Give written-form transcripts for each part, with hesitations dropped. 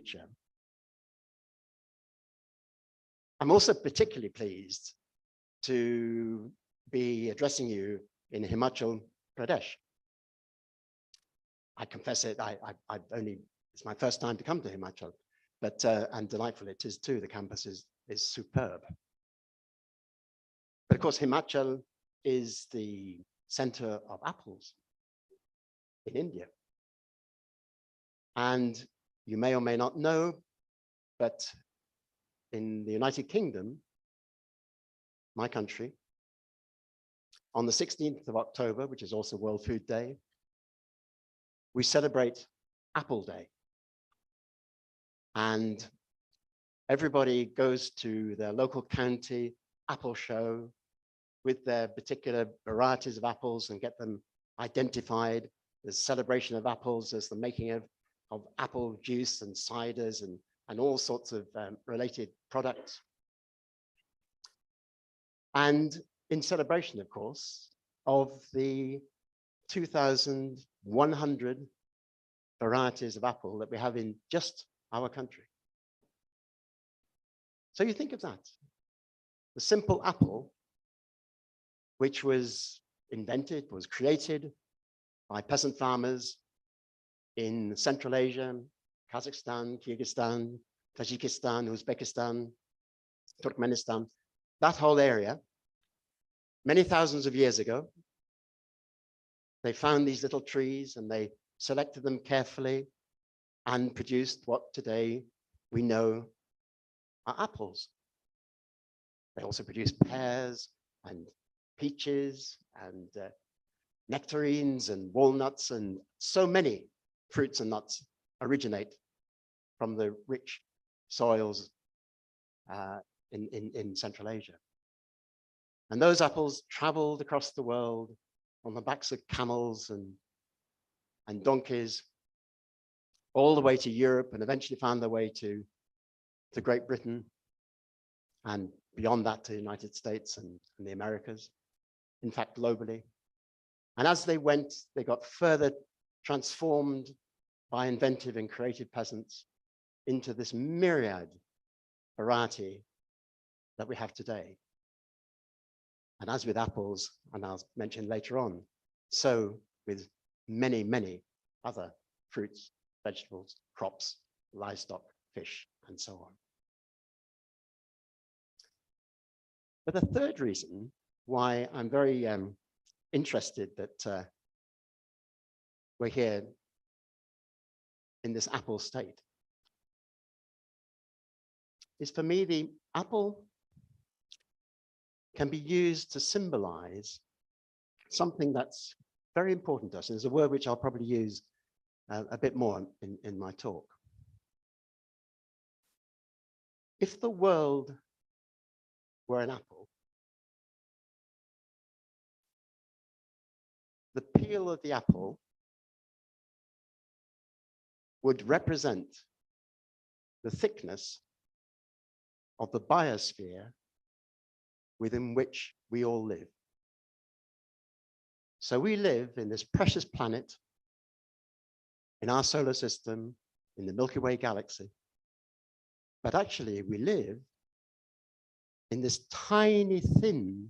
future. I'm also particularly pleased to be addressing you in Himachal Pradesh. I confess it, it's my first time to come to Himachal, but and delightful it is too. The campus is superb. But of course, Himachal is the center of apples in India. And you may or may not know, but in the United Kingdom, my country, on the 16th of October, which is also World Food Day, we celebrate Apple Day. And everybody goes to their local county apple show with their particular varieties of apples and get them identified. There's celebration of apples, there's the making of apple juice and ciders and all sorts of related products. And in celebration, of course, of the 2,100 varieties of apple that we have in just our country. So you think of that, the simple apple, which was invented, was created by peasant farmers in Central Asia, Kazakhstan, Kyrgyzstan, Tajikistan, Uzbekistan, Turkmenistan, that whole area, many thousands of years ago. They found these little trees and they selected them carefully and produced what today we know are apples. They also produced pears and peaches and nectarines and walnuts, and so many fruits and nuts originate from the rich soils in Central Asia. And those apples traveled across the world on the backs of camels and donkeys, all the way to Europe, and eventually found their way to Great Britain, and beyond that to the United States and the Americas, in fact, globally. And as they went, they got further transformed by inventive and creative peasants into this myriad variety that we have today. And as with apples, and I'll mention later on, so with many, many other fruits, vegetables, crops, livestock, fish, and so on. But the third reason why I'm very interested that we're here in this apple state is, for me, the apple can be used to symbolize something that's very important to us. And there's a word which I'll probably use a bit more in my talk. If the world were an apple, the peel of the apple would represent the thickness of the biosphere within which we all live. So we live in this precious planet, in our solar system, in the Milky Way galaxy. But actually we live in this tiny, thin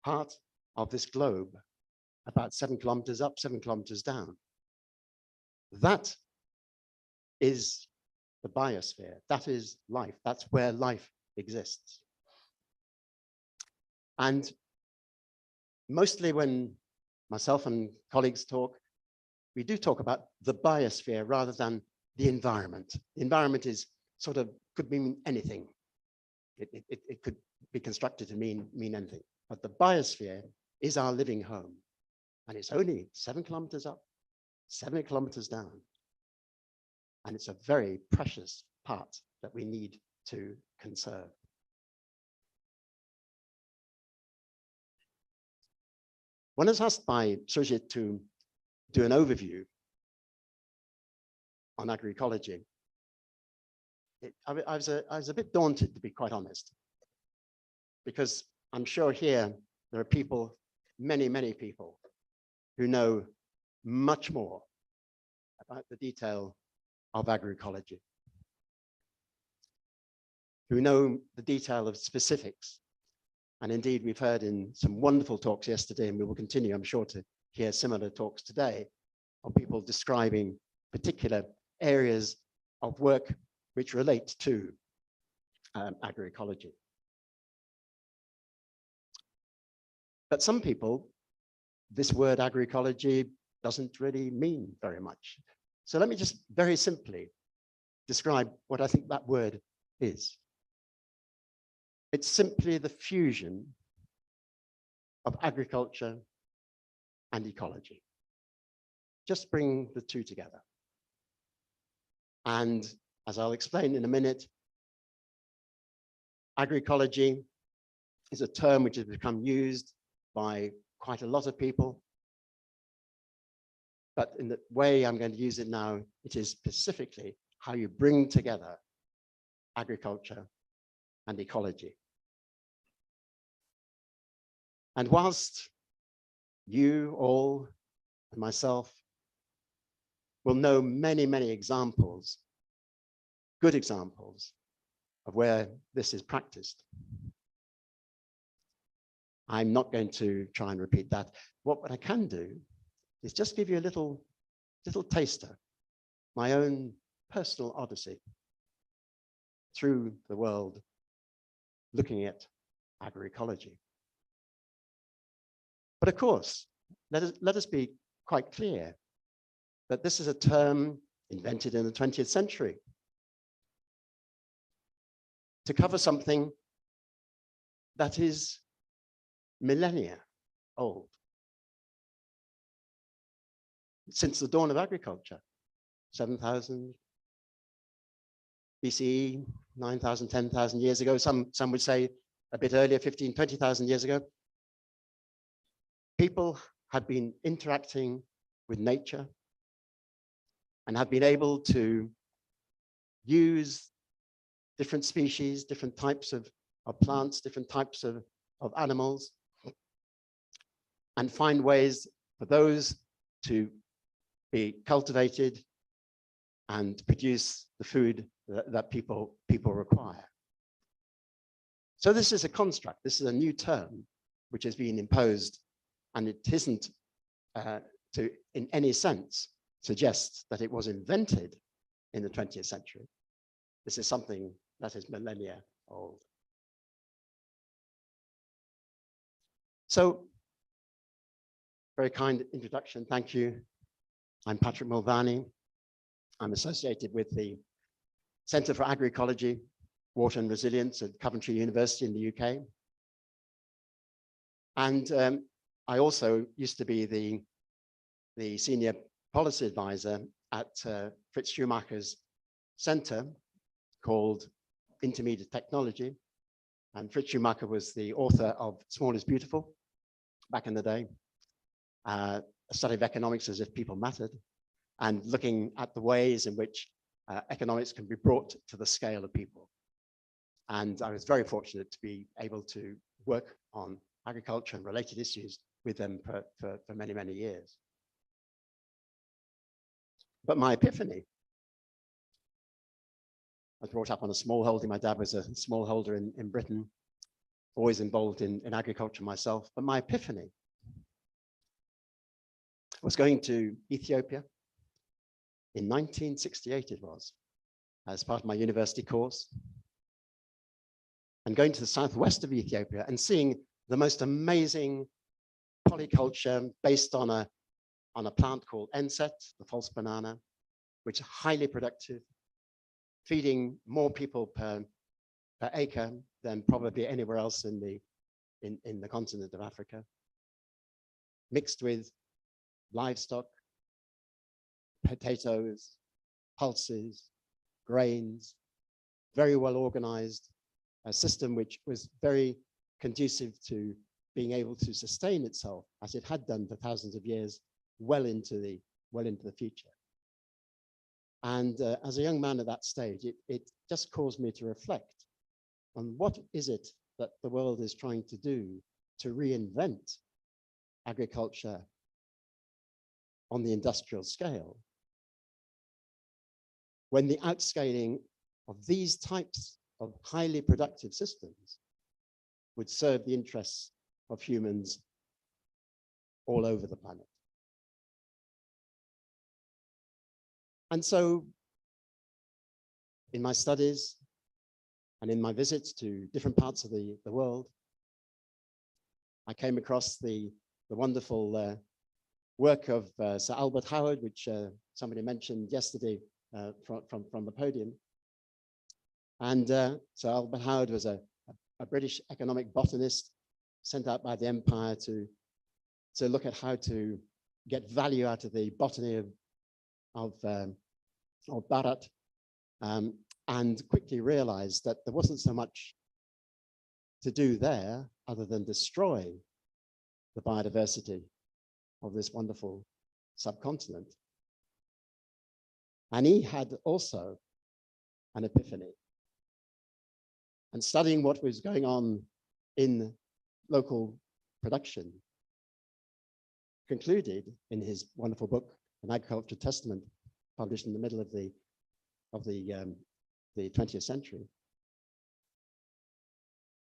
part of this globe, about 7 kilometers up, 7 kilometers down. That is the biosphere. That is life. That's where life exists. And mostly when myself and colleagues talk, we do talk about the biosphere rather than the environment. The environment is sort of, could mean anything. It could be constructed to mean anything. But the biosphere is our living home. And it's only 7 kilometers up, 7 kilometers down. And it's a very precious part that we need to conserve. When I was asked by Sujit to do an overview on agroecology, I was a bit daunted, to be quite honest, because I'm sure here there are people, many, many people, who know much more the detail of agroecology, who know the detail of specifics. And indeed, we've heard in some wonderful talks yesterday, and we will continue, I'm sure, to hear similar talks today, of people describing particular areas of work which relate to agroecology. But some people, this word agroecology doesn't really mean very much. So let me just very simply describe what I think that word is. It's simply the fusion of agriculture and ecology. Just bring the two together. And as I'll explain in a minute, agroecology is a term which has become used by quite a lot of people. But in the way I'm going to use it now, it is specifically how you bring together agriculture and ecology. And whilst you all and myself will know many, many examples, good examples of where this is practiced, I'm not going to try and repeat that. What I can do is just give you a little taster, my own personal odyssey through the world looking at agroecology. But of course, let us be quite clear that this is a term invented in the 20th century to cover something that is millennia old. Since the dawn of agriculture, 7,000 BCE, 9,000, 10,000 years ago, some would say a bit earlier, 15, 20,000 years ago, people had been interacting with nature and have been able to use different species, different types of plants, different types of animals, and find ways for those to be cultivated and produce the food that people require. So this is a construct, this is a new term which has been imposed, and it isn't to in any sense suggest that it was invented in the 20th century. This is something that is millennia old. So, very kind introduction, thank you. I'm Patrick Mulvaney. I'm associated with the Centre for Agroecology, Water and Resilience at Coventry University in the UK. And I also used to be the senior policy advisor at Fritz Schumacher's center called Intermediate Technology. And Fritz Schumacher was the author of Small is Beautiful back in the day, a study of economics as if people mattered, and looking at the ways in which economics can be brought to the scale of people. And I was very fortunate to be able to work on agriculture and related issues with them for many, many years. But my epiphany, I was brought up on a smallholding. My dad was a smallholder in Britain, always involved in agriculture myself. But my epiphany was going to Ethiopia in 1968, it was, as part of my university course, and going to the southwest of Ethiopia and seeing the most amazing polyculture based on a plant called enset, the false banana, which is highly productive, feeding more people per acre than probably anywhere else in the continent of Africa, mixed with livestock, potatoes, pulses, grains, very well organized, a system which was very conducive to being able to sustain itself as it had done for thousands of years, well into the future. And as a young man at that stage, it just caused me to reflect on what is it that the world is trying to do to reinvent agriculture on the industrial scale, when the outscaling of these types of highly productive systems would serve the interests of humans all over the planet. And so in my studies and in my visits to different parts of the world, I came across the wonderful work of Sir Albert Howard, which somebody mentioned yesterday from the podium. And Sir Albert Howard was a British economic botanist sent out by the empire to look at how to get value out of the botany of Bharat, and quickly realized that there wasn't so much to do there other than destroy the biodiversity of this wonderful subcontinent. And he had also an epiphany. And studying what was going on in local production, concluded in his wonderful book, An Agricultural Testament, published in the middle of the 20th century.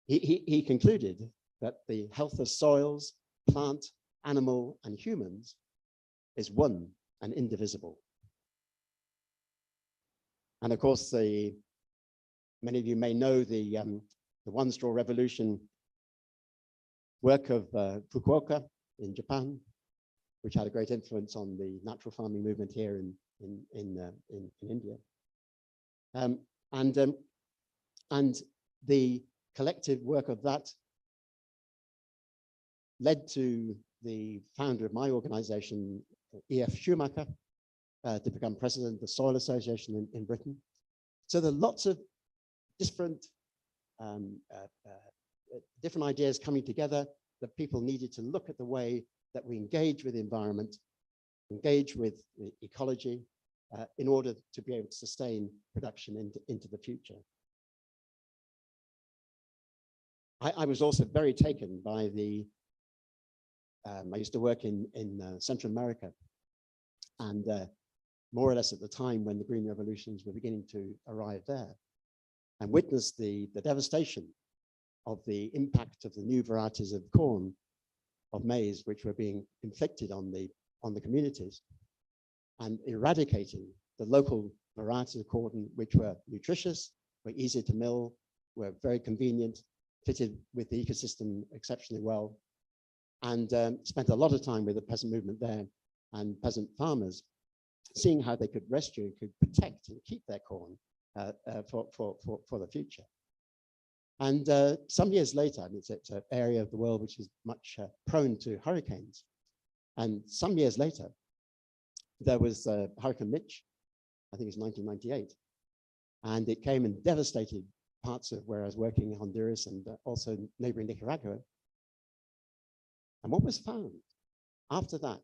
He concluded that the health of soils, plant, animal, and humans is one and indivisible. And of course, many of you may know the One Straw Revolution work of Fukuoka in Japan, which had a great influence on the natural farming movement here in India. And the collective work of that led to the founder of my organization, E.F. Schumacher, to become president of the Soil Association in Britain. So there are lots of different ideas coming together that people needed to look at the way that we engage with the environment, engage with the ecology, in order to be able to sustain production into the future. I was also very taken by I used to work in Central America, and more or less at the time when the green revolutions were beginning to arrive there, and witnessed the devastation of the impact of the new varieties of corn, of maize, which were being inflicted on the communities, and eradicating the local varieties of corn, which were nutritious, were easy to mill, were very convenient, fitted with the ecosystem exceptionally well, and spent a lot of time with the peasant movement there and peasant farmers, seeing how they could rescue, could protect and keep their corn for the future. And some years later, it's an area of the world which is much prone to hurricanes. And some years later, there was Hurricane Mitch, I think it's 1998. And it came and devastated parts of where I was working in Honduras and also neighboring Nicaragua. And what was found after that,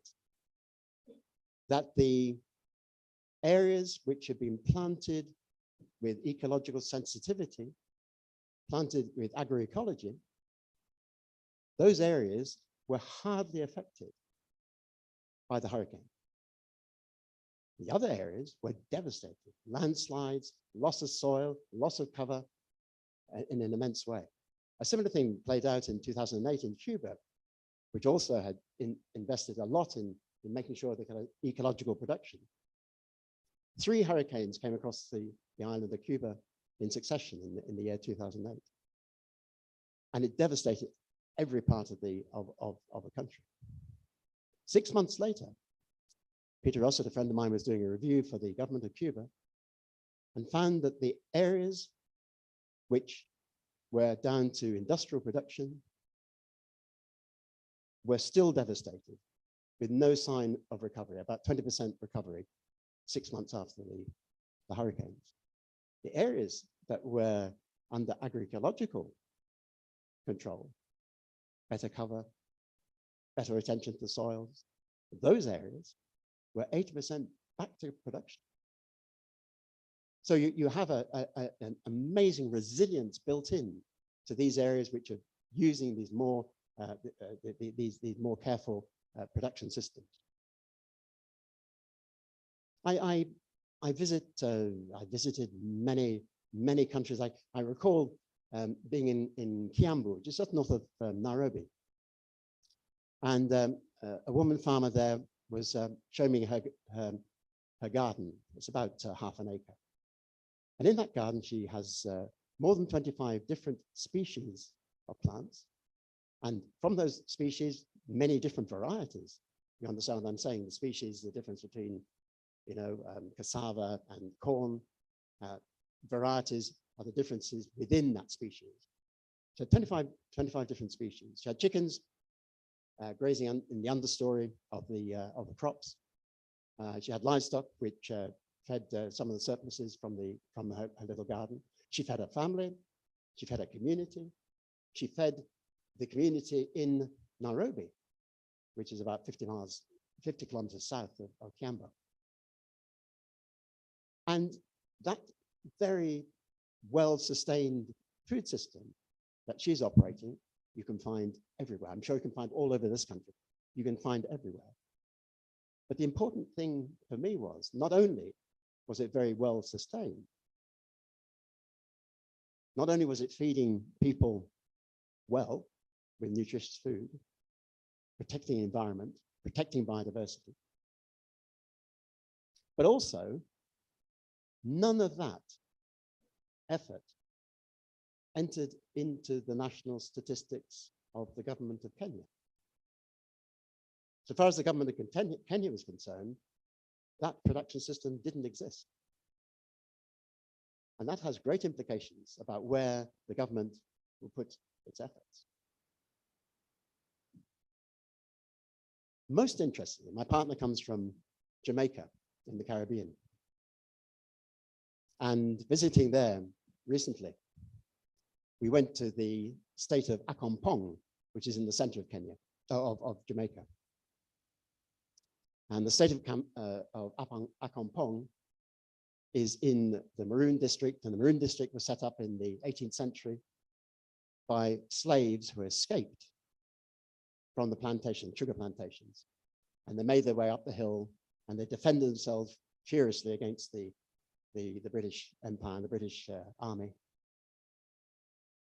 that the areas which had been planted with ecological sensitivity, planted with agroecology, those areas were hardly affected by the hurricane. The other areas were devastated, landslides, loss of soil, loss of cover in an immense way. A similar thing played out in 2008 in Cuba, which also had invested a lot in making sure the kind of ecological production. 3 hurricanes came across the island of Cuba in succession in the year 2008. And it devastated every part of the country. 6 months later, Peter Rossett, a friend of mine, was doing a review for the government of Cuba and found that the areas which were down to industrial production were still devastated with no sign of recovery, about 20% recovery 6 months after the hurricanes. The areas that were under agroecological control, better cover, better attention to soils, those areas were 80% back to production. So you have an amazing resilience built in to these areas which are using these more careful production systems. I I visited many countries. I recall being in Kiambu, just up north of Nairobi. And a woman farmer there was showing me her garden. It's about half an acre. And in that garden, she has more than 25 different species of plants. And from those species, many different varieties. You understand what I'm saying? The species, the difference between, cassava and corn. Varieties are the differences within that species. So 25 different species. She had chickens grazing in the understory of the crops. She had livestock which fed some of the surpluses from her little garden. She fed her family. She fed her community. She fed the community in Nairobi, which is about 50 kilometers south of Kiambu. And that very well-sustained food system that she's operating, you can find everywhere. I'm sure you can find all over this country. You can find everywhere. But the important thing for me was, not only was it very well-sustained, not only was it feeding people well with nutritious food, protecting the environment, protecting biodiversity, but also none of that effort entered into the national statistics of the government of Kenya. So far as the government of Kenya was concerned, that production system didn't exist. And that has great implications about where the government will put its efforts. Most interestingly, my partner comes from Jamaica in the Caribbean. And visiting there recently, we went to the state of Akompong, which is in the center of Kenya, of Jamaica. And the state of Akompong is in the Maroon District, and the Maroon District was set up in the 18th century by slaves who escaped from the plantation, sugar plantations. And they made their way up the hill, and they defended themselves furiously against the British Empire and the British Army.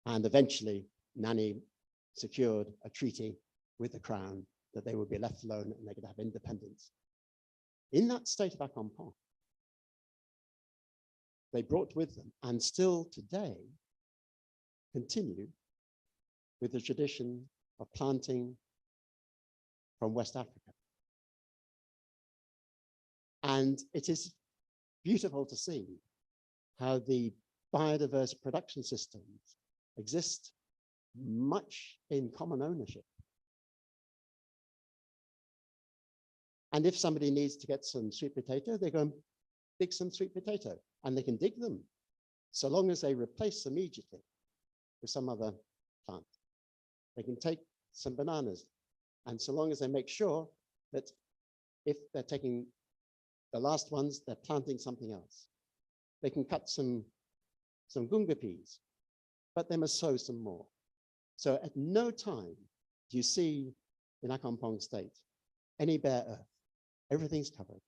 And eventually, Nani secured a treaty with the Crown that they would be left alone and they could have independence. In that state of Akompong, they brought with them, and still today continue with the tradition of planting from West Africa. And it is beautiful to see how the biodiverse production systems exist much in common ownership. And if somebody needs to get some sweet potato, they go and dig some sweet potato, and they can dig them so long as they replace immediately with some other plant. They can take some bananas, and so long as they make sure that if they're taking the last ones, they're planting something else. They can cut some gunga peas, but they must sow some more. So at no time do you see in Akompong State any bare earth. Everything's covered.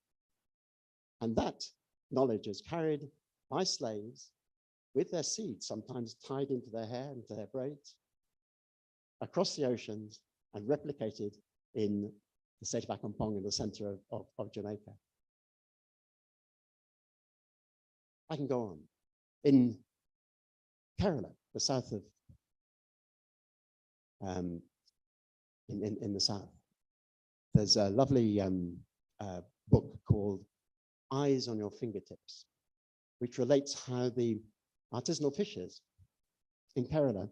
And that knowledge is carried by slaves with their seeds, sometimes tied into their hair, into their braids, across the oceans and replicated in the state of Akompong in the center of Jamaica. I can go on. In Kerala, the south of, in the south, there's a lovely book called Eyes on Your Fingertips, which relates how the artisanal fishers in Kerala,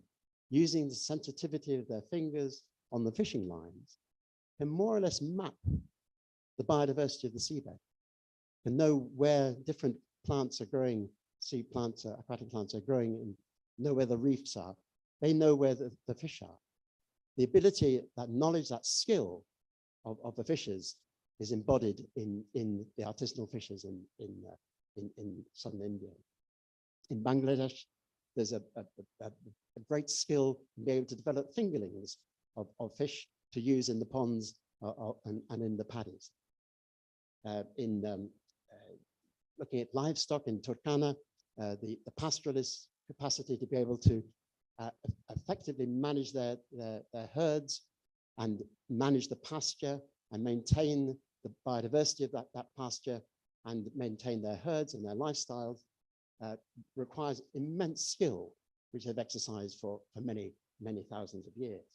using the sensitivity of their fingers on the fishing lines, can more or less map the biodiversity of the seabed, can know where different plants are growing, sea plants, aquatic plants are growing, and know where the reefs are. They know where the fish are. The ability, that knowledge, that skill of the fishers is embodied in the artisanal fishers in southern India. In Bangladesh, there's a great skill in being able to develop fingerlings of fish to use in the ponds and in the paddies. In looking at livestock in Turkana, the pastoralist capacity to be able to effectively manage their herds and manage the pasture and maintain the biodiversity of that pasture and maintain their herds and their lifestyles requires immense skill, which they've exercised for many, many thousands of years.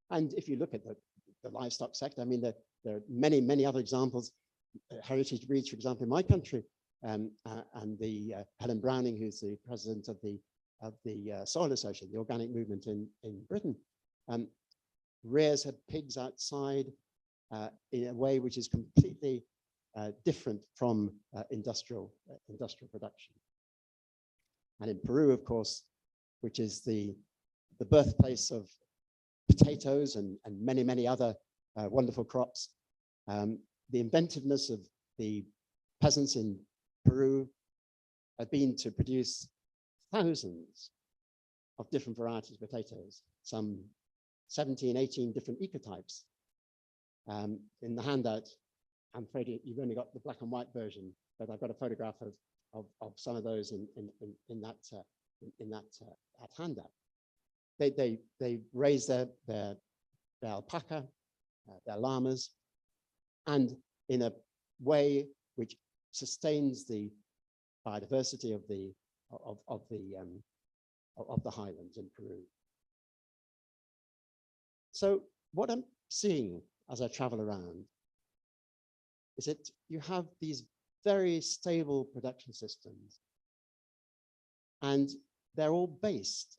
And if you look at the livestock sector, I mean, there are many, many other examples. Heritage breeds, for example, in my country, and the Helen Browning, who's the president of the Soil Association, the organic movement in Britain, rears her pigs outside in a way which is completely different from industrial production. And in Peru, of course, which is the birthplace of potatoes and many, many other wonderful crops, the inventiveness of the peasants in Peru have been to produce thousands of different varieties of potatoes, some 17, 18 different ecotypes. In the handout, I'm afraid you've only got the black and white version, but I've got a photograph of some of those in that handout. They raise their alpaca, their llamas, and in a way which sustains the biodiversity of the highlands in Peru. So what I'm seeing as I travel around is that you have these very stable production systems, and they're all based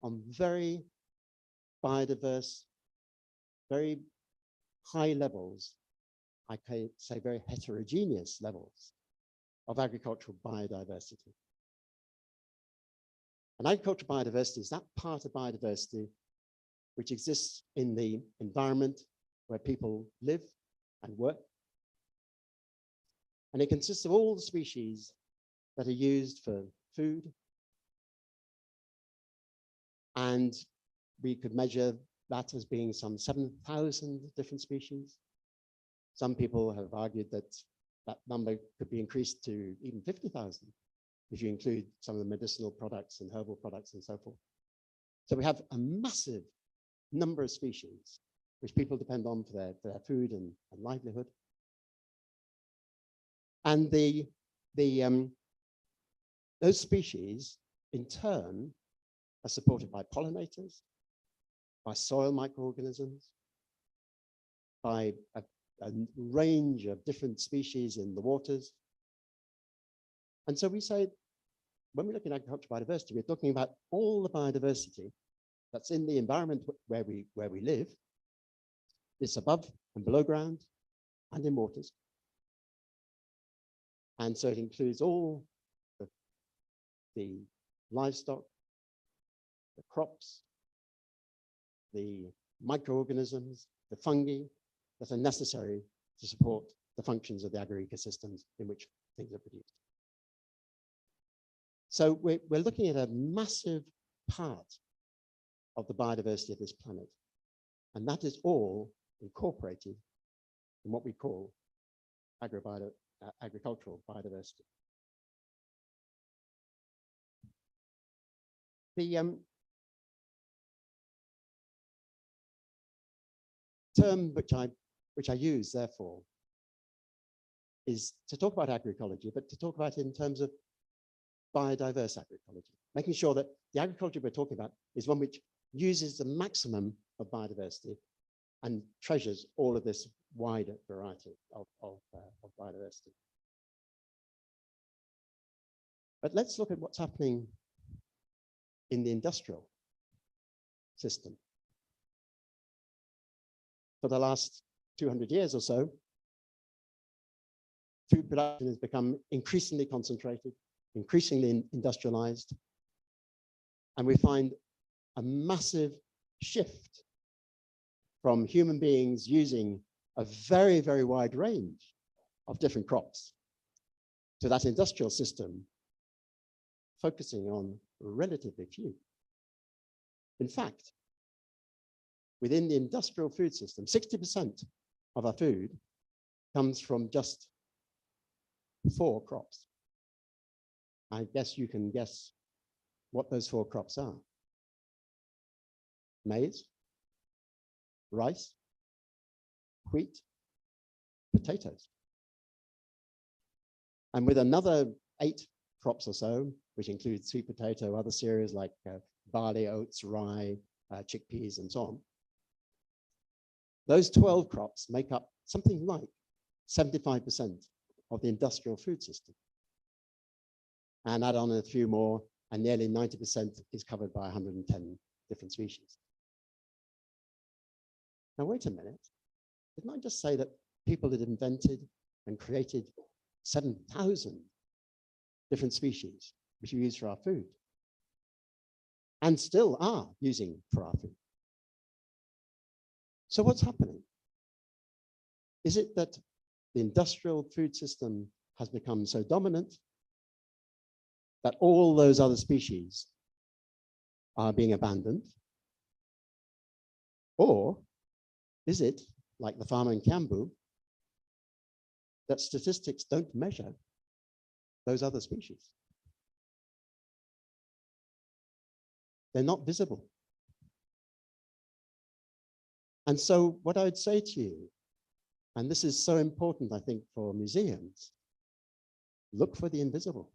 on very biodiverse, very high levels, I can say very heterogeneous levels of agricultural biodiversity. And agricultural biodiversity is that part of biodiversity which exists in the environment where people live and work. And it consists of all the species that are used for food. And we could measure that as being some 7,000 different species. Some people have argued that that number could be increased to even 50,000 if you include some of the medicinal products and herbal products and so forth. So we have a massive number of species which people depend on for their food and livelihood. And those species, in turn, are supported by pollinators, by soil microorganisms, by a range of different species in the waters. And so we say, when we look at agricultural biodiversity, we're talking about all the biodiversity that's in the environment where we live. It's above and below ground and in waters. And so it includes all the livestock, the crops, the microorganisms, the fungi that are necessary to support the functions of the agro-ecosystems in which things are produced. So we're looking at a massive part of the biodiversity of this planet. And that is all incorporated in what we call agricultural biodiversity. The term which I use, therefore, is to talk about agroecology, but to talk about it in terms of biodiverse agroecology, making sure that the agriculture we're talking about is one which uses the maximum of biodiversity and treasures all of this wider variety of biodiversity. But let's look at what's happening in the industrial system. For the last 200 years or so, food production has become increasingly concentrated, increasingly industrialized, and we find a massive shift from human beings using a very, very wide range of different crops to that industrial system focusing on relatively few. In fact, within the industrial food system, 60% of our food comes from just 4 crops. I guess you can guess what those 4 crops are. Maize, rice, wheat, potatoes. And with another 8 crops or so, which include sweet potato, other cereals like barley, oats, rye, chickpeas, and so on, those 12 crops make up something like 75% of the industrial food system. And add on a few more, and nearly 90% is covered by 110 different species. Now, wait a minute. Didn't I just say that people had invented and created 7,000 different species which we use for our food, and still are using for our food? So what's happening? Is it that the industrial food system has become so dominant that all those other species are being abandoned? Or is it, like the farmer in Kiambu, that statistics don't measure those other species? They're not visible. And so what I'd say to you, and this is so important, I think, for museums, look for the invisible.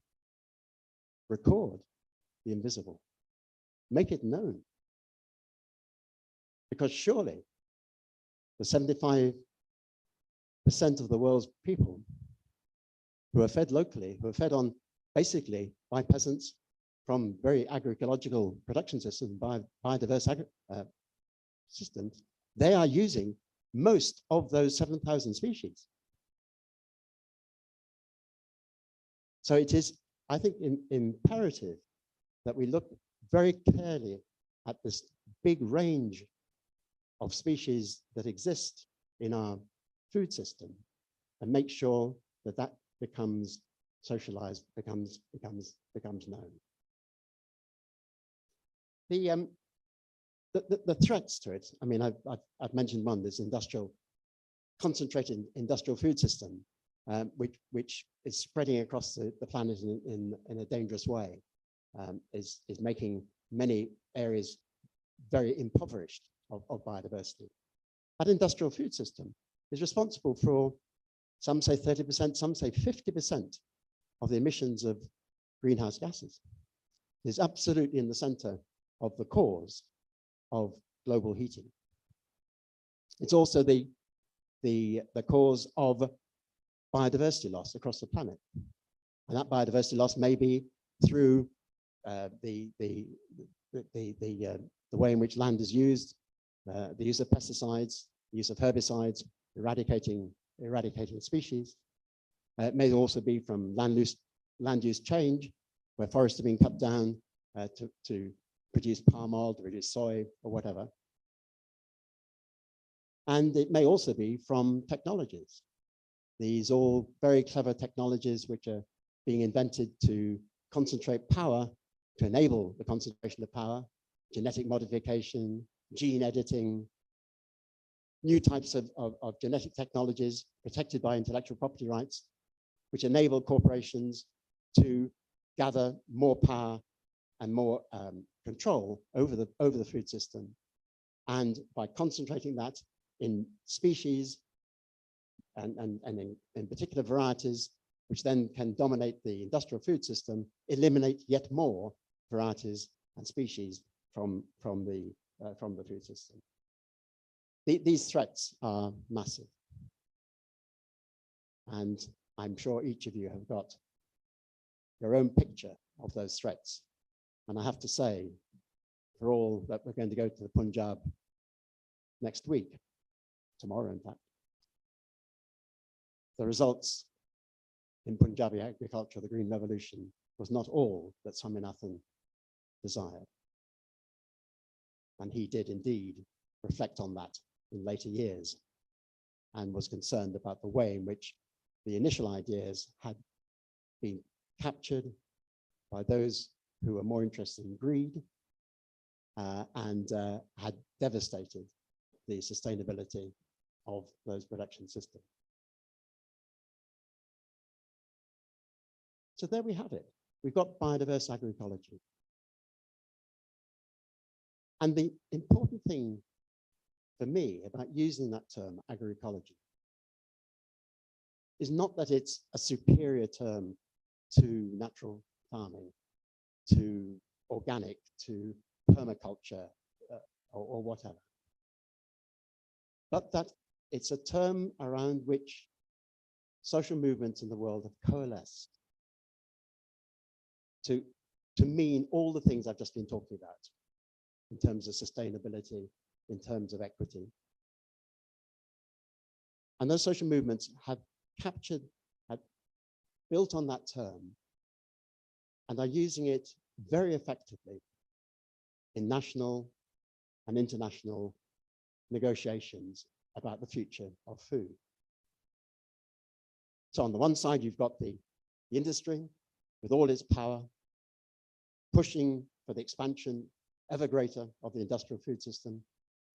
Record the invisible. Make it known. Because surely the 75% of the world's people who are fed locally, who are fed on basically by peasants from very agroecological production systems, biodiverse systems, they are using most of those 7,000 species. So it is, I think, imperative that we look very clearly at this big range of species that exist in our food system and make sure that that becomes socialized, becomes known. The threats to it, I mean, I've mentioned one, this concentrated industrial food system, which is spreading across the planet in a dangerous way, is making many areas very impoverished of biodiversity. That industrial food system is responsible for, some say 30%, some say 50% of the emissions of greenhouse gases. It is absolutely in the center of the cause of global heating. It's also the cause of biodiversity loss across the planet. And that biodiversity loss may be through the way in which land is used, the use of pesticides, the use of herbicides, eradicating species. It may also be from land use change, where forests are being cut down to produce palm oil, to produce soy, or whatever. And it may also be from technologies. These all very clever technologies which are being invented to concentrate power, to enable the concentration of power, genetic modification, gene editing, new types of genetic technologies protected by intellectual property rights, which enable corporations to gather more power and more control over the food system. And by concentrating that in species and in particular varieties, which then can dominate the industrial food system, eliminate yet more varieties and species from the food system. These threats are massive. And I'm sure each of you have got your own picture of those threats. And I have to say, for all that we're going to go to the Punjab next week, tomorrow in fact, the results in Punjabi agriculture, the Green Revolution, was not all that Swaminathan desired. And he did indeed reflect on that in later years and was concerned about the way in which the initial ideas had been captured by those who were more interested in greed and had devastated the sustainability of those production systems. So there we have it. We've got biodiverse agroecology. And the important thing for me about using that term, agroecology, is not that it's a superior term to natural farming, to organic, to permaculture, or whatever, but that it's a term around which social movements in the world have coalesced to mean all the things I've just been talking about in terms of sustainability, in terms of equity. And those social movements have built on that term and are using it very effectively in national and international negotiations about the future of food. So on the one side, you've got the industry with all its power, pushing for the expansion ever greater of the industrial food system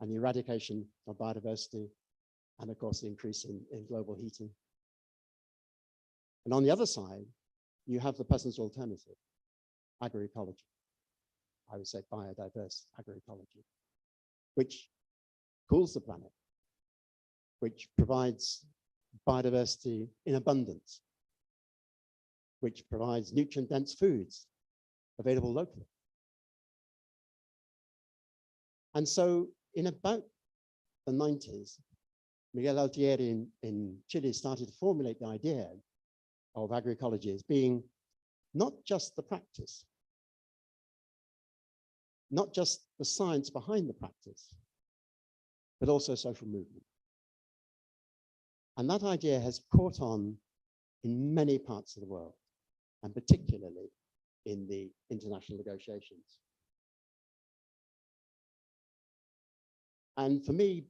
and the eradication of biodiversity, and of course, the increase in global heating. And on the other side, you have the peasant's alternative, agroecology. I would say biodiverse agroecology, which cools the planet, which provides biodiversity in abundance, which provides nutrient-dense foods available locally. And so in about the 90s, Miguel Altieri in Chile started to formulate the idea of agroecology as being not just the practice, not just the science behind the practice, but also social movement. And that idea has caught on in many parts of the world, and particularly in the international negotiations. And for me,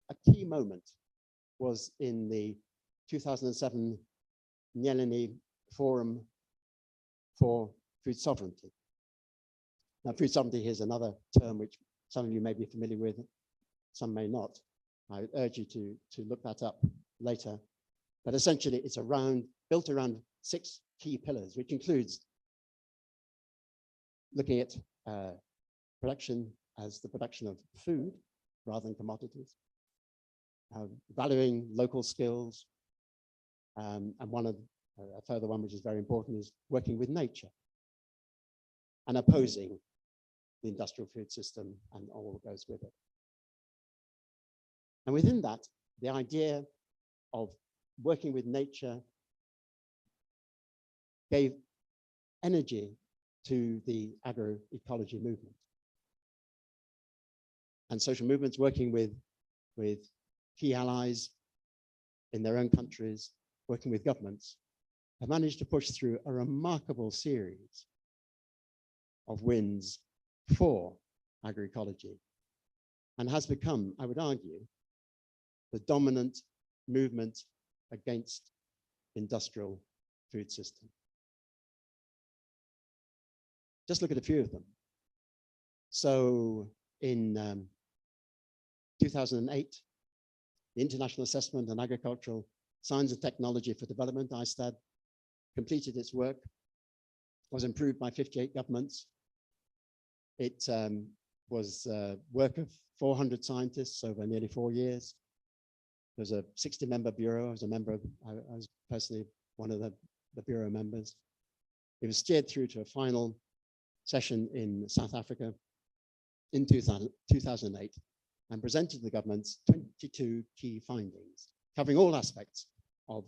a key moment was in the 2007 Nyeleni Forum for Food Sovereignty. Now, food sovereignty is another term which some of you may be familiar with, some may not. I urge you to look that up later. But essentially, it's built around 6 key pillars, which includes looking at production as the production of food rather than commodities, valuing local skills, and a further one which is very important is working with nature and opposing the industrial food system and all that goes with it. And within that, the idea of working with nature gave energy to the agroecology movement. And social movements working with key allies in their own countries, working with governments, have managed to push through a remarkable series of wins for agroecology, and has become, I would argue, the dominant movement against industrial food system. Just look at a few of them. So in 2008, the International Assessment on Agricultural Science and Technology for Development, ISTAD, completed its work, was improved by 58 governments. It was work of 400 scientists over nearly 4 years. There's a 60-member bureau. I was a member I was personally one of the bureau members. It was steered through to a final session in South Africa in 2008 and presented to the government's 22 key findings, covering all aspects of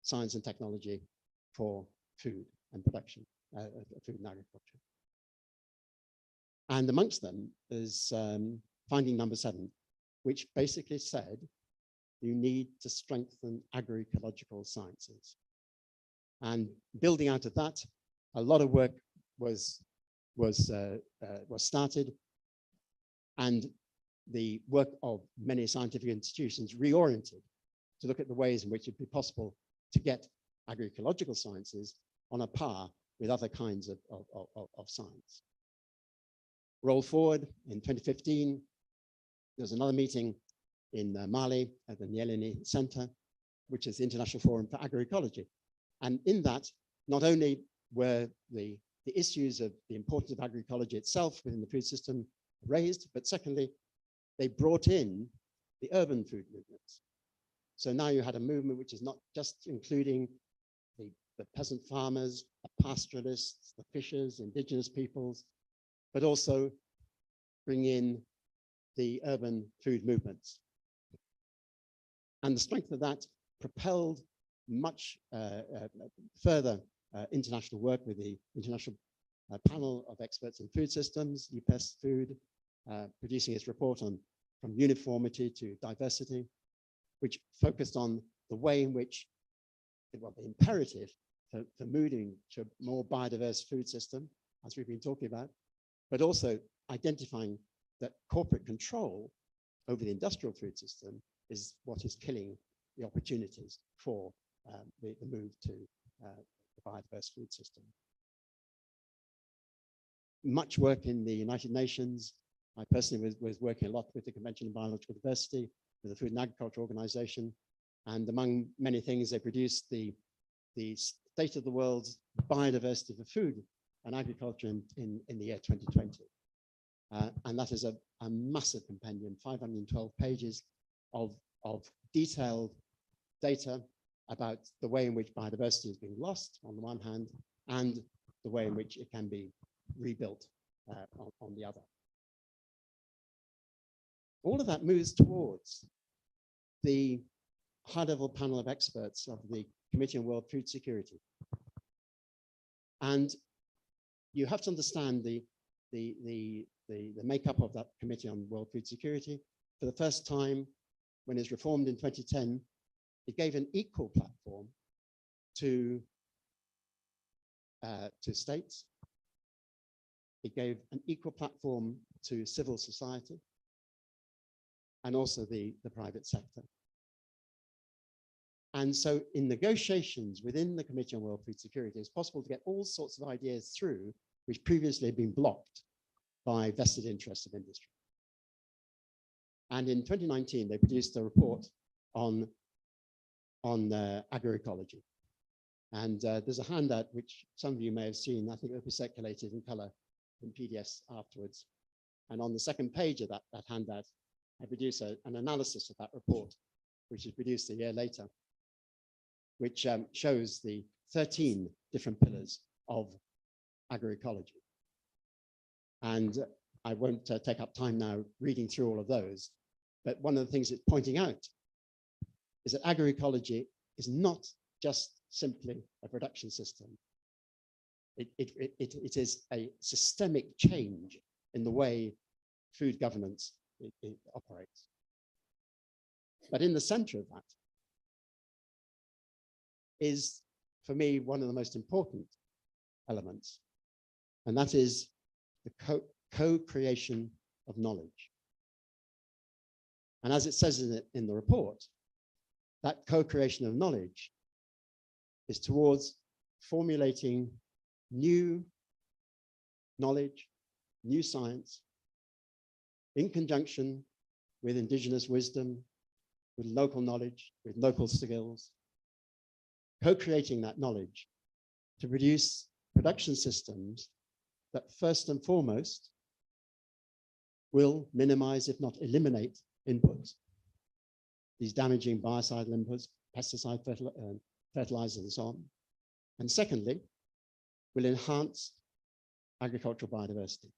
science and technology for food and production, food and agriculture. And amongst them is finding number 7, which basically said you need to strengthen agroecological sciences. And building out of that, a lot of work was started, and the work of many scientific institutions reoriented to look at the ways in which it'd be possible to get agroecological sciences on a par with other kinds of science. Roll forward in 2015, there was another meeting in Mali at the Nyeleni Center, which is the International Forum for Agroecology. And in that, not only where the issues of the importance of agroecology itself within the food system raised, but secondly, they brought in the urban food movements. So now you had a movement which is not just including the peasant farmers, the pastoralists, the fishers, indigenous peoples, but also bring in the urban food movements. And the strength of that propelled much further international work with the International Panel of Experts in Food Systems, IPES Food, producing its report on From Uniformity to Diversity, which focused on the way in which, well, the imperative for moving to a more biodiverse food system, as we've been talking about, but also identifying that corporate control over the industrial food system is what is killing the opportunities for the move to the biodiverse food system. Much work in the United Nations. I personally was working a lot with the Convention on Biological Diversity, with the Food and Agriculture Organization, and among many things, they produced the State of the World's Biodiversity for Food and Agriculture in the year 2020. And that is a massive compendium, 512 pages of detailed data about the way in which biodiversity is being lost on the one hand, and the way in which it can be rebuilt on the other. All of that moves towards the high-level panel of experts of the Committee on World Food Security. And you have to understand the makeup of that Committee on World Food Security. For the first time, when it was reformed in 2010, it gave an equal platform to states. It gave an equal platform to civil society and also the private sector. And so in negotiations within the Committee on World Food Security, it's possible to get all sorts of ideas through which previously had been blocked by vested interests of industry. And in 2019, they produced a report on agroecology. And there's a handout which some of you may have seen. I think it will be circulated in color in PDFs afterwards. And on the second page of that handout, I produce an analysis of that report, which is produced a year later, which shows the 13 different pillars of agroecology. And I won't take up time now reading through all of those, but one of the things it's pointing out is that agroecology is not just simply a production system. It is a systemic change in the way food governance it operates. But in the center of that is, for me, one of the most important elements, and that is the co-creation of knowledge. And as it says in the report, that co-creation of knowledge is towards formulating new knowledge, new science, in conjunction with indigenous wisdom, with local knowledge, with local skills, co-creating that knowledge to produce production systems that first and foremost will minimize, if not eliminate, inputs, these damaging biocidal inputs, pesticide, fertilizers, and so on. And secondly, will enhance agricultural biodiversity.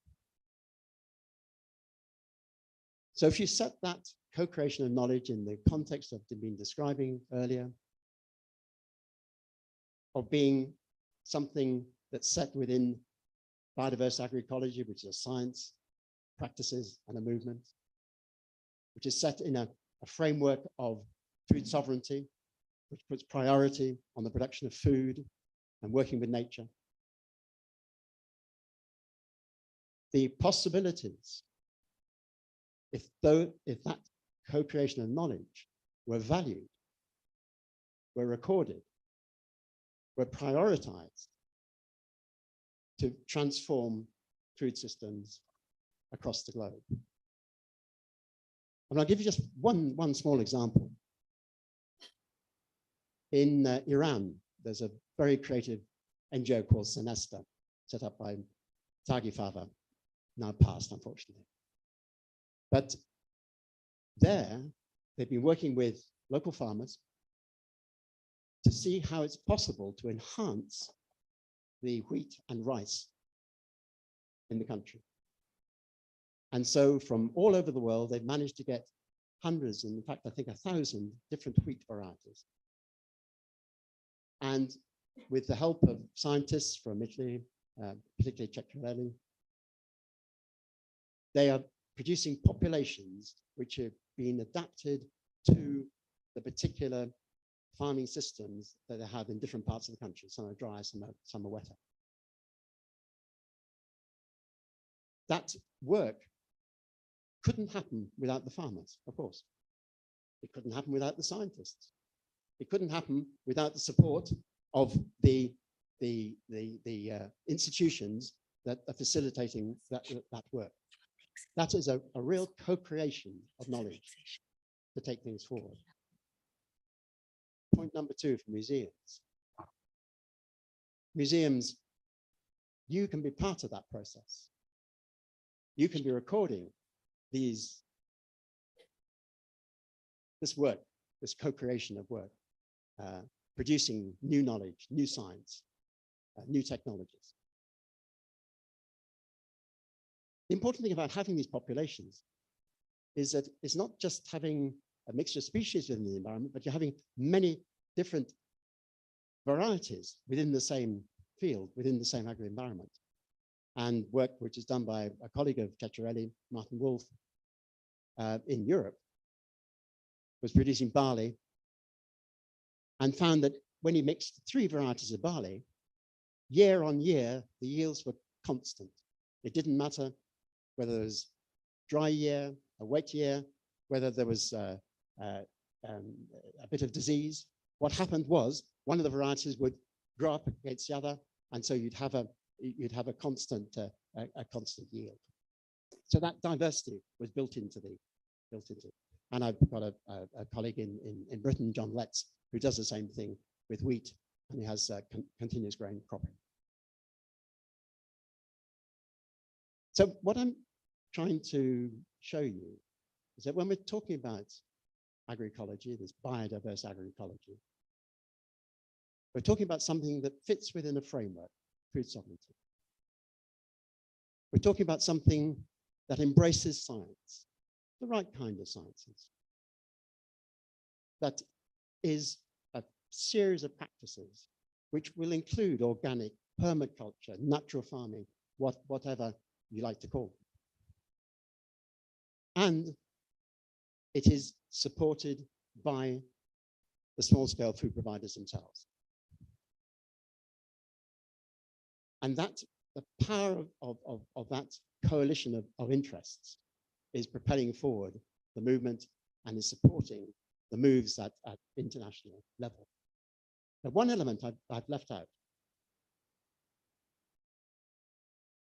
So if you set that co-creation of knowledge in the context I've been describing earlier, of being something that's set within biodiverse agroecology, which is a science, practices, and a movement, which is set in a framework of food sovereignty, which puts priority on the production of food and working with nature. The possibilities, if that co-creation of knowledge were valued, were recorded, were prioritized to transform food systems across the globe. And I'll give you just one small example. In Iran, there's a very creative NGO called Senesta, set up by Tagi Fava, now passed, unfortunately. But there, they've been working with local farmers to see how it's possible to enhance the wheat and rice in the country. And so from all over the world, they've managed to get hundreds, and in fact, I think 1,000 different wheat varieties. And with the help of scientists from Italy, particularly Ceccarelli, they are producing populations which have been adapted to the particular farming systems that they have in different parts of the country. Some are dry, some are wetter. That work couldn't happen without the farmers, of course. It couldn't happen without the scientists. It couldn't happen without the support of the institutions that are facilitating that work. That is a real co-creation of knowledge to take things forward. Point number 2 for museums. Museums, you can be part of that process. You can be recording this work, this co-creation of work, producing new knowledge, new science, new technologies. The important thing about having these populations is that it's not just having a mixture of species within the environment, but you're having many different varieties within the same field, within the same agri-environment. And work which is done by a colleague of Ceccarelli, Martin Wolf, in Europe, was producing barley and found that when he mixed 3 varieties of barley, year on year, the yields were constant. It didn't matter whether it was dry year, a wet year, whether there was a bit of disease. What happened was one of the varieties would grow up against the other, and so you'd have a constant yield. So that diversity was built into. And I've got a colleague in Britain, John Letts, who does the same thing with wheat, and he has continuous grain cropping. So what I'm trying to show you is that when we're talking about agroecology, this biodiverse agroecology, we're talking about something that fits within a framework, food sovereignty. We're talking about something that embraces science, the right kind of sciences, that is a series of practices which will include organic, permaculture, natural farming, whatever you like to call them. And it is supported by the small-scale food providers themselves. And that the power of that coalition of interests is propelling forward the movement and is supporting the moves at international level. Now, one element I've left out,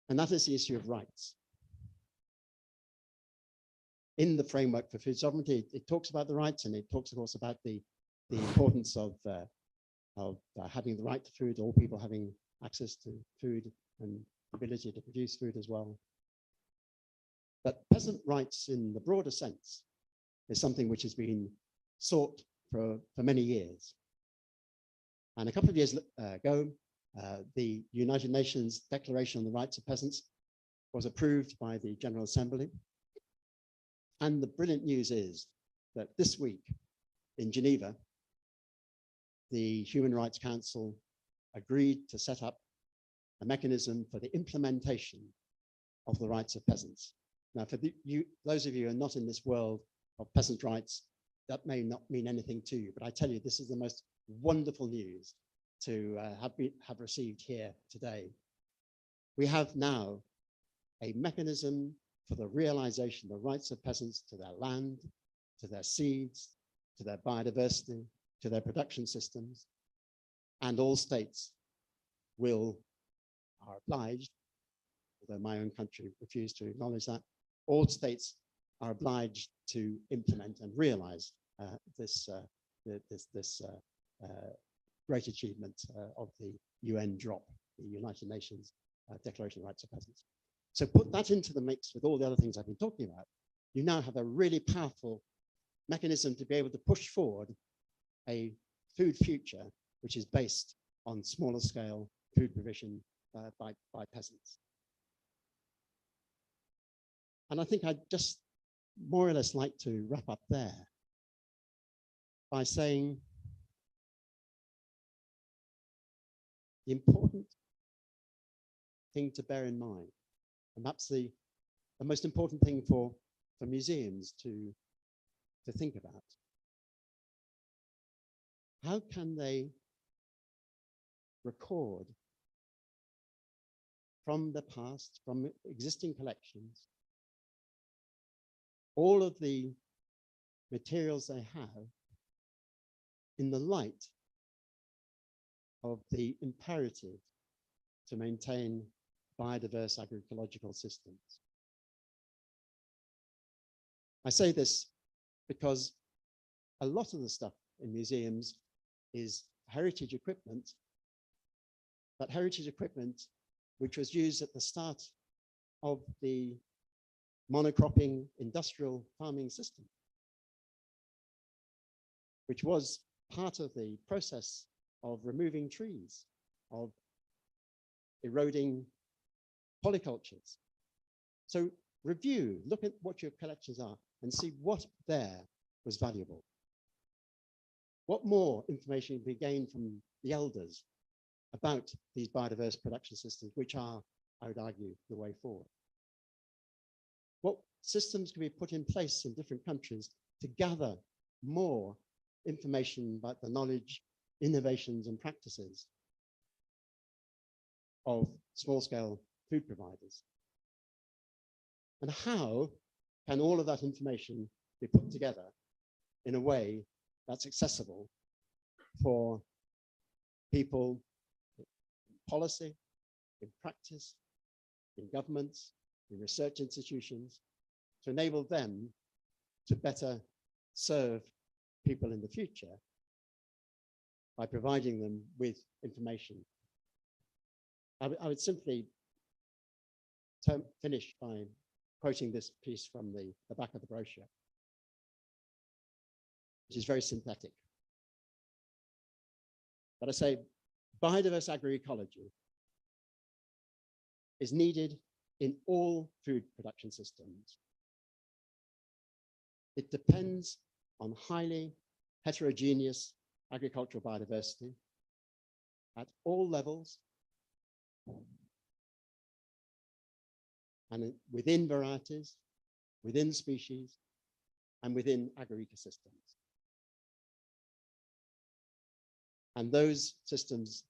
and that is the issue of rights. In the framework for food sovereignty, it talks about the rights, and it talks, of course, about the importance of having the right to food, all people having access to food and ability to produce food as well. But peasant rights in the broader sense is something which has been sought for many years. And a couple of years ago, the United Nations Declaration on the Rights of Peasants was approved by the General Assembly. And the brilliant news is that this week in Geneva, the Human Rights Council agreed to set up a mechanism for the implementation of the rights of peasants. Now, for those of you who are not in this world of peasant rights, that may not mean anything to you, but I tell you, this is the most wonderful news to have received here today. We have now a mechanism for the realization of the rights of peasants to their land, to their seeds, to their biodiversity, to their production systems, and all states are obliged, although my own country refused to acknowledge that, all states are obliged to implement and realize this great achievement of the UN drop the United Nations Declaration of Rights of Peasants. So put that into the mix with all the other things I've been talking about. You now have a really powerful mechanism to be able to push forward a food future which is based on smaller scale food provision by peasants. And I think I'd just more or less like to wrap up there by saying the important thing to bear in mind, and that's the most important thing for museums to think about. How can they record from the past, from existing collections, all of the materials they have in the light of the imperative to maintain biodiverse agroecological systems? I say this because a lot of the stuff in museums is heritage equipment, but heritage equipment which was used at the start of the monocropping industrial farming system, which was part of the process of removing trees, of eroding polycultures. So review, look at what your collections are and see what there was valuable. What more information can be gained from the elders about these biodiverse production systems, which are, I would argue, the way forward? What systems can be put in place in different countries to gather more information about the knowledge, innovations, and practices of small-scale food providers? And how can all of that information be put together in a way that's accessible for people in policy, in practice, in governments, in research institutions, to enable them to better serve people in the future by providing them with information? I would simply finish by quoting this piece from the back of the brochure, which is very synthetic. But I say biodiverse agroecology is needed in all food production systems. It depends on highly heterogeneous agricultural biodiversity at all levels and within varieties, within species, and within agroecosystems. And those systems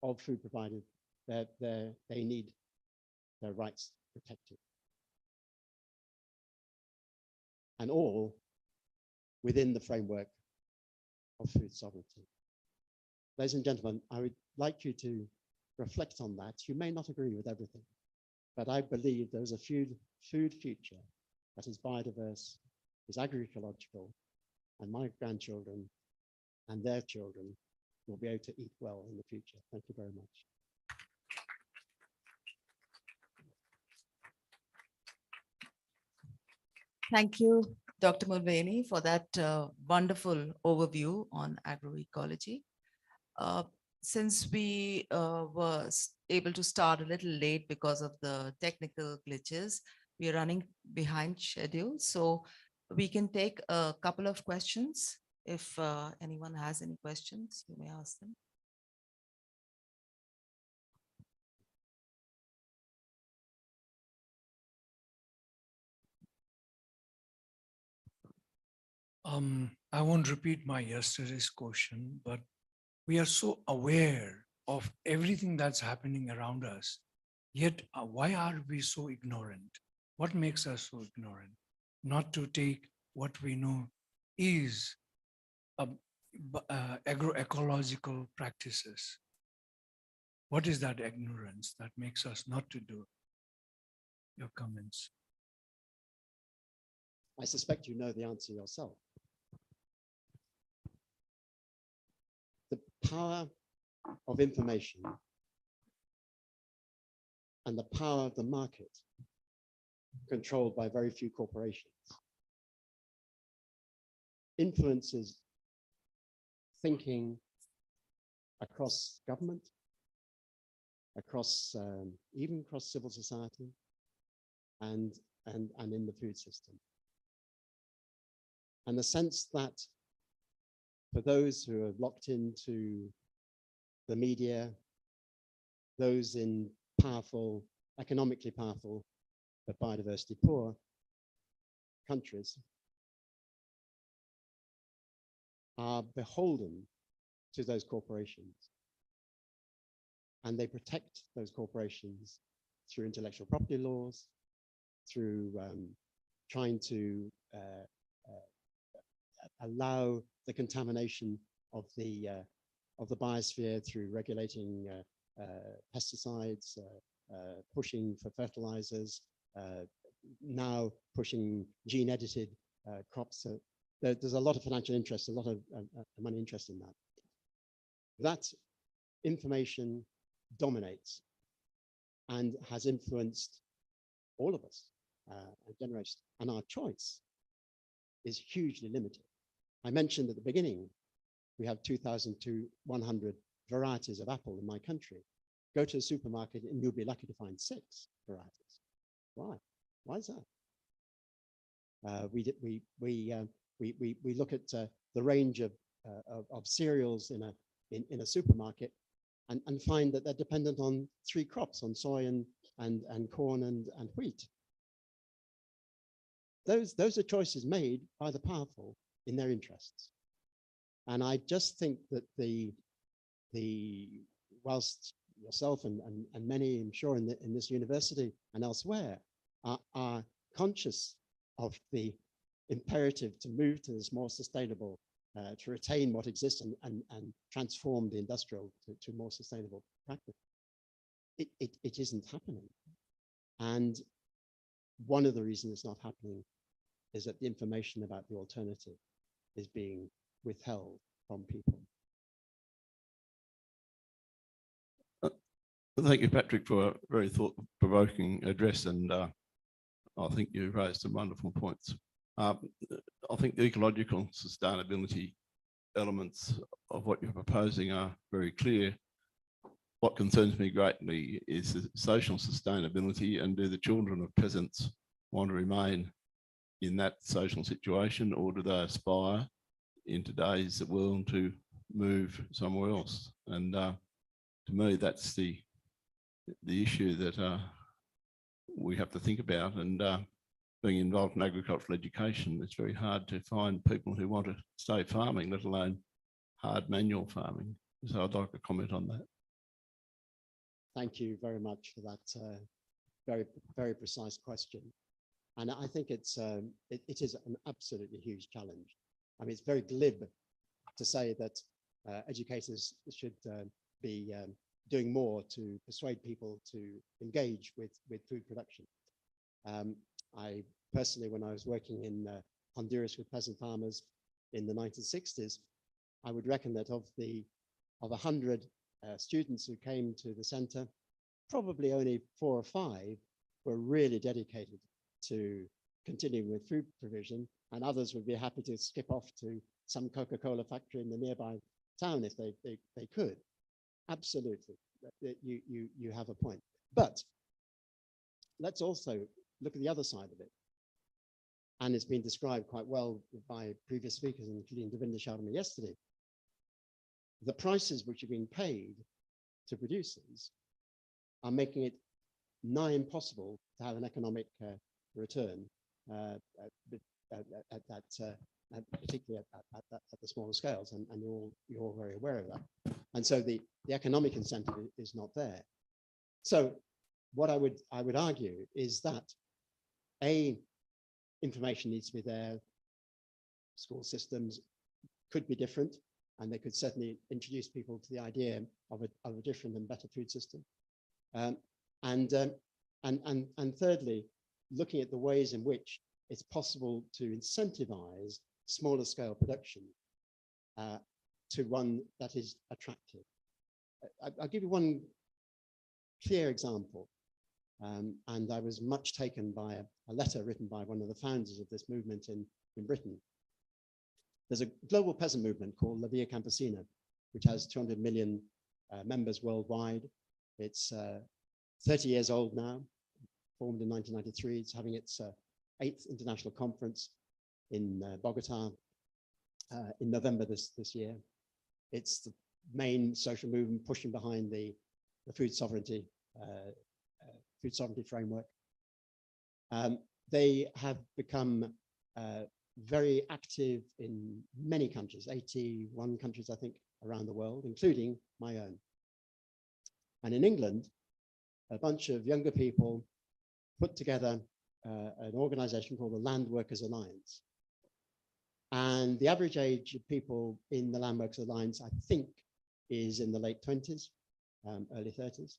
of food provided, they need their rights protected. And all within the framework of food sovereignty. Ladies and gentlemen, I would like you to reflect on that. You may not agree with everything, but I believe there's a food future that is biodiverse, is agroecological, and my grandchildren and their children will be able to eat well in the future. Thank you very much. Thank you, Dr. Mulvaney, for that wonderful overview on agroecology. Since we were able to start a little late because of the technical glitches, we are running behind schedule. So we can take a couple of questions. If anyone has any questions, you may ask them. I won't repeat my yesterday's question, but we are so aware of everything that's happening around us. Yet, why are we so ignorant? What makes us so ignorant? Not to take what we know is agroecological practices. What is that ignorance that makes us not to do? Your comments. I suspect you know the answer yourself. The power of information and the power of the market controlled by very few corporations influences thinking across government, across even across civil society, and in the food system. And the sense that for those who are locked into the media, those in powerful, economically powerful, but biodiversity poor countries are beholden to those corporations. And they protect those corporations through intellectual property laws, through trying to allow the contamination of the biosphere through regulating pesticides, pushing for fertilizers, now pushing gene-edited crops. So there's a lot of financial interest, a lot of money interest in that. That information dominates and has influenced all of us and generations, and our choice is hugely limited. I mentioned at the beginning, we have 2,100 varieties of apple in my country. Go to a supermarket and you'll be lucky to find 6 varieties. Why? Why is that? We look at the range of cereals in a supermarket and find that they're dependent on 3 crops, on soy and corn and wheat. Those are choices made by the powerful in their interests. And I just think that whilst yourself and many, I'm sure, in this university and elsewhere are conscious of the imperative to move to this more sustainable, to retain what exists and transform the industrial to more sustainable practice, it isn't happening. And one of the reasons it's not happening is that the information about the alternative is being withheld from people. Thank you, Patrick, for a very thought-provoking address, and I think you raised some wonderful points. I think the ecological sustainability elements of what you're proposing are very clear. What concerns me greatly is the social sustainability, and do the children of peasants want to remain in that social situation, or do they aspire in today's world to move somewhere else? And to me, that's the issue that we have to think about. And being involved in agricultural education, it's very hard to find people who want to stay farming, let alone hard manual farming. So I'd like to comment on that. Thank you very much for that very, very precise question. And I think it is an absolutely huge challenge. I mean, it's very glib to say that educators should be doing more to persuade people to engage with food production. I personally, when I was working in Honduras with peasant farmers in the 1960s, I would reckon that of 100 students who came to the center, probably only 4 or 5 were really dedicated to continuing with food provision, and others would be happy to skip off to some Coca-Cola factory in the nearby town if they could. Absolutely, you have a point. But let's also look at the other side of it. And it's been described quite well by previous speakers, including Devinder Sharma yesterday. The prices which are being paid to producers are making it nigh impossible to have an economic return, particularly at the smaller scales, and you're all very aware of that. And so the economic incentive is not there. So what I would argue is that information needs to be there. School systems could be different, and they could certainly introduce people to the idea of a different and better food system. And thirdly, looking at the ways in which it's possible to incentivize smaller scale production to one that is attractive. I'll give you one clear example. And I was much taken by a letter written by one of the founders of this movement in Britain. There's a global peasant movement called La Via Campesina, which has 200 million members worldwide. It's 30 years old now, formed in 1993. It's having its 8th international conference in Bogota in November this year. It's the main social movement pushing behind the food sovereignty framework. They have become very active in many countries, 81 countries, I think, around the world, including my own. And in England, a bunch of younger people put together an organization called the Land Workers Alliance. And the average age of people in the Land Workers Alliance, I think, is in the late 20s, early 30s.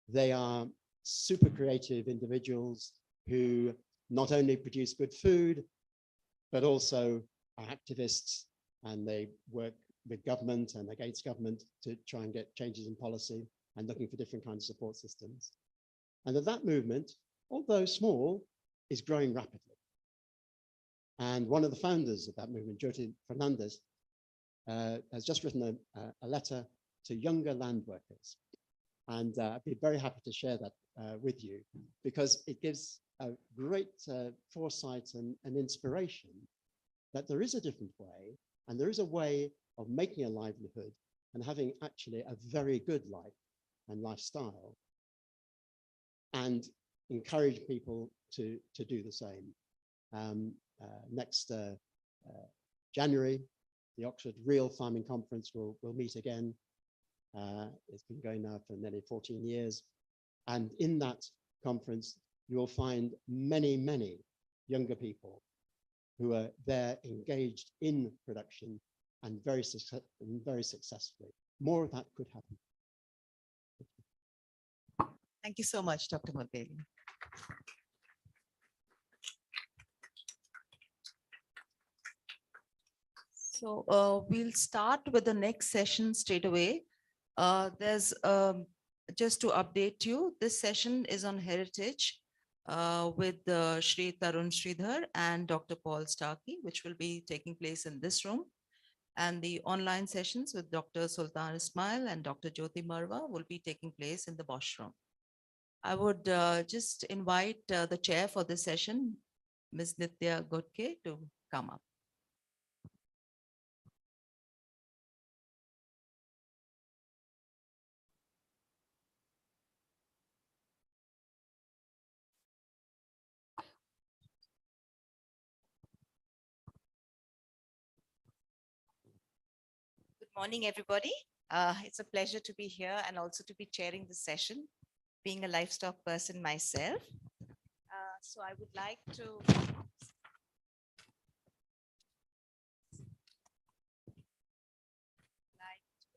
They are super creative individuals who not only produce good food, but also are activists, and they work with government and against government to try and get changes in policy and looking for different kinds of support systems. And that movement, although small, is growing rapidly. And one of the founders of that movement, Jyoti Fernandez, has just written a letter to younger land workers. And I'd be very happy to share that with you, because it gives a great foresight and inspiration that there is a different way, and there is a way of making a livelihood and having actually a very good life and lifestyle, and encourage people to do the same. Next January, the Oxford Real Farming Conference will meet again. It's been going now for nearly 14 years. And in that conference, you will find many, many younger people who are there engaged in production and very successfully. More of that could happen. Thank you so much, Dr. Mulvaney. So we'll start with the next session straight away. There's just to update you, this session is on heritage with Shri Tarun Sridhar and Dr. Paul Starkey, which will be taking place in this room. And the online sessions with Dr. Sultan Ismail and Dr. Jyoti Marwa will be taking place in the Bosch room. I would just invite the chair for this session, Ms. Nitya Gotke, to come up. Good morning, everybody. It's a pleasure to be here and also to be chairing this session, being a livestock person myself. So I would like to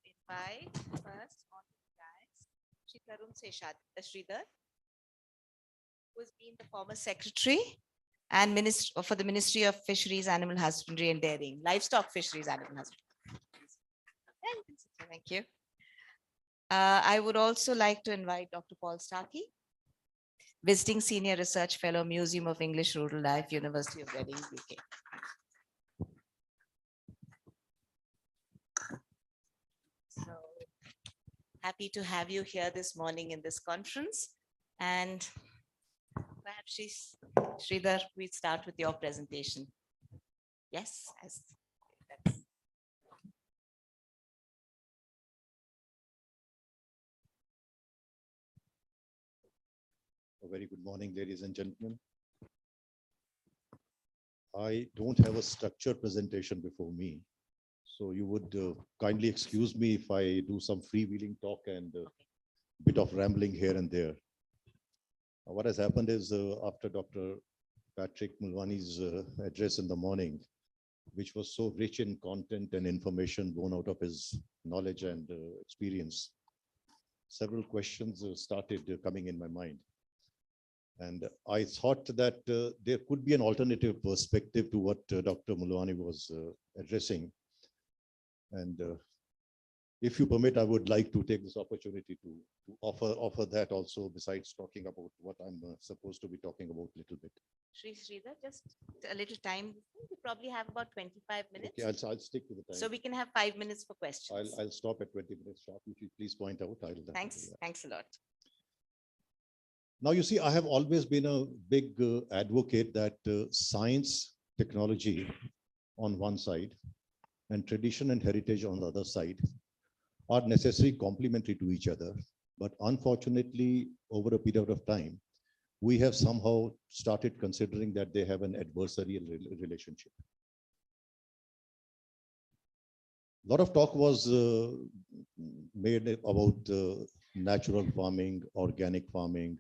invite first on the guys, Shri Tarun Sridhar, who has been the former secretary and minister for the Ministry of Fisheries, Animal Husbandry and Dairying, Livestock Fisheries, Animal Husbandry. Thank you. I would also like to invite Dr. Paul Starkey, Visiting Senior Research Fellow, Museum of English Rural Life, University of Reading, UK. So happy to have you here this morning in this conference. And perhaps Sridhar, we start with your presentation. Yes, that's A very good morning, ladies and gentlemen. I don't have a structured presentation before me, so you would kindly excuse me if I do some freewheeling talk and a bit of rambling here and there. What has happened is after Dr. Patrick Mulvaney's address in the morning, which was so rich in content and information born out of his knowledge and experience, several questions started coming in my mind. And I thought that there could be an alternative perspective to what Dr. Mulvaney was addressing. And if you permit, I would like to take this opportunity to offer that also, besides talking about what I'm supposed to be talking about a little bit. Shri Sridhar, just a little time. We probably have about 25 minutes. Okay, I'll stick to the time. So we can have 5 minutes for questions. I'll stop at 20 minutes sharp. If you please point out, Thanks. Thanks a lot. Now, you see, I have always been a big advocate that science, technology on one side and tradition and heritage on the other side are necessary complementary to each other. But unfortunately, over a period of time, we have somehow started considering that they have an adversarial relationship. A lot of talk was made about natural farming, organic farming.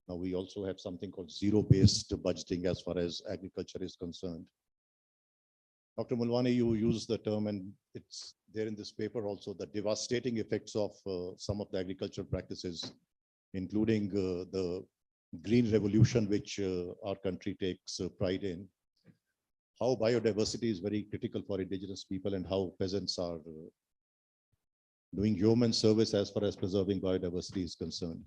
Now we also have something called zero-based budgeting as far as agriculture is concerned. Dr. Mulwani, you use the term, and it's there in this paper also, the devastating effects of some of the agricultural practices, including the green revolution, which our country takes pride in. How biodiversity is very critical for indigenous people and how peasants are doing human service as far as preserving biodiversity is concerned.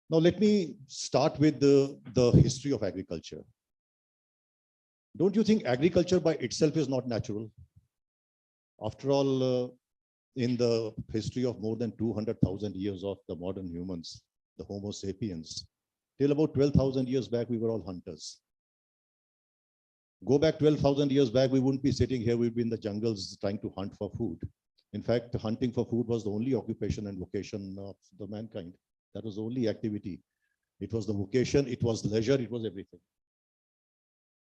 Now, let me start with the history of agriculture. Don't you think agriculture by itself is not natural? After all, in the history of more than 200,000 years of the modern humans, the Homo sapiens, till about 12,000 years back, we were all hunters. Go back 12,000 years back, we wouldn't be sitting here, we'd be in the jungles trying to hunt for food. In fact, hunting for food was the only occupation and vocation of the mankind. That was the only activity. It was the vocation, it was leisure, it was everything.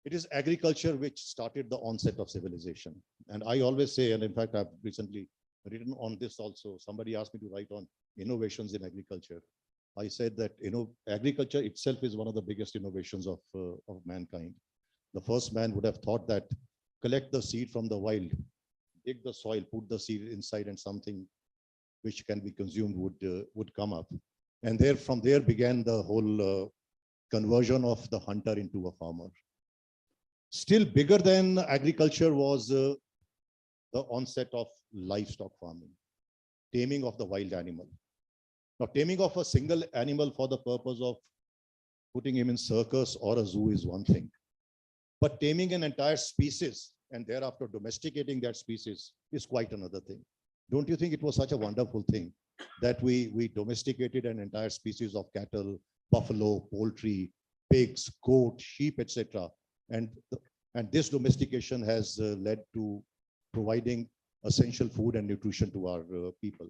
It is agriculture which started the onset of civilization. And I always say, and in fact, I've recently written on this also, somebody asked me to write on innovations in agriculture. I said that, agriculture itself is one of the biggest innovations of mankind. The first man would have thought that collect the seed from the wild, dig the soil, put the seed inside, and something which can be consumed would come up. And from there began the whole conversion of the hunter into a farmer. Still bigger than agriculture was the onset of livestock farming, taming of the wild animal. Now, taming of a single animal for the purpose of putting him in circus or a zoo is one thing. But taming an entire species and thereafter domesticating that species is quite another thing. Don't you think it was such a wonderful thing that we domesticated an entire species of cattle, buffalo, poultry, pigs, goat, sheep, etc. And this domestication has led to providing essential food and nutrition to our people.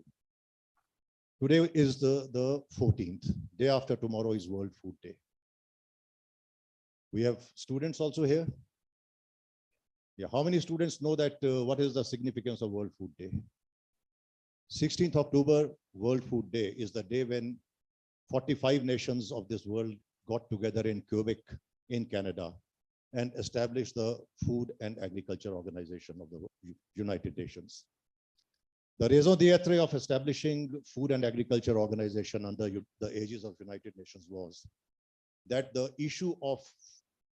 Today is the 14th. Day after tomorrow is World Food Day. We have students also here. Yeah, how many students know that what is the significance of World Food Day? 16th October, World Food Day, is the day when 45 nations of this world got together in Quebec in Canada and established the Food and Agriculture Organization of the United Nations. The raison d'etre of establishing Food and Agriculture Organization under the aegis of United Nations was that the issue of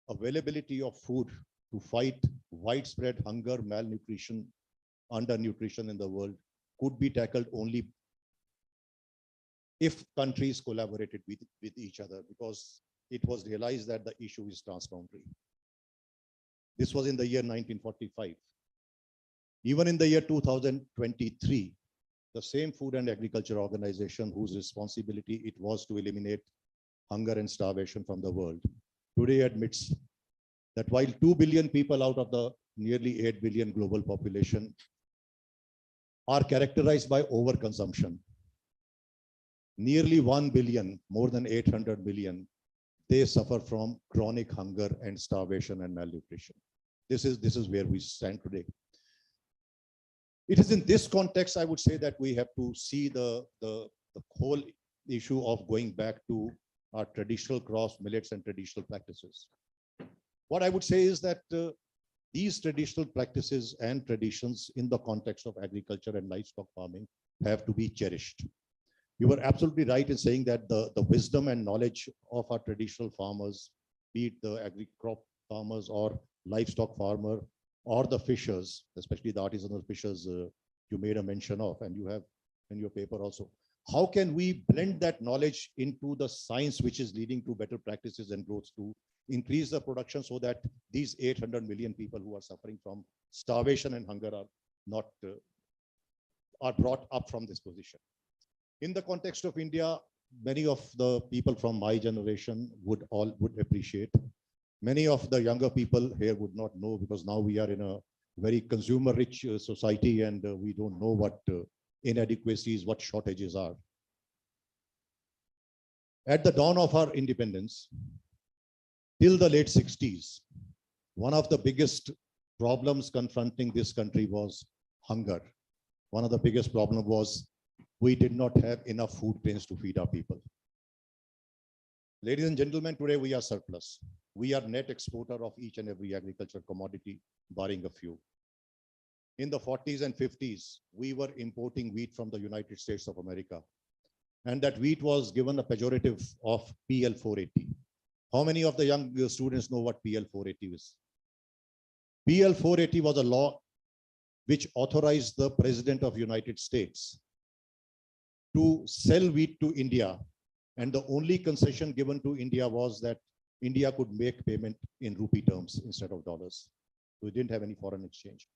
availability of food to fight widespread hunger, malnutrition, undernutrition in the world could be tackled only if countries collaborated with each other, because it was realized that the issue is transboundary. This was in the year 1945. Even in the year 2023, the same Food and Agriculture Organization, whose responsibility it was to eliminate hunger and starvation from the world, today admits that while 2 billion people out of the nearly 8 billion global population are characterized by overconsumption, nearly 1 billion, more than 800 million, they suffer from chronic hunger and starvation and malnutrition. This is where we stand today. It is in this context, I would say, that we have to see the whole issue of going back to our traditional crops, millets, and traditional practices. What I would say is that these traditional practices and traditions in the context of agriculture and livestock farming have to be cherished. You were absolutely right in saying that the wisdom and knowledge of our traditional farmers, be it the agri-crop farmers or livestock farmer or the fishers, especially the artisanal fishers you made a mention of, and you have in your paper also. How can we blend that knowledge into the science which is leading to better practices and growth to increase the production so that these 800 million people who are suffering from starvation and hunger are not are brought up from this position. In the context of India, many of the people from my generation would appreciate. Many of the younger people here would not know, because now we are in a very consumer rich society, and we don't know what inadequacies, what shortages are. At the dawn of our independence, till the late 60s, one of the biggest problems confronting this country was hunger. One of the biggest problems was we did not have enough food grains to feed our people. Ladies and gentlemen, today we are surplus. We are net exporter of each and every agricultural commodity, barring a few. In the 40s and 50s, we were importing wheat from the United States of America. And that wheat was given a pejorative of PL 480. How many of the young students know what PL 480 is? PL 480 was a law which authorized the President of United States to sell wheat to India. And the only concession given to India was that India could make payment in rupee terms instead of dollars. We didn't have any foreign exchange.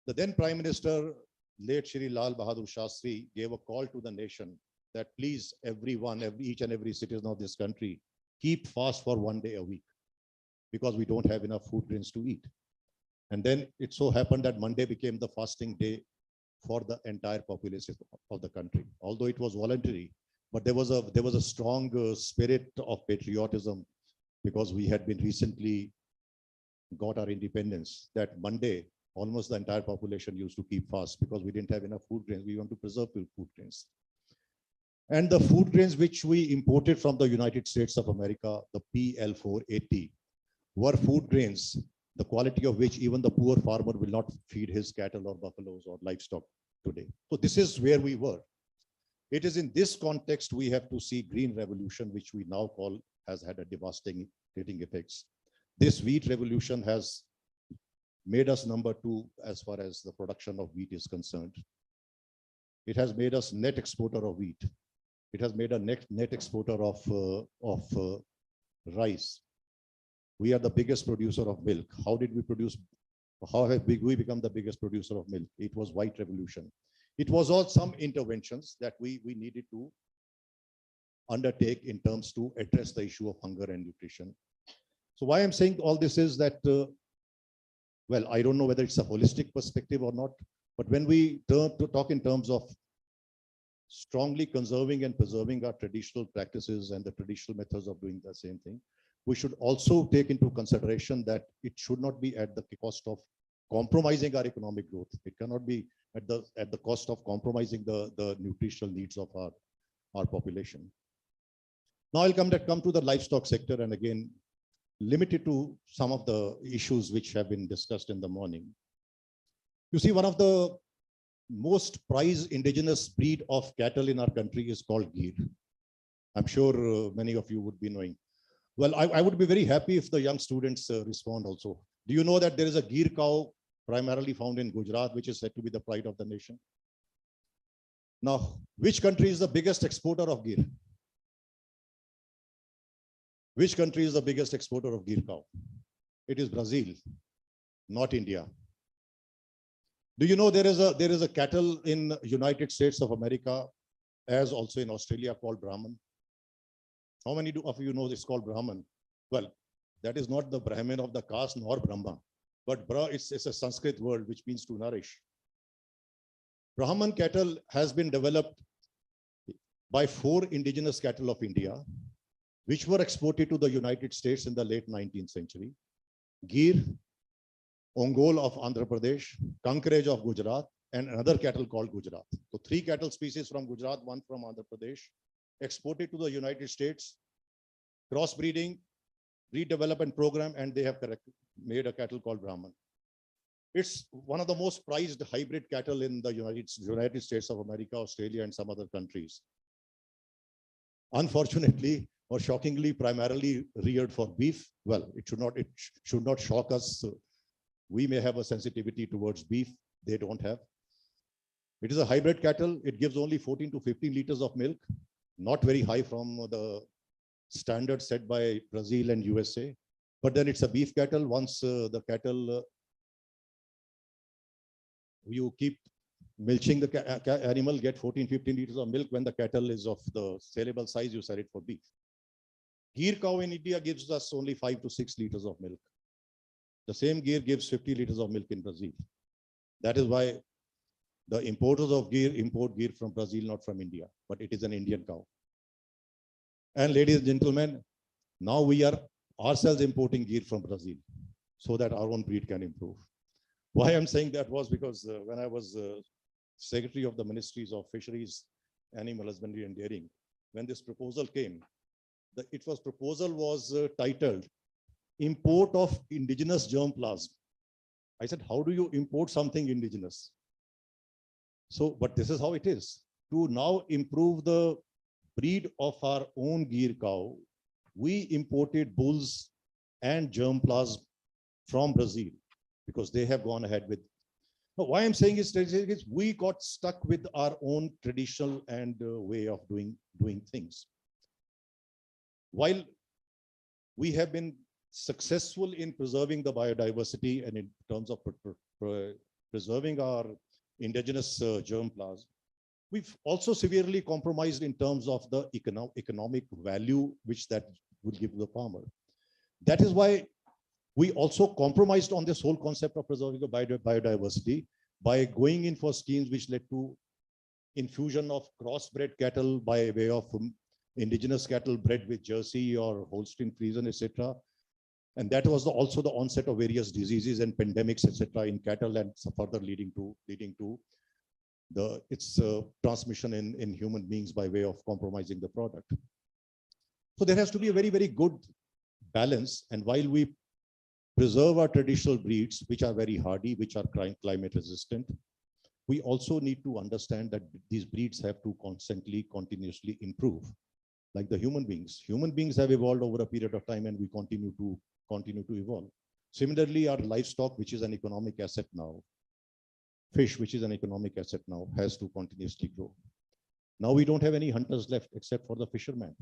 The then Prime Minister, late Shri Lal Bahadur Shastri, gave a call to the nation that please, everyone, each and every citizen of this country, keep fast for 1 day a week, because we don't have enough food grains to eat. And then it so happened that Monday became the fasting day for the entire population of the country. Although it was voluntary, but there was a strong spirit of patriotism, because we had been recently got our independence. That Monday, almost the entire population used to keep fast because we didn't have enough food grains. We want to preserve food grains. And the food grains which we imported from the United States of America, the PL 480, were food grains, the quality of which even the poor farmer will not feed his cattle or buffaloes or livestock today. So this is where we were. It is in this context we have to see green revolution, which we now call has had a devastating effects. This wheat revolution has made us number 2 as far as the production of wheat is concerned. It has made us net exporter of wheat. It has made a net exporter of rice. We are the biggest producer of milk. How did we produce? How have we become the biggest producer of milk? It was white revolution. It was all some interventions that we needed to undertake in terms to address the issue of hunger and nutrition. So why I'm saying all this is that, well, I don't know whether it's a holistic perspective or not, but when we talk in terms of strongly conserving and preserving our traditional practices and the traditional methods of doing the same thing, we should also take into consideration that it should not be at the cost of compromising our economic growth. It cannot be at the cost of compromising the nutritional needs of our population. Now I'll come to the livestock sector, and again, limited to some of the issues which have been discussed in the morning. You see, one of the most prized indigenous breed of cattle in our country is called Gir. I'm sure many of you would be knowing. Well, I would be very happy if the young students respond also. Do you know that there is a Gir cow primarily found in Gujarat, which is said to be the pride of the nation? Now, which country is the biggest exporter of Gir? Which country is the biggest exporter of Gir cow? It is Brazil, not India. Do you know there is a cattle in United States of America, as also in Australia, called Brahman? How many of you know it's called Brahman? Well, that is not the Brahmin of the caste nor Brahma, but it's a Sanskrit word which means to nourish. Brahman cattle has been developed by 4 indigenous cattle of India, which were exported to the United States in the late 19th century. Gir, Ongol of Andhra Pradesh, Kankarej of Gujarat, and another cattle called Gujarat. So 3 cattle species from Gujarat, 1 from Andhra Pradesh, exported to the United States, crossbreeding, redevelopment program, and they have made a cattle called Brahman. It's one of the most prized hybrid cattle in the United States of America, Australia, and some other countries. Unfortunately, or shockingly, primarily reared for beef. Well, it should not shock us. We may have a sensitivity towards beef. They don't have. It is a hybrid cattle. It gives only 14 to 15 liters of milk, not very high from the standard set by Brazil and USA. But then it's a beef cattle. Once the cattle, you keep milching the animal, get 14, 15 liters of milk. When the cattle is of the saleable size, you sell it for beef. Gir cow in India gives us only 5 to 6 liters of milk. The same gir gives 50 liters of milk in Brazil. That is why the importers of gir import gir from Brazil, not from India, but it is an Indian cow. And ladies and gentlemen, now we are ourselves importing gir from Brazil so that our own breed can improve. Why I'm saying that was because when I was Secretary of the Ministries of Fisheries, Animal Husbandry and Dairying, when this proposal came, the proposal was titled Import of Indigenous Germplasm. I said, how do you import something indigenous? So, but this is how it is. To now improve the breed of our own gir cow, we imported bulls and germplasm from Brazil because they have gone ahead with. Now, why I'm saying is we got stuck with our own traditional and way of doing things. While we have been successful in preserving the biodiversity and in terms of preserving our indigenous germplasm, we've also severely compromised in terms of the economic value which that will give to the farmer. That is why we also compromised on this whole concept of preserving the biodiversity by going in for schemes which led to infusion of crossbred cattle by way of indigenous cattle bred with Jersey or Holstein Friesian, etc. And that was also the onset of various diseases and pandemics, etc., in cattle, and further leading to its transmission in human beings by way of compromising the product. So there has to be a very, very good balance. And while we preserve our traditional breeds, which are very hardy, which are climate resistant, we also need to understand that these breeds have to continuously improve. Like the human beings. Human beings have evolved over a period of time, and we continue to evolve. Similarly, our livestock, which is an economic asset now, fish, which is an economic asset now, has to continuously grow. Now we don't have any hunters left except for the fishermen.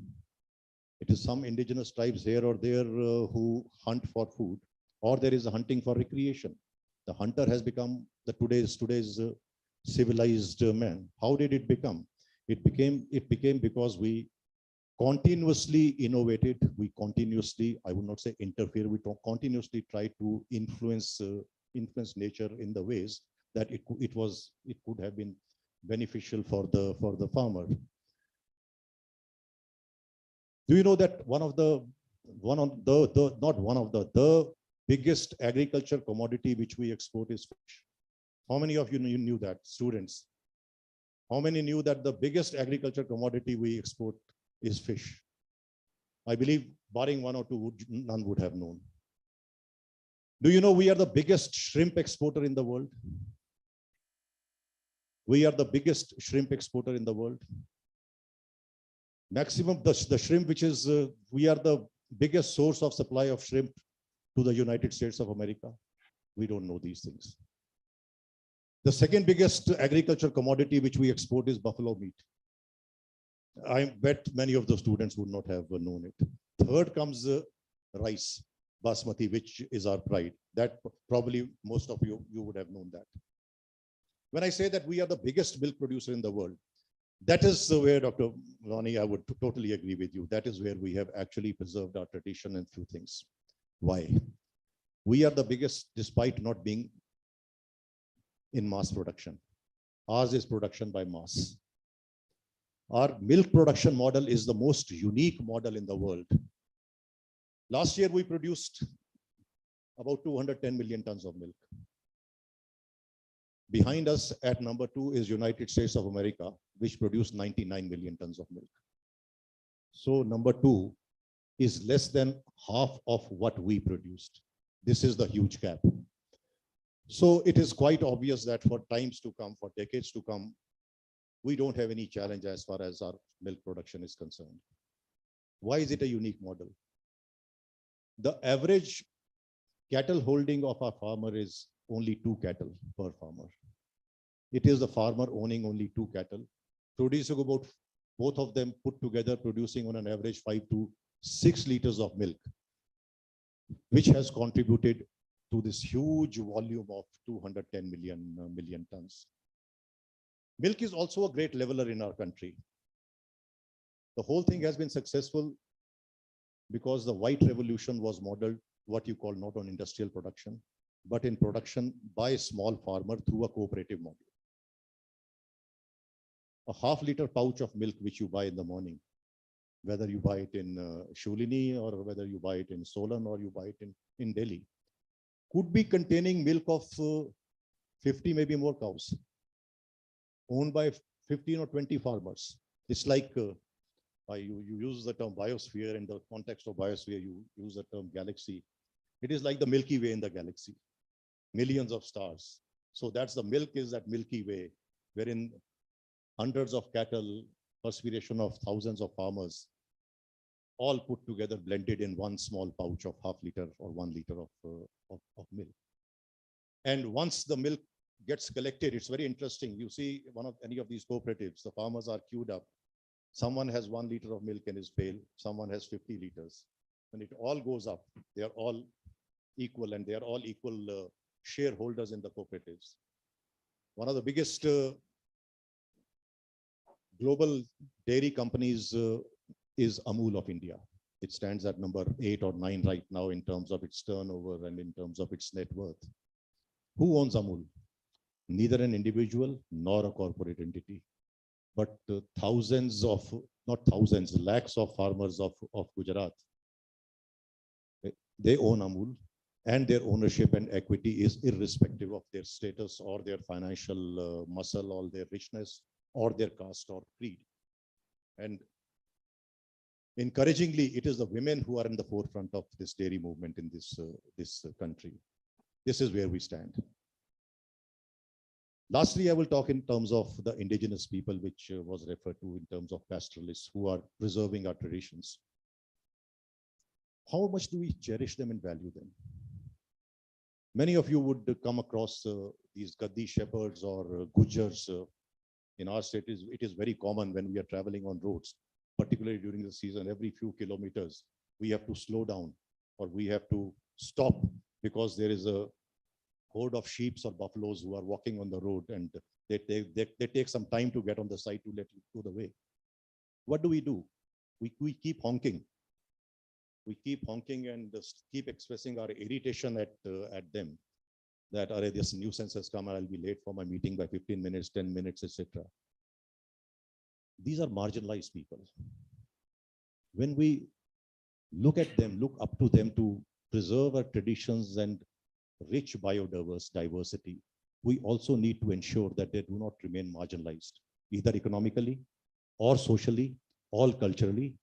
It is some indigenous tribes here or there who hunt for food, or there is a hunting for recreation. The hunter has become the today's civilized man. How did it become? It became because we continuously innovated. We continuously, I would not say interfere, we continuously try to influence nature in the ways that it could have been beneficial for the farmer. Do you know that the biggest agriculture commodity which we export is fish? How many of you knew that, students? How many knew that the biggest agriculture commodity we export is fish? I believe barring one or two, none would have known. Do you know we are the biggest shrimp exporter in the world? We are the biggest shrimp exporter in the world. Maximum, the shrimp, which is, we are the biggest source of supply of shrimp to the United States of America. We don't know these things. The second biggest agriculture commodity which we export is buffalo meat. I bet many of the students would not have known it. Third comes rice, basmati, which is our pride. That probably most of you would have known that. When I say that we are the biggest milk producer in the world, that is where, Dr. Lani, I would totally agree with you. That is where we have actually preserved our tradition and few things. Why? We are the biggest despite not being in mass production. Ours is production by mass. Our milk production model is the most unique model in the world. Last year, we produced about 210 million tons of milk. Behind us at number 2 is United States of America, which produced 99 million tons of milk. So number 2 is less than half of what we produced. This is the huge gap. So it is quite obvious that for times to come, for decades to come, we don't have any challenge as far as our milk production is concerned. Why is it a unique model? The average cattle holding of our farmer is only 2 cattle per farmer. It is the farmer owning only 2 cattle, producing about, both of them put together, producing on an average 5 to 6 liters of milk, which has contributed to this huge volume of 210 million tons. Milk is also a great leveler in our country. The whole thing has been successful because the white revolution was modeled, what you call not on industrial production, but in production by a small farmer through a cooperative model. A half-liter pouch of milk which you buy in the morning, whether you buy it in Shulini or whether you buy it in Solan or you buy it in Delhi, could be containing milk of 50, maybe more cows, owned by 15 or 20 farmers. It's like you use the term biosphere. In the context of biosphere, you use the term galaxy. It is like the Milky Way in the galaxy, millions of stars. So that's the milk, is that Milky Way, wherein hundreds of cattle, perspiration of thousands of farmers, all put together, blended in one small pouch of half-liter or 1 liter of milk. And once the milk gets collected, it's very interesting. You see any of these cooperatives, the farmers are queued up. Someone has 1 liter of milk in his pail, someone has 50 liters. When it all goes up, they are all equal, and they are all equal shareholders in the cooperatives. One of the biggest global dairy companies is Amul of India. It stands at number 8 or 9 right now in terms of its turnover and in terms of its net worth. Who owns Amul? Neither an individual nor a corporate entity, but thousands of, not thousands, lakhs of farmers of Gujarat. They own Amul, and their ownership and equity is irrespective of their status or their financial muscle or their richness or their caste or creed. And encouragingly, it is the women who are in the forefront of this dairy movement in this country. This is where we stand. Lastly, I will talk in terms of the indigenous people, which was referred to in terms of pastoralists who are preserving our traditions. How much do we cherish them and value them? Many of you would come across these Gaddi shepherds or Gujars. In our state, it is very common when we are traveling on roads, particularly during the season. Every few kilometers, we have to slow down or we have to stop because there is a herd of sheep or buffaloes who are walking on the road, and they take some time to get on the side to let you go the way. What do? We keep honking. We keep honking and keep expressing our irritation at them, that this nuisance has come and I'll be late for my meeting by 15 minutes, 10 minutes, etc. These are marginalized people. When we look at them, look up to them to preserve our traditions and rich biodiversity, we also need to ensure that they do not remain marginalized, either economically or socially or culturally.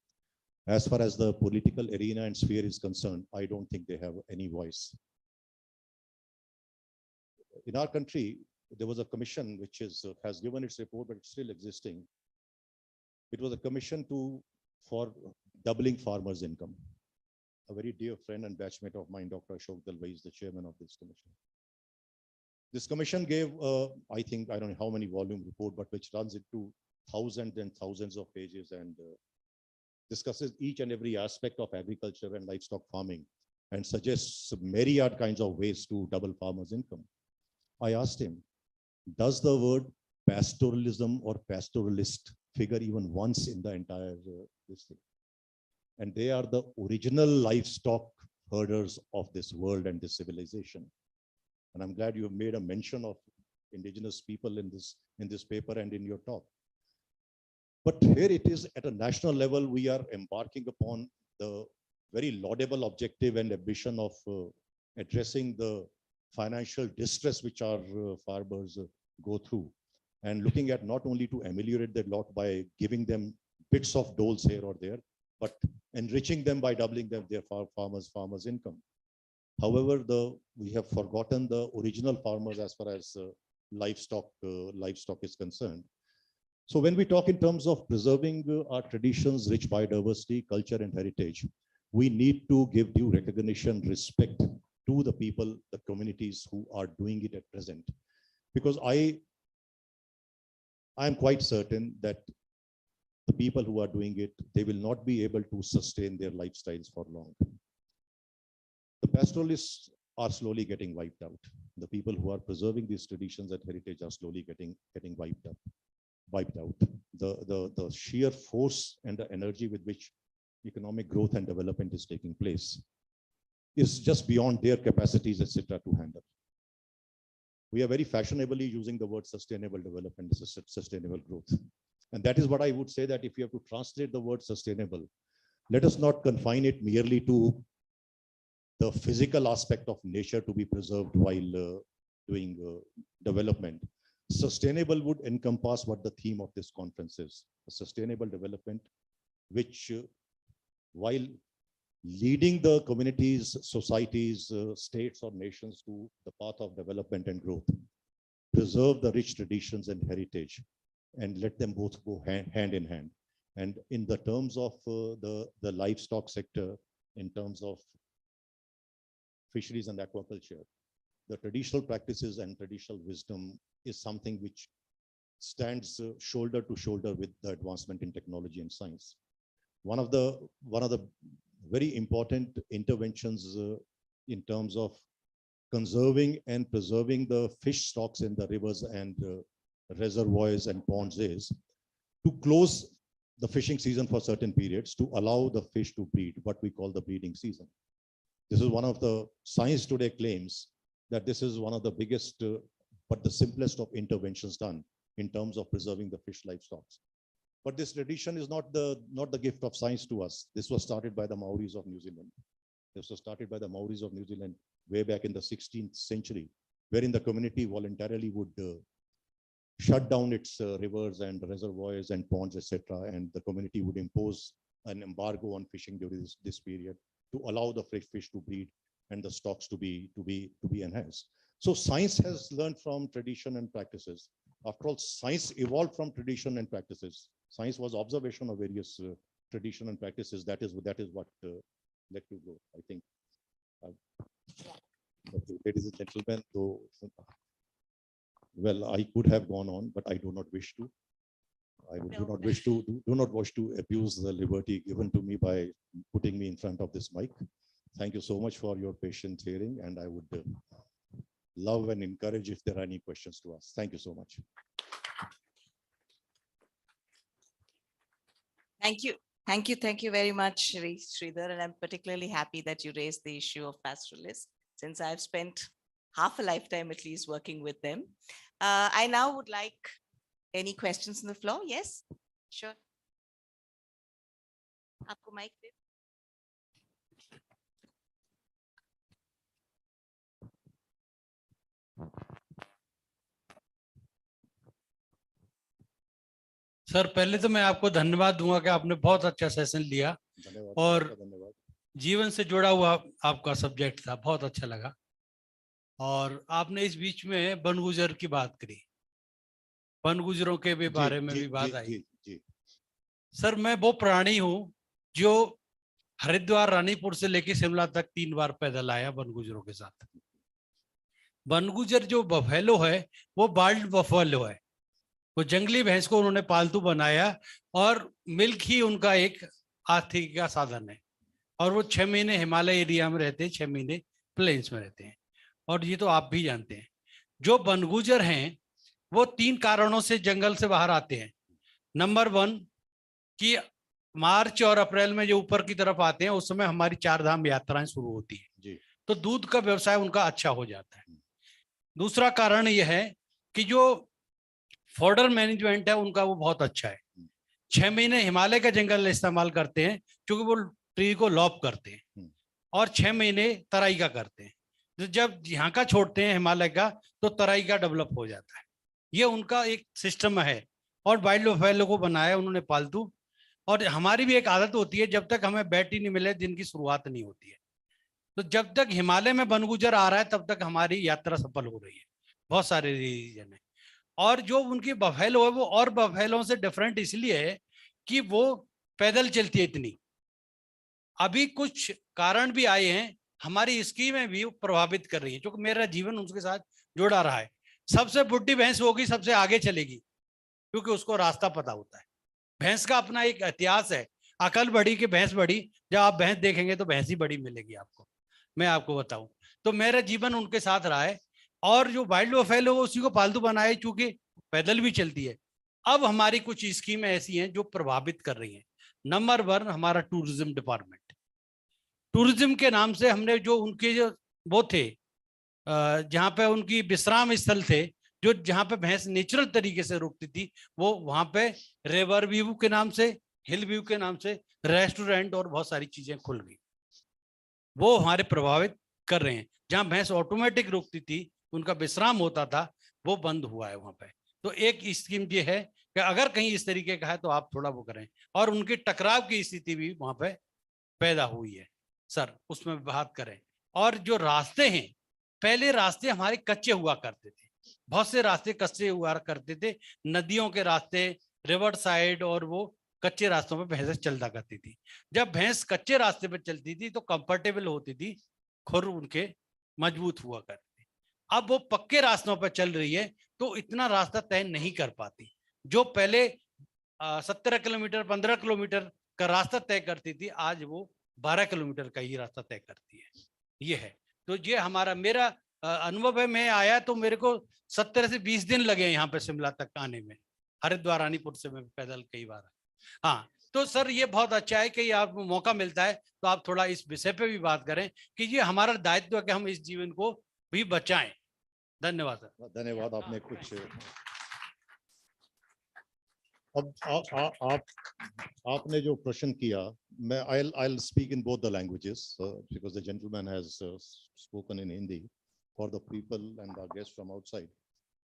As far as the political arena and sphere is concerned, I don't think they have any voice. In our country, there was a commission which has given its report, but it's still existing. It was a commission for doubling farmers' income. A very dear friend and batchmate of mine, Dr. Ashok Dalwai, is the chairman of this commission. This commission gave, I think, I don't know how many volume report, but which runs into thousands and thousands of pages and discusses each and every aspect of agriculture and livestock farming and suggests myriad kinds of ways to double farmers' income. I asked him, does the word pastoralism or pastoralist figure even once in the entire this thing? And they are the original livestock herders of this world and this civilization. And I'm glad you have made a mention of indigenous people in this paper and in your talk. But here it is at a national level, we are embarking upon the very laudable objective and ambition of addressing the financial distress which our farmers go through, and looking at not only to ameliorate their lot by giving them bits of doles here or there, but enriching them by doubling their farmers' income. However, we have forgotten the original farmers as far as livestock is concerned. So when we talk in terms of preserving our traditions, rich biodiversity, culture, and heritage, we need to give due recognition, respect to the people, the communities who are doing it at present. Because I I'm quite certain that the people who are doing it, they will not be able to sustain their lifestyles for long. The pastoralists are slowly getting wiped out. The people who are preserving these traditions and heritage are slowly getting wiped out. The sheer force and the energy with which economic growth and development is taking place is just beyond their capacities, etc., to handle. We are very fashionably using the word sustainable development as sustainable growth. And that is what I would say, that if you have to translate the word sustainable, let us not confine it merely to the physical aspect of nature to be preserved while doing development. Sustainable would encompass what the theme of this conference is: a sustainable development, which while leading the communities, societies, states or nations to the path of development and growth, preserve the rich traditions and heritage, and let them both go hand in hand. And in the terms of the livestock sector, in terms of fisheries and aquaculture, the traditional practices and traditional wisdom is something which stands shoulder to shoulder with the advancement in technology and science. One of the very important interventions in terms of conserving and preserving the fish stocks in the rivers and reservoirs and ponds is to close the fishing season for certain periods to allow the fish to breed, what we call the breeding season. This is one of the science today claims that this is one of the biggest but the simplest of interventions done in terms of preserving the fish livestock. But this tradition is not the gift of science to us. This was started by the Maoris of New Zealand. This was started by the Maoris of New Zealand way back in the 16th century, wherein the community voluntarily would shut down its rivers and reservoirs and ponds, etc., and the community would impose an embargo on fishing during this period to allow the fresh fish to breed and the stocks to be enhanced. So science has learned from tradition and practices. After all, science evolved from tradition and practices. Science was observation of various tradition and practices. That is what led to growth, I think. Ladies and gentlemen, though, well, I could have gone on, but I do not wish to. I do not wish to abuse the liberty given to me by putting me in front of this mic. Thank you so much for your patient hearing, and I would love and encourage if there are any questions to ask. Thank you so much. Thank you. Thank you very much, Sridhar. And I'm particularly happy that you raised the issue of pastoralists, since I've spent half a lifetime at least working with them. I now would like any questions on the floor. Yes, sure. Aapko mic de. Sir, पहले तो मैं आपको धन्यवाद दूंगा कि आपने बहुत अच्छा सेशन लिया और जीवन से जुड़ा हुआ आपका सब्जेक्ट था, बहुत अच्छा लगा। और आपने इस बीच में बनगुजर की बात करी, बनगुजरों के भी बारे में भी बात आई। सर, मैं वो प्राणी हूँ जो हरिद्वार रानीपुर से लेके शिमला तक 3 बार पैदल आया बनगुजरों के साथ। बनगुजर जो बफेलो है वो वाइल्ड बफेलो है, वो जंगली भैंस को उन्होंने पालतू बनाया और मिल्क ही उनका एक आर्थिक का साधन है। और वो 6 महीने हिमालय एरिया में रहते हैं, 6 महीने प्लेन्स में रहते हैं। और ये तो आप भी जानते हैं, जो बनगुजर हैं वो 3 कारणों से जंगल से बाहर आते हैं। नंबर 1 कि मार्च और अप्रैल में जो ऊपर की तरफ आते हैं उस समय हमारी 4 धाम यात्राएं शुरू होती है, तो दूध का व्यवसाय उनका अच्छा हो जाता है। दूसरा कारण यह है कि जो फॉडर मैनेजमेंट है उनका वो बहुत अच्छा है। 6 महीने हिमालय का जंगल इस्तेमाल करते हैं क्योंकि वो ट्री को लॉप करते हैं, और 6 महीने तराई का करते हैं। जब यहाँ का छोड़ते हैं हिमालय का तो तराई का डेवलप हो जाता है। ये उनका एक सिस्टम है और वाइल्ड बफेलो को बनाया उन्होंने पालतू। और हमारी भी एक आदत होती है, जब तक हमें बैट ही नहीं मिले दिन की शुरुआत नहीं होती है। तो जब तक हिमालय में बनगुजर आ रहा है तब तक हमारी यात्रा सफल हो रही है। बहुत सारे रीजन है। और जो उनकी बफेलो है वो और बफेलों से डिफरेंट इसलिए है कि वो पैदल चलती है इतनी। अभी कुछ कारण भी आए हैं, हमारी स्कीमें भी प्रभावित कर रही है, क्योंकि मेरा जीवन उनके साथ जुड़ा रहा है। सबसे बुढ़ी भैंस होगी सबसे आगे चलेगी, क्योंकि उसको रास्ता पता होता है। भैंस का अपना एक इतिहास है, अकल बढ़ी कि भैंस बढ़ी, जब आप भैंस देखेंगे तो भैंस ही बड़ी मिलेगी आपको। मैं आपको बताऊं तो मेरा जीवन उनके साथ रहा है, और जो वाइल्ड बफेलो उसी को पालतू बनाए, चूंकि पैदल भी चलती है। अब हमारी कुछ स्कीमें ऐसी हैं जो प्रभावित कर रही हैं। नंबर 1 हमारा टूरिज्म डिपार्टमेंट। टूरिज्म के नाम से हमने जो उनके जो वो थे, जहाँ पे उनकी विश्राम स्थल थे, जो जहाँ पे भैंस नेचुरल तरीके से रुकती थी, वो वहां पे रिवर व्यू के नाम से, हिल व्यू के नाम से रेस्टोरेंट और बहुत सारी चीजें खुल गई। वो हमारे प्रभावित कर रहे हैं। जहां भैंस ऑटोमेटिक रुकती थी, उनका विश्राम होता था, वो बंद हुआ है वहां पे। तो एक स्कीम ये है कि अगर कहीं इस तरीके का है तो आप थोड़ा वो करें, और उनकी टकराव की स्थिति भी वहां पे पैदा हुई है सर, उसमें बात करें। और जो रास्ते हैं, पहले रास्ते हमारे कच्चे हुआ करते थे, बहुत से रास्ते कच्चे हुआ करते थे, नदियों के रास्ते, रिवर साइड, और वो कच्चे रास्तों पे भैंसें चलता करती थी। जब भैंस कच्चे रास्ते पे चलती थी तो कंफर्टेबल होती थी, खुर उनके मजबूत हुआ करते। अब वो पक्के रास्तों पर चल रही है तो इतना रास्ता तय नहीं कर पाती। जो पहले 17 किलोमीटर 15 किलोमीटर का रास्ता तय करती थी, आज वो 12 किलोमीटर का ही रास्ता तय करती है। ये है, तो ये हमारा मेरा अनुभव है। मैं आया तो मेरे को 17 से 20 दिन लगे यहाँ पे शिमला तक आने में, हरिद्वार रानीपुर से मैं पैदल कई बार। हाँ, तो सर ये बहुत अच्छा है कि आप मौका मिलता है तो आप थोड़ा इस विषय पे भी बात करें कि ये हमारा दायित्व है कि हम इस जीवन को भी बचाएं। धन्यवाद सर। धन्यवाद। आपने कुछ अब आप आपने जो प्रश्न किया, मैं I'll speak in both the languages because the gentleman has spoken in Hindi. For the people and our guests from outside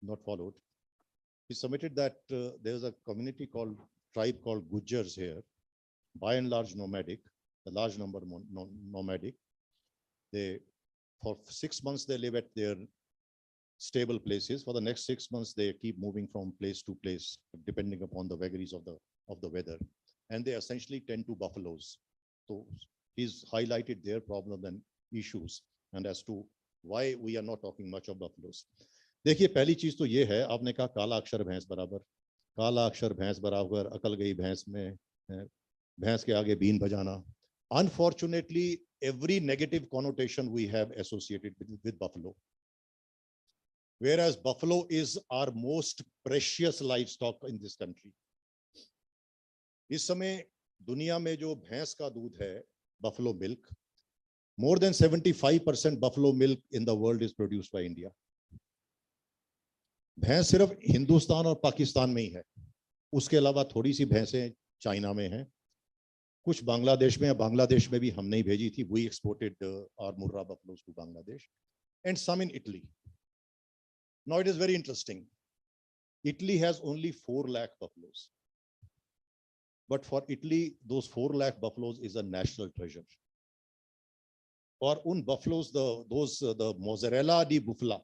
not followed, he submitted that there's a community tribe called Gujars here, by and large nomadic, a large number nomadic. They, for 6 months they live at their stable places. For the next 6 months they keep moving from place to place depending upon the vagaries of the weather, and they essentially tend to buffaloes. So he's highlighted their problem and issues, and as to why we are not talking much of buffaloes. देखिए, पहली चीज तो ये है, आपने कहा काला अक्षर भैंस बराबर, काला अक्षर भैंस बराबर अकल गई भैंस में, भैंस के आगे बीन बजाना. Unfortunately, every negative connotation we have associated with buffalo, whereas buffalo is our most precious livestock in this country. इस समय दुनिया में जो भैंस का दूध है, buffalo milk, more than 75% buffalo milk in the world is produced by India. भैंस सिर्फ हिंदुस्तान और पाकिस्तान में ही है, उसके अलावा थोड़ी सी भैंसें चाइना में हैं, कुछ बांग्लादेश में, बांग्लादेश में भी हमने ही भेजी थी. We exported our Murrah buffaloes to Bangladesh, and some in Italy. Now it is very interesting. Italy has only 4 lakh buffaloes, but for Italy those 4 lakh buffaloes is a national treasure. और उन buffaloes, the mozzarella di bufala,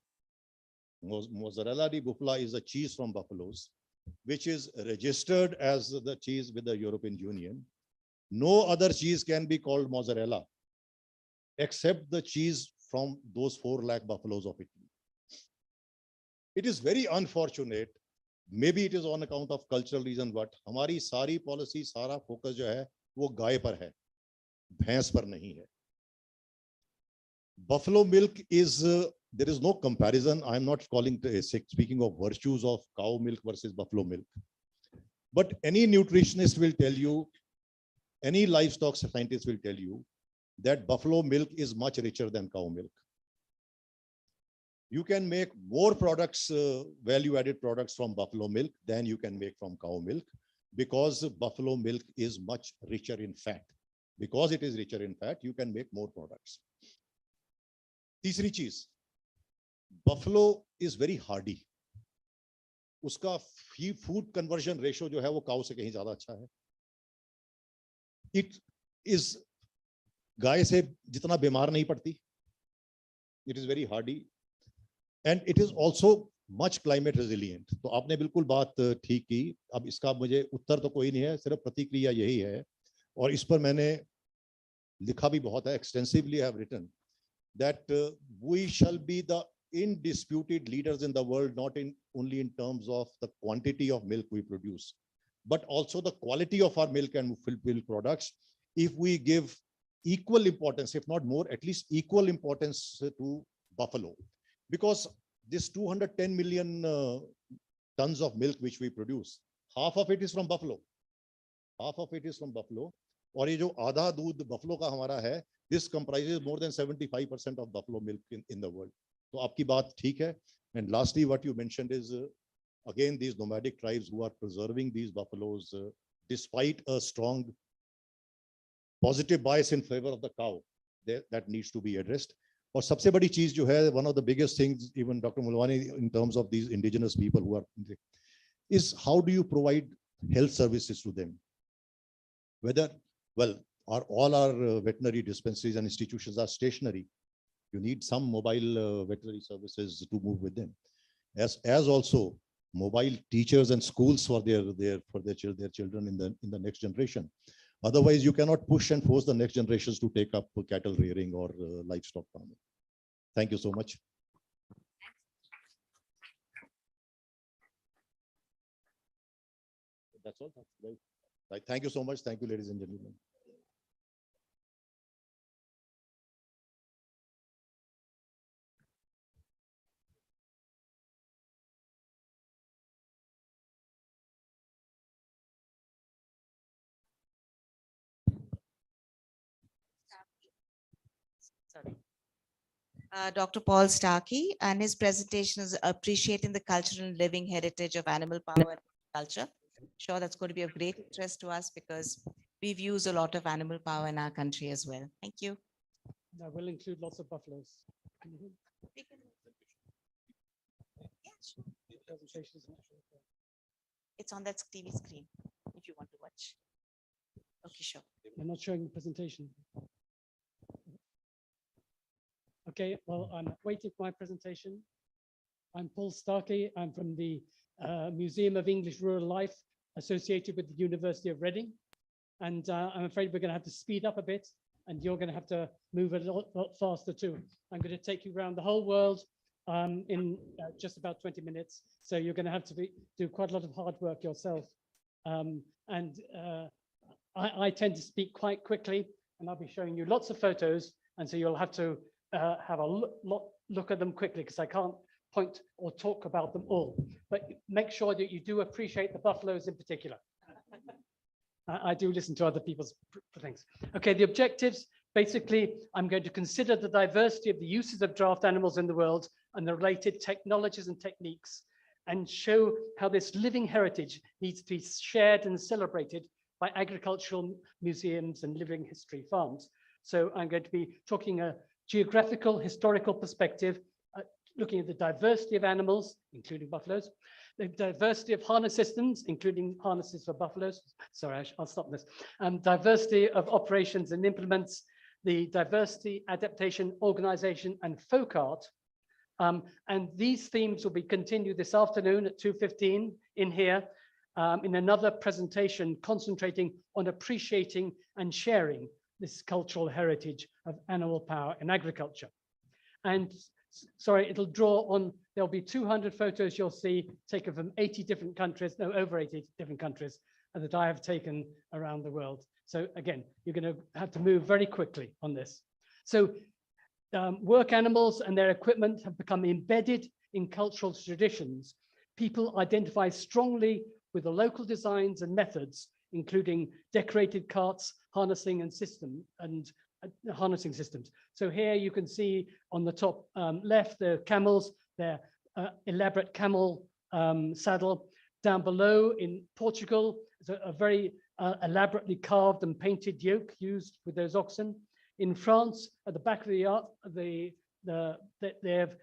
mozzarella di bufala is a cheese from buffaloes, which is registered as the cheese with the European Union. No other cheese can be called mozzarella except the cheese from those 4 lakh buffaloes of Italy. It is very unfortunate. Maybe it is on account of cultural reason, but हमारी सारी policy, सारा focus जो है वो गाय पर है, भैंस पर नहीं है. Buffalo milk is, there is no comparison. I am not speaking of virtues of cow milk versus buffalo milk. But any nutritionist will tell you, any livestock scientist will tell you that buffalo milk is much richer than cow milk. You can make more products, value-added products from buffalo milk than you can make from cow milk, because buffalo milk is much richer in fat. Because it is richer in fat, you can make more products. तीसरी चीज, buffalo is very hardy. उसका food conversion ratio जो है वो काऊ से कहीं ज्यादा अच्छा है. It is, गाय से जितना बीमार नहीं पड़ती. It is very hardy, and it is also much climate resilient. तो आपने बिल्कुल बात ठीक की. अब इसका मुझे उत्तर तो कोई नहीं है, सिर्फ प्रतिक्रिया यही है, और इस पर मैंने लिखा भी बहुत है. Extensively I have written that we shall be the indisputed leaders in the world, not only in terms of the quantity of milk we produce, but also the quality of our milk and milk products. If we give equal importance, if not more, at least equal importance to buffalo, because this 210 million tons of milk which we produce, half of it is from buffalo. Half of it is from buffalo. और ये जो आधा दूध buffalo का हमारा है, this comprises more than 75% of buffalo milk in the world. तो आपकी बात ठीक है. And lastly, what you mentioned is again these nomadic tribes who are preserving these buffaloes despite a strong positive bias in favor of the cow, that needs to be addressed. और सबसे बड़ी चीज जो है, one of the biggest things, even Dr. Mulwani, in terms of these indigenous people who are, is how do you provide health services to them? Whether, well, all our veterinary dispensaries and institutions are stationary. You need some mobile veterinary services to move with them, as also mobile teachers and schools for their children in the next generation. Otherwise, you cannot push and force the next generations to take up cattle rearing or livestock farming. Thank you so much. That's all. Right. Thank you so much. Thank you, ladies and gentlemen. Sorry. Dr. Paul Starkey, and his presentation is appreciating the cultural and living heritage of animal power and culture. Sure, that's going to be of great interest to us because we've used a lot of animal power in our country as well. Thank you. That will include lots of buffaloes. Can you hear me? Yeah, sure. The presentation is not sure. It's on that TV screen if you want to watch. Okay, sure. You're not showing the presentation. Okay, well, I'm waiting for my presentation. I'm Paul Starkey. I'm from the Museum of English Rural Life associated with the University of Reading. And I'm afraid we're going to have to speed up a bit and you're going to have to move a lot faster too. I'm going to take you around the whole world in just about 20 minutes. So you're going to have to do quite a lot of hard work yourself. I tend to speak quite quickly and I'll be showing you lots of photos. And so you'll have to have a look at them quickly because I can't point or talk about them all. But make sure that you do appreciate the buffaloes in particular. I do listen to other people's things. Okay, the objectives, basically, I'm going to consider the diversity of the uses of draft animals in the world and the related technologies and techniques, and show how this living heritage needs to be shared and celebrated by agricultural museums and living history farms. So I'm going to be talking a geographical, historical perspective, looking at the diversity of animals, including buffaloes, the diversity of harness systems, including harnesses for buffaloes. Sorry, I'll stop this. Diversity of operations and implements, the diversity, adaptation, organization, and folk art. And these themes will be continued this afternoon at 2:15 in here, in another presentation concentrating on appreciating and sharing this cultural heritage of animal power in agriculture. And sorry, it'll draw on, there'll be 200 photos you'll see taken from 80 different countries, no, over 80 different countries that I have taken around the world. So again, you're going to have to move very quickly on this. So work animals and their equipment have become embedded in cultural traditions. People identify strongly with the local designs and methods, including decorated carts, harnessing and harnessing systems. So here you can see on the top left, the camels, their elaborate camel saddle. Down below in Portugal, there's a very elaborately carved and painted yoke used with those oxen. In France, at the back of the yard, they have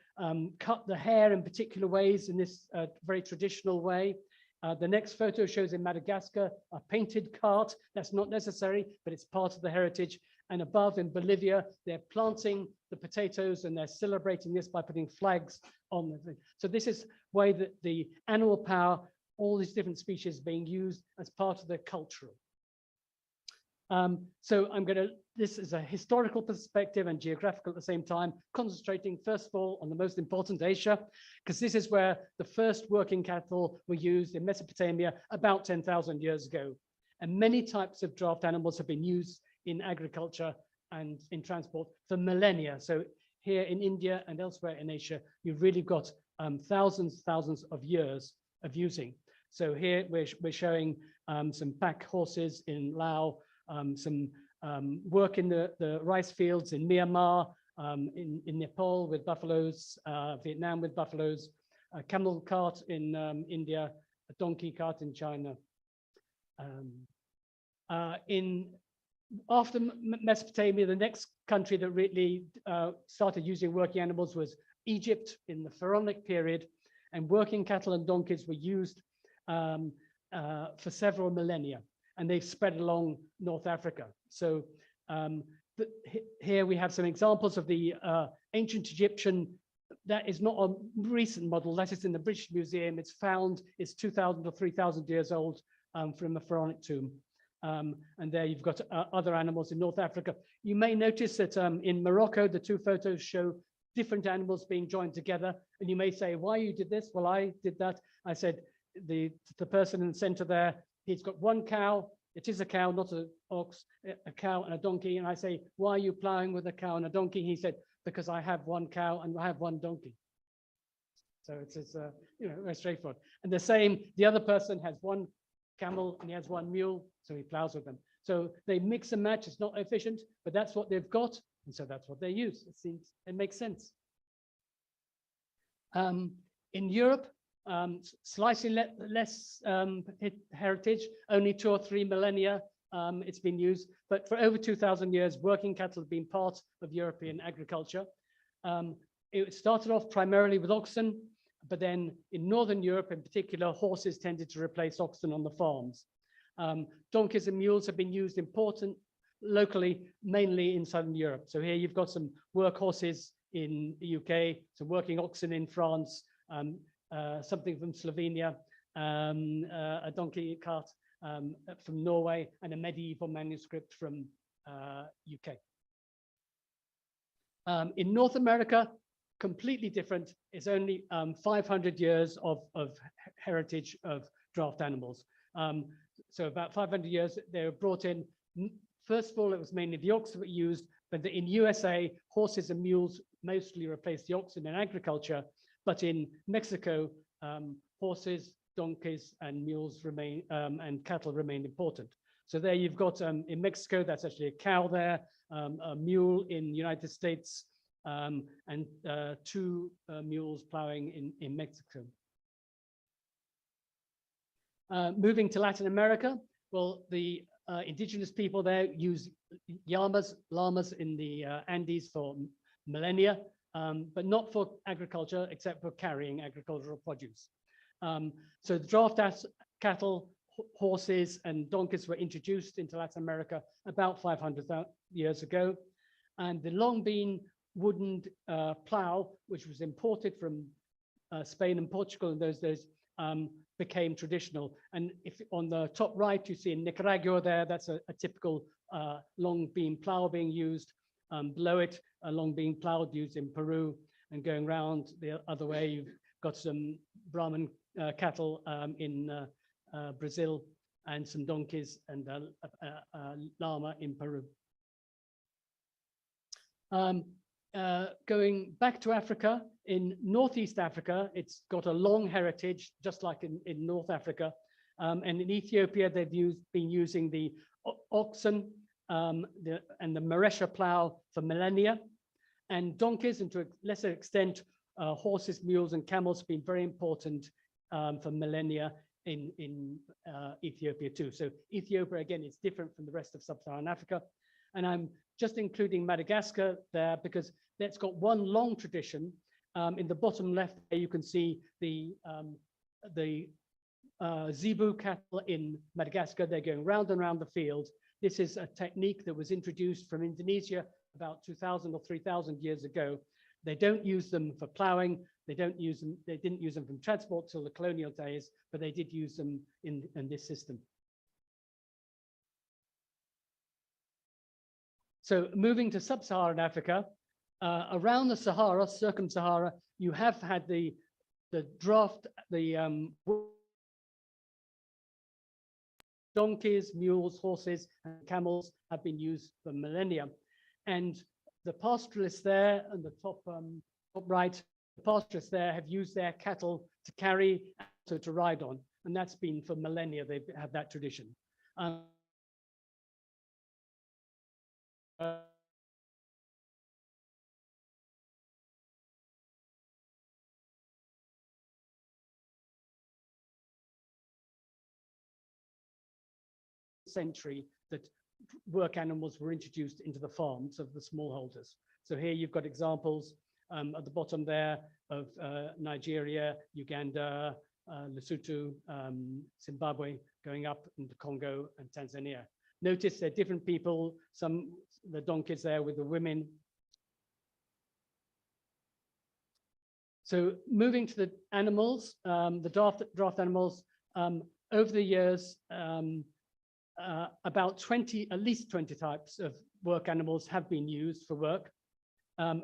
cut the hair in particular ways in this very traditional way. The next photo shows in Madagascar a painted cart. That's not necessary, but it's part of the heritage. And above in Bolivia, they're planting the potatoes and they're celebrating this by putting flags on the thing. So this is way that the animal power, all these different species being used as part of the cultural. So this is a historical perspective and geographical at the same time, concentrating first of all on the most important Asia, because this is where the first working cattle were used in Mesopotamia about 10,000 years ago. And many types of draft animals have been used in agriculture and in transport for millennia. So here in India and elsewhere in Asia, you've really got thousands of years of using. So here we're showing some pack horses in Laos, some work in the rice fields in Myanmar, in Nepal with buffaloes, Vietnam with buffaloes, a camel cart in India, a donkey cart in China. After Mesopotamia, the next country that really started using working animals was Egypt in the Pharaonic period, and working cattle and donkeys were used for several millennia, and they've spread along North Africa. So here we have some examples of the ancient Egyptian. That is not a recent model, that is in the British Museum. It's 2,000 or 3,000 years old from a pharaonic tomb. And there you've got other animals in North Africa. You may notice that in Morocco, the two photos show different animals being joined together. And you may say, why you did this? Well, I did that. I said, the person in the center there, he's got one cow. It is a cow, not an ox, a cow and a donkey. And I say, why are you plowing with a cow and a donkey? He said, because I have one cow and I have one donkey. So it's very straightforward. And the same, the other person has one camel and he has one mule, so he plows with them. So they mix and match. It's not efficient, but that's what they've got, and so that's what they use. It makes sense. In Europe, slightly less heritage, only 2 or 3 millennia it's been used, but for over 2,000 years, working cattle have been part of European agriculture. It started off primarily with oxen, but then in Northern Europe in particular, horses tended to replace oxen on the farms. Donkeys and mules have been used locally, mainly in Southern Europe. So here you've got some work horses in the UK, some working oxen in France, something from Slovenia, a donkey cart from Norway, and a medieval manuscript from UK. In North America, completely different. It's only 500 years of heritage of draft animals. So about 500 years, they were brought in. First of all, it was mainly the ox that were used, but in USA, horses and mules mostly replaced the oxen in agriculture. But in Mexico, horses, donkeys, and mules remain, and cattle remain important. So there you've got in Mexico, that's actually a cow there, a mule in the United States, and 2 mules plowing in Mexico. Moving to Latin America, well, the indigenous people there use llamas in the Andes for millennia, but not for agriculture, except for carrying agricultural produce. So the draft cattle, horses, and donkeys were introduced into Latin America about 500 years ago. And the long bean wooden plow, which was imported from Spain and Portugal in those days, became traditional. And if on the top right, you see in Nicaragua there, that's a typical long beam plow being used. Below it, a long beam plow used in Peru, and going around the other way, you've got some Brahman cattle in Brazil, and some donkeys and llama in Peru. Going back to Africa, in Northeast Africa, it's got a long heritage, just like in North Africa. And in Ethiopia, they've been using the oxen and the Maresha plow for millennia. And donkeys, and to a lesser extent, horses, mules, and camels have been very important for millennia in Ethiopia too. So Ethiopia, again, is different from the rest of sub-Saharan Africa. And I'm just including Madagascar there because that's got one long tradition. In the bottom left, there you can see the zebu cattle in Madagascar. They're going round and round the field. This is a technique that was introduced from Indonesia about 2,000 or 3,000 years ago. They don't use them for plowing. They didn't use them from transport till the colonial days, but they did use them in this system. So moving to sub-Saharan Africa, around the Sahara, circum-Sahara, you have had the draft, donkeys, mules, horses, and camels have been used for millennia. And the pastoralists there on the top right, the pastoralists there have used their cattle to carry, so to ride on. And that's been for millennia, they've had that tradition. Century that work animals were introduced into the farms of the smallholders. So here you've got examples at the bottom there of Nigeria, Uganda, Lesotho, Zimbabwe, going up into Congo and Tanzania. Notice they're different people, the donkeys there with the women. So moving to the animals, the draft animals, over the years, about at least 20 types of work animals have been used for work.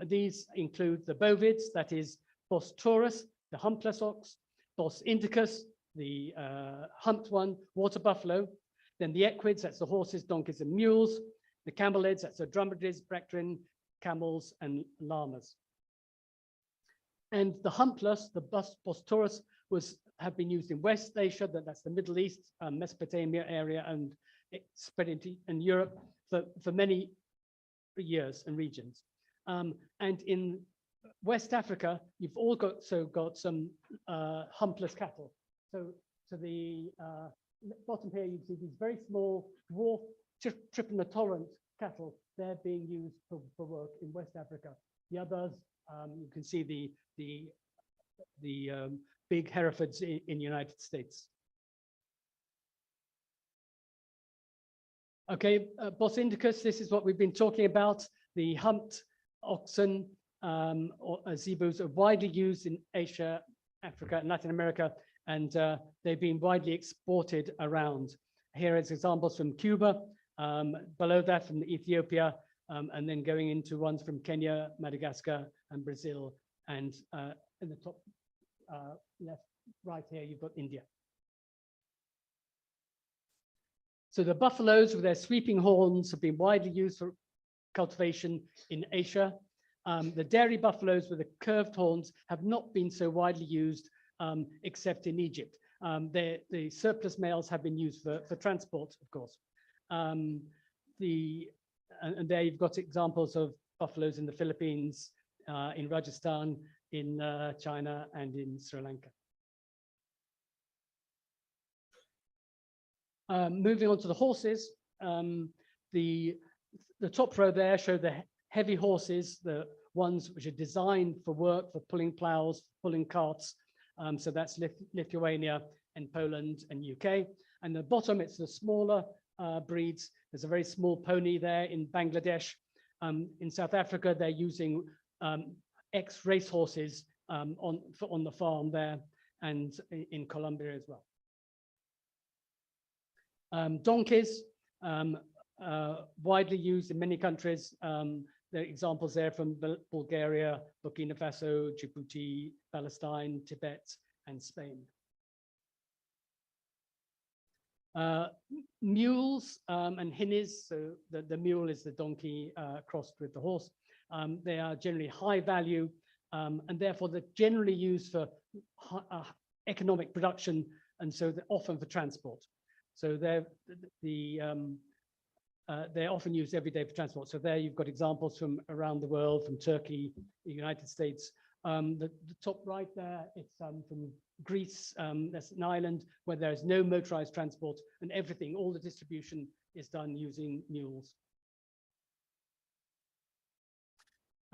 These include the bovids, that is Bos taurus, the humpless ox, Bos indicus, the humped one, water buffalo, then the equids, that's the horses, donkeys, and mules, the camelids, that's the dromedaries, Bactrian, camels, and llamas. And the humpless, the Bos taurus, have been used in West Asia, that's the Middle East, Mesopotamia area, and it spread into Europe for many years and regions. And in West Africa, you've also got some humpless cattle. So the bottom here, you see these very small dwarf triple tolerant cattle. They're being used for work in West Africa. The others, you can see the big Herefords in the United States. Okay, Bos indicus, this is what we've been talking about. The humped oxen or zebus are widely used in Asia, Africa, and Latin America, and they've been widely exported around. Here is examples from Cuba, below that from Ethiopia, and then going into ones from Kenya, Madagascar, and Brazil, and in the top left, right here, you've got India. So the buffaloes with their sweeping horns have been widely used for cultivation in Asia. The dairy buffaloes with the curved horns have not been so widely used except in Egypt. The surplus males have been used for transport, of course. And there you've got examples of buffaloes in the Philippines, in Rajasthan, in China, and in Sri Lanka. Moving on to the horses, the top row there show the heavy horses, the ones which are designed for work, for pulling plows, pulling carts. So that's Lithuania and Poland and UK. And the bottom, it's the smaller breeds. There's a very small pony there in Bangladesh. In South Africa, they're using ex-race horses on the farm there, and in Colombia as well. Donkeys, widely used in many countries. There are examples there from Bulgaria, Burkina Faso, Djibouti, Palestine, Tibet, and Spain. Mules and hinnies, so the mule is the donkey crossed with the horse. They are generally high value, and therefore they're generally used for economic production, and so they're often for transport. So they're often used every day for transport. So there you've got examples from around the world, from Turkey, the United States. The top right there, it's from Greece. That's an island where there is no motorized transport, and everything, all the distribution is done using mules.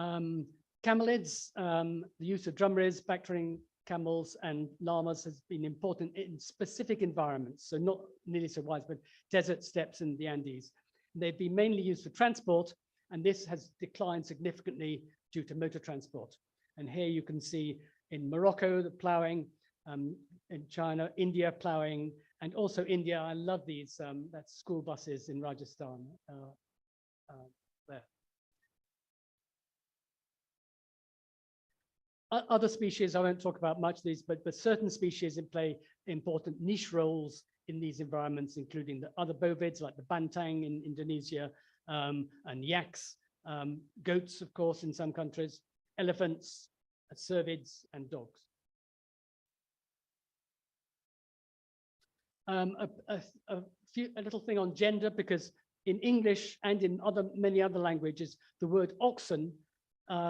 Camelids, the use of dromedaries, Bactrian camels, and llamas has been important in specific environments, so not nearly so widespread, desert steppes in the Andes. They've been mainly used for transport, and this has declined significantly due to motor transport. And here you can see in Morocco, the ploughing, in China, India ploughing, and also India, I love these, that's school buses in Rajasthan. there. Other species, I won't talk about much of these, but certain species play important niche roles in these environments, including the other bovids like the bantang in Indonesia, and yaks, goats, of course, in some countries, elephants, cervids, and dogs. A little thing on gender, because in English and in many other languages, the word oxen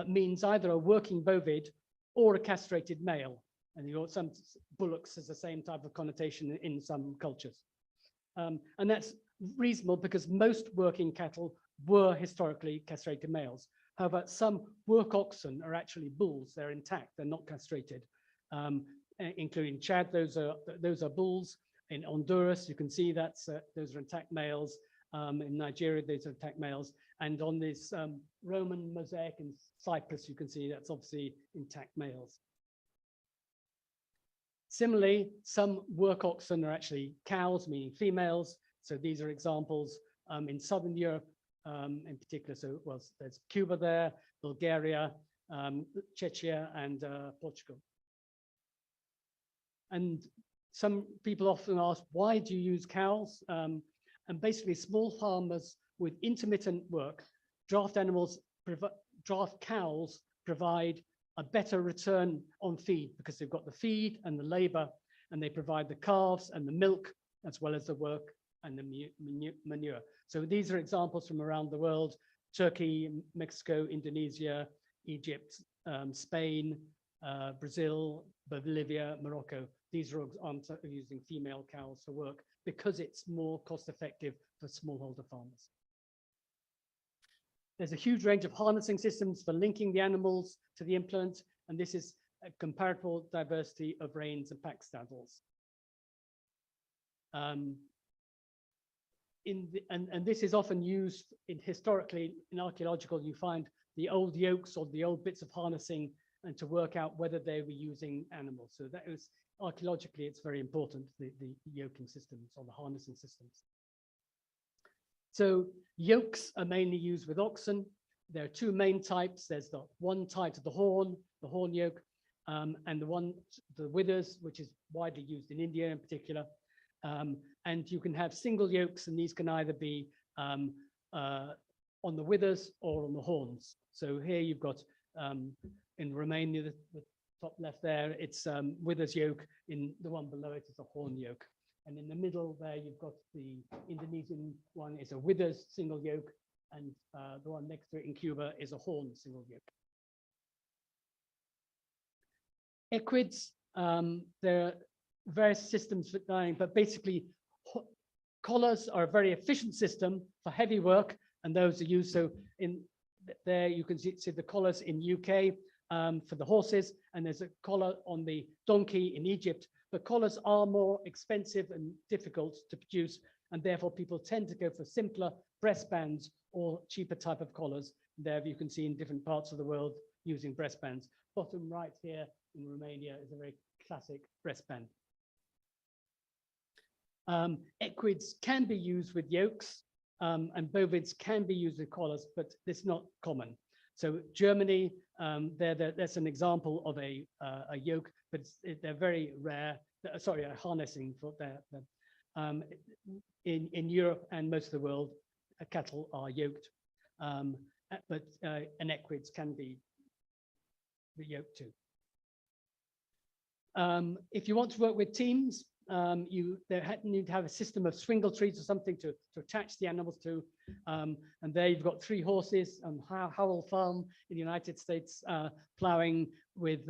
means either a working bovid or a castrated male. And some bullocks has the same type of connotation in some cultures. And that's reasonable because most working cattle were historically castrated males. However, some work oxen are actually bulls. They're intact, they're not castrated, including Chad, those are bulls. In Honduras, you can see those are intact males. In Nigeria, those are intact males. And on this Roman mosaic in Cyprus, you can see that's obviously intact males. Similarly, some work oxen are actually cows, meaning females. So these are examples in Southern Europe in particular. So there's Cuba there, Bulgaria, Czechia, and Portugal. And some people often ask, why do you use cows? And basically, small farmers with intermittent work, draft cows provide a better return on feed because they've got the feed and the labor, and they provide the calves and the milk, as well as the work and the manure. So these are examples from around the world: Turkey, Mexico, Indonesia, Egypt, Spain, Brazil, Bolivia, Morocco. These are using female cows for work because it's more cost effective for smallholder farmers. There's a huge range of harnessing systems for linking the animals to the implement, and this is a comparable diversity of reins and pack saddles. And this is often used historically in archaeological. You find the old yokes or the old bits of harnessing, and to work out whether they were using animals. So that was archaeologically, it's very important, the yoking systems or the harnessing systems. So yokes are mainly used with oxen. There are two main types. There's the one tied to the horn yoke, and the withers, which is widely used in India in particular. And you can have single yokes, and these can either be on the withers or on the horns. So here you've got in Romania, the top left there, it's withers yoke. In the one below it is a horn yoke. And in the middle there, you've got the Indonesian one is a withers single yoke, and the one next to it in Cuba is a horn single yoke. Equids, there are various systems for dying, but basically collars are a very efficient system for heavy work, and those are used. So in there you can see the collars in UK for the horses, and there's a collar on the donkey in Egypt. But collars are more expensive and difficult to produce, and therefore people tend to go for simpler breast bands or cheaper type of collars. There you can see in different parts of the world using breast bands. Bottom right here in Romania is a very classic breast band. Equids can be used with yokes, and bovids can be used with collars, but it's not common. So Germany, that's an example of a yoke, but they're very rare. Sorry, a harnessing for that. In Europe and most of the world, cattle are yoked, but an equids can be yoked too. If you want to work with teams, you need to have a system of swingle trees or something to attach the animals to. And there you've got 3 horses on Howell Farm in the United States, plowing with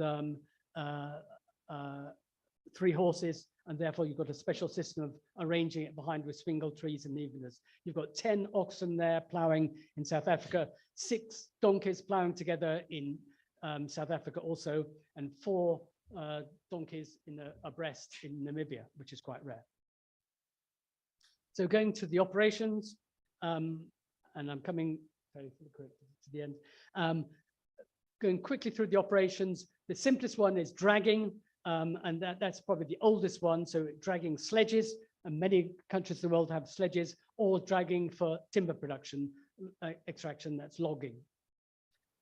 3 horses, and therefore you've got a special system of arranging it behind with swingle trees and leaving this. You've got 10 oxen there plowing in South Africa, 6 donkeys plowing together in South Africa also, and 4 donkeys abreast in Namibia, which is quite rare. So going to the operations, and I'm coming very quick to the end. Going quickly through the operations, the simplest one is dragging, and that's probably the oldest one. So dragging sledges and many countries of the world have sledges or dragging for timber production, extraction, that's logging.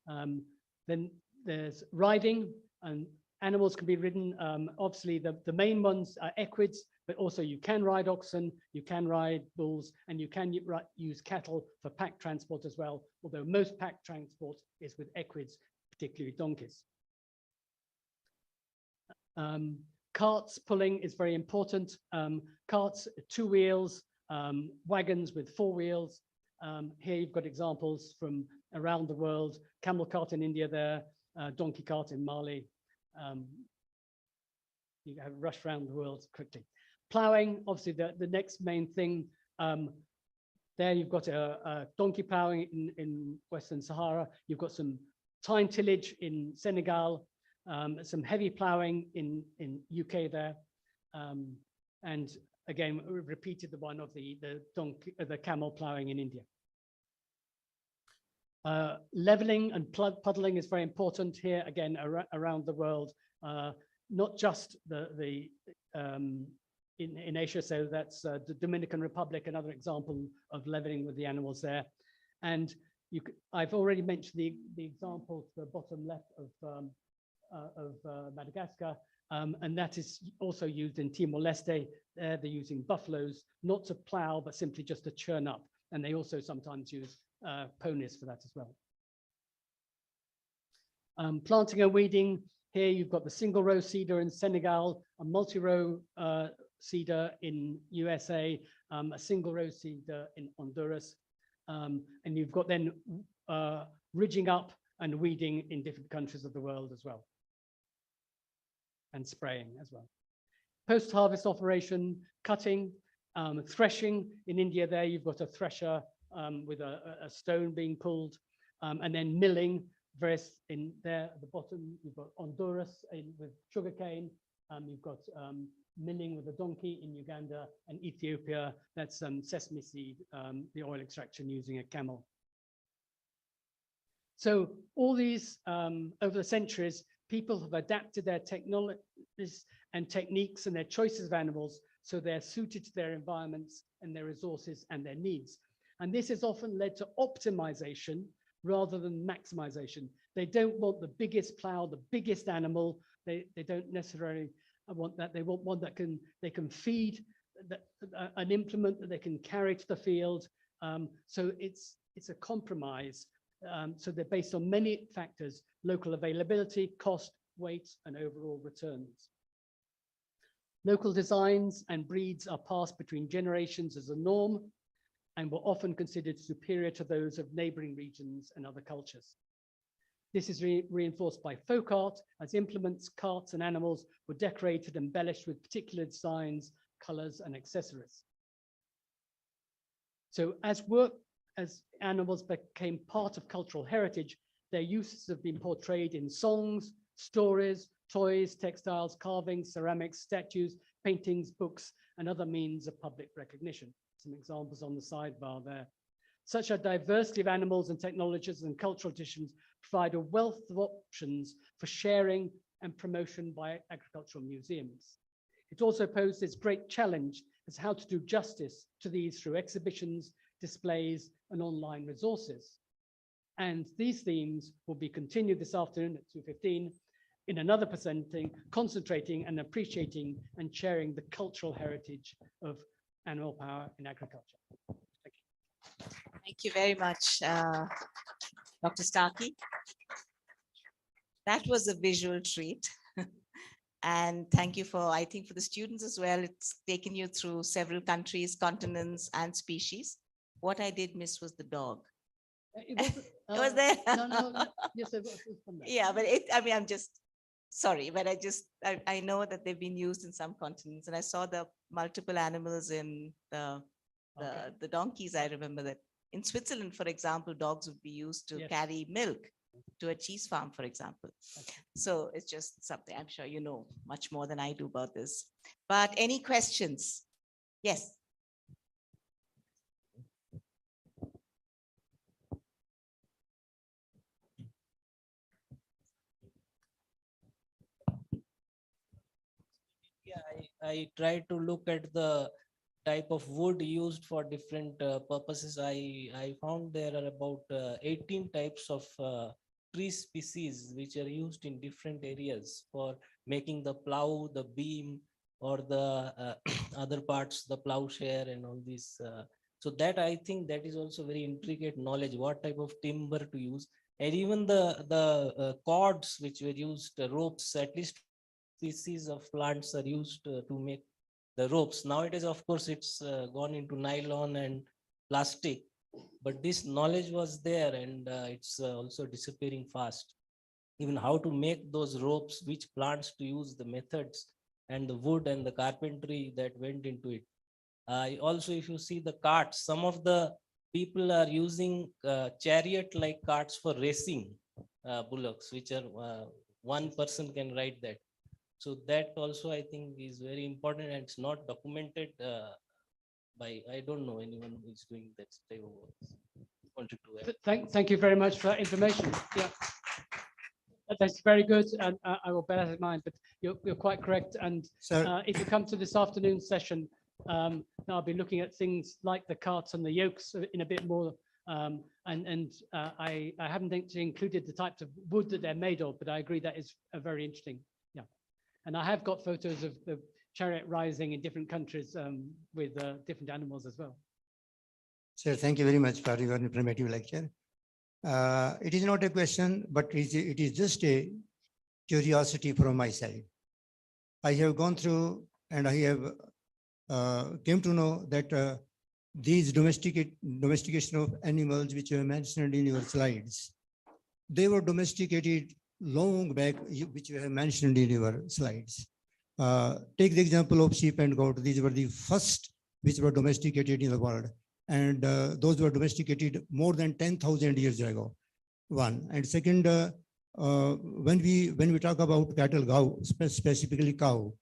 Then there's riding, and animals can be ridden. Obviously, the main ones are equids, but also you can ride oxen, you can ride bulls, and you can use cattle for pack transport as well, although most pack transport is with equids, particularly donkeys. Carts pulling is very important. Carts, 2 wheels, wagons with 4 wheels. Here you've got examples from around the world, camel cart in India there, donkey cart in Mali. You have rush around the world quickly. Ploughing, obviously the next main thing. There you've got a donkey ploughing in Western Sahara. You've got some time tillage in Senegal, some heavy ploughing in UK there. And again, we repeated the one of the camel ploughing in India. Leveling and puddling is very important here, again, around the world, not just in Asia. So that's the Dominican Republic, another example of leveling with the animals there. And I've already mentioned the example to the bottom left of Madagascar, and that is also used in Timor-Leste. There they're using buffaloes, not to plow, but simply just to churn up. And they also sometimes use ponies for that as well. Planting and weeding, here you've got the single row cedar in Senegal, a multi-row cedar in USA, a single row cedar in Honduras. And you've got then ridging up and weeding in different countries of the world as well. And spraying as well. Post-harvest operation, cutting, threshing. In India there, you've got a thresher with a stone being pulled, and then milling. Various in there at the bottom, you've got Honduras with sugarcane. You've got milling with a donkey in Uganda, and Ethiopia, that's sesame seed, the oil extraction using a camel. So all these, over the centuries, people have adapted their technologies and techniques and their choices of animals so they're suited to their environments and their resources and their needs. And this has often led to optimization rather than maximization. They don't want the biggest plow, the biggest animal. They don't necessarily want that. They want one that they can feed, an implement that they can carry to the field. So it's a compromise. So they're based on many factors: local availability, cost, weight, and overall returns. Local designs and breeds are passed between generations as a norm and were often considered superior to those of neighboring regions and other cultures. This is reinforced by folk art, as implements, carts, and animals were decorated and embellished with particular designs, colors, and accessories. So as animals became part of cultural heritage, their uses have been portrayed in songs, stories, toys, textiles, carvings, ceramics, statues, paintings, books, and other means of public recognition. Some examples on the sidebar there. Such a diversity of animals and technologies and cultural traditions provide a wealth of options for sharing and promotion by agricultural museums. It also poses great challenge as how to do justice to these through exhibitions, displays, and online resources. And these themes will be continued this afternoon at 2:15 in another presenting, concentrating and appreciating and sharing the cultural heritage of animal power in agriculture. Thank you. Thank you very much, Dr. Starkey. That was a visual treat. And thank you for, I think for the students as well, it's taken you through several countries, continents, and species. What I did miss was the dog. It Was there? No, yes, it was from there. Yeah, but I'm just sorry, but I know that they've been used in some continents, and I saw the multiple animals in the donkeys. I remember that in Switzerland, for example, dogs would be used to carry milk to a cheese farm, for example. Okay. So it's just something I'm sure you know much more than I do about this. But any questions? Yes. Yeah, I tried to look at the type of wood used for different purposes. I found there are about 18 types of tree species which are used in different areas for making the plow, the beam, or the other parts, the plowshare and all these. So that I think that is also very intricate knowledge, what type of timber to use. And even the cords which were used, ropes, at least species of plants are used to make the ropes. Nowadays, of course, it's gone into nylon and plastic, but this knowledge was there, and it's also disappearing fast. Even how to make those ropes, which plants to use, the methods, and the wood and the carpentry that went into it. Also, if you see the carts, some of the people are using chariot-like carts for racing bullocks, which are one person can ride that. So that also I think is very important, and it's not documented by, I don't know anyone who is doing that type of work. Wanted to add. Thank you very much for that information. Yeah. That's very good, and I will bear that in mind, but you're quite correct. And Sir, if you come to this afternoon session, I'll be looking at things like the carts and the yokes in a bit more. I haven't actually included the types of wood that they're made of, but I agree that is very interesting. Yeah. And I have got photos of the chariot rising in different countries with different animals as well. sir, thank you very much for your informative lecture. It is not a question, but it is just a curiosity from my side. I have gone through and I have came to know that these domestication of animals which you have mentioned in your slides, they were domesticated long back, which you have mentioned in your slides. Take the example of sheep and goat. These were the first which were domesticated in the world. And those were domesticated more than 10,000 years ago. One. And second, when we talk about cattle, cow, specifically cow,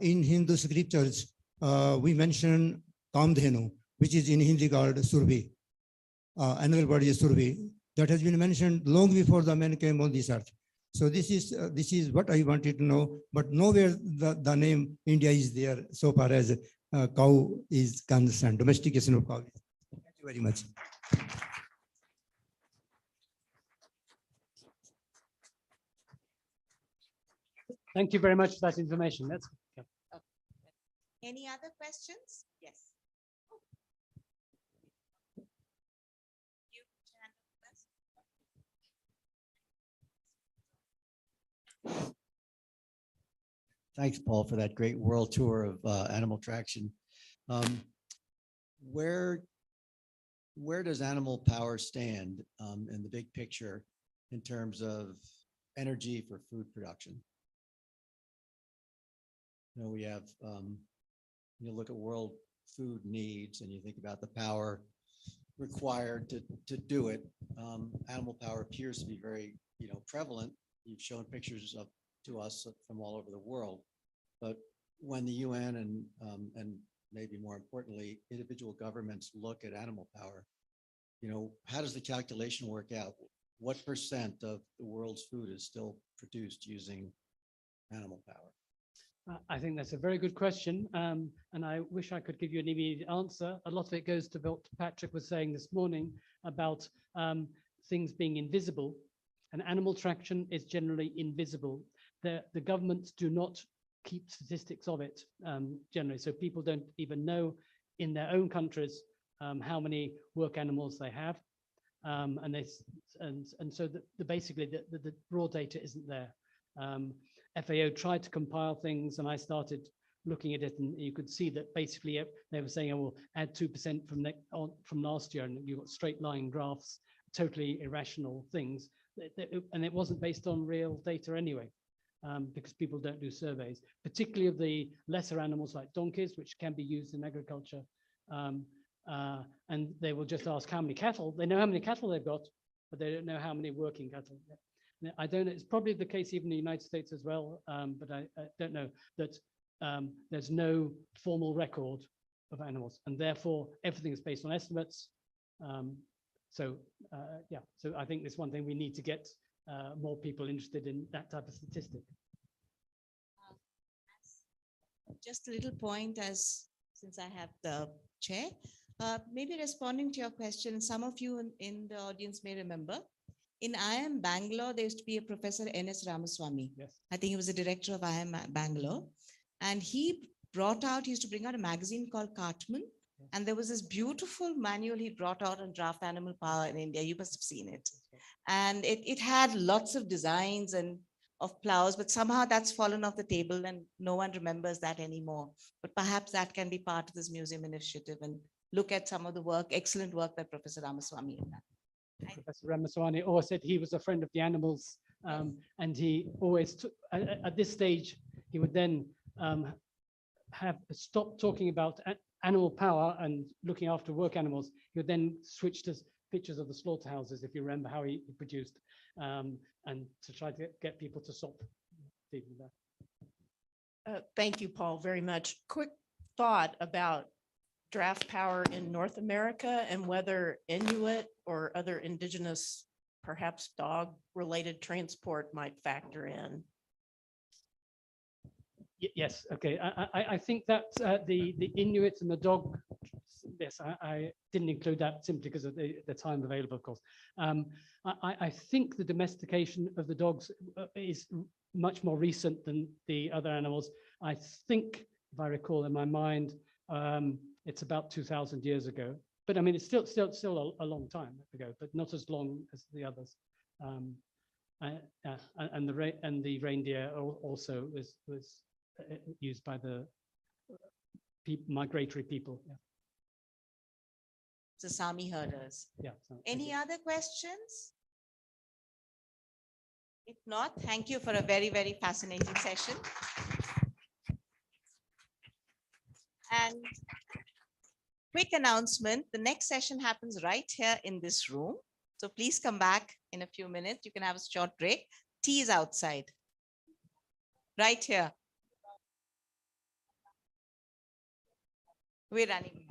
in Hindu scriptures, we mention Kamdhenu, which is in Hindi called Surbi. Another word is Surbi. That has been mentioned long before the man came on this earth. So this is what I wanted to know, but nowhere the name India is there so far as cow is concerned, domestication of cow. Thank you very much. Thank you very much for that information. That's yeah. Any other questions? Yes. You, hand up first. Thanks, Paul, for that great world tour of animal traction. Where does animal power stand in the big picture in terms of energy for food production? You know, we have, you look at world food needs and you think about the power required to do it. Animal power appears to be very, prevalent. You've shown pictures of to us from all over the world. But when the UN and maybe more importantly, individual governments look at animal power, how does the calculation work out? What % of the world's food is still produced using animal power? I think that's a very good question. And I wish I could give you an immediate answer. A lot of it goes to what Patrick was saying this morning about things being invisible, and animal traction is generally invisible. The governments do not keep statistics of it generally. So people don't even know in their own countries how many work animals they have. And so basically the raw data isn't there. FAO tried to compile things and I started looking at it, and you could see that basically they were saying, oh, we'll add 2% from last year, and you've got straight line graphs, totally irrational things. And it wasn't based on real data anyway, because people don't do surveys, particularly of the lesser animals like donkeys, which can be used in agriculture. And they will just ask how many cattle. They know how many cattle they've got, but they don't know how many working cattle. I don't know, it's probably the case even in the United States as well, but I don't know that there's no formal record of animals, and therefore everything is based on estimates. So I think there's one thing we need to get more people interested in that type of statistic. Just a little point, as since I have the chair. Maybe responding to your question, some of you in the audience may remember, in IIM Bangalore, there used to be a Professor N.S. Ramaswamy. Yes. I think he was the director of IIM Bangalore. And he used to bring out a magazine called Cartman. And there was this beautiful manual he brought out on draft animal power in India. You must have seen it. And it had lots of designs and of plows, but somehow that's fallen off the table and no one remembers that anymore. But perhaps that can be part of this museum initiative and look at some of the work, excellent work that Professor Ramaswamy had done. Professor Ramaswamy always said he was a friend of the animals, and he always took, at this stage, he would then have stopped talking about animal power and looking after work animals. He would then switch to pictures of the slaughterhouses, if you remember how he produced, and to try to get people to stop feeding that. Thank you, Paul, very much. Quick thought about draft power in North America and whether Inuit or other indigenous, perhaps dog-related transport might factor in. Yes, okay. I think that the Inuit and the dog, yes, I didn't include that simply because of the time available, of course. I think the domestication of the dogs is much more recent than the other animals. I think, if I recall in my mind, it's about 2,000 years ago. But I mean, it's still a long time ago, but not as long as the others. And the reindeer also was used by the migratory people. Yeah. The Sami herders. Yeah. So, Any other questions? If not, thank you for a very, very fascinating session. And quick announcement, the next session happens right here in this room. So please come back in a few minutes. You can have a short break. Tea is outside. Right here. We're running.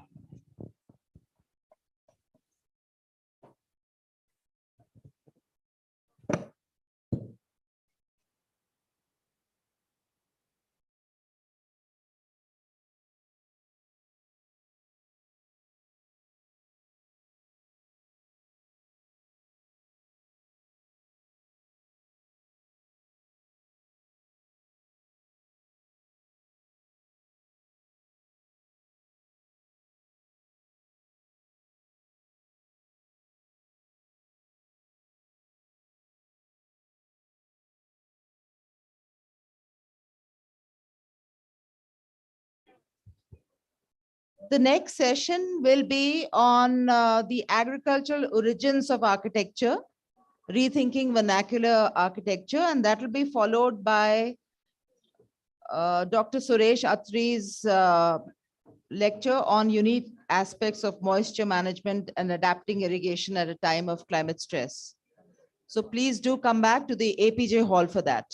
The next session will be on the agricultural origins of architecture, rethinking vernacular architecture, and that will be followed by Dr. Suresh Atri's lecture on unique aspects of moisture management and adapting irrigation at a time of climate stress. So please do come back to the APJ hall for that.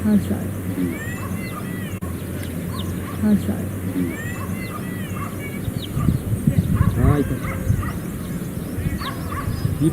अच्छा अच्छा ಆಯ್ತು ಈ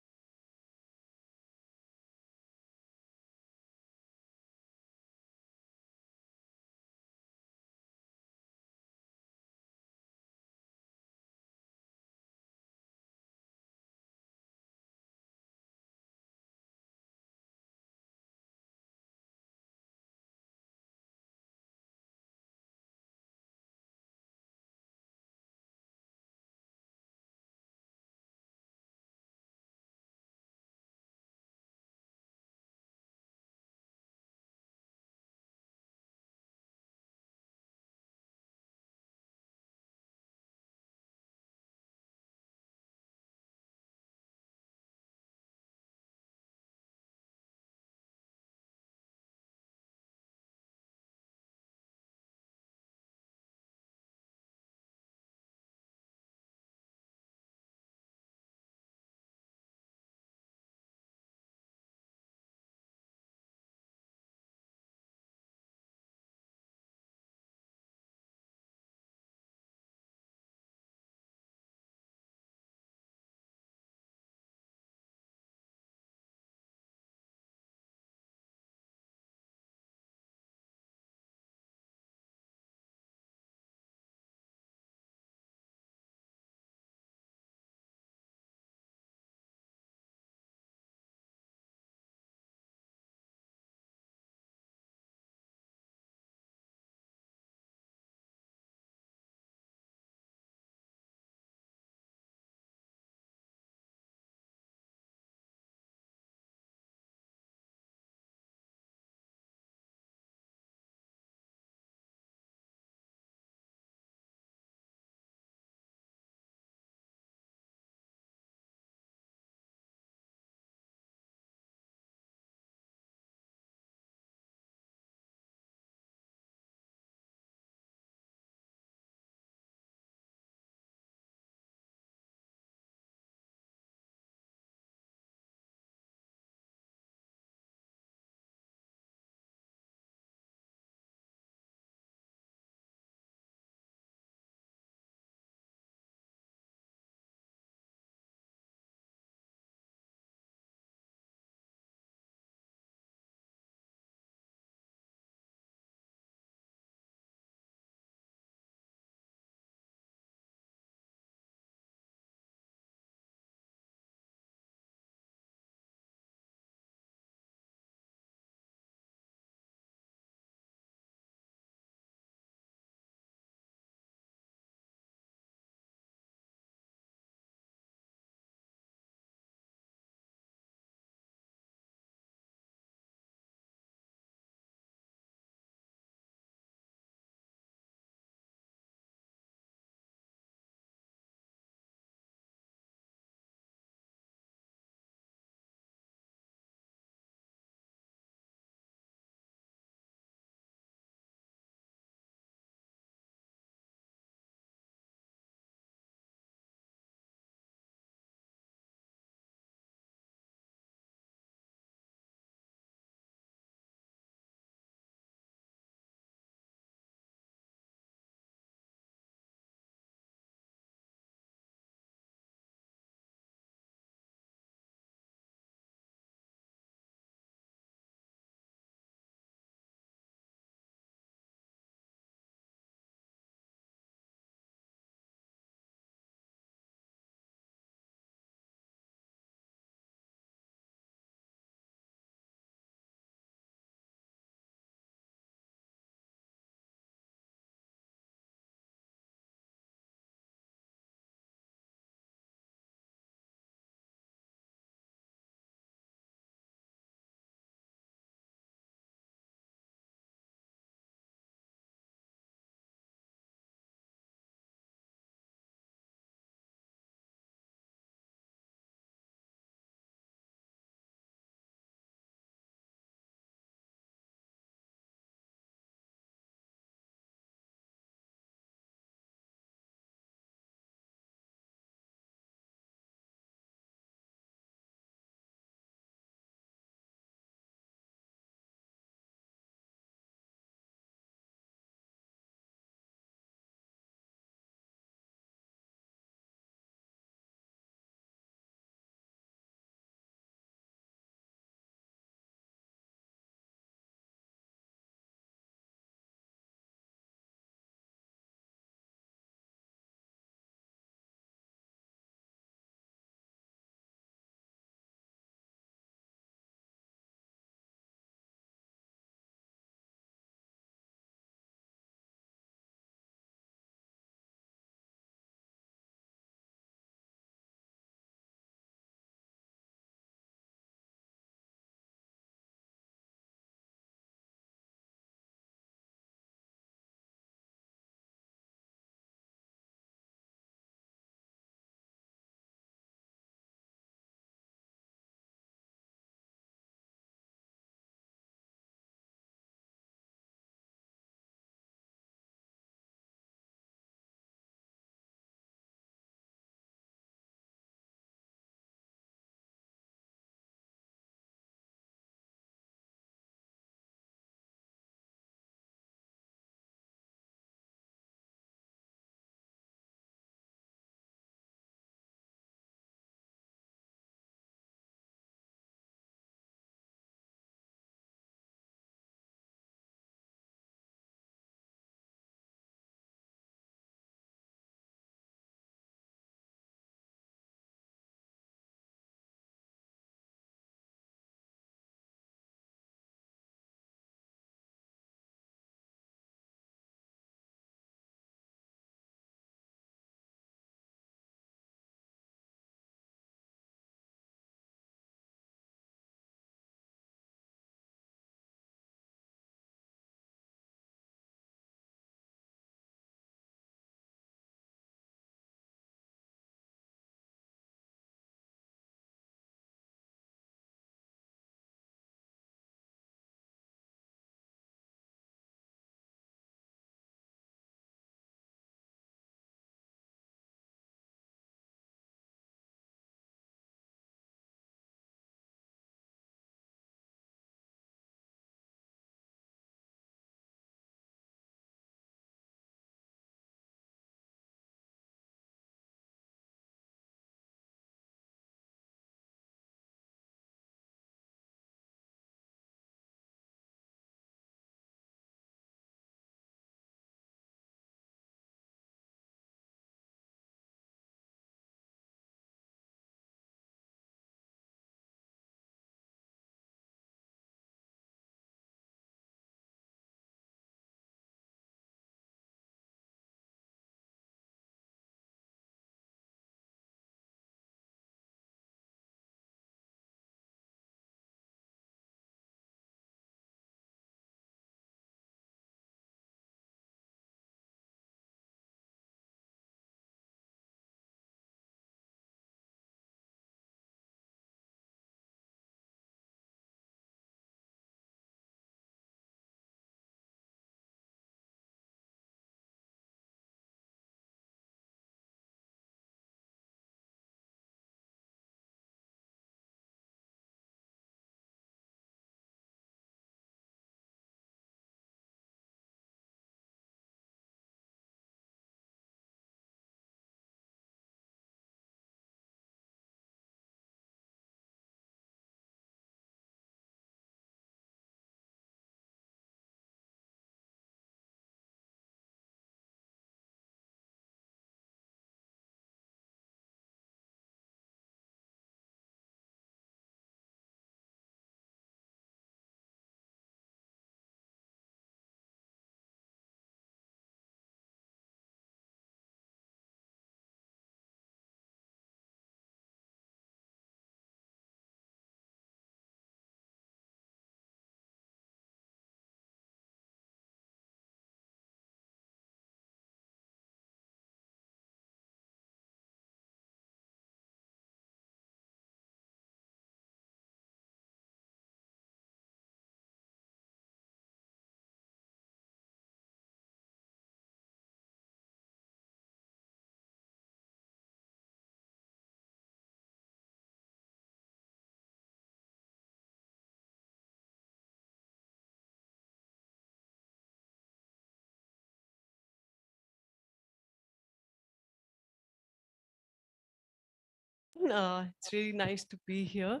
everyone. It's really nice to be here.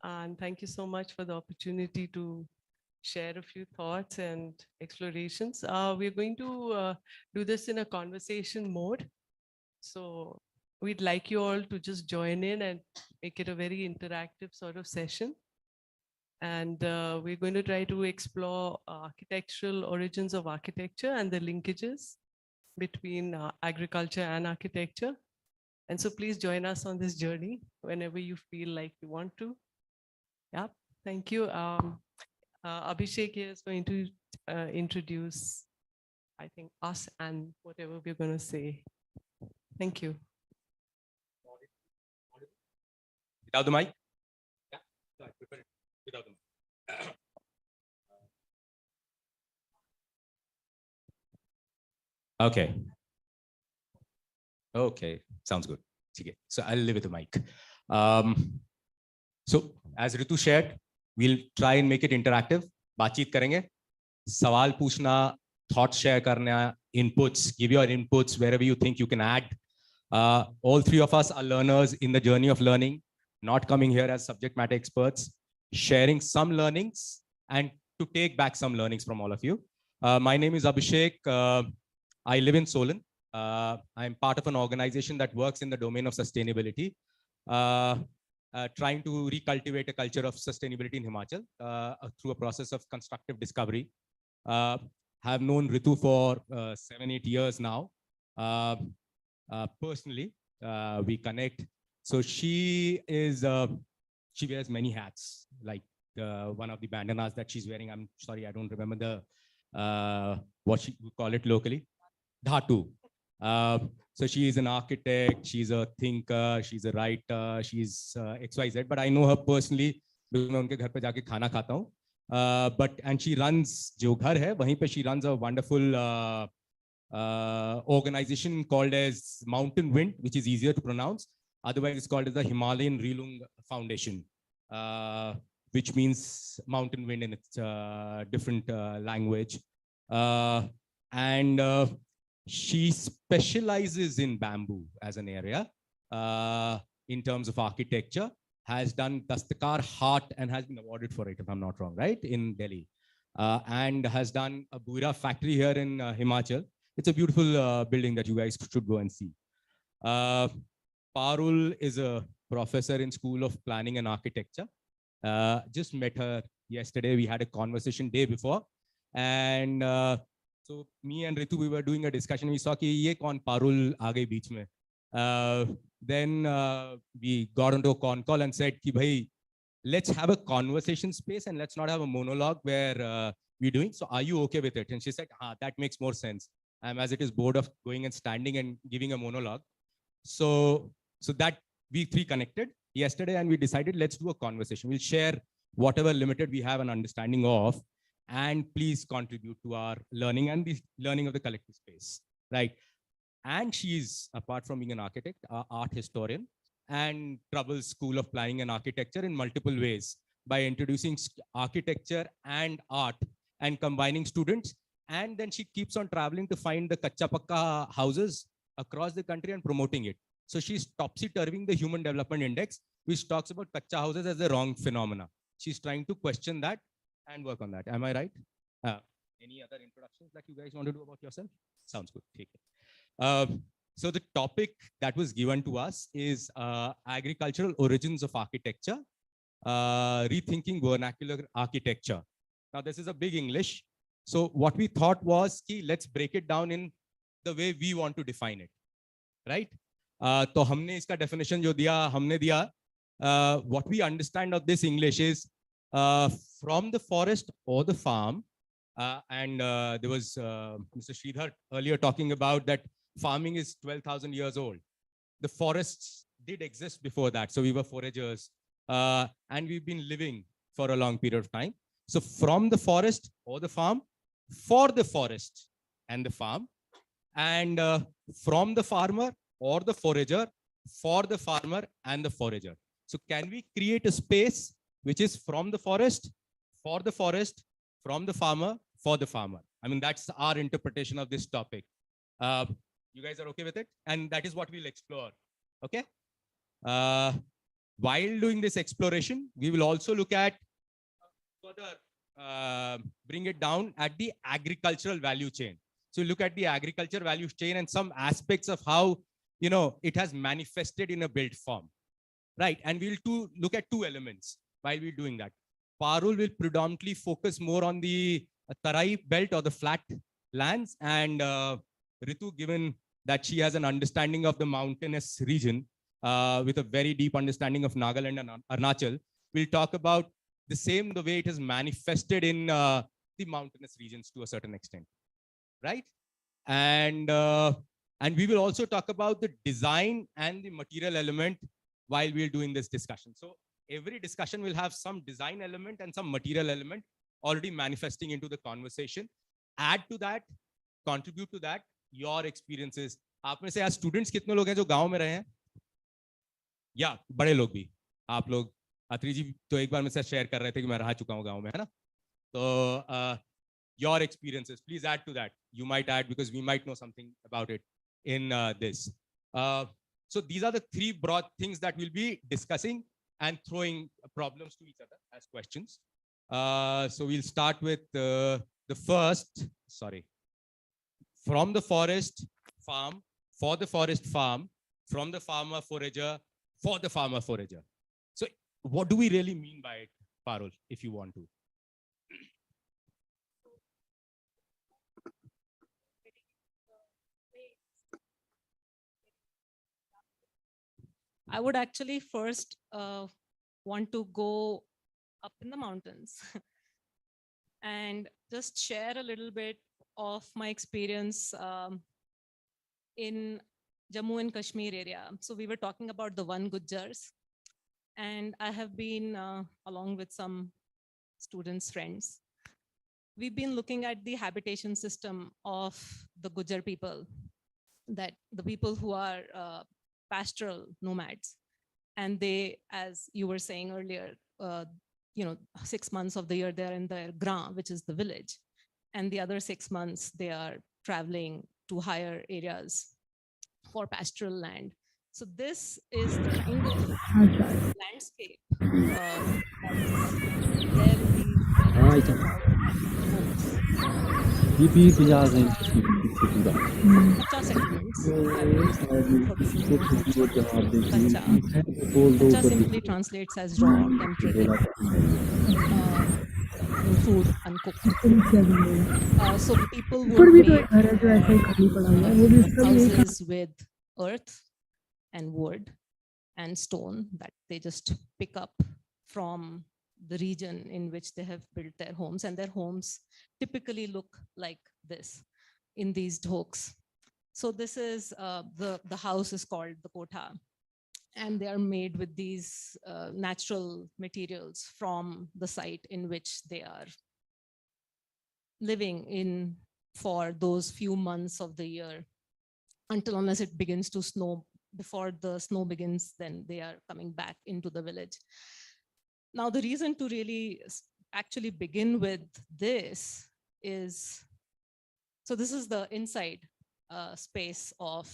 And thank you so much for the opportunity to share a few thoughts and explorations. We're going to do this in a conversation mode. So we'd like you all to just join in and make it a very interactive sort of session. And we're going to try to explore architectural origins of architecture and the linkages between agriculture and architecture. And so please join us on this journey whenever you feel like you want to. Yeah, thank you. Abhishek here is going to introduce, I think, us and whatever we're going to say. Thank you. Without the mic? Yeah, without the mic. Okay. Okay, sounds good. Okay, so I'll live with the mic. So as Ritu shared, we'll try and make it interactive. बातचीत करेंगे, सवाल पूछना, thoughts share करना, inputs, give your inputs wherever you think you can add. All three of us are learners in the journey of learning, not coming here as subject matter experts, sharing some learnings and to take back some learnings from all of you. My name is Abhishek. I live in Solon. I'm part of an organization that works in the domain of sustainability, trying to recultivate a culture of sustainability in Himachal through a process of constructive discovery. Have known Ritu for 7-8 years now. Personally, we connect. So she is, she wears many hats, like one of the bandanas that she's wearing. I'm sorry, I don't remember the, what she would call it locally. Dhatu. So she is an architect, she's a thinker, she's a writer, she's XYZ, but I know her personally because मैं उनके घर पे जाके खाना खाता हूँ. But and she runs जो घर है वहीं पे she runs a wonderful organization called as Mountain Wind, which is easier to pronounce. Otherwise, it's called as the Himalayan Relung Foundation, which means mountain wind in its different language. And she specializes in bamboo as an area in terms of architecture, has done Dastakar Heart and has been awarded for it, if I'm not wrong, right, in Delhi. And has done a Buira factory here in Himachal. It's a beautiful building that you guys should go and see. Parul is a professor in School of Planning and Architecture. Just met her yesterday. We had a conversation day before. And so me and Ritu, we were doing a discussion. We saw कि ये कौन Parul आ गई बीच में. Then we got into a con call and said कि भाई, let's have a conversation space and let's not have a monologue where we're doing. So are you okay with it? And she said, that makes more sense. I'm as it is bored of going and standing and giving a monologue. So that we three connected yesterday and we decided let's do a conversation. We'll share whatever limited we have an understanding of and please contribute to our learning and the learning of the collective space, right? And she's, apart from being an architect, an art historian and troubles School of Planning and Architecture in multiple ways by introducing architecture and art and combining students. And then she keeps on traveling to find the kacha pakka houses across the country and promoting it. So she's topsy-turving the Human Development Index, which talks about kacha houses as a wrong phenomena. She's trying to question that and work on that. Am I right? Any other introductions that you guys want to do about yourself? Sounds good. Take it. So the topic that was given to us is agricultural origins of architecture, rethinking vernacular architecture. Now this is a big English. So what we thought was, let's break it down in the way we want to define it, right? तो हमने इसका definition जो दिया, हमने दिया, what we understand of this English is from the forest or the farm, and there was Mr. Sridhar earlier talking about that farming is 12,000 years old. The forests did exist before that, so we were foragers, and we've been living for a long period of time. So from the forest or the farm, for the forest and the farm, and from the farmer or the forager, for the farmer and the forager. So can we create a space which is from the forest, from the farmer, for the farmer? I mean, that's our interpretation of this topic. You guys are okay with it? And that is what we'll explore. Okay? While doing this exploration, we will also look at further bring it down at the agricultural value chain. So look at the agriculture value chain and some aspects of how, you know, it has manifested in a built form, right? And we'll look at two elements while we're doing that. Parul will predominantly focus more on the Tarai belt or the flat lands, and Ritu, given that she has an understanding of the mountainous region with a very deep understanding of Nagaland and Arunachal, we'll talk about the way it has manifested in the mountainous regions to a certain extent, right? And we will also talk about the design and the material element while we're doing this discussion. So every discussion will have some design element and some material element already manifesting into the conversation. Add to that, contribute to that, your experiences. आप में से आज students कितने लोग हैं जो गांव में रहे हैं? या बड़े लोग भी, आप लोग, अत्री जी तो एक बार मेरे साथ शेयर कर रहे थे कि मैं रह चुका हूँ गांव में, है ना? तो your experiences, please add to that. You might add because we might know something about it in this. So these are the three broad things that we'll be discussing and throwing problems to each other as questions. So we'll start with the first, from the forest farm, for the forest farm, from the farmer forager, for the farmer forager. So what do we really mean by it, Parul, if you want to? I would actually first want to go up in the mountains and just share a little bit of my experience in Jammu and Kashmir area. So we were talking about the Van Gujjars, and I have been along with some students, friends. We've been looking at the habitation system of the Gujjar people, that the people who are pastoral nomads. And they, as you were saying earlier, 6 months of the year, they're in their gram, which is the village. And the other 6 months, they are traveling to higher areas for pastoral land. So this is the kind of landscape Kacha simply translates as raw, temporary, food uncooked. So people would make houses with earth and wood and stone that they just pick up from the region in which they have built their homes, and their homes typically look like this in these dhokes. So this is the house is called the kotha, and they are made with these natural materials from the site in which they are living in for those few months of the year, until unless it begins to snow. Before the snow begins, then they are coming back into the village. Now, the reason to really actually begin with this is, so this is the inside space of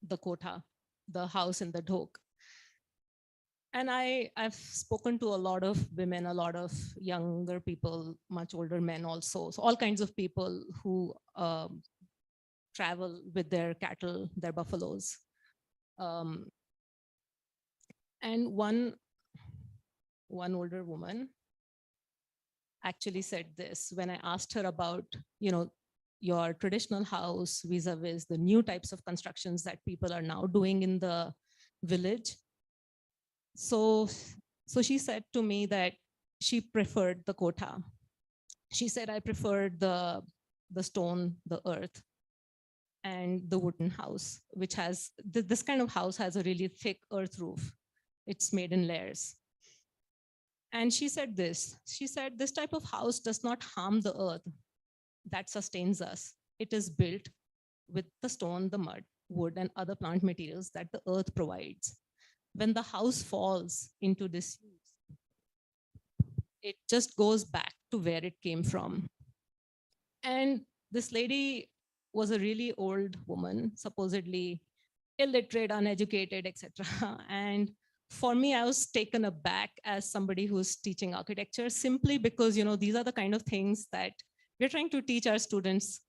the kotha, the house in the dhok. And I've spoken to a lot of women, a lot of younger people, much older men also. So all kinds of people who travel with their cattle, their buffaloes. And one older woman actually said this when I asked her about, your traditional house vis-a-vis the new types of constructions that people are now doing in the village. So she said to me that she preferred the kotha. She said, I preferred the stone, the earth, and the wooden house, which has, this kind of house has a really thick earth roof. It's made in layers. And she said this type of house does not harm the earth that sustains us. It is built with the stone, the mud, wood, and other plant materials that the earth provides. When the house falls into disuse, it just goes back to where it came from. And this lady was a really old woman. Supposedly, illiterate, uneducated, etc. And for me, I was taken aback as somebody who's teaching architecture, simply because, you know, these are the kind of things that we're trying to teach our students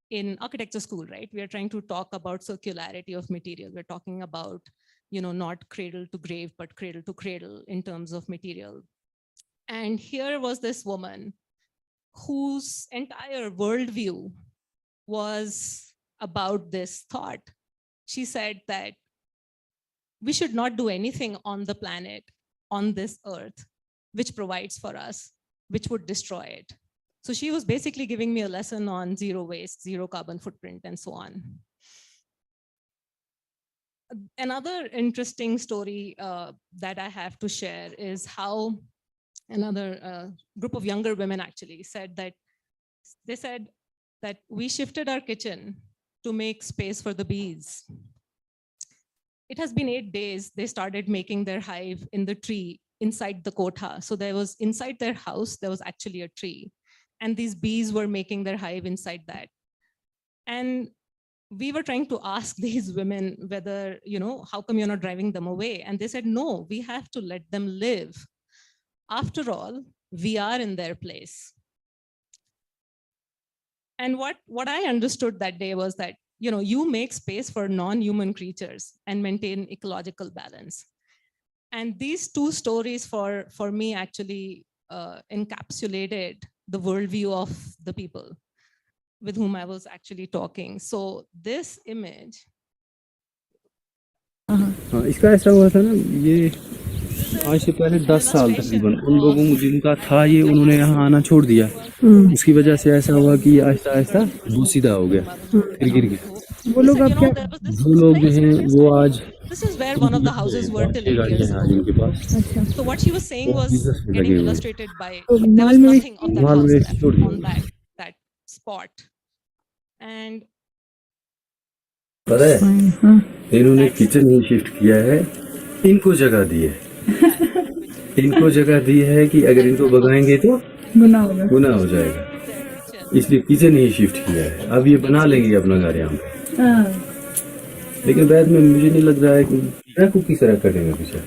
in architecture school, right? We are trying to talk about circularity of material. We're talking about, you know, not cradle to grave, but cradle to cradle in terms of material. And here was this woman whose entire worldview was about this thought. She said that we should not do anything on the planet, on this earth, which provides for us, which would destroy it. So she was basically giving me a lesson on zero waste, zero carbon footprint, and so on. Another interesting story that I have to share is how another group of younger women actually said that, they said that we shifted our kitchen to make space for the bees. It has been 8 days, they started making their hive in the tree inside the kotha. So there was, inside their house, there was actually a tree. And these bees were making their hive inside that. And we were trying to ask these women whether, you know, how come you're not driving them away? And they said, no, we have to let them live. After all, we are in their place. And what I understood that day was that, you know, you make space for non-human creatures and maintain ecological balance. And these two stories for me actually encapsulated the worldview of the people with whom I was actually talking. So this image. हाँ, इसका ऐसा हुआ था ना, ये आज से पहले 10 साल तकरीबन उन लोगों जिनका था ये, उन्होंने यहाँ आना छोड़ दिया। उसकी वजह से ऐसा हुआ कि ये आहिस्ता आहिस्ता वो सीधा हो गया, फिर गिर गया। वो लोग अब क्या, वो लोग जो हैं वो आज This is where one of the houses were till 8 years ago. So what she was saying was getting illustrated by, there was nothing of that house left on that spot. And पता है इन्होंने kitchen ही shift किया है, इनको जगह दी है, इनको जगह दी है कि अगर इनको भगाएंगे तो गुनाह हो जाएगा, इसलिए किचन ही शिफ्ट किया है। अब ये बना लेंगे अपना घर यहाँ पे, लेकिन बाद में मुझे नहीं लग रहा है कि को किस तरह करेंगे पीछे।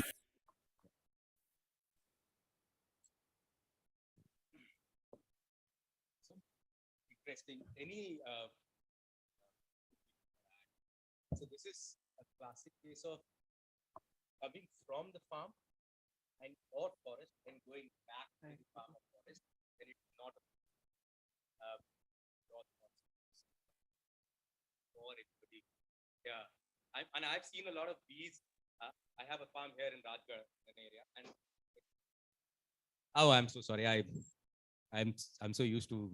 Interesting. So this is a classic case of coming from the farm and or forest and going back to the farm or forest, then it's not for everybody. Yeah, and I've seen a lot of bees. I have a farm here in Rajgarh, an area, and oh, I'm so sorry. I'm so used to.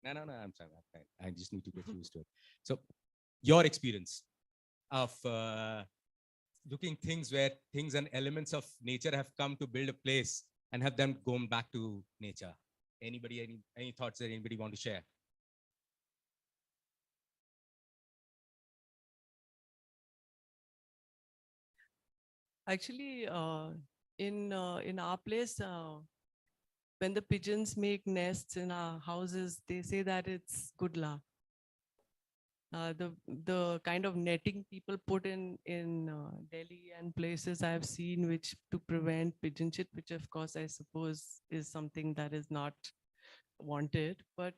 No, I'm sorry. I just need to get used to it. So, your experience of looking things where things and elements of nature have come to build a place and have them gone back to nature. Anybody, any thoughts that anybody want to share? Actually, in our place, when the pigeons make nests in our houses, they say that it's good luck. The kind of netting people put in Delhi and places I've seen, which to prevent pigeon shit, which of course I suppose is something that is not wanted, but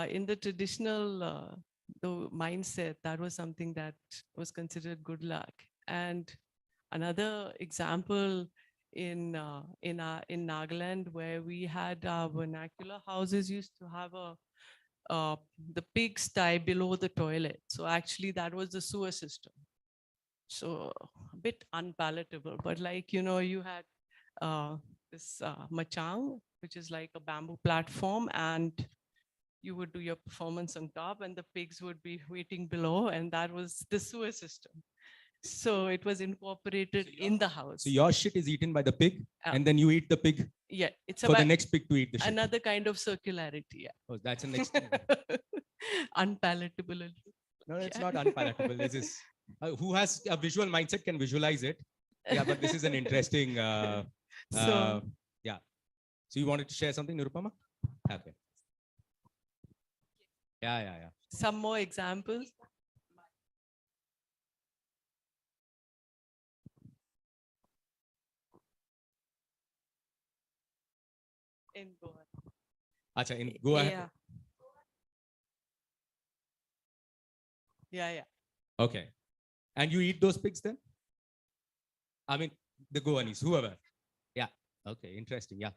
in the traditional the mindset, that was something that was considered good luck. And another example in Nagaland, where we had our vernacular houses, used to have the pigsty below the toilet. So actually that was the sewer system. So a bit unpalatable, but like, you know, you had this machang, which is like a bamboo platform, and you would do your performance on top and the pigs would be waiting below, and that was the sewer system. So it was incorporated in the house. So your shit is eaten by the pig, and then you eat the pig. Yeah, it's for the next pig to eat the shit. another kind of circularity. Yeah. Oh, that's the next. Unpalatable. No, it's not unpalatable. This is who has a visual mindset can visualize it. Yeah, but this is an interesting. Yeah. So you wanted to share something, Nirupama? Okay. Yeah. Some more examples. In Goa. Acha, in Goa. Yeah. Yeah. Okay. And you eat those pigs then? I mean, the Goanese, whoever. Yeah. Okay. Interesting. Yeah.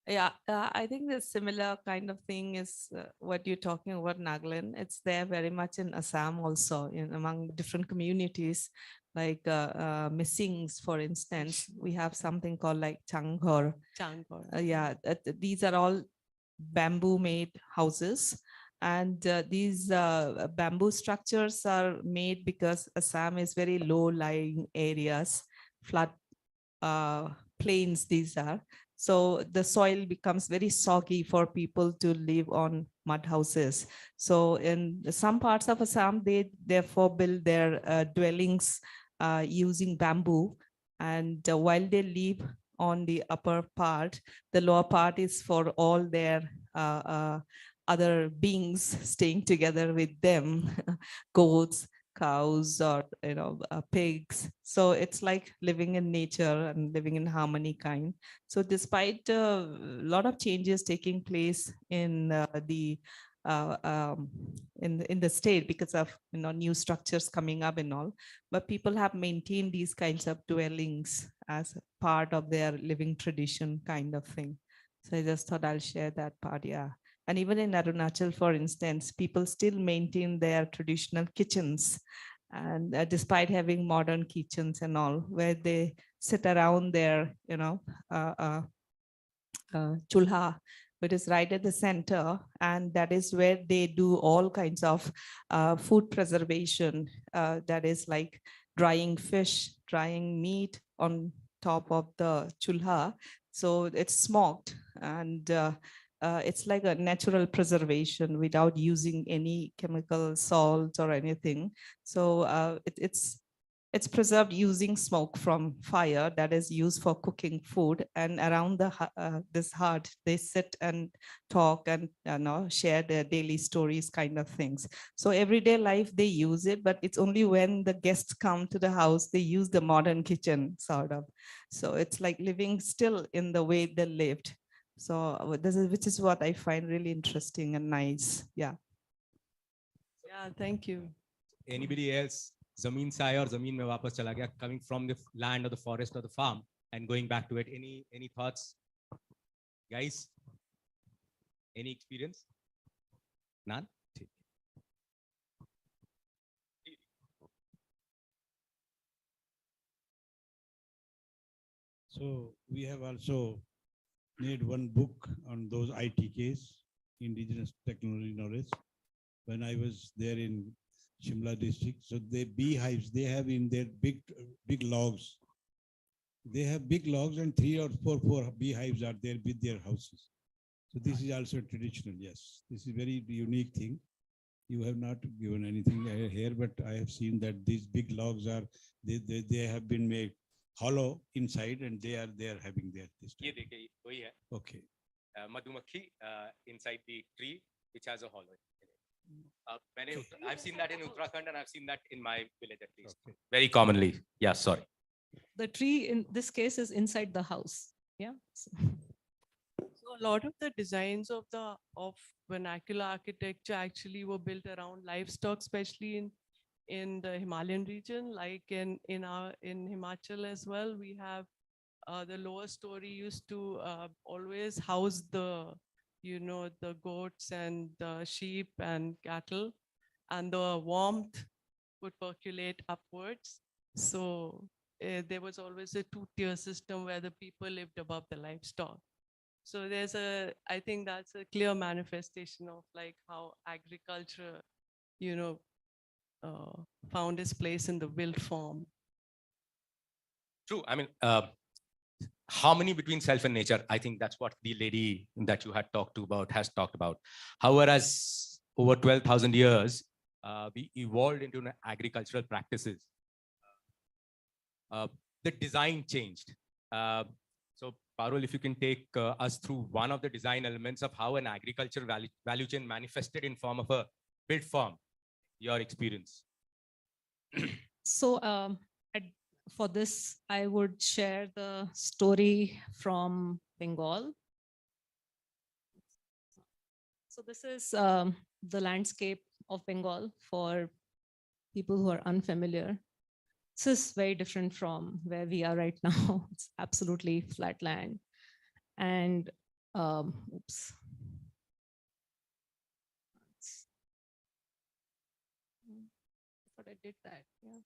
Yeah, I think the similar kind of thing is what you're talking about, Nagaland. It's there very much in Assam also, in among different communities, like Missings, for instance. We have something called like Changhor. Changhor. Yeah, these are all bamboo-made houses. And these bamboo structures are made because Assam is very low-lying areas, flat plains these are. So the soil becomes very soggy for people to live on mud houses. So in some parts of Assam, they therefore build their dwellings using bamboo. And while they live on the upper part, the lower part is for all their other beings staying together with them, goats, cows, or pigs. So it's like living in nature and living in harmony kind. So despite a lot of changes taking place in in the state because of new structures coming up and all, but people have maintained these kinds of dwellings as part of their living tradition kind of thing. So I just thought I'll share that part. Yeah. And even in Arunachal, for instance, people still maintain their traditional kitchens. And despite having modern kitchens and all, where they sit around their, chulha, which is right at the center. And that is where they do all kinds of food preservation. That is like drying fish, drying meat on top of the chulha. So it's smoked, and it's like a natural preservation without using any chemical salt or anything. So it's preserved using smoke from fire that is used for cooking food. And around this hearth, they sit and talk and share their daily stories kind of things. So everyday life, they use it, but it's only when the guests come to the house, they use the modern kitchen sort of. So it's like living still in the way they lived. So which is what I find really interesting and nice. Yeah. Yeah, thank you. Anybody else? Zameen se aaya aur zameen mein wapas chala gaya, coming from the land or the forest or the farm and going back to it. Any thoughts, guys? Any experience? None? So we have also made one book on those ITKs, indigenous technology knowledge. When I was there in Shimla district, so the beehives, they have in their big logs. They have big logs and 3 or 4 beehives are there with their houses. So this is also traditional, yes. This is very unique thing. You have not given anything here, but I have seen that these big logs are, they have been made hollow inside and they are having their this. Ye dekhiye, wahi hai. Okay. Madhumakhi inside the tree, which has a hollow. I've seen that in Uttarakhand and I've seen that in my village at least. Okay. Very commonly. Yeah, sorry. The tree in this case is inside the house. Yeah. So a lot of the designs of vernacular architecture actually were built around livestock, especially in the Himalayan region, like in Himachal as well. We have the lower story used to always house the goats and the sheep and cattle, and the warmth would percolate upwards. So there was always a 2-tier system where the people lived above the livestock. So I think that's a clear manifestation of like how agriculture, found its place in the built form. True. I mean, harmony between self and nature. I think that's what the lady that you had talked about has talked about. However, as over 12,000 years, we evolved into agricultural practices. The design changed. So Parul, if you can take us through one of the design elements of how an agricultural value chain manifested in form of a built form, your experience. So for this, I would share the story from Bengal. So this is the landscape of Bengal for people who are unfamiliar. This is very different from where we are right now. It's absolutely flat land. And oops. I thought I did that. Yeah.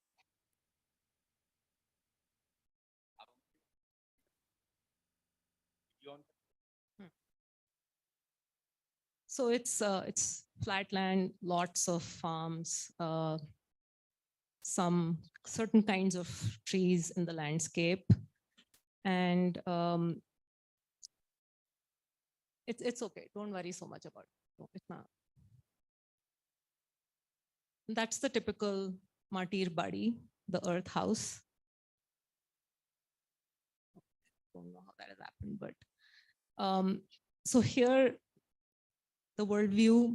So it's flat land, lots of farms, some certain kinds of trees in the landscape, and it's okay. Don't worry so much about it. No, it's not. That's the typical martyr body, the earth house. Don't know how that has happened, but so here the worldview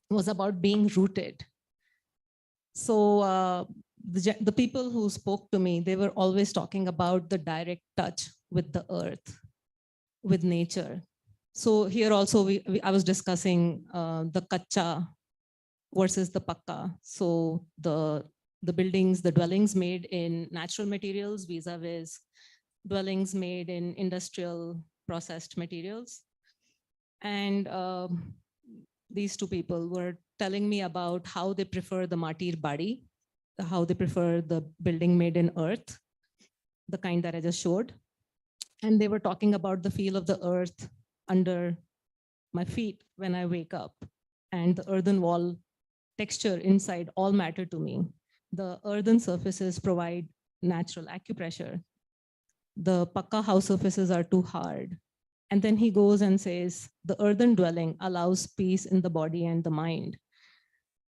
was about being rooted. So the people who spoke to me, they were always talking about the direct touch with the earth, with nature. So here also I was discussing the kacha versus the pakka. So the buildings, the dwellings made in natural materials vis-a-vis dwellings made in industrial processed materials. And these two people were telling me about how they prefer the martyr body, how they prefer the building made in earth, the kind that I just showed. And they were talking about the feel of the earth under my feet when I wake up, and the earthen wall texture inside all matter to me. The earthen surfaces provide natural acupressure. The pakka house surfaces are too hard. And then he goes and says, the earthen dwelling allows peace in the body and the mind.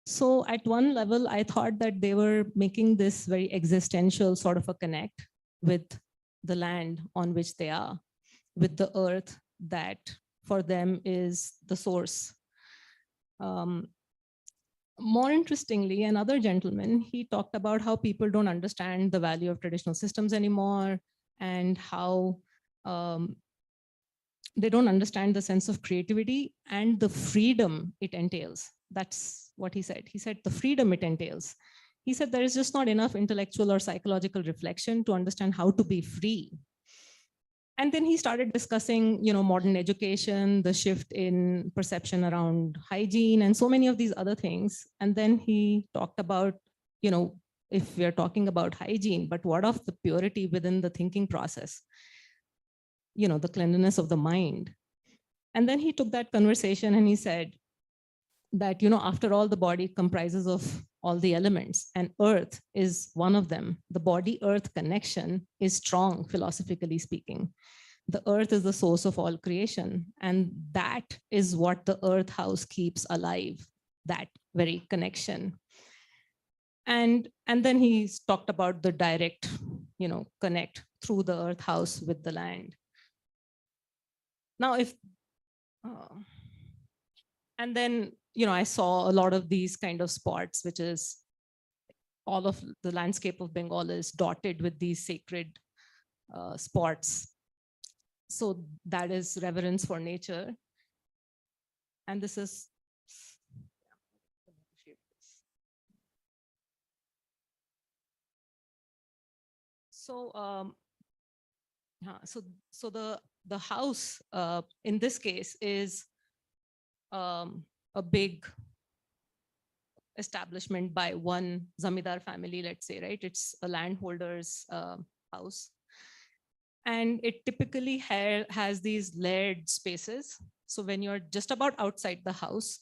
So at one level, I thought that they were making this very existential sort of a connect with the land on which they are, with the earth that for them is the source. More interestingly, another gentleman, he talked about how people don't understand the value of traditional systems anymore, and how they don't understand the sense of creativity and the freedom it entails. That's what he said. He said the freedom it entails. He said there is just not enough intellectual or psychological reflection to understand how to be free. And then he started discussing, modern education, the shift in perception around hygiene, and so many of these other things. And then he talked about, if we're talking about hygiene, but what of the purity within the thinking process? The cleanliness of the mind. And then he took that conversation and he said that, after all, the body comprises of all the elements, and earth is one of them. The body-earth connection is strong, philosophically speaking. The earth is the source of all creation, and that is what the earth house keeps alive, that very connection. And then he talked about the direct, connect through the earth house with the land. Now, and then, I saw a lot of these kind of spots, which is all of the landscape of Bengal is dotted with these sacred spots. So that is reverence for nature. And this is, so the house in this case is a big establishment by one zamindar family, let's say, right? It's a landholder's house. And it typically has these layered spaces. So when you're just about outside the house,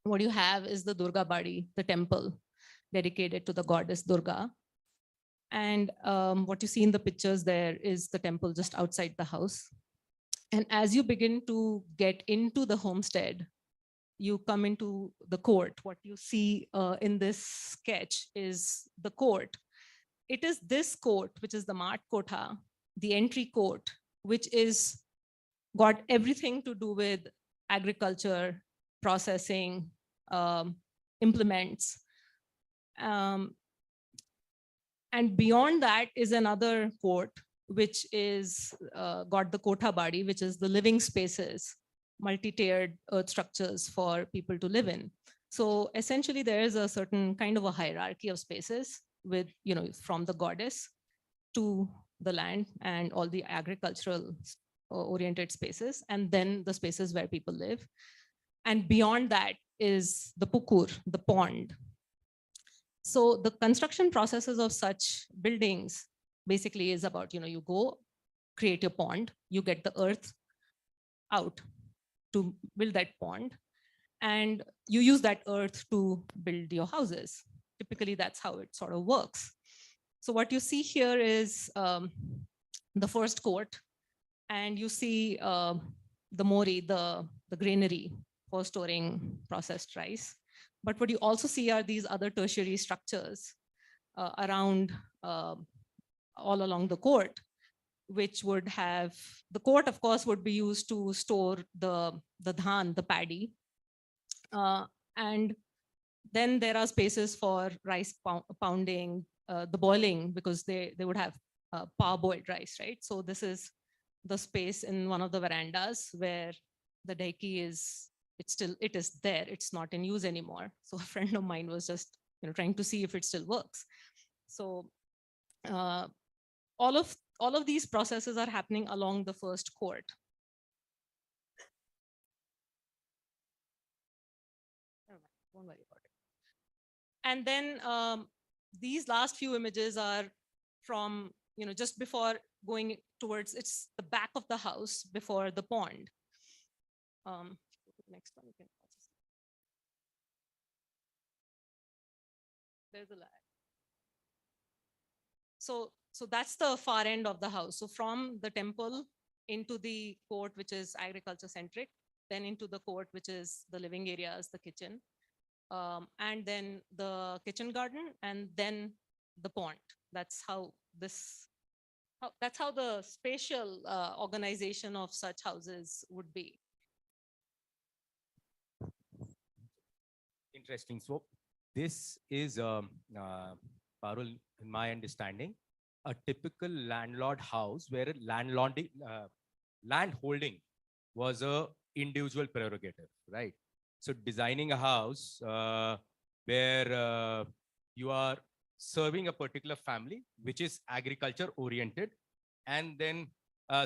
what you have is the Durga Badi, the temple dedicated to the goddess Durga. And what you see in the pictures there is the temple just outside the house. And as you begin to get into the homestead, you come into the court. What you see in this sketch is the court. It is this court, which is the Mart Kotha, the entry court, which is got everything to do with agriculture, processing, implements. And beyond that is another court, which is got the Kotha Badi, which is the living spaces multi-tiered earth structures for people to live in. So essentially there is a certain kind of a hierarchy of spaces with, from the goddess to the land and all the agricultural oriented spaces, and then the spaces where people live. And beyond that is the pukur, the pond. So the construction processes of such buildings basically is about, you go create your pond, you get the earth out to build that pond, and you use that earth to build your houses. Typically, that's how it sort of works. So what you see here is the first court, and you see the mori, the granary for storing processed rice. But what you also see are these other tertiary structures around all along the court, which would have, the court of course would be used to store the dhan, the paddy. And then there are spaces for rice pounding, the boiling, because they would have parboiled rice, right? So this is the space in one of the verandas where the deki is, it is there, it's not in use anymore. So a friend of mine was just trying to see if it still works. So all of these processes are happening along the first court. Don't worry about it. And then these last few images are from, just before going towards, it's the back of the house before the pond. Next one, you can also see. There's a lag. So that's the far end of the house. So from the temple into the court, which is agriculture centric, then into the court, which is the living areas, the kitchen, and then the kitchen garden, and then the pond. That's how that's how the spatial organization of such houses would be. Interesting. So this is, Parul, in my understanding, a typical landlord house where land holding was a individual prerogative, right? So designing a house where you are serving a particular family, which is agriculture oriented, and then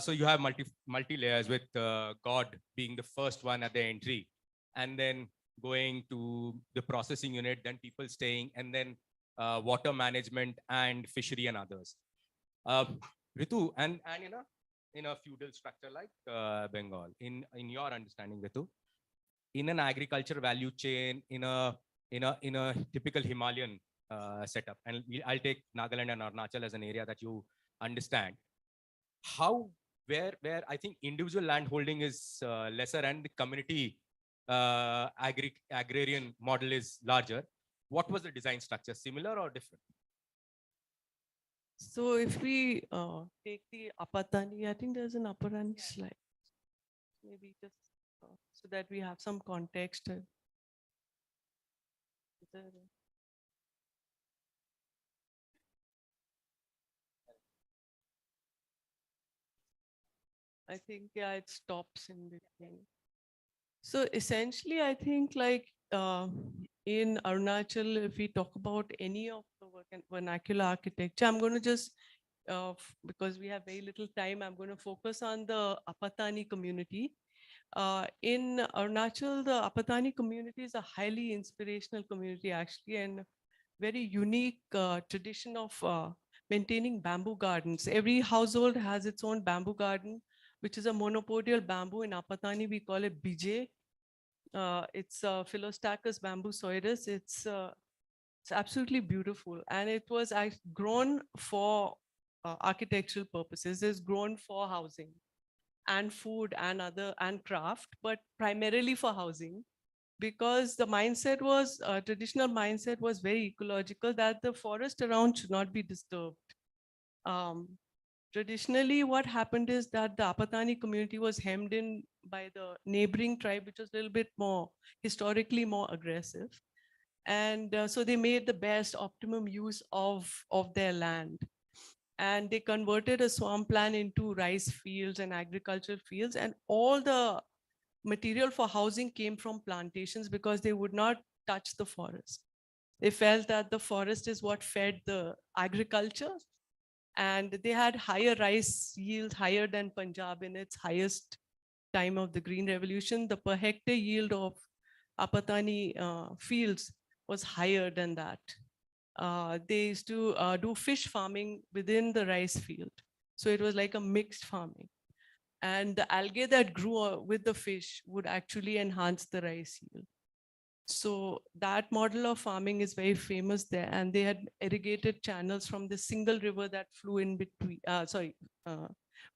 so you have multi layers with God being the first one at the entry, and then going to the processing unit, then people staying, and then water management and fishery and others. Ritu, and in a feudal structure like Bengal, in your understanding, Ritu, in an agriculture value chain, in a typical Himalayan setup, and I'll take Nagaland and Arunachal as an area that you understand, how where I think individual land holding is lesser and the community agrarian model is larger. What was the design structure, similar or different? So if we take the Apatani, I think there's an Aparani slide. Maybe just so that we have some context. I think, yeah, it stops in between. So essentially, I think like in Arunachal, if we talk about any of the vernacular architecture, I'm going to just, because we have very little time, I'm going to focus on the Apatani community. In Arunachal, the Apatani community is a highly inspirational community actually, and very unique tradition of maintaining bamboo gardens. Every household has its own bamboo garden, which is a monopodial bamboo. In Apatani, we call it Bijay. It's Philostachus bambusoidus. It's absolutely beautiful. And it was grown for architectural purposes. It's grown for housing and food and craft, but primarily for housing, because the mindset was, traditional mindset was very ecological, that the forest around should not be disturbed. Traditionally, what happened is that the Apatani community was hemmed in by the neighboring tribe, which was a little bit more, historically more aggressive. And so they made the best optimum use of their land. And they converted a swampland into rice fields and agricultural fields. And all the material for housing came from plantations because they would not touch the forest. They felt that the forest is what fed the agriculture, and they had higher rice yield, higher than Punjab in its highest time of the Green Revolution. The per hectare yield of Apatani fields was higher than that. They used to do fish farming within the rice field. So it was like a mixed farming. And the algae that grew with the fish would actually enhance the rice yield. So that model of farming is very famous there. And they had irrigated channels from the single river that flew in between,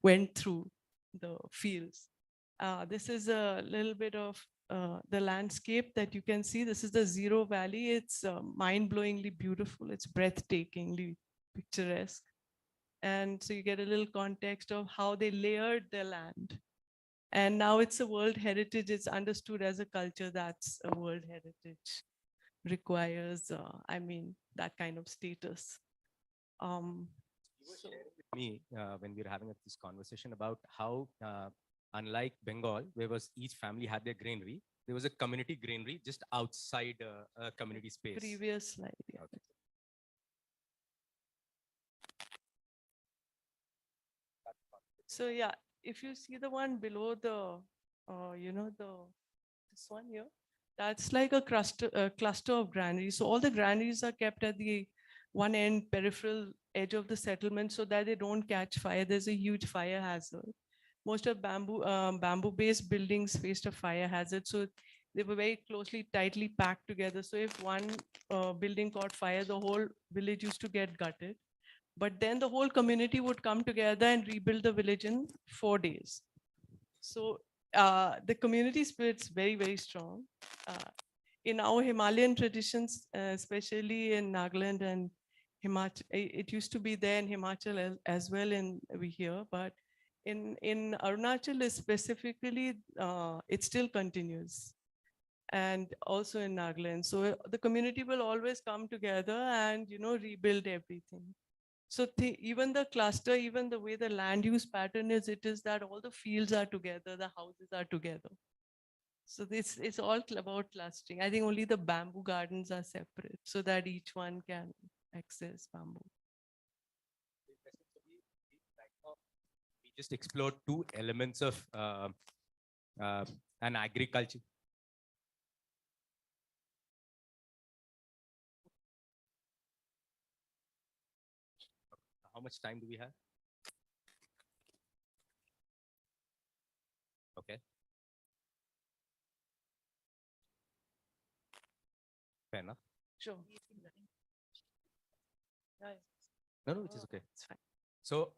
went through the fields. This is a little bit of the landscape that you can see. This is the Zero Valley. It's mind-blowingly beautiful. It's breathtakingly picturesque. And so you get a little context of how they layered their land. And now it's a World Heritage. It's understood as a culture that's a World Heritage, requires, that kind of status. Me when we were having this conversation about how unlike Bengal, where each family had their granary, there was a community granary just outside a community space. Previous slide. Yeah. Okay. So yeah, if you see the one below the, this one here, that's like a cluster of granaries. So all the granaries are kept at the one end peripheral edge of the settlement so that they don't catch fire. There's a huge fire hazard. Most of bamboo-based buildings faced a fire hazard. So they were very closely, tightly packed together. So if one building caught fire, the whole village used to get gutted. But then the whole community would come together and rebuild the village in 4 days. So the community spirit's very, very strong. In our Himalayan traditions, especially in Nagaland and Himachal, it used to be there in Himachal as well we hear, but in Arunachal specifically, it still continues. And also in Nagaland. So the community will always come together and, rebuild everything. So even the cluster, even the way the land use pattern is, it is that all the fields are together, the houses are together. So it's all about clustering. I think only the bamboo gardens are separate so that each one can access bamboo. We just explored 2 elements of an agriculture. How much time do we have? Okay. Fair enough. Sure. No, it is okay. It's fine. So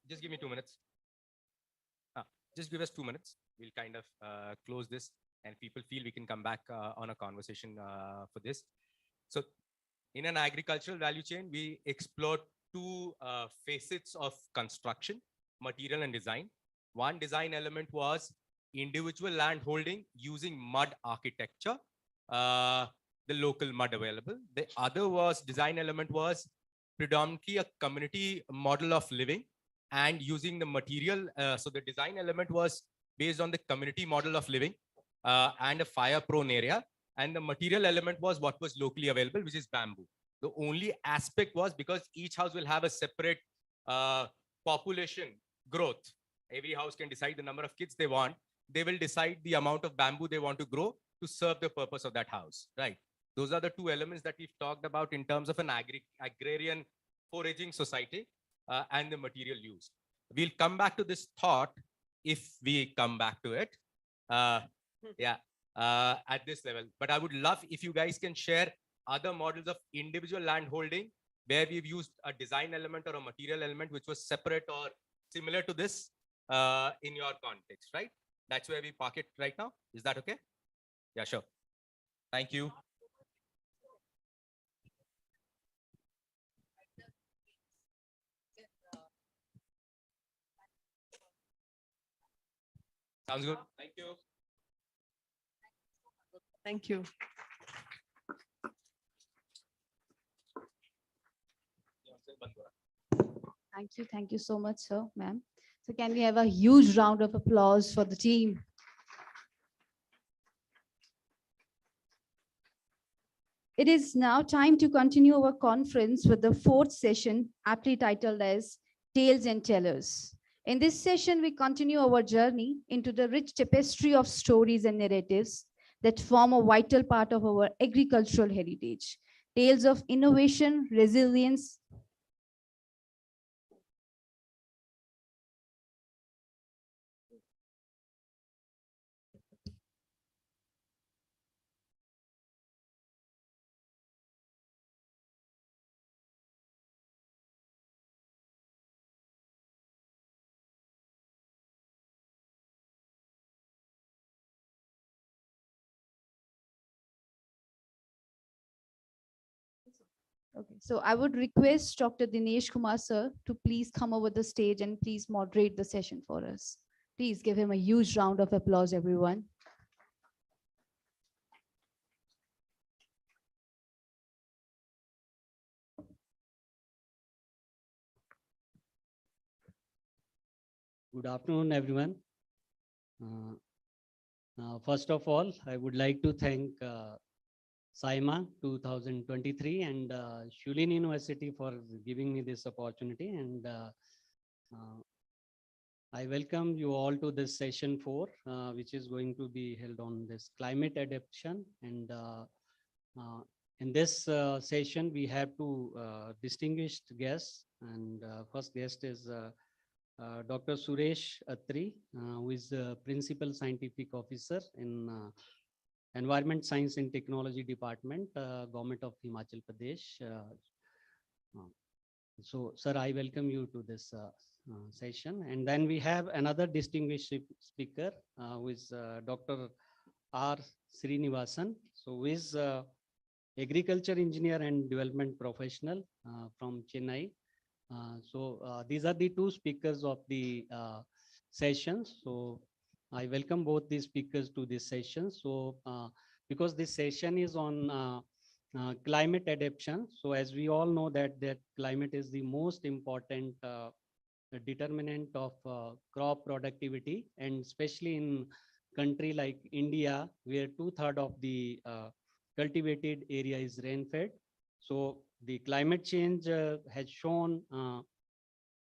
just give me 2 minutes. Just give us 2 minutes. We'll kind of close this and people feel we can come back on a conversation for this. So in an agricultural value chain, we explored 2 facets of construction, material and design. One design element was individual land holding using mud architecture, the local mud available. The other design element was predominantly a community model of living and using the material. So the design element was based on the community model of living and a fire-prone area. And the material element was what was locally available, which is bamboo. The only aspect was because each house will have a separate population growth. Every house can decide the number of kids they want. They will decide the amount of bamboo they want to grow to serve the purpose of that house, right? Those are the 2 elements that we've talked about in terms of an agrarian foraging society and the material use. We'll come back to this thought if we come back to it. At this level. But I would love if you guys can share other models of individual land holding where we've used a design element or a material element which was separate or similar to this in your context, right? That's where we park it right now. Is that okay? Yeah, sure. Thank you. Sounds good. Thank you. Thank you. Thank you so much, sir, ma'am. So can we have a huge round of applause for the team? It is now time to continue our conference with the fourth session, aptly titled as Tales and Tellers. In this session, we continue our journey into the rich tapestry of stories and narratives that form a vital part of our agricultural heritage. Tales of innovation, resilience, Okay, so I would request Dr. Dinesh Kumar sir to please come over the stage and please moderate the session for us. Please give him a huge round of applause, everyone. Good afternoon, everyone. First of all, I would like to thank CIMA 2023 and Shulin University for giving me this opportunity. And I welcome you all to this session 4, which is going to be held on this climate adaptation. And in this session, we have two distinguished guests. And first guest is Dr. Suresh Attri, who is the Principal Scientific Officer in Environment Science and Technology Department, Government of Himachal Pradesh. So, sir, I welcome you to this session. And then we have another distinguished speaker, who is Dr. R. Srinivasan, so who is agriculture engineer and development professional from Chennai. So these are the two speakers of the session. So I welcome both these speakers to this session. So because this session is on climate adaptation. So as we all know that climate is the most important determinant of crop productivity, and especially in country like India, where 2/3 of the cultivated area is rain-fed. So the climate change has shown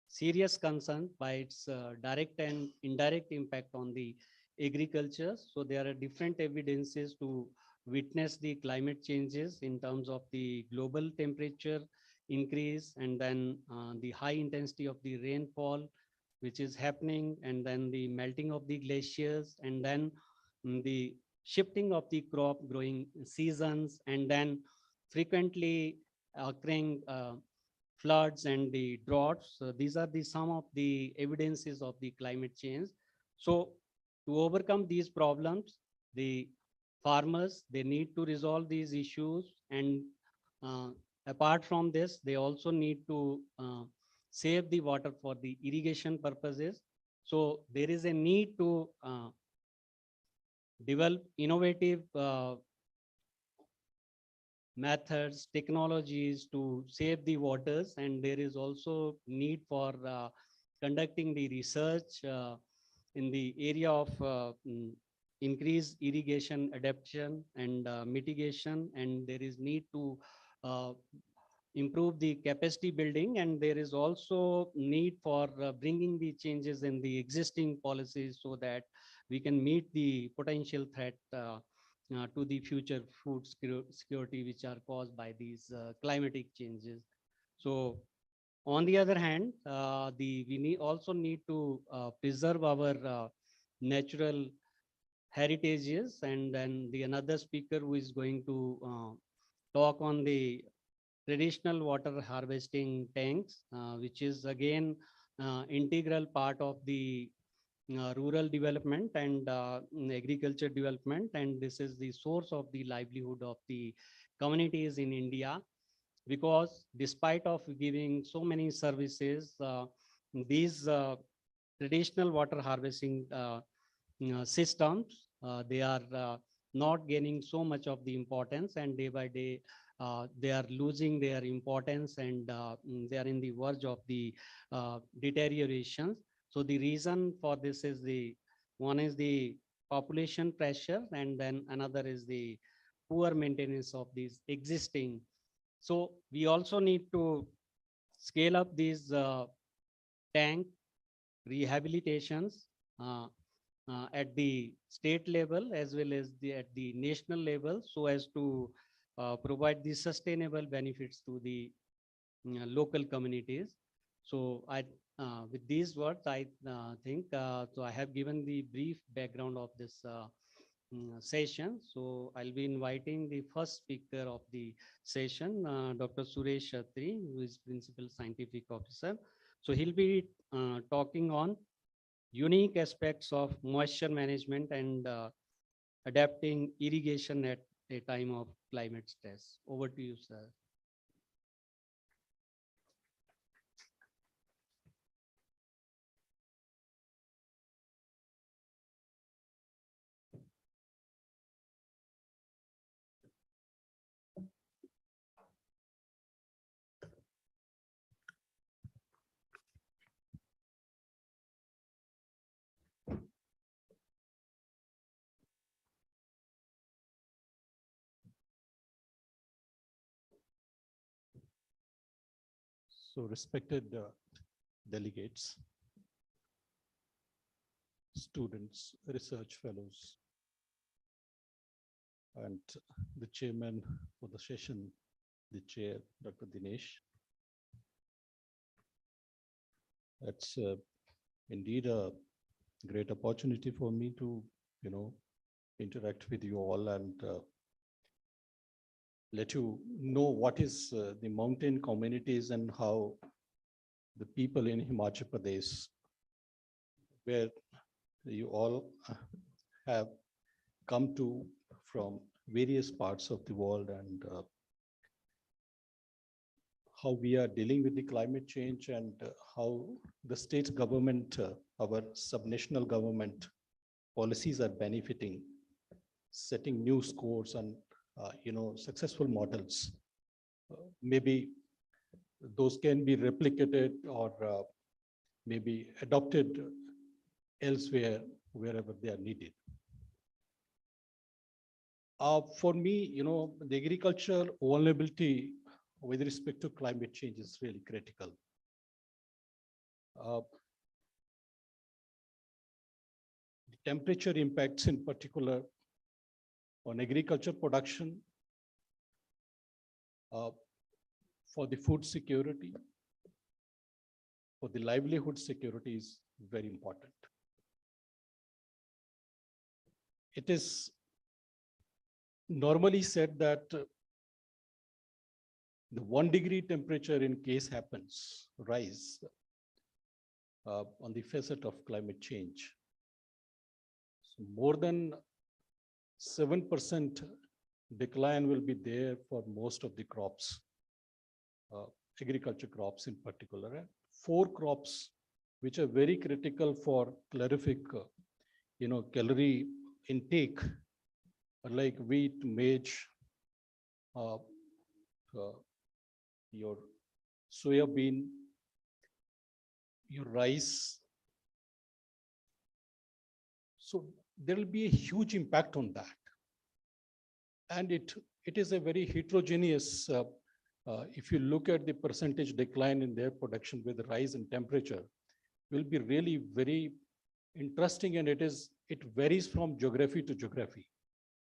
serious concern by its direct and indirect impact on the agriculture. So there are different evidences to witness the climate changes in terms of the global temperature increase, and then the high intensity of the rainfall, which is happening, and then the melting of the glaciers, and then the shifting of the crop growing seasons, and then frequently occurring floods and the droughts. So these are some of the evidences of the climate change. So to overcome these problems, the farmers, they need to resolve these issues. And apart from this, they also need to save the water for the irrigation purposes. So there is a need to develop innovative methods, technologies to save the waters, and there is also need for conducting the research in the area of increased irrigation adaptation and mitigation, and there is need to improve the capacity building, and there is also need for bringing the changes in the existing policies so that we can meet the potential threat to the future food security, which are caused by these climatic changes. So on the other hand, we also need to preserve our natural heritages. And then another speaker who is going to talk on the traditional water harvesting tanks, which is again integral part of the rural development and agriculture development, and this is the source of the livelihood of the communities in India, because despite of giving so many services, these traditional water harvesting systems, they are not gaining so much of the importance, and day by day they are losing their importance, and they are in the verge of the deterioration. So the reason for this is one is the population pressure, and then another is the poor maintenance of these existing. So we also need to scale up these tank rehabilitations at the state level as well as at the national level, so as to provide the sustainable benefits to the local communities. So with these words, I think, so I have given the brief background of this session. So I'll be inviting the first speaker of the session, Dr. Suresh Shatri, who is Principal Scientific Officer. So he'll be talking on unique aspects of moisture management and adapting irrigation at a time of climate stress. Over to you, sir. So respected delegates, students, research fellows, and the chairman for the session, the chair, Dr. Dinesh. It's indeed a great opportunity for me to, interact with you all and let you know what is the mountain communities and how the people in Himachal Pradesh, where you all have come to from various parts of the world, and how we are dealing with the climate change, and how the state government, our subnational government policies are benefiting, setting new scores and successful models. Maybe those can be replicated or maybe adopted elsewhere, wherever they are needed. For me, the agricultural vulnerability with respect to climate change is really critical. The temperature impacts in particular on agriculture production, for the food security, for the livelihood security is very important. It is normally said that the 1 degree temperature in case happens rise on the facet of climate change. So more than 7% decline will be there for most of the crops, agriculture crops in particular, and 4 crops which are very critical for calorific, calorie intake, like wheat, maize, your soya bean, your rice. So there will be a huge impact on that. And it is a very heterogeneous, if you look at the percentage decline in their production with the rise in temperature, will be really very interesting, and it varies from geography to geography.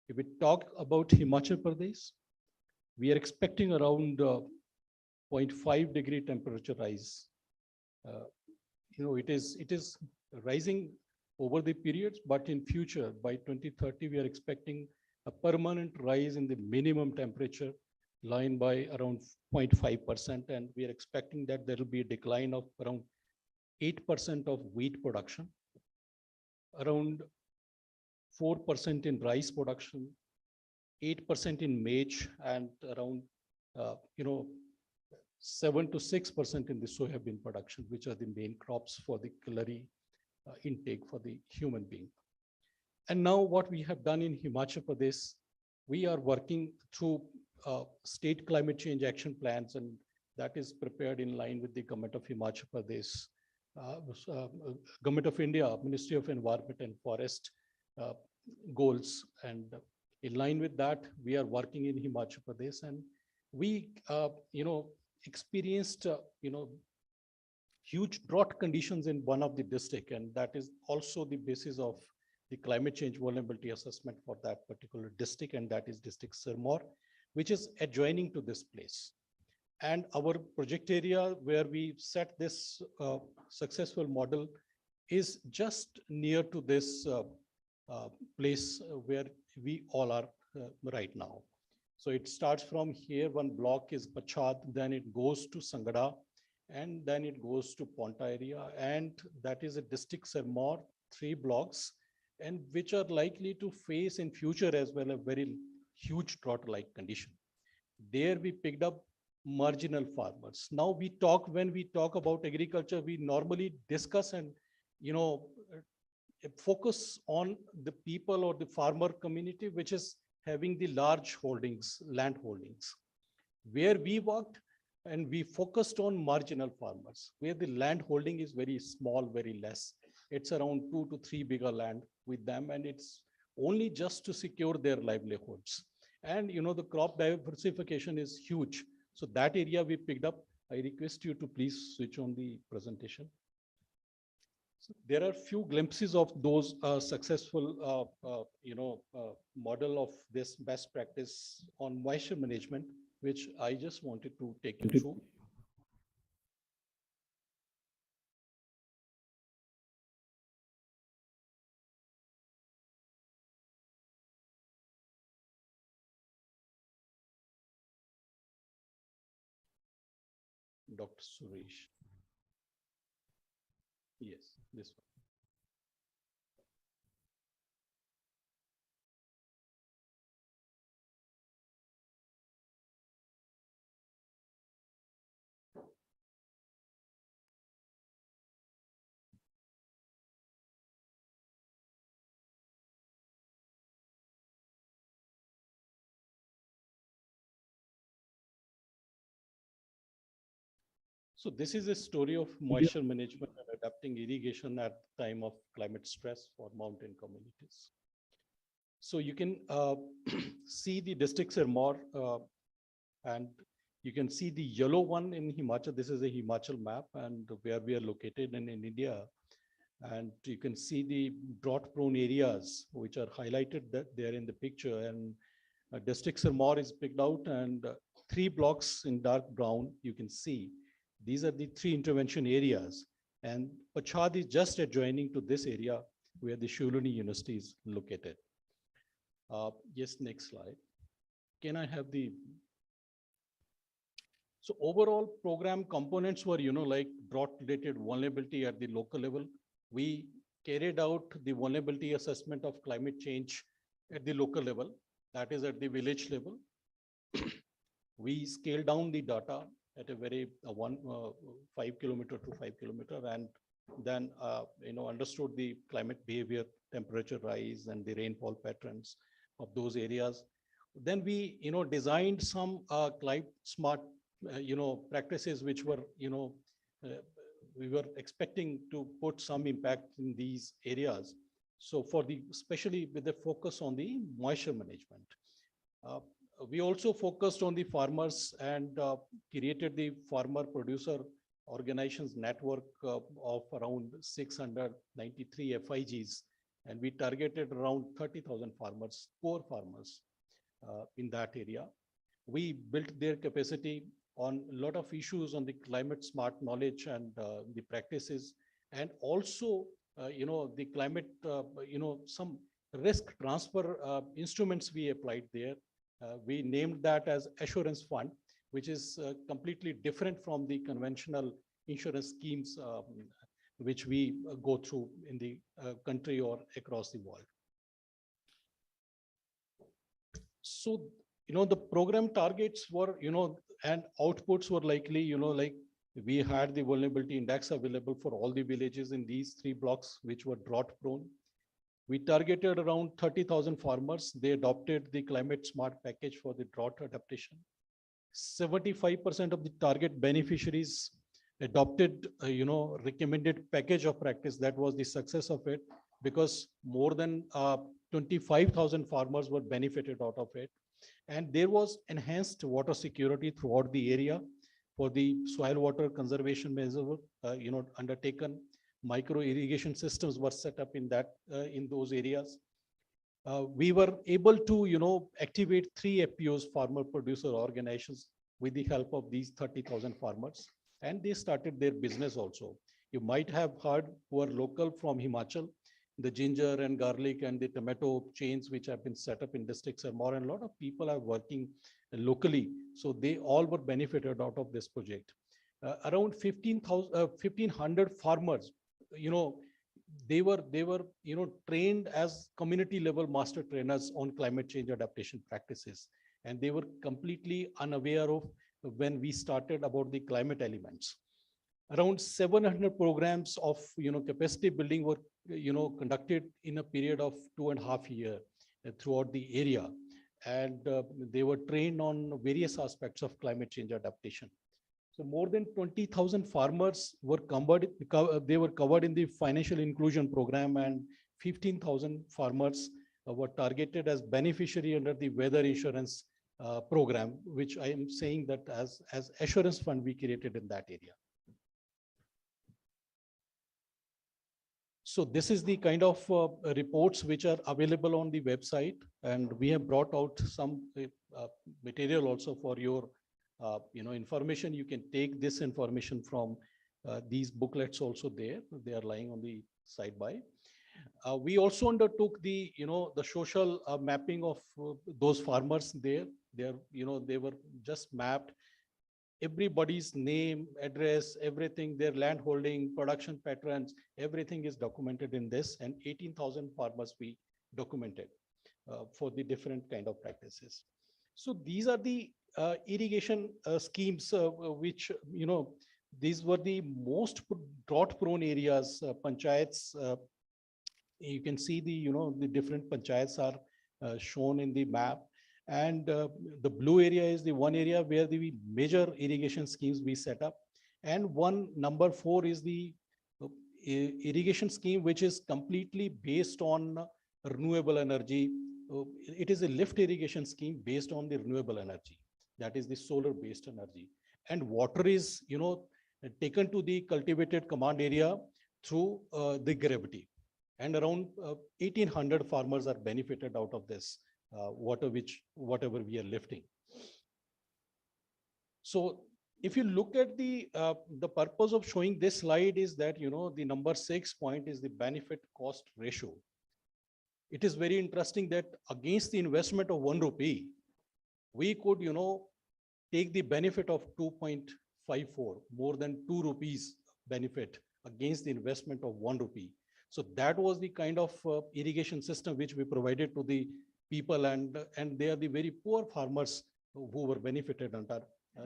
If we talk about Himachal Pradesh, we are expecting around 0.5 degree temperature rise. It is rising over the periods, but in future, by 2030, we are expecting a permanent rise in the minimum temperature line by around 0.5%, and we are expecting that there will be a decline of around 8% of wheat production, around 4% in rice production, 8% in maize, and around 7 to 6% in the soybean production, which are the main crops for the calorie intake for the human being. And now what we have done in Himachal Pradesh, we are working through state climate change action plans, and that is prepared in line with the government of Himachal Pradesh Government of India, Ministry of Environment and Forest goals. And in line with that, we are working in Himachal Pradesh, and we, experienced, huge drought conditions in one of the district, and that is also the basis of the climate change vulnerability assessment for that particular district, and that is district Sirmaur, which is adjoining to this place. And our project area where we set this successful model is just near to this place where we all are right now. So it starts from here, one block is Pachad, then it goes to Sangada, and then it goes to Ponta area, and that is a district Sirmaur, 3 blocks, and which are likely to face in future as well a very huge drought-like condition. There we picked up marginal farmers. Now when we talk about agriculture, we normally discuss and, focus on the people or the farmer community, which is having the large holdings, land holdings. Where we worked and we focused on marginal farmers, where the land holding is very small, very less. It's around 2 to 3 bigger land with them, and it's only just to secure their livelihoods. And the crop diversification is huge. So that area we picked up. I request you to please switch on the presentation. So there are few glimpses of those successful, model of this best practice on moisture management, which I just wanted to take you through. Dr. Suresh. Yes, this one. So this is a story of moisture management and adapting irrigation at the time of climate stress for mountain communities. So you can see the districts are more, and you can see the yellow one in Himachal. This is a Himachal map and where we are located in India. And you can see the drought prone areas, which are highlighted there in the picture. And district Sirmaur is picked out, and 3 blocks in dark brown, you can see. These are the 3 intervention areas. And Pachad is just adjoining to this area where the Shuluni University is located. Yes, next slide. Can I have the... So overall program components were, like drought-related vulnerability at the local level. We carried out the vulnerability assessment of climate change at the local level, that is at the village level. We scaled down the data at a very 5 kilometer to 5 kilometer, and then understood the climate behavior, temperature rise, and the rainfall patterns of those areas. Then we designed some climate smart practices which were we were expecting to put some impact in these areas. So especially with the focus on the moisture management. We also focused on the farmers and created the farmer producer organizations network of around 693 FIGs, and we targeted around 30,000 farmers, poor farmers in that area. We built their capacity on a lot of issues on the climate smart knowledge and the practices, and also the climate some risk transfer instruments we applied there. We named that as assurance fund, which is completely different from the conventional insurance schemes which we go through in the country or across the world. So, the program targets were, and outputs were likely, like we had the vulnerability index available for all the villages in these 3 blocks, which were drought prone. We targeted around 30,000 farmers. They adopted the climate smart package for the drought adaptation. 75% of the target beneficiaries adopted, recommended package of practice. That was the success of it, because more than 25,000 farmers were benefited out of it. And there was enhanced water security throughout the area for the soil water conservation measure, undertaken. Micro irrigation systems were set up in those areas. We were able to, activate 3 FPOs, farmer producer organizations, with the help of these 30,000 farmers, and they started their business also. You might have heard, who are local from Himachal, the ginger and garlic and the tomato chains which have been set up in districts and more, and a lot of people are working locally. So they all were benefited out of this project. Around 1,500 farmers, they were trained as community level master trainers on climate change adaptation practices, and they were completely unaware of when we started about the climate elements. Around 700 programs of capacity building were conducted in a period of 2.5 years throughout the area, and they were trained on various aspects of climate change adaptation. So more than 20,000 farmers were covered. They were covered in the financial inclusion program, and 15,000 farmers were targeted as beneficiary under the weather insurance program, which I am saying that as assurance fund we created in that area. So this is the kind of reports which are available on the website, and we have brought out some material also for your information. You can take this information from these booklets also there. They are lying on the side by. We also undertook the social mapping of those farmers there. They were just mapped. Everybody's name, address, everything, their land holding, production patterns, everything is documented in this, and 18,000 farmers we documented for the different kind of practices. So these are the irrigation schemes which, these were the most drought prone areas, panchayats. You can see the different panchayats are shown in the map. And the blue area is the one area where the major irrigation schemes we set up. And number 4 is the irrigation scheme, which is completely based on renewable energy. It is a lift irrigation scheme based on the renewable energy. That is the solar based energy. And water is, taken to the cultivated command area through the gravity. And around 1,800 farmers are benefited out of this whatever we are lifting. So if you look at the purpose of showing this slide is that, the number 6 point is the benefit cost ratio. It is very interesting that against the investment of 1 rupee, we could, take the benefit of 2.54, more than 2 rupees benefit against the investment of 1 rupee. So that was the kind of irrigation system which we provided to the people, and they are the very poor farmers who were benefited under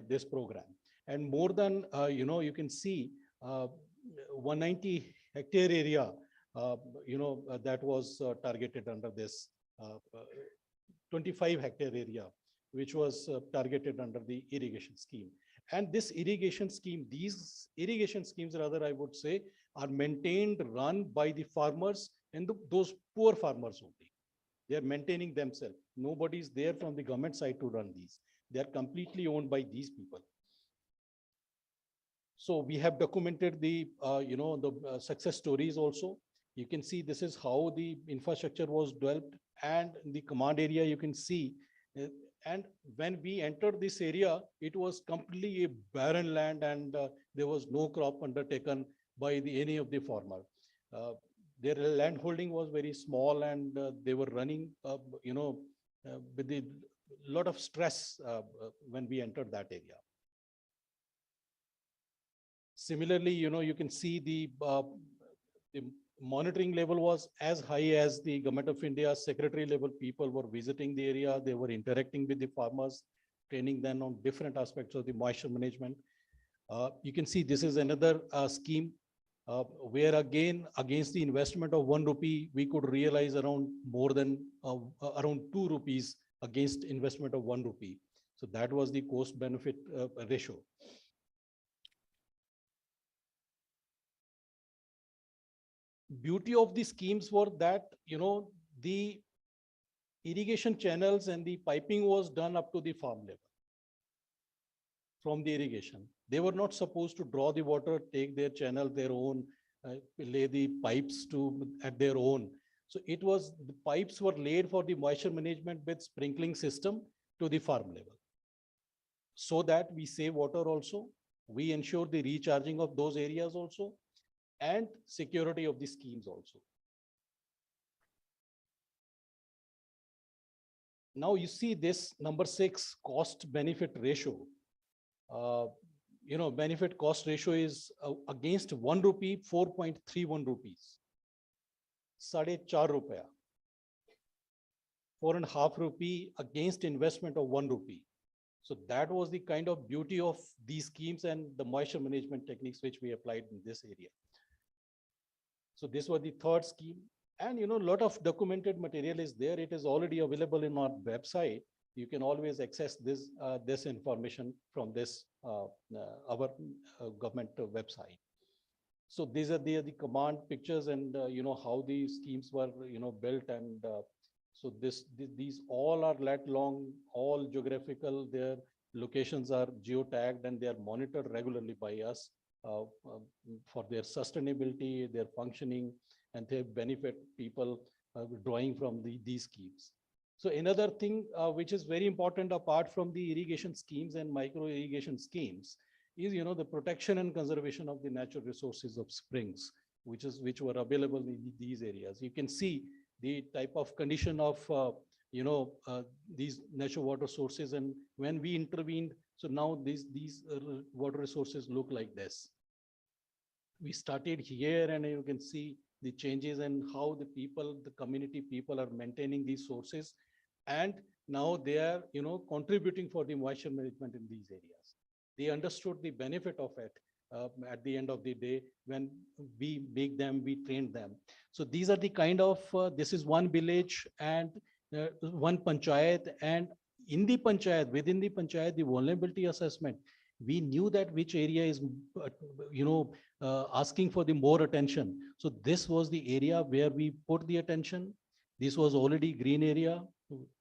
this program. And more than, you can see 190 hectare area, that was targeted under this 25 hectare area, which was targeted under the irrigation scheme. And this irrigation scheme, these irrigation schemes rather, I would say, are maintained, run by the farmers and those poor farmers only. They are maintaining themselves. Nobody is there from the government side to run these. They are completely owned by these people. So we have documented the, success stories also. You can see this is how the infrastructure was developed, and in the command area you can see. And when we entered this area, it was completely a barren land, and there was no crop undertaken by any of the farmer. Their land holding was very small, and they were running, with a lot of stress when we entered that area. Similarly, you can see the monitoring level was as high as the Government of India secretary level people were visiting the area. They were interacting with the farmers, training them on different aspects of the moisture management. You can see this is another scheme where again, against the investment of 1 rupee, we could realize around more than around 2 rupees against investment of 1 rupee. So that was the cost benefit ratio. beauty of the schemes were that, the irrigation channels and the piping was done up to the farm level from the irrigation. They were not supposed to draw the water, take their channel, their own, lay the pipes to at their own. So it was, the pipes were laid for the moisture management with sprinkling system to the farm level. So that we save water also, we ensure the recharging of those areas also, and security of the schemes also. Now you see this number 6, cost benefit ratio. Benefit cost ratio is against 1 rupee, 4.31 rupees. 4.5 rupees. 4.5 rupee against investment of 1 rupee. So that was the kind of beauty of these schemes and the moisture management techniques which we applied in this area. So this was the third scheme. And a lot of documented material is there. It is already available in our website. You can always access this this information from this our government website. So these are the command pictures, and how these schemes were built, and so these all are lat long, all geographical. Their locations are geotagged and they are monitored regularly by us for their sustainability, their functioning, and they benefit people drawing from these schemes. So another thing which is very important apart from the irrigation schemes and micro irrigation schemes is the protection and conservation of the natural resources of springs, which were available in these areas. You can see the type of condition of these natural water sources, and when we intervened, so now these water resources look like this. We started here, and you can see the changes and how the community people are maintaining these sources, and now they are contributing for the moisture management in these areas. They understood the benefit of it at the end of the day. When we make them, we train them. So these are the kind of this is one village and one panchayat, and in the panchayat, within the panchayat, the vulnerability assessment, we knew that which area is asking for the more attention. So this was the area where we put the attention. This was already green area,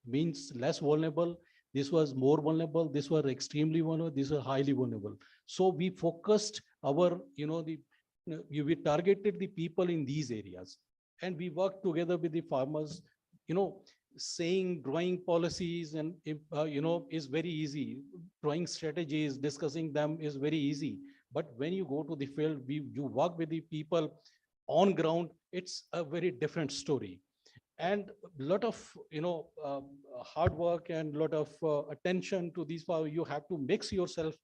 means less vulnerable. This was more vulnerable. This was extremely vulnerable. This was highly vulnerable. So we focused our, we targeted the people in these areas, and we worked together with the farmers. Saying, drawing policies, and is very easy. Drawing strategies, discussing them is very easy. But when you go to the field, you work with the people on ground, it's a very different story. And a lot of hard work and a lot of attention to these farmers. You have to mix yourself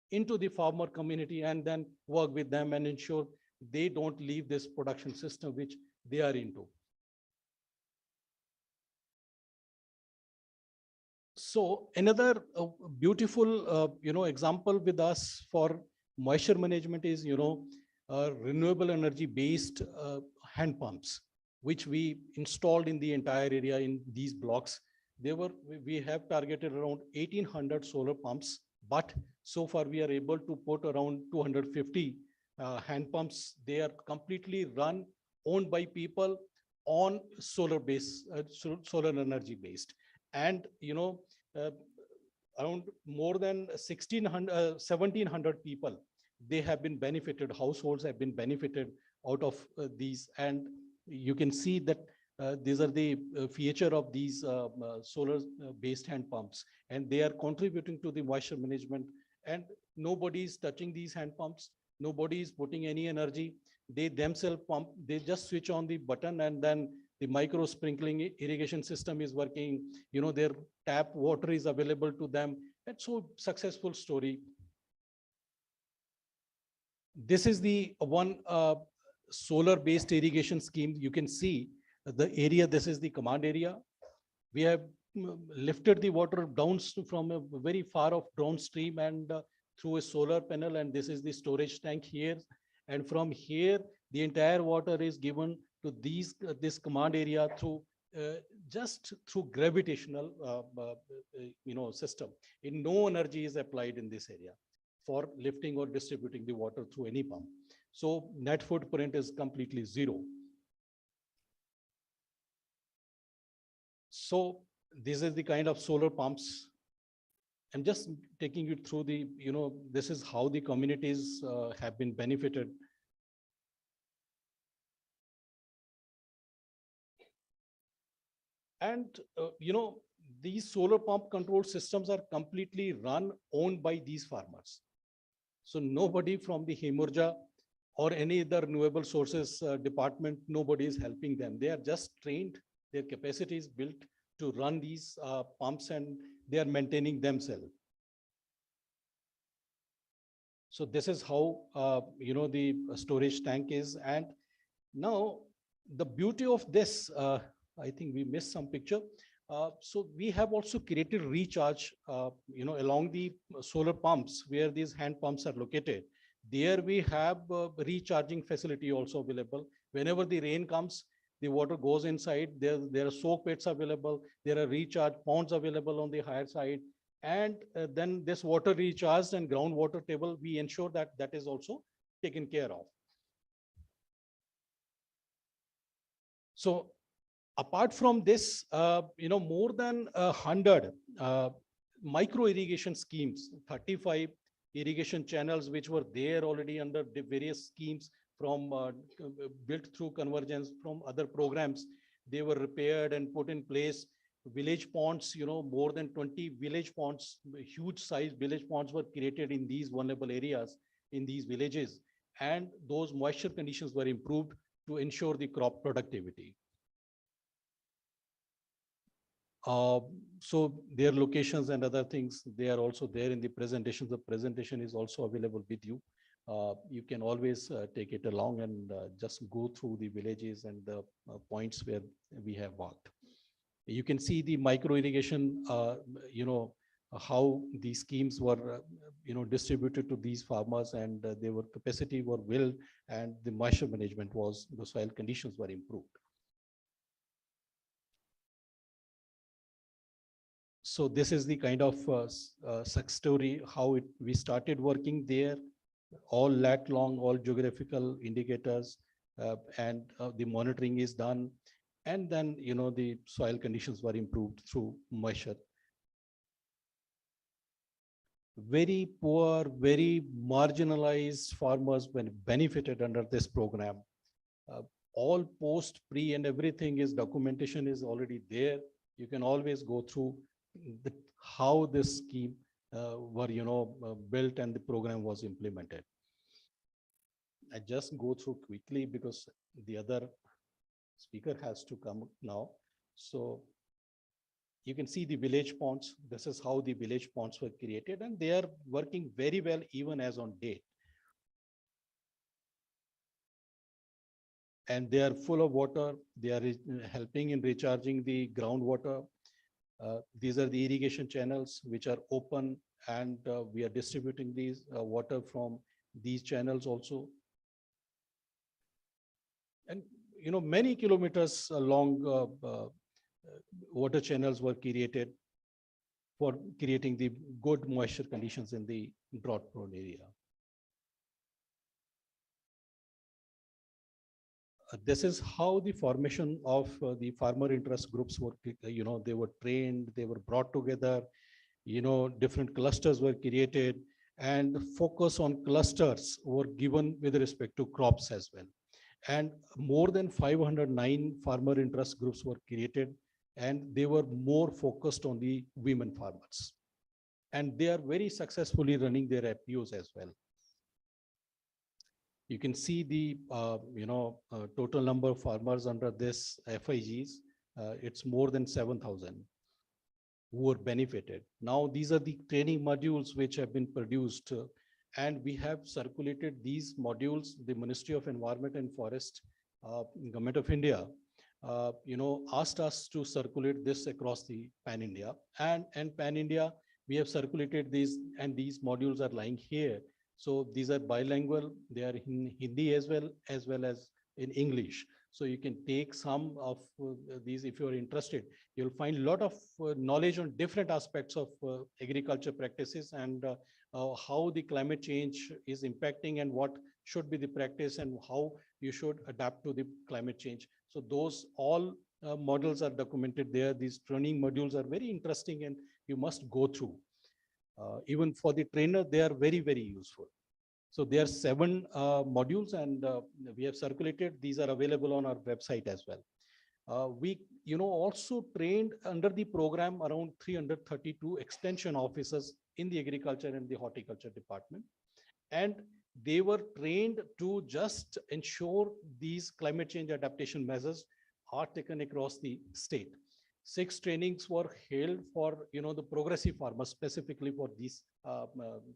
into the farmer community and then work with them and ensure they don't leave this production system which they are into. So another beautiful example with us for moisture management is renewable energy based hand pumps, which we installed in the entire area in these blocks. We have targeted around 1,800 solar pumps, but so far we are able to put around 250 hand pumps. They are completely run, owned by people on solar solar energy based. And around more than 1,700 people, they have been benefited, households have been benefited out of these. And you can see that these are the feature of these solar based hand pumps, and they are contributing to the moisture management. And nobody is touching these hand pumps, nobody is putting any energy. They themselves pump, they just switch on the button, and then the micro sprinkling irrigation system is working. Their tap water is available to them. That's so successful story. This is the one solar based irrigation scheme. You can see the area. This is the command area. We have lifted the water down from a very far off downstream and through a solar panel, and this is the storage tank here. And from here, the entire water is given to this command area through just through gravitational system. No energy is applied in this area for lifting or distributing the water through any pump. So net footprint is completely zero. So this is the kind of solar pumps. I'm just taking you through the, this is how the communities have been benefited. And, these solar pump control systems are completely owned by these farmers. So nobody from the Hemurja or any other renewable sources department, nobody is helping them. They are just trained, their capacity is built to run these pumps, and they are maintaining themselves. So this is how, the storage tank is. And now the beauty of this, I think we missed some picture. So we have also created recharge, along the solar pumps where these hand pumps are located. There we have recharging facility also available. Whenever the rain comes, the water goes inside. There are soak pits available. There are recharge ponds available on the higher side. And then this water recharged and groundwater table, we ensure that that is also taken care of. So apart from this, more than 100 micro irrigation schemes, 35 irrigation channels, which were there already under the various schemes from built through convergence from other programs. They were repaired and put in place. Village ponds, more than 20 village ponds, huge size village ponds were created in these vulnerable areas in these villages. And those moisture conditions were improved to ensure the crop productivity. So their locations and other things, they are also there in the presentation. The presentation is also available with you. You can always take it along and just go through the villages and the points where we have worked. You can see the micro irrigation, how these schemes were, distributed to these farmers, and their capacity were built, and the moisture management was, the soil conditions were improved. So this is the kind of success story, how we started working there, all lat long, all geographical indicators, and the monitoring is done. And then, the soil conditions were improved through moisture. Very poor, very marginalized farmers benefited under this program. All post, pre, and everything is documentation is already there. You can always go through how this scheme were, built and the program was implemented. I just go through quickly because the other speaker has to come now. So you can see the village ponds. This is how the village ponds were created, and they are working very well even as on date. And they are full of water. They are helping in recharging the groundwater. These are the irrigation channels which are open, and we are distributing these water from these channels also. And many kilometers long water channels were created for creating the good moisture conditions in the drought-prone area. This is how the formation of the farmer interest groups were, they were trained, they were brought together, different clusters were created, and focus on clusters were given with respect to crops as well. And more than 509 farmer interest groups were created, and they were more focused on the women farmers. And they are very successfully running their FPOs as well. You can see the total number of farmers under this FIGs. It's more than 7,000 who were benefited. Now these are the training modules which have been produced, and we have circulated these modules. The Ministry of Environment and Forest, Government of India, asked us to circulate this across the Pan India, and Pan India. We have circulated these, and these modules are lying here. So these are bilingual. They are in Hindi as well as in English. So you can take some of these if you are interested. You'll find a lot of knowledge on different aspects of agriculture practices, and how the climate change is impacting, and what should be the practice, and how you should adapt to the climate change. So those all models are documented there. These training modules are very interesting and you must go through. Even for the trainer, they are very, very useful. So there are 7 modules and we have circulated. These are available on our website as well. We, also trained under the program around 332 extension officers in the agriculture and the horticulture department. And they were trained to just ensure these climate change adaptation measures are taken across the state. 6 trainings were held for, the progressive farmers, specifically for this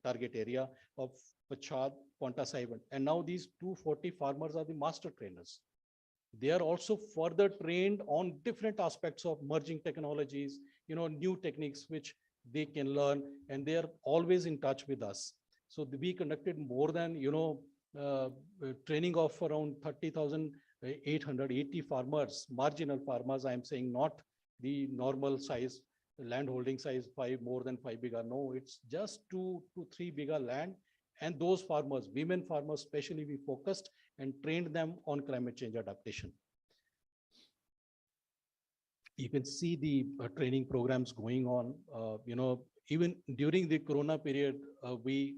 target area of Pachad, Ponta Sahib. And now these 240 farmers are the master trainers. They are also further trained on different aspects of merging technologies, new techniques which they can learn, and they are always in touch with us. So we conducted more than, training of around 30,880 farmers, marginal farmers. I am saying not the normal size, land holding size, more than 5 bigha. No, it's just 2 to 3 bigha land. And those farmers, women farmers, especially, we focused and trained them on climate change adaptation. You can see the training programs going on. Even during the Corona period, we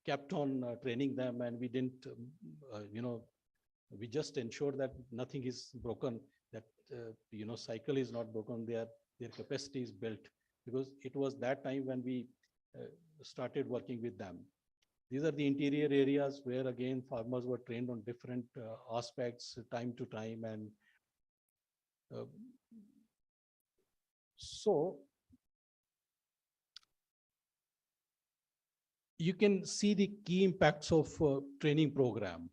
kept on training them, and we didn't, we just ensured that nothing is broken, that cycle is not broken, their capacity is built, because it was that time when we started working with them. These are the interior areas where again farmers were trained on different aspects time to time, and so you can see the key impacts of training program,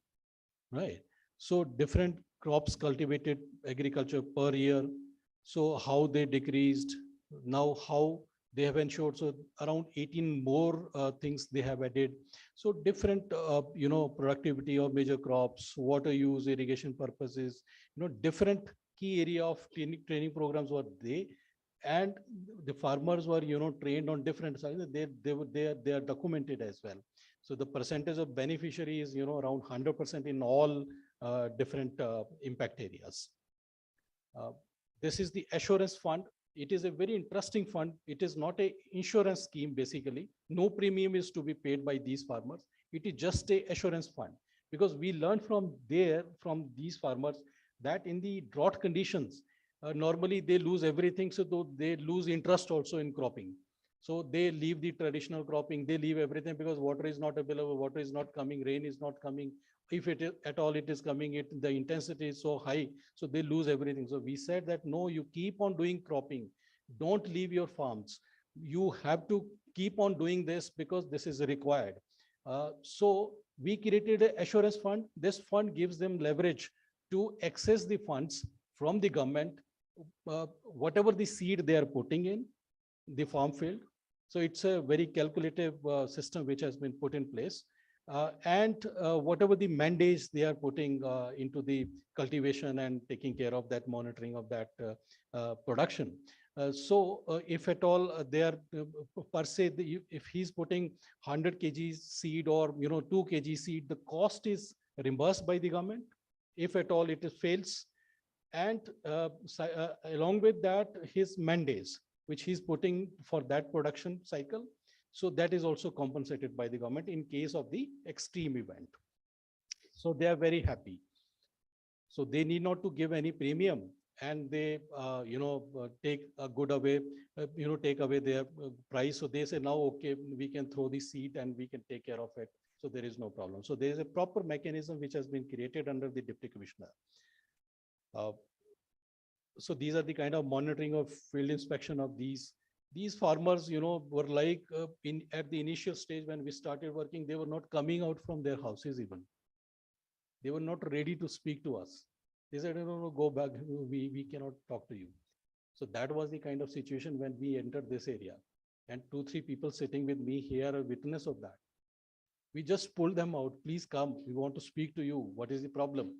right? So different crops cultivated agriculture per year. So how they decreased, now how they have ensured, so around 18 more things they have added. So different, productivity of major crops, water use, irrigation purposes, different key area of training programs were they. And the farmers were, trained on different sides. They are documented as well. So the percentage of beneficiaries, around 100% in all different impact areas. This is the assurance fund. It is a very interesting fund. It is not an insurance scheme, basically. No premium is to be paid by these farmers. It is just a assurance fund, because we learned from these farmers that in the drought conditions, normally they lose everything. So they lose interest also in cropping. So they leave the traditional cropping, they leave everything, because water is not available, water is not coming, rain is not coming. If it is at all, it is coming, the intensity is so high, so they lose everything. So we said that no, you keep on doing cropping, don't leave your farms. You have to keep on doing this because this is required. So we created an assurance fund. This fund gives them leverage to access the funds from the government, whatever the seed they are putting in the farm field. So it's a very calculative system which has been put in place. And whatever the mandates they are putting into the cultivation and taking care of that, monitoring of that production. So if at all they are per se, if he's putting 100 kg seed or 2 kg seed, the cost is reimbursed by the government. If at all it fails, and along with that, his mandates, which he's putting for that production cycle. So that is also compensated by the government in case of the extreme event. So they are very happy. So they need not to give any premium, and they, take a good away, take away their price. So they say now, okay, we can throw the seed and we can take care of it. So there is no problem. So there is a proper mechanism which has been created under the Deputy Commissioner. So these are the kind of monitoring of field inspection of these farmers, were like at the initial stage when we started working, they were not coming out from their houses even. They were not ready to speak to us. They said, no, go back. We cannot talk to you. So that was the kind of situation when we entered this area. And 2-3 people sitting with me here are witness of that. We just pulled them out. Please come. We want to speak to you. What is the problem?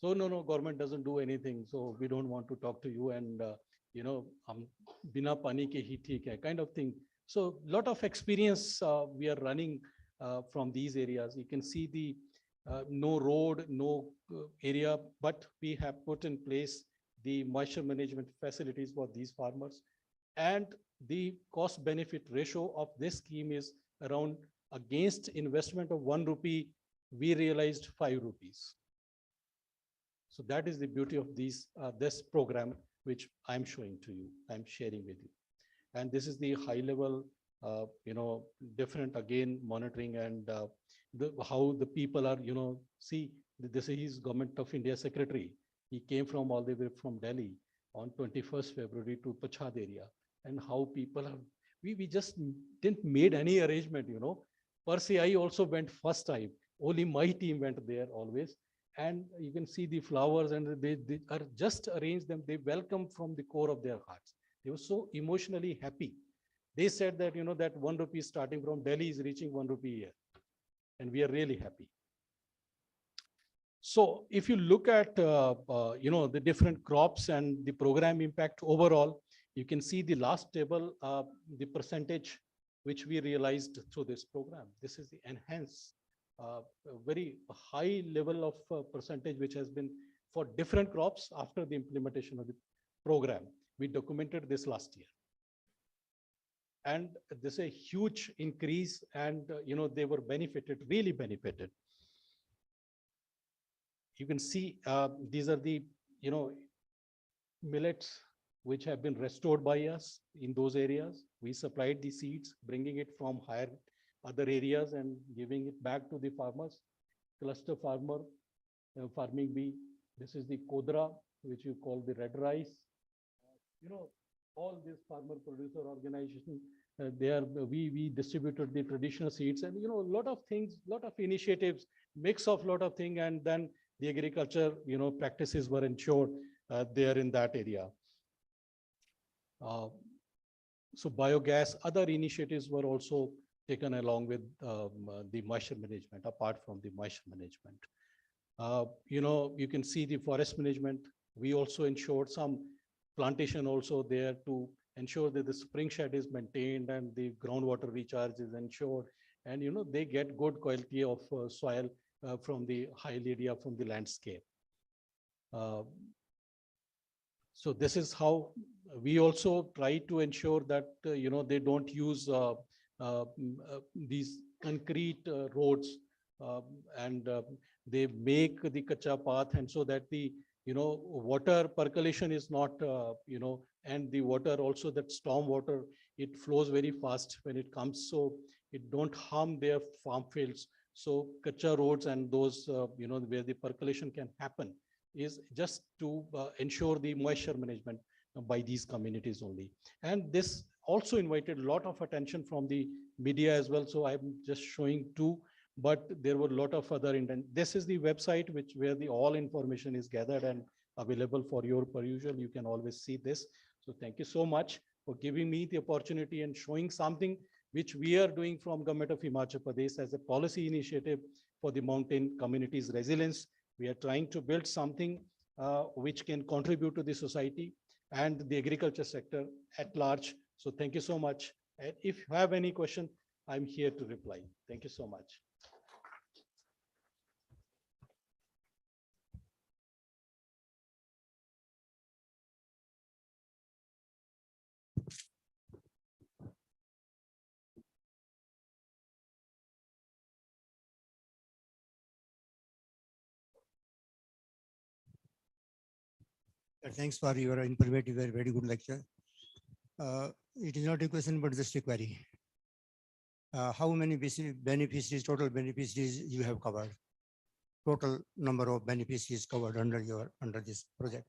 So no, government doesn't do anything. So we don't want to talk to you. And bina pani ke hi theek hai, kind of thing. So lot of experience we are running from these areas. You can see the no road, no area, but we have put in place the moisture management facilities for these farmers. And the cost benefit ratio of this scheme is around, against investment of 1 rupee, we realized 5 rupees. So that is the beauty of this program, which I'm showing to you, I'm sharing with you. And this is the high level, different again monitoring and how the people are, see, this is Government of India Secretary. He came from all the way from Delhi on 21st February to Pachad area, and how people have, we just didn't made any arrangement, Per se, I also went first time, only my team went there always. And you can see the flowers and they are just arranged them. They welcome from the core of their hearts. They were so emotionally happy. They said that, that 1 rupee starting from Delhi is reaching 1 rupee here. And we are really happy. So if you look at, the different crops and the program impact overall, you can see the last table, the percentage which we realized through this program. This is the enhanced, very high level of percentage which has been for different crops after the implementation of the program. We documented this last year. And this is a huge increase, and they were benefited, really benefited. You can see these are the millets which have been restored by us in those areas. We supplied the seeds, bringing it from higher other areas and giving it back to the farmers. Cluster farmer, farming bee. This is the Kodra, which you call the red rice. All these farmer producer organizations, we distributed the traditional seeds, and a lot of things, lot of initiatives, mix of lot of things, and then the agriculture practices were ensured there in that area. So biogas, other initiatives were also taken along with the moisture management, apart from the moisture management. You can see the forest management. We also ensured some plantation also there to ensure that the spring shed is maintained and the groundwater recharge is ensured. And, they get good quality of soil from the high area from the landscape. So this is how we also try to ensure that, they don't use these concrete roads and they make the kacha path, and so that the water percolation is not and the water also, that storm water, it flows very fast when it comes, so it don't harm their farm fields. So kacha roads and those where the percolation can happen is just to ensure the moisture management by these communities only. And this also invited a lot of attention from the media as well. So I'm just showing two, but there were a lot of other intent. This is the website where the all information is gathered and available for your perusal. You can always see this. So thank you so much for giving me the opportunity and showing something which we are doing from Government of Himachal Pradesh as a policy initiative for the mountain communities' resilience. We are trying to build something which can contribute to the society and the agriculture sector at large. So thank you so much. And if you have any question, I'm here to reply. Thank you so much. Thanks for your informative, very good lecture. It is not a question, but just a query. How many beneficiaries, total beneficiaries you have covered? Total number of beneficiaries covered under this project?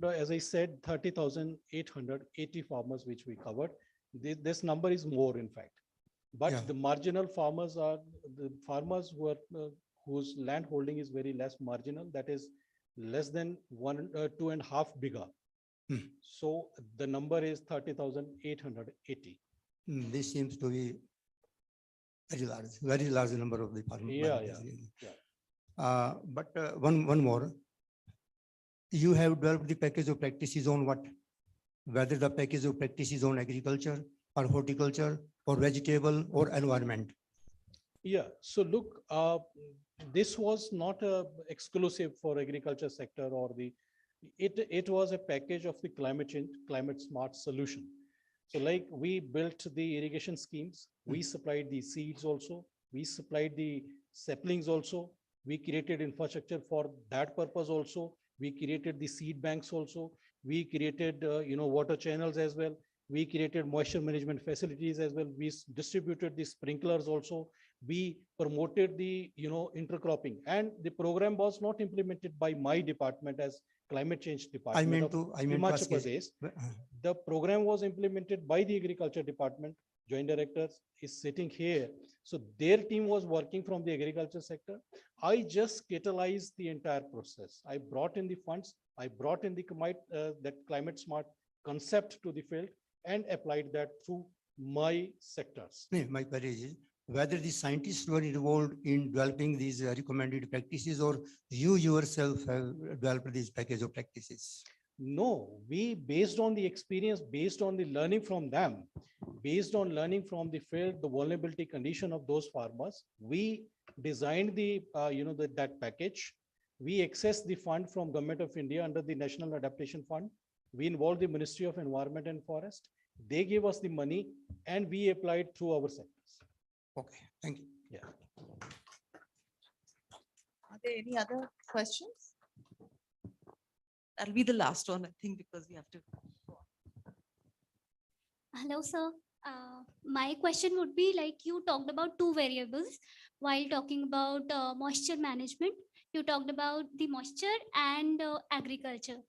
No, as I said, 30,880 farmers which we covered. This number is more, in fact. But yeah, the marginal farmers are the farmers who are whose land holding is very less marginal. That is less than 2.5 bigha. So the number is 30,880. This seems to be very large number of the farmers. Yeah. But one more. You have developed the package of practices on what? Whether the package of practices on agriculture or horticulture or vegetable or environment? Yeah. So look, this was not exclusive for agriculture sector or it was a package of the climate change, climate smart solution. So like we built the irrigation schemes, we supplied the seeds also, we supplied the saplings also, we created infrastructure for that purpose also, we created the seed banks also, we created water channels as well, we created moisture management facilities as well, we distributed the sprinklers also, we promoted the intercropping, and the program was not implemented by my department as climate change department. I meant of to Himachal ask is- Pradesh. The program was implemented by the agriculture department. Joint directors is sitting here. So their team was working from the agriculture sector. I just catalyzed the entire process. I brought in the funds. I brought in the that climate smart concept to the field and applied that through my sectors. No, my query is whether the scientists were involved in developing these recommended practices, or you yourself have developed this package of practices. No, we, based on the experience, based on the learning from them, based on learning from the field, the vulnerability condition of those farmers, we designed the, that package. We accessed the fund from Government of India under the National Adaptation Fund. We involved the Ministry of Environment and Forest. They gave us the money and we applied through our sectors. Okay, thank you. Yeah. Are there any other questions? That'll be the last one, I think, because we have to. Hello, sir. My question would be like you talked about two variables while talking about moisture management. You talked about the moisture and agriculture.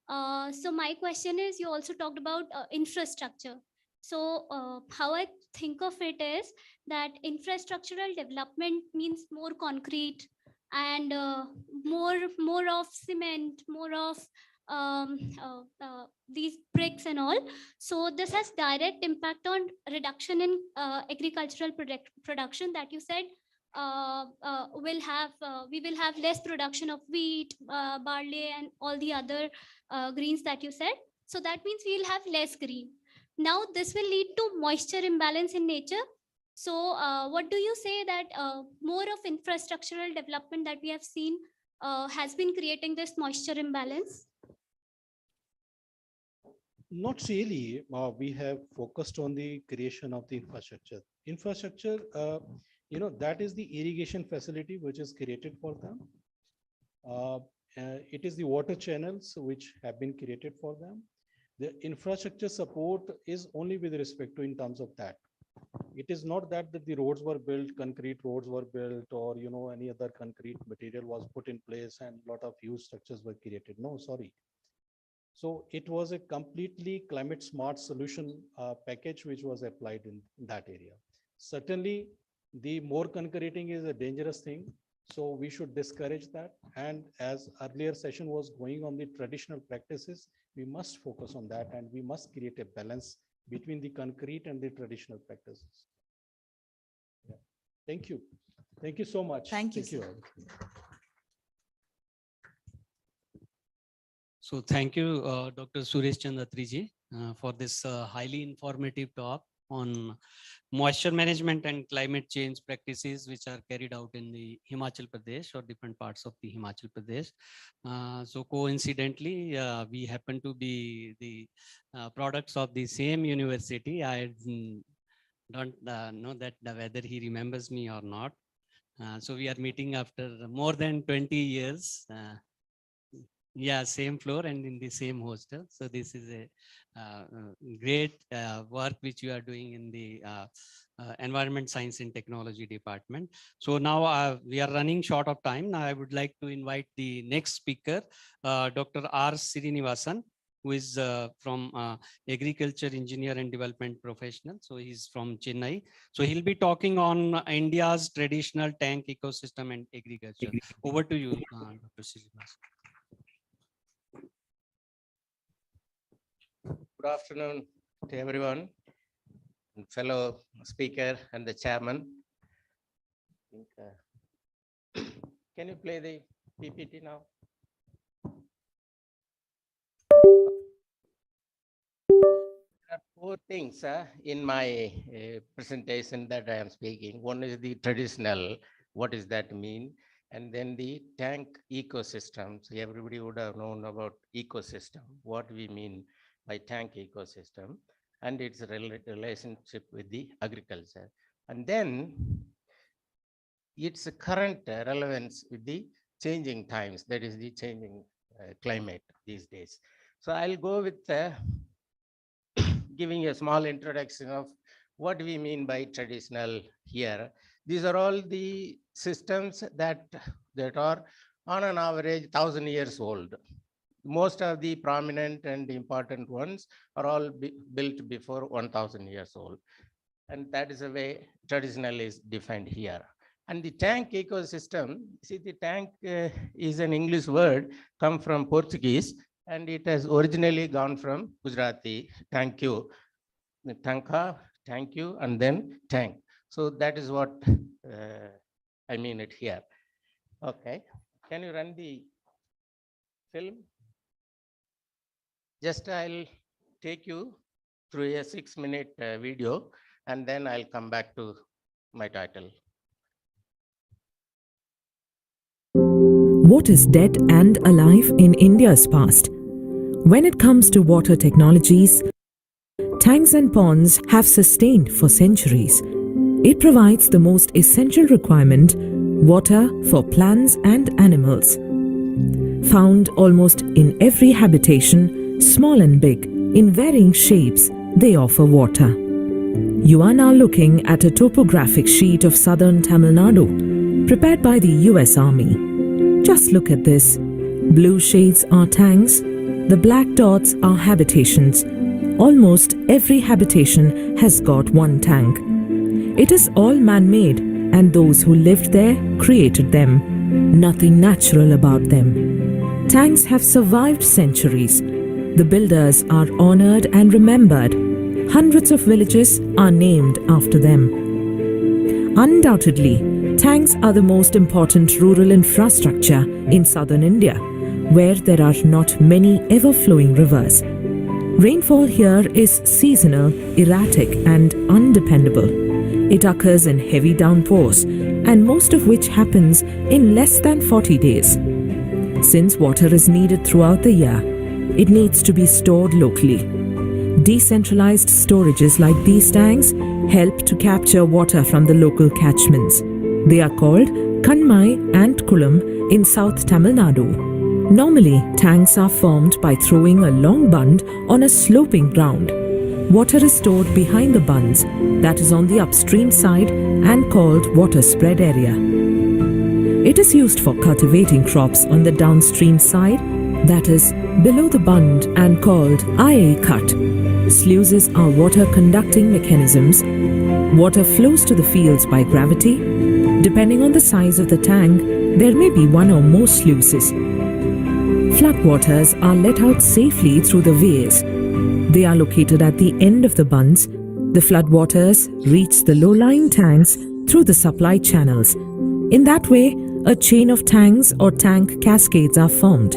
So my question is, you also talked about infrastructure. So how I think of it is that infrastructural development means more concrete and more of cement, more of these bricks and all. So this has direct impact on reduction in agricultural production that you said we will have less production of wheat, barley, and all the other greens that you said. So that means we'll have less green. Now this will lead to moisture imbalance in nature. So what do you say that more of infrastructural development that we have seen has been creating this moisture imbalance? Not really. We have focused on the creation of the infrastructure. Infrastructure, that is the irrigation facility which is created for them. It is the water channels which have been created for them. The infrastructure support is only with respect to in terms of that. It is not that the roads were built, concrete roads were built, or any other concrete material was put in place and a lot of huge structures were created. No, sorry. So it was a completely climate smart solution package which was applied in that area. Certainly, the more concreting is a dangerous thing. So we should discourage that. And as earlier session was going on the traditional practices, we must focus on that and we must create a balance between the concrete and the traditional practices. Yeah. Thank you. Thank you so much. Thank you. all. So thank you, Dr. Suresh Chandratriji, for this highly informative talk on moisture management and climate change practices which are carried out in the Himachal Pradesh or different parts of the Himachal Pradesh. So coincidentally, we happen to be the products of the same university. I don't know that whether he remembers me or not. So we are meeting after more than 20 years. Yeah, same floor and in the same hostel. So this is a great work which you are doing in the Environment Science and Technology Department. So now we are running short of time. Now I would like to invite the next speaker, Dr. R. Srinivasan, who is from Agriculture Engineer and Development Professional. So he's from Chennai. So he'll be talking on India's traditional tank ecosystem and agriculture. Over to you, Dr. Srinivasan. Good afternoon to everyone, and fellow speaker and the chairman. Can you play the PPT now? There are four things in my presentation that I am speaking. One is the traditional. What does that mean? and then the tank ecosystem. So everybody would have known about ecosystem, what we mean by tank ecosystem, and its relationship with the agriculture. And then its current relevance with the changing times, that is the changing climate these days. So I'll go with giving a small introduction of what we mean by traditional here. These are all the systems that are on an average 1,000 years old. Most of the prominent and important ones are all built before 1,000 years old. And that is the way traditional is defined here. And the tank ecosystem, see, the tank is an English word, come from Portuguese, and it has originally gone from Gujarati, thank you, tanka, thank you, and then tank. So that is what I mean it here. Okay, can you run the film? Just I'll take you through a 6-minute video, and then I'll come back to my title. What is dead and alive in India's past? When it comes to water technologies, tanks and ponds have sustained for centuries. It provides the most essential requirement, water for plants and animals. Found almost in every habitation, small and big, in varying shapes, they offer water. You are now looking at a topographic sheet of southern Tamil Nadu, prepared by the US Army. Just look at this. Blue shades are tanks, the black dots are habitations. Almost every habitation has got one tank. It is all man-made, and those who lived there created them. Nothing natural about them. Tanks have survived centuries. The builders are honored and remembered. Hundreds of villages are named after them. Undoubtedly, tanks are the most important rural infrastructure in southern India, where there are not many ever-flowing rivers. Rainfall here is seasonal, erratic, and undependable. It occurs in heavy downpours, and most of which happens in less than 40 days. Since water is needed throughout the year, it needs to be stored locally. Decentralized storages like these tanks help to capture water from the local catchments. They are called Kanmai and Kulam in South Tamil Nadu. Normally, tanks are formed by throwing a long bund on a sloping ground. Water is stored behind the bunds, that is on the upstream side and called water spread area. It is used for cultivating crops on the downstream side, that is below the bund and called IA cut. Sluices are water conducting mechanisms. Water flows to the fields by gravity. Depending on the size of the tank, there may be one or more sluices. Floodwaters are let out safely through the weirs. They are located at the end of the bunds. The floodwaters reach the low-lying tanks through the supply channels. In that way, a chain of tanks or tank cascades are formed.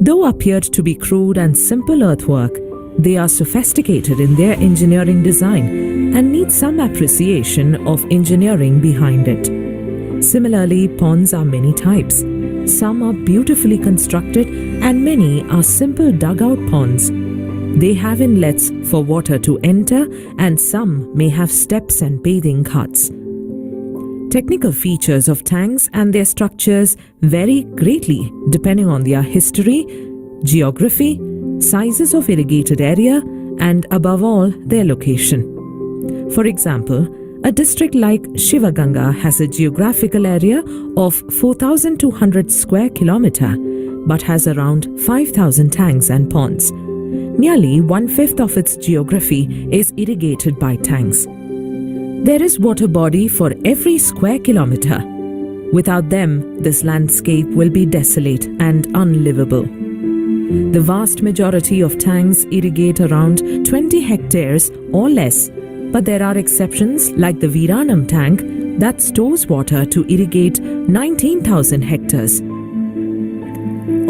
Though appeared to be crude and simple earthwork, they are sophisticated in their engineering design and need some appreciation of engineering behind it. Similarly, ponds are many types. Some are beautifully constructed and many are simple dugout ponds. They have inlets for water to enter, and some may have steps and bathing huts. Technical features of tanks and their structures vary greatly depending on their history, geography, sizes of irrigated area, and above all, their location. For example, a district like Shivaganga has a geographical area of 4,200 square kilometer, but has around 5,000 tanks and ponds. Nearly 1/5 of its geography is irrigated by tanks. There is water body for every square kilometer. Without them, this landscape will be desolate and unlivable. The vast majority of tanks irrigate around 20 hectares or less, but there are exceptions like the Viranam tank that stores water to irrigate 19,000 hectares.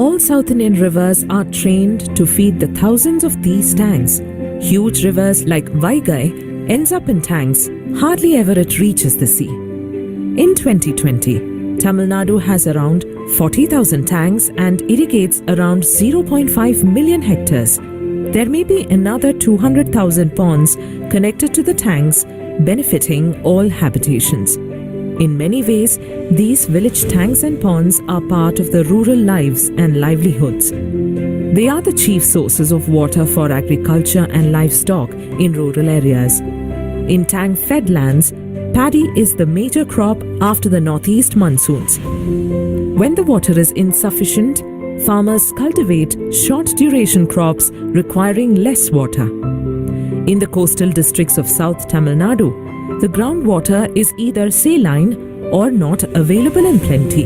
All South Indian rivers are trained to feed the thousands of these tanks. Huge rivers like Vaigai ends up in tanks, hardly ever it reaches the sea. In 2020, Tamil Nadu has around 40,000 tanks and irrigates around 0.5 million hectares. There may be another 200,000 ponds connected to the tanks, benefiting all habitations. In many ways, these village tanks and ponds are part of the rural lives and livelihoods. They are the chief sources of water for agriculture and livestock in rural areas. In tank-fed lands, paddy is the major crop after the northeast monsoons. When the water is insufficient, farmers cultivate short-duration crops requiring less water. In the coastal districts of South Tamil Nadu, the groundwater is either saline or not available in plenty.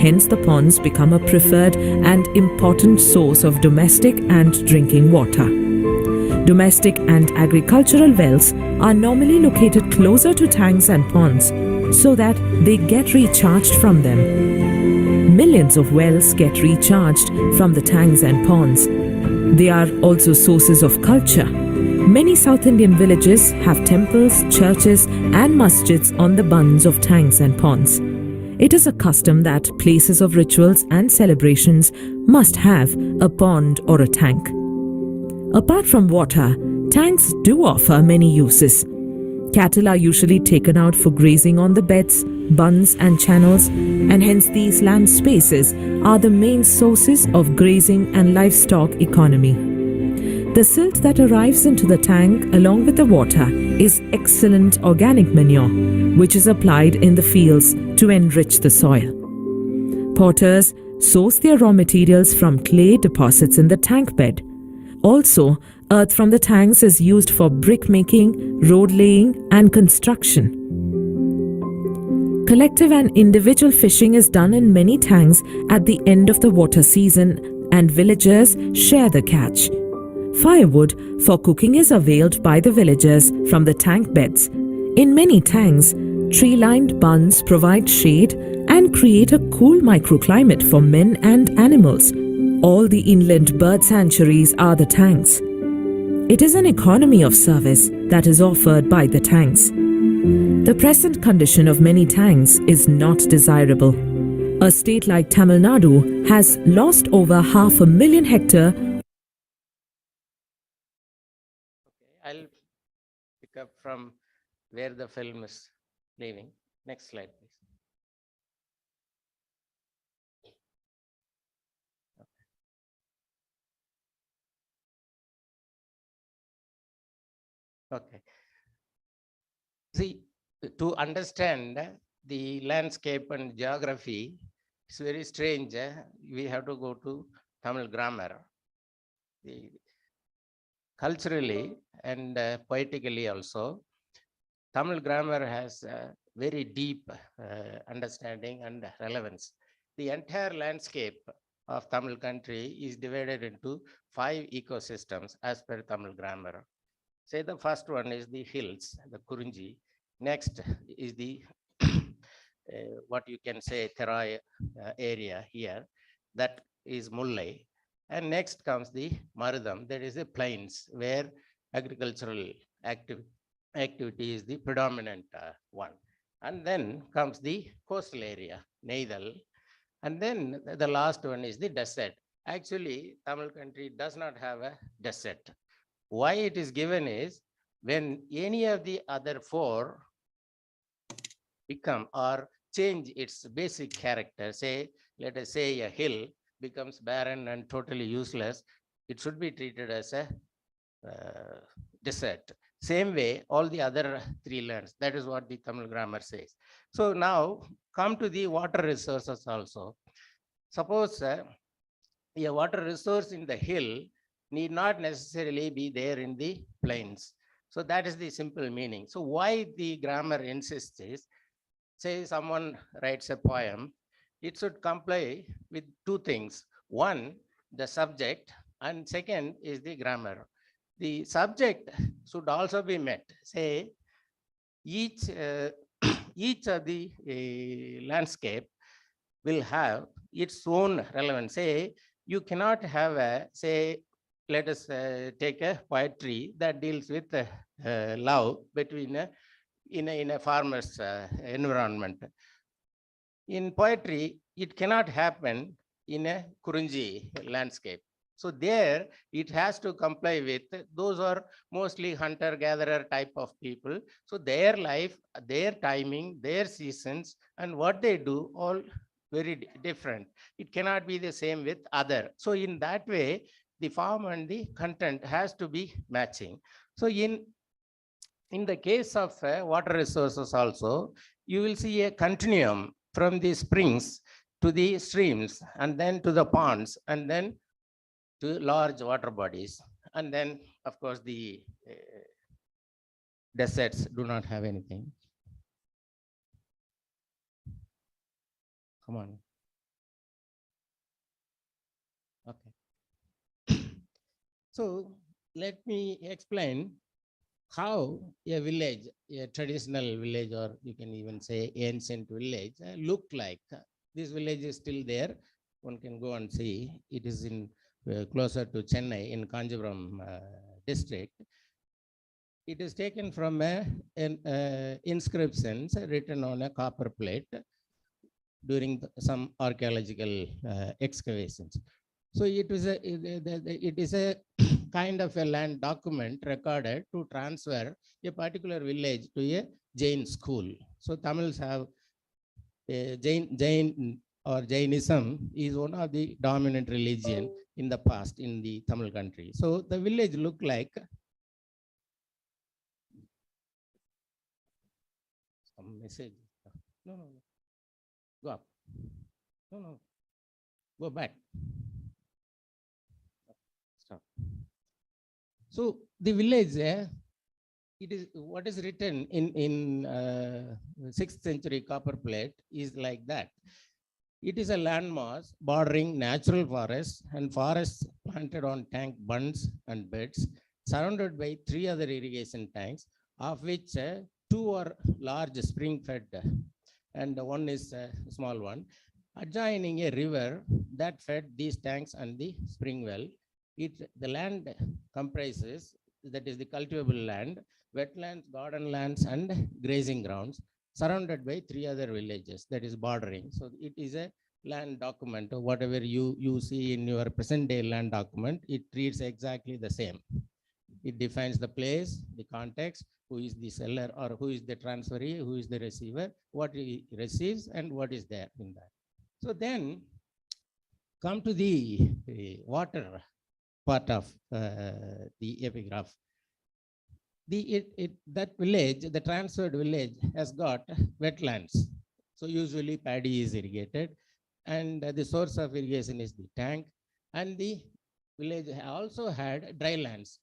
Hence, the ponds become a preferred and important source of domestic and drinking water. Domestic and agricultural wells are normally located closer to tanks and ponds so that they get recharged from them. Millions of wells get recharged from the tanks and ponds. They are also sources of culture. Many South Indian villages have temples, churches, and masjids on the bunds of tanks and ponds. It is a custom that places of rituals and celebrations must have a pond or a tank. Apart from water, tanks do offer many uses. Cattle are usually taken out for grazing on the beds, bunds, and channels, and hence these land spaces are the main sources of grazing and livestock economy. The silt that arrives into the tank along with the water is excellent organic manure, which is applied in the fields to enrich the soil. Potters source their raw materials from clay deposits in the tank bed. Also, earth from the tanks is used for brick making, road laying, and construction. Collective and individual fishing is done in many tanks at the end of the water season, and villagers share the catch. Firewood for cooking is availed by the villagers from the tank beds. In many tanks, tree-lined bunds provide shade and create a cool microclimate for men and animals. All the inland bird sanctuaries are the tanks. It is an economy of service that is offered by the tanks. The present condition of many tanks is not desirable. A state like Tamil Nadu has lost over 500,000 hectares. I'll pick up from where the film is leaving. Next slide, please. Okay. See, to understand the landscape and geography, it's very strange. We have to go to Tamil grammar. Culturally and poetically also, Tamil grammar has a very deep understanding and relevance. The entire landscape of Tamil country is divided into 5 ecosystems as per Tamil grammar. Say the first one is the hills, the Kurunji. Next is the what you can say Terai area here, that is Mullai. And next comes the Marudam, that is the plains where agricultural activity is the predominant one. And then comes the coastal area, Neidal. And then the last one is the desert. Actually, Tamil country does not have a desert. Why it is given is when any of the other 4 become or change its basic character, say, let us say a hill becomes barren and totally useless, it should be treated as a desert. Same way, all the other 3 lands, that is what the Tamil grammar says. So now come to the water resources also. Suppose a water resource in the hill need not necessarily be there in the plains. So that is the simple meaning. So why the grammar insists is, say someone writes a poem, it should comply with 2 things. One, the subject, and second is the grammar. The subject should also be met. Say each of the landscape will have its own relevance. Say you cannot have a, say, let us take a poetry that deals with love between in a farmer's environment. in poetry, it cannot happen in a Kurunji landscape. So there it has to comply with, those are mostly hunter-gatherer type of people. So their life, their timing, their seasons, and what they do all very different. It cannot be the same with other. So in that way, the form and the content has to be matching. So in the case of water resources also, you will see a continuum from the springs to the streams, and then to the ponds, and then to large water bodies. And then, of course, the deserts do not have anything. Come on. Okay. So let me explain how a village, a traditional village, or you can even say ancient village, looked like. This village is still there. One can go and see. It is in closer to Chennai in Kanjipuram district. It is taken from inscriptions written on a copper plate during some archaeological excavations. So it is a kind of a land document recorded to transfer a particular village to a Jain school. So Tamils have Jain or Jainism is one of the dominant religion in the past in the Tamil country. So the village looked like some message. No, no, no. Go up. No, no. Go back. Stop. So the village, it is what is written in 6th century copper plate is like that. It is a landmass bordering natural forests and forests planted on tank bunds and beds, surrounded by 3 other irrigation tanks, of which 2 are large spring-fed and 1 is a small one, adjoining a river that fed these tanks and the spring well. The land comprises, that is the cultivable land, wetlands, garden lands, and grazing grounds, surrounded by 3 other villages, that is bordering. So it is a land document. Whatever you see in your present day land document, it treats exactly the same. It defines the place, the context, who is the seller or who is the transferee, who is the receiver, what he receives, and what is there in that. So then come to the water part of the epigraph. That village, the transferred village, has got wetlands. So usually paddy is irrigated, and the source of irrigation is the tank. And the village also had dry lands,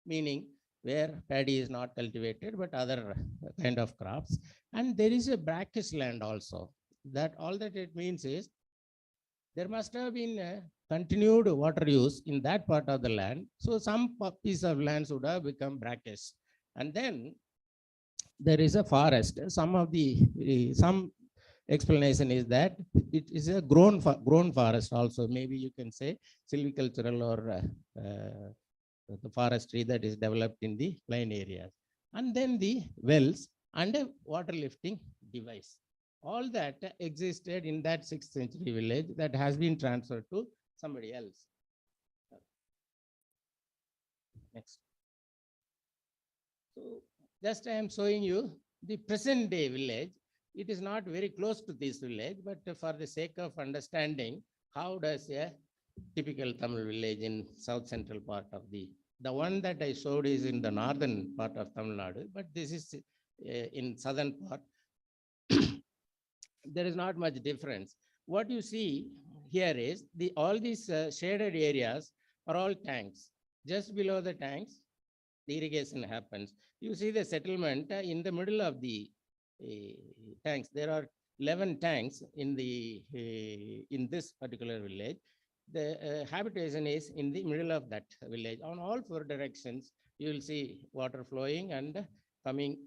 meaning where paddy is not cultivated, but other kind of crops. And there is a brackish land also. That all that it means is there must have been a continued water use in that part of the land. So some piece of lands would have become brackish. And then there is a forest. Some explanation is that it is a grown forest also. Maybe you can say silvicultural or the forestry that is developed in the plain areas. And then the wells and a water lifting device. All that existed in that 6th century village that has been transferred to somebody else. Next. So just I am showing you the present day village. It is not very close to this village, but for the sake of understanding, how does a typical Tamil village in south central part of the one that I showed is in the northern part of Tamil Nadu, but this is in southern part. There is not much difference. What you see here is all these shaded areas are all tanks. Just below the tanks, the irrigation happens. You see the settlement in the middle of the tanks. There are 11 tanks in this particular village. The habitation is in the middle of that village. On all 4 directions, you will see water flowing and coming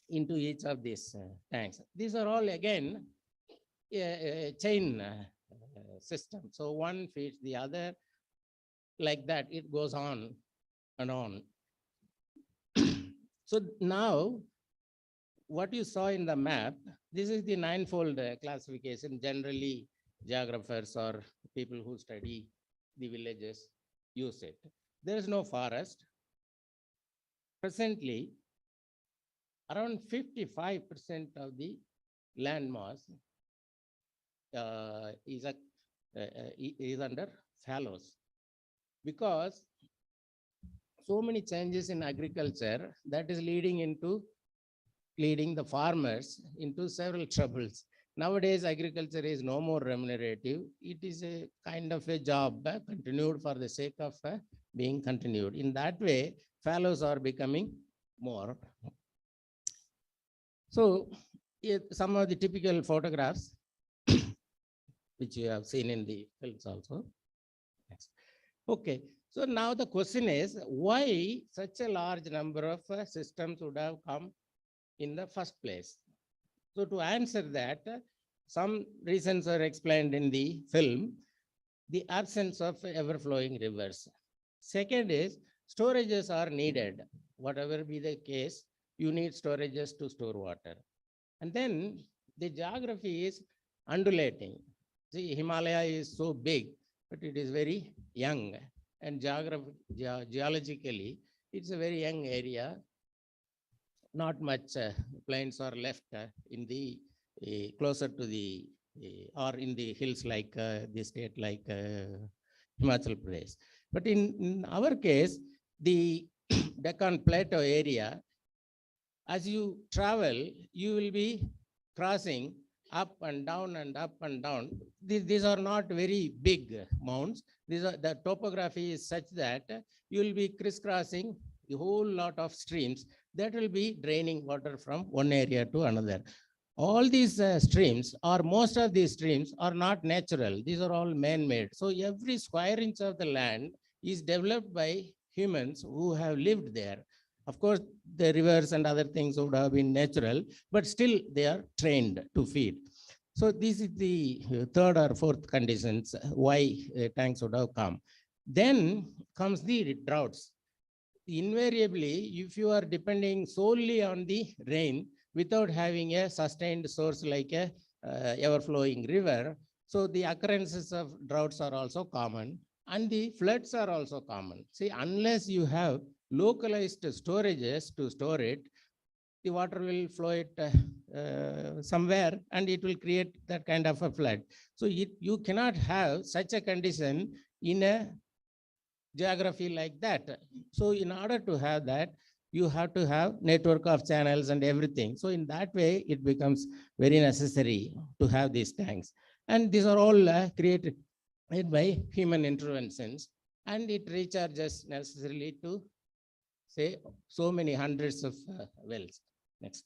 into each of these tanks. These are all again a chain system. So one feeds the other, like that. It goes on and on. So now what you saw in the map, this is the ninefold classification. Generally, geographers or people who study the villages use it. There is no forest. Presently, around 55% of the land mass is under fallows, because so many changes in agriculture that is leading the farmers into several troubles. Nowadays, agriculture is no more remunerative. It is a kind of a job continued for the sake of being continued. In that way, fallows are becoming more. So, some of the typical photographs which you have seen in the films also. Next. Okay, so now the question is, why such a large number of systems would have come in the first place? So to answer that, some reasons are explained in the film. The absence of ever-flowing rivers. Second is, storages are needed. Whatever be the case, you need storages to store water. And then the geography is undulating. See, Himalaya is so big, but it is very young. And geologically, it's a very young area. Not much plains are left in the closer to the or in the hills like the state like Himachal Pradesh. But in our case, the Deccan Plateau area, as you travel, you will be crossing up and down and up and down. These are not very big mounds. The topography is such that you will be crisscrossing a whole lot of streams that will be draining water from one area to another. All these streams, or most of these streams, are not natural. These are all man-made. So every square inch of the land is developed by humans who have lived there. Of course, the rivers and other things would have been natural, but still they are trained to feed. So this is the third or fourth conditions why tanks would have come. Then comes the droughts. Invariably, if you are depending solely on the rain without having a sustained source like a ever-flowing river, so the occurrences of droughts are also common, and the floods are also common. See, unless you have localized storages to store it, the water will flow it somewhere and it will create that kind of a flood. So you cannot have such a condition in a geography like that. So in order to have that, you have to have network of channels and everything. So in that way, it becomes very necessary to have these tanks. And these are all created by human interventions, and it recharges necessarily to say so many hundreds of wells. Next.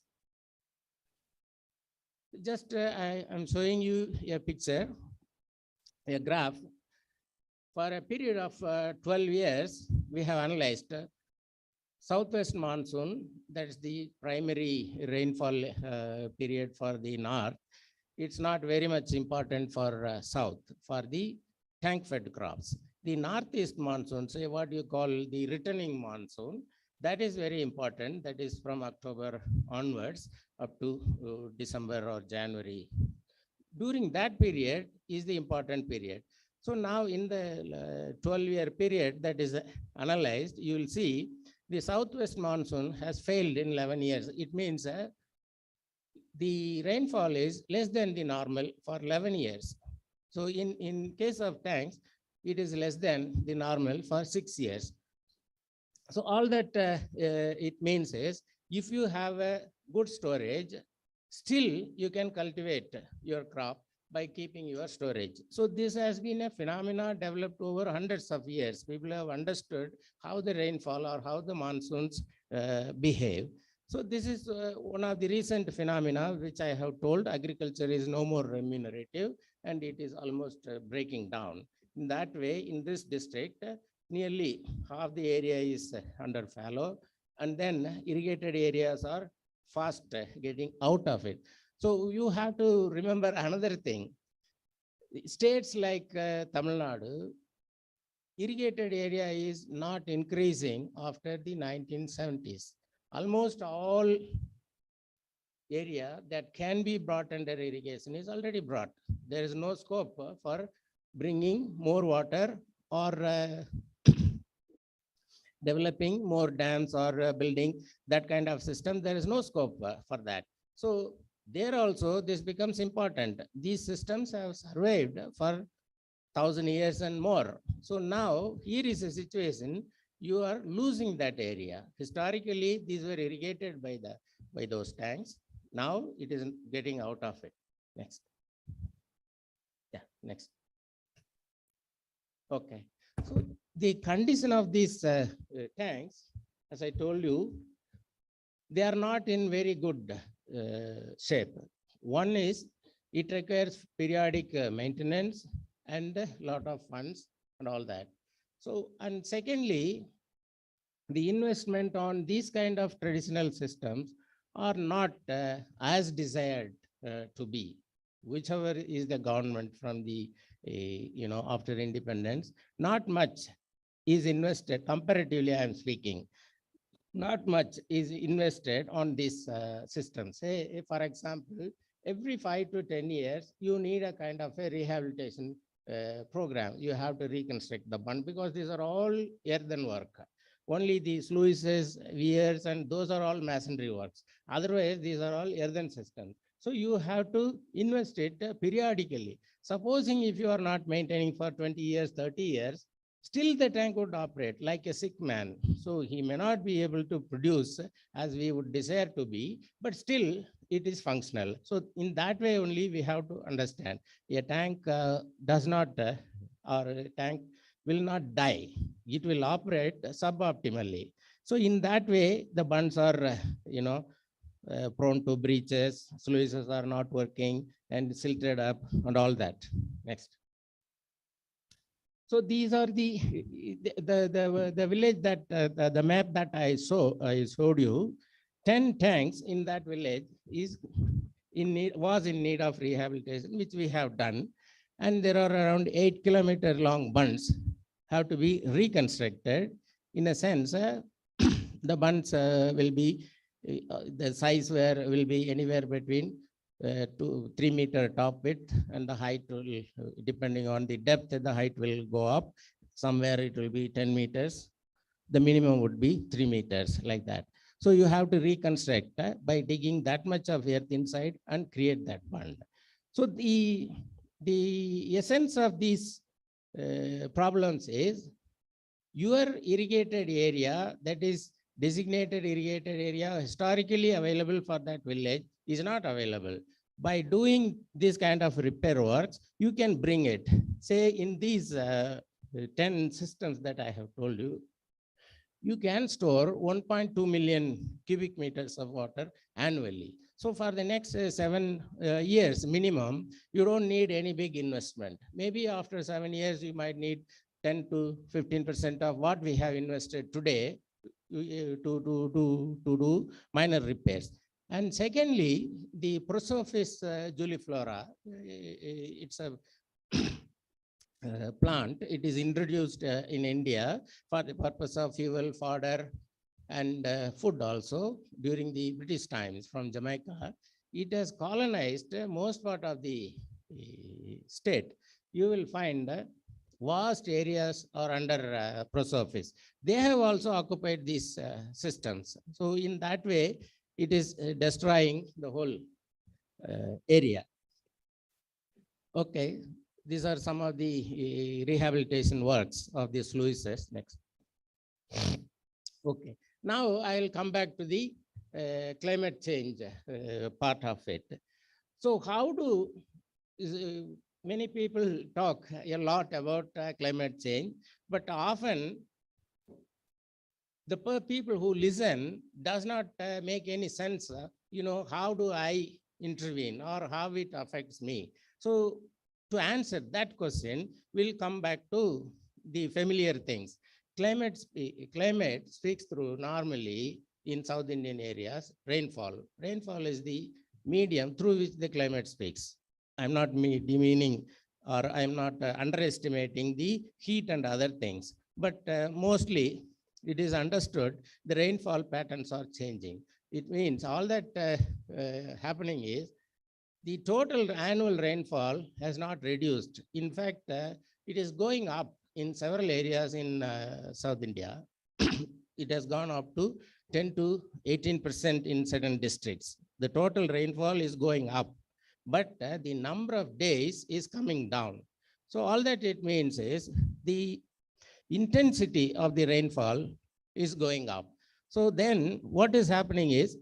Just I am showing you a picture, a graph. For a period of 12 years, we have analyzed southwest monsoon, that is the primary rainfall period for the north. It's not very much important for south, for the tank-fed crops. The northeast monsoon, say what you call the returning monsoon, that is very important. That is from October onwards up to December or January. During that period is the important period. So now in the 12-year period that is analyzed, you will see the southwest monsoon has failed in 11 years. It means the rainfall is less than the normal for 11 years. So in case of tanks, it is less than the normal for 6 years. So all that it means is, if you have a good storage, still you can cultivate your crop by keeping your storage. So this has been a phenomena developed over hundreds of years. People have understood how the rainfall or how the monsoons behave. So this is one of the recent phenomena which I have told. Agriculture is no more remunerative and it is almost breaking down. In that way, in this district, nearly half the area is under fallow, and then irrigated areas are fast getting out of it. So you have to remember another thing. States like Tamil Nadu, irrigated area is not increasing after the 1970s. Almost all area that can be brought under irrigation is already brought. There is no scope for bringing more water or developing more dams or building that kind of system. There is no scope for that. So there also this becomes important. These systems have survived for 1,000 years and more. So now here is a situation, you are losing that area. Historically, these were irrigated by those tanks. Now it is getting out of it. Next. Yeah, next. Okay. So the condition of these tanks, as I told you, they are not in very good shape. One is it requires periodic maintenance and a lot of funds and all that. So, and secondly, the investment on these kind of traditional systems are not as desired to be, whichever is the government from the, after independence, not much is invested, comparatively I am speaking, not much is invested on this system. Say, for example, every 5 to 10 years, you need a kind of a rehabilitation program. You have to reconstruct the bund because these are all earthen work. Only the sluices, weirs, and those are all masonry works. Otherwise, these are all earthen systems. So you have to invest it periodically. Supposing if you are not maintaining for 20 years, 30 years, still the tank would operate like a sick man. So he may not be able to produce as we would desire to be, but still it is functional. So in that way only we have to understand a tank does not, or a tank will not die. It will operate suboptimally. So in that way, the bunds are, prone to breaches, sluices are not working and silted up and all that. Next. So these are the village that the map that I showed you. 10 tanks in that village was in need of rehabilitation, which we have done, and there are around 8-kilometer long bunds have to be reconstructed. In a sense, the bunds will be the size will be anywhere between 2-3 meter top width, and the height will, depending on the depth, the height will go up. Somewhere it will be 10 meters. The minimum would be 3 meters, like that. So you have to reconstruct by digging that much of earth inside and create that bund. So the essence of these problems is your irrigated area, that is designated irrigated area historically available for that village, is not available. By doing this kind of repair works, you can bring it. Say in these 10 systems that I have told you, you can store 1.2 million cubic meters of water annually. So for the next 7 years minimum, you don't need any big investment. Maybe after 7 years, you might need 10 to 15% of what we have invested today to do minor repairs. And secondly, the Prosopis juliflora, it's a plant. It is introduced in India for the purpose of fuel, fodder, and food also during the British times from Jamaica. It has colonized most part of the state. You will find vast areas are under Prosopis. They have also occupied these systems. So in that way, it is destroying the whole area. Okay, these are some of the rehabilitation works of the sluices. Next. Okay, now I will come back to the climate change part of it. So how do many people talk a lot about climate change, but often the people who listen does not make any sense, how do I intervene or how it affects me? So to answer that question, we'll come back to the familiar things. Climate speaks through normally in South Indian areas, rainfall. Rainfall is the medium through which the climate speaks. I'm not demeaning or I'm not underestimating the heat and other things, but mostly it is understood the rainfall patterns are changing. It means all that happening is the total annual rainfall has not reduced. In fact, it is going up in several areas in South India. It has gone up to 10 to 18% in certain districts. The total rainfall is going up, but the number of days is coming down. So all that it means is the intensity of the rainfall is going up. So then what is happening is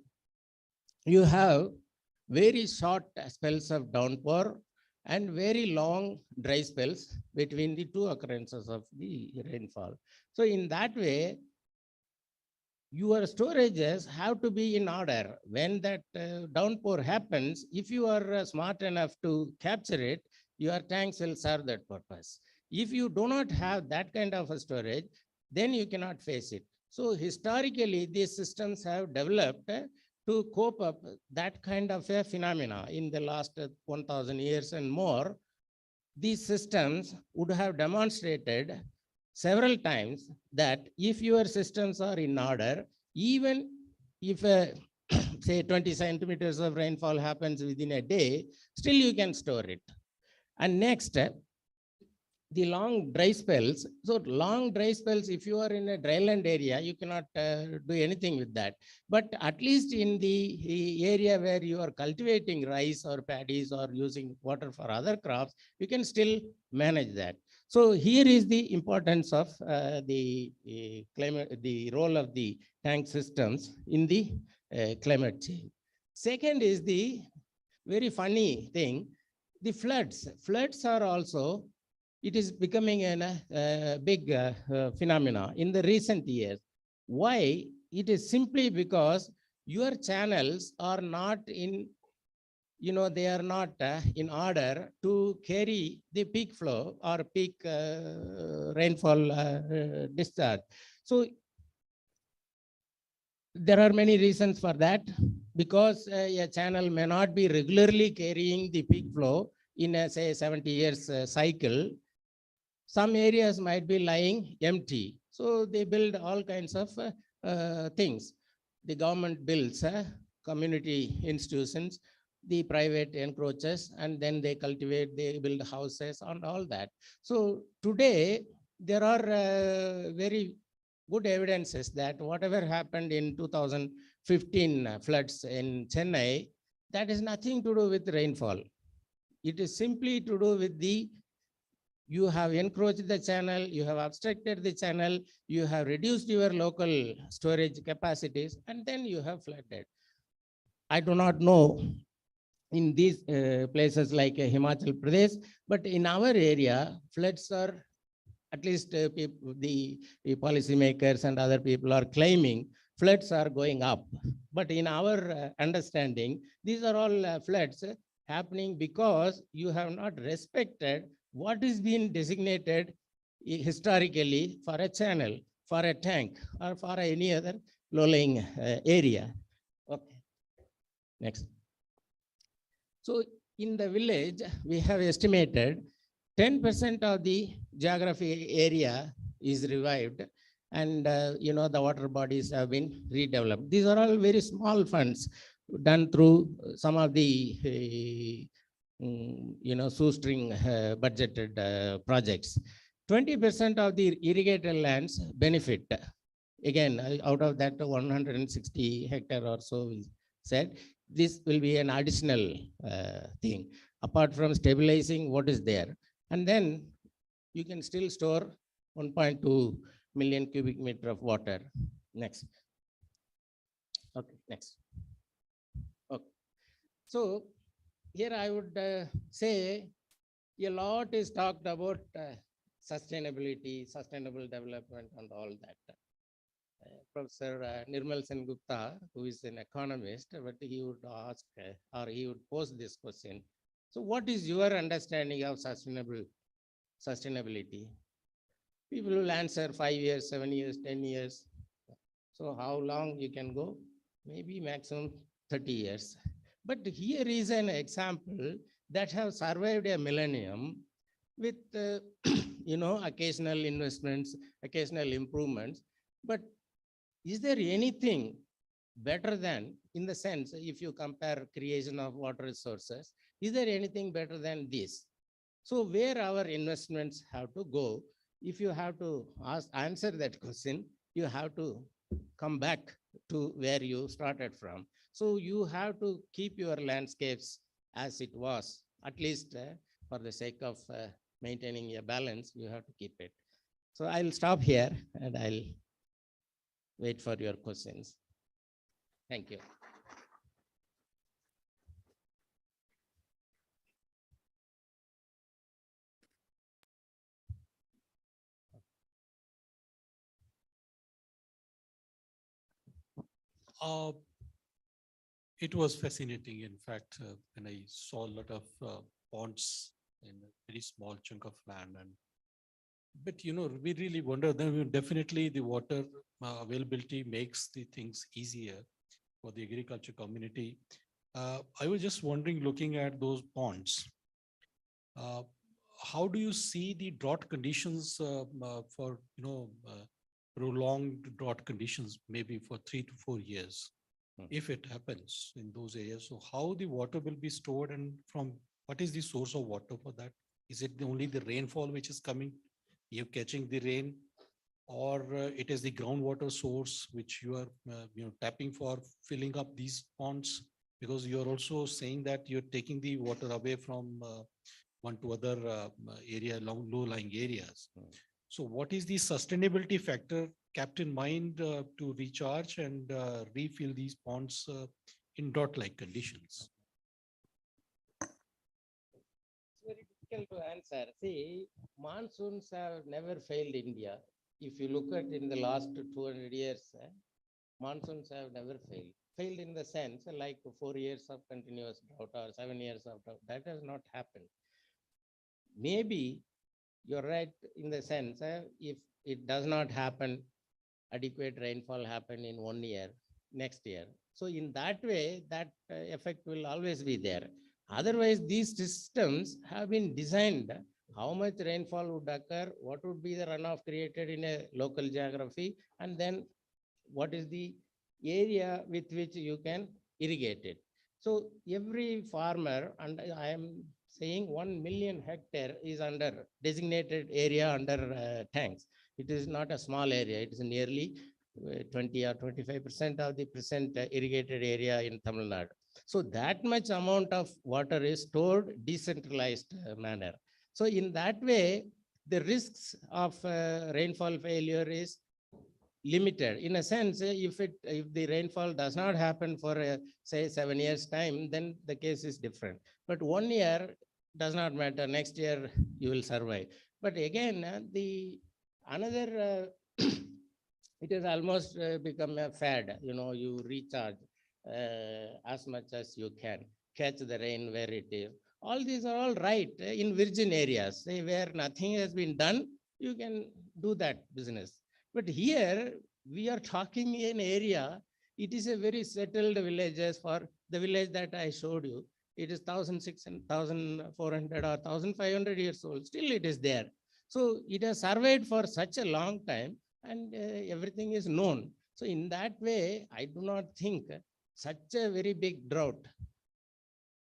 you have very short spells of downpour and very long dry spells between the two occurrences of the rainfall. So in that way, your storages have to be in order. When that downpour happens, if you are smart enough to capture it, your tanks will serve that purpose. If you do not have that kind of a storage, then you cannot face it. So historically, these systems have developed to cope up that kind of a phenomena in the last 1,000 years and more. These systems would have demonstrated several times that if your systems are in order, even if say 20 centimeters of rainfall happens within a day, still you can store it. And next, the long dry spells. So long dry spells, if you are in a dryland area, you cannot do anything with that. But at least in the area where you are cultivating rice or paddies or using water for other crops, you can still manage that. So here is the importance of the climate, the role of the tank systems in the climate change. Second is the very funny thing, the floods. Floods are also, it is becoming a big phenomena in the recent years. Why? It is simply because your channels are not in, they are not in order to carry the peak flow or peak rainfall discharge. So there are many reasons for that, because a channel may not be regularly carrying the peak flow in a, say, 70 years cycle. Some areas might be lying empty. So they build all kinds of things. The government builds community institutions, the private encroaches, and then they cultivate, they build houses and all that. So today, there are very good evidences that whatever happened in 2015 floods in Chennai, that is nothing to do with rainfall. It is simply to do with you have encroached the channel, you have obstructed the channel, you have reduced your local storage capacities, and then you have flooded. I do not know in these places like Himachal Pradesh, but in our area, floods are, at least the policymakers and other people are claiming floods are going up. But in our understanding, these are all floods happening because you have not respected what is being designated historically for a channel, for a tank, or for any other low-lying area. Okay, next. So in the village, we have estimated 10% of the geography area is revived, and the water bodies have been redeveloped. These are all very small funds done through some of the shoestring budgeted projects. 20% of the irrigated lands benefit. Again, out of that 160 hectare or so we said, this will be an additional thing, apart from stabilizing what is there. And then you can still store 1.2 million cubic meter of water. Next. Okay, next. Okay. So here I would say a lot is talked about sustainability, sustainable development and all that. Professor Nirmal Sen Gupta, who is an economist, but he would ask or he would pose this question. So what is your understanding of sustainability? People will answer 5 years, 7 years, 10 years. So how long you can go? Maybe maximum 30 years. But here is an example that have survived a millennium with, occasional investments, occasional improvements. But is there anything better than, in the sense, if you compare creation of water resources, is there anything better than this? So where our investments have to go, if you have to answer that question, you have to come back to where you started from. So you have to keep your landscapes as it was, at least for the sake of maintaining a balance, you have to keep it. So I'll stop here and I'll wait for your questions. Thank you. It was fascinating. In fact, when I saw a lot of ponds in a very small chunk of land, and but we really wonder. Then definitely the water availability makes the things easier for the agriculture community. I was just wondering, looking at those ponds, how do you see the drought conditions for prolonged drought conditions, maybe for 3 to 4 years? If it happens in those areas, so how the water will be stored, and from what is the source of water for that? Is it only the rainfall which is coming, you're catching the rain, or it is the groundwater source which you are tapping for filling up these ponds? Because you're also saying that you're taking the water away from one to other area, low-lying areas. So what is the sustainability factor kept in mind to recharge and refill these ponds in drought-like conditions? It's very difficult to answer. See, monsoons have never failed India. If you look at in the last 200 years, monsoons have never failed. Failed in the sense like 4 years of continuous drought or 7 years of drought. That has not happened. Maybe you're right in the sense if it does not happen, adequate rainfall happen in 1 year, next year. So in that way, that effect will always be there. Otherwise, these systems have been designed. How much rainfall would occur? What would be the runoff created in a local geography? And then what is the area with which you can irrigate it? So every farmer, and I am saying 1 million hectare is under designated area under tanks. It is not a small area. It is nearly 20 or 25% of the present irrigated area in Tamil Nadu. So that much amount of water is stored decentralized manner. So in that way, the risks of rainfall failure is limited. In a sense, if the rainfall does not happen for say 7 years time, then the case is different. But 1 year does not matter. Next year you will survive. But again, another it has almost become a fad. You recharge as much as you can, catch the rain where it is. All these are all right in virgin areas, say where nothing has been done, you can do that business. But here we are talking in area, it is a very settled villages. For the village that I showed you, it is 1,600, 1,400 or 1,500 years old, still it is there. So it has survived for such a long time, and everything is known. So in that way, I do not think such a very big drought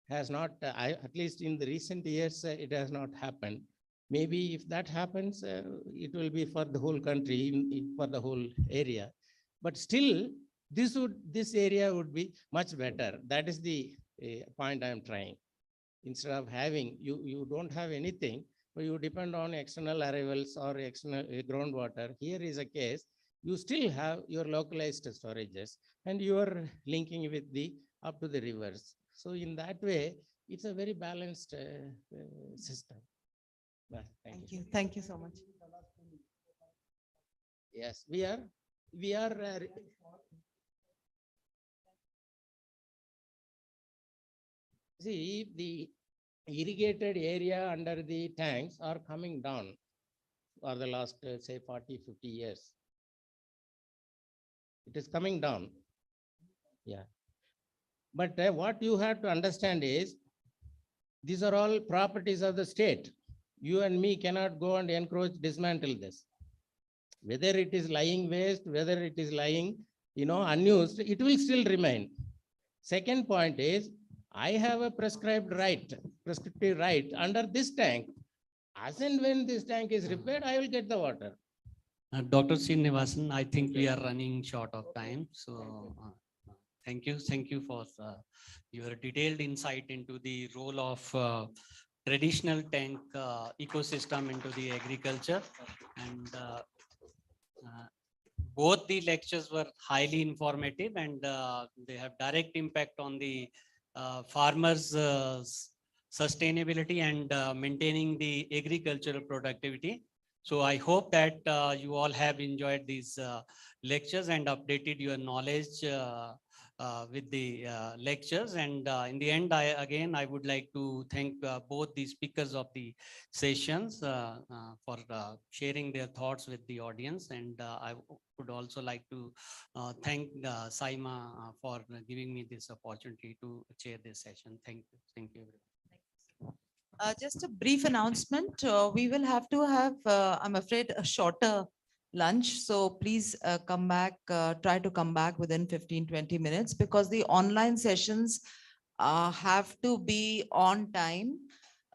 has not, at least in the recent years, it has not happened. Maybe if that happens, it will be for the whole country, for the whole area. But still, this area would be much better. That is the point I am trying. Instead of having, you don't have anything, but you depend on external arrivals or external groundwater. Here is a case, you still have your localized storages and you are linking with the up to the rivers. So in that way, it's a very balanced system. Thank you. Thank you so much. Yes, we are see, the irrigated area under the tanks are coming down for the last, say, 40, 50 years. It is coming down. Yeah. But what you have to understand is, these are all properties of the state. You and me cannot go and encroach, dismantle this. Whether it is lying waste, whether it is lying unused, it will still remain. Second point is, I have a prescriptive right under this tank. As and when this tank is repaired, I will get the water. Dr. Srinivasan, I think we are running short of time. So thank you for your detailed insight into the role of traditional tank ecosystem into the agriculture. And both the lectures were highly informative, and they have direct impact on the farmers' sustainability and maintaining the agricultural productivity. So I hope that you all have enjoyed these lectures and updated your knowledge with the lectures. And in the end, I would like to thank both the speakers of the sessions for sharing their thoughts with the audience. And I would also like to thank CIMA for giving me this opportunity to chair this session. Thank you. Thank you, everyone. Just a brief announcement. We will have to have, I'm afraid, a shorter lunch. So please come back, try to come back within 15-20 minutes, because the online sessions have to be on time.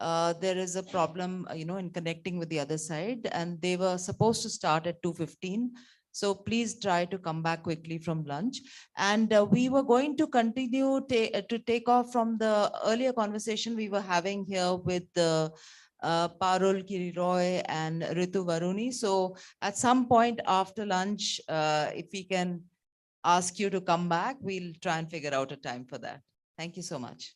There is a problem, in connecting with the other side, and they were supposed to start at 2:15. So please try to come back quickly from lunch. And we were going to continue to take off from the earlier conversation we were having here with Parul Kiriroy and Ritu Varuni. So at some point after lunch, if we can ask you to come back, we'll try and figure out a time for that. Thank you so much.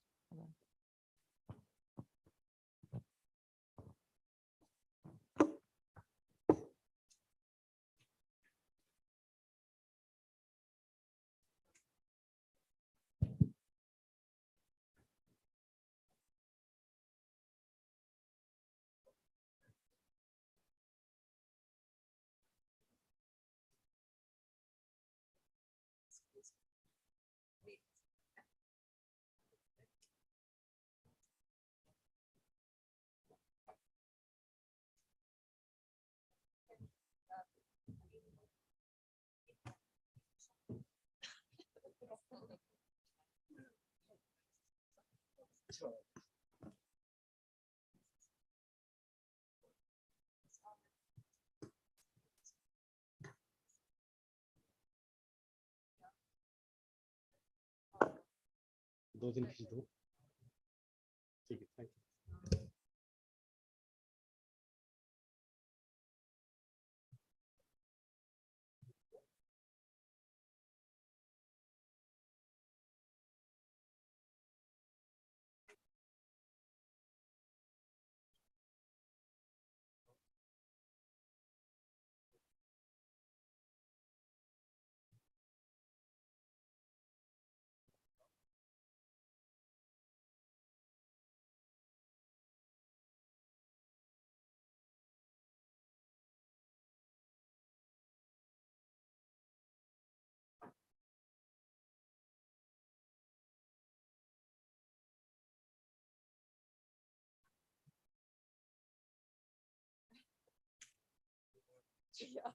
दो दिन खींच दो ठीक है thank you Yeah.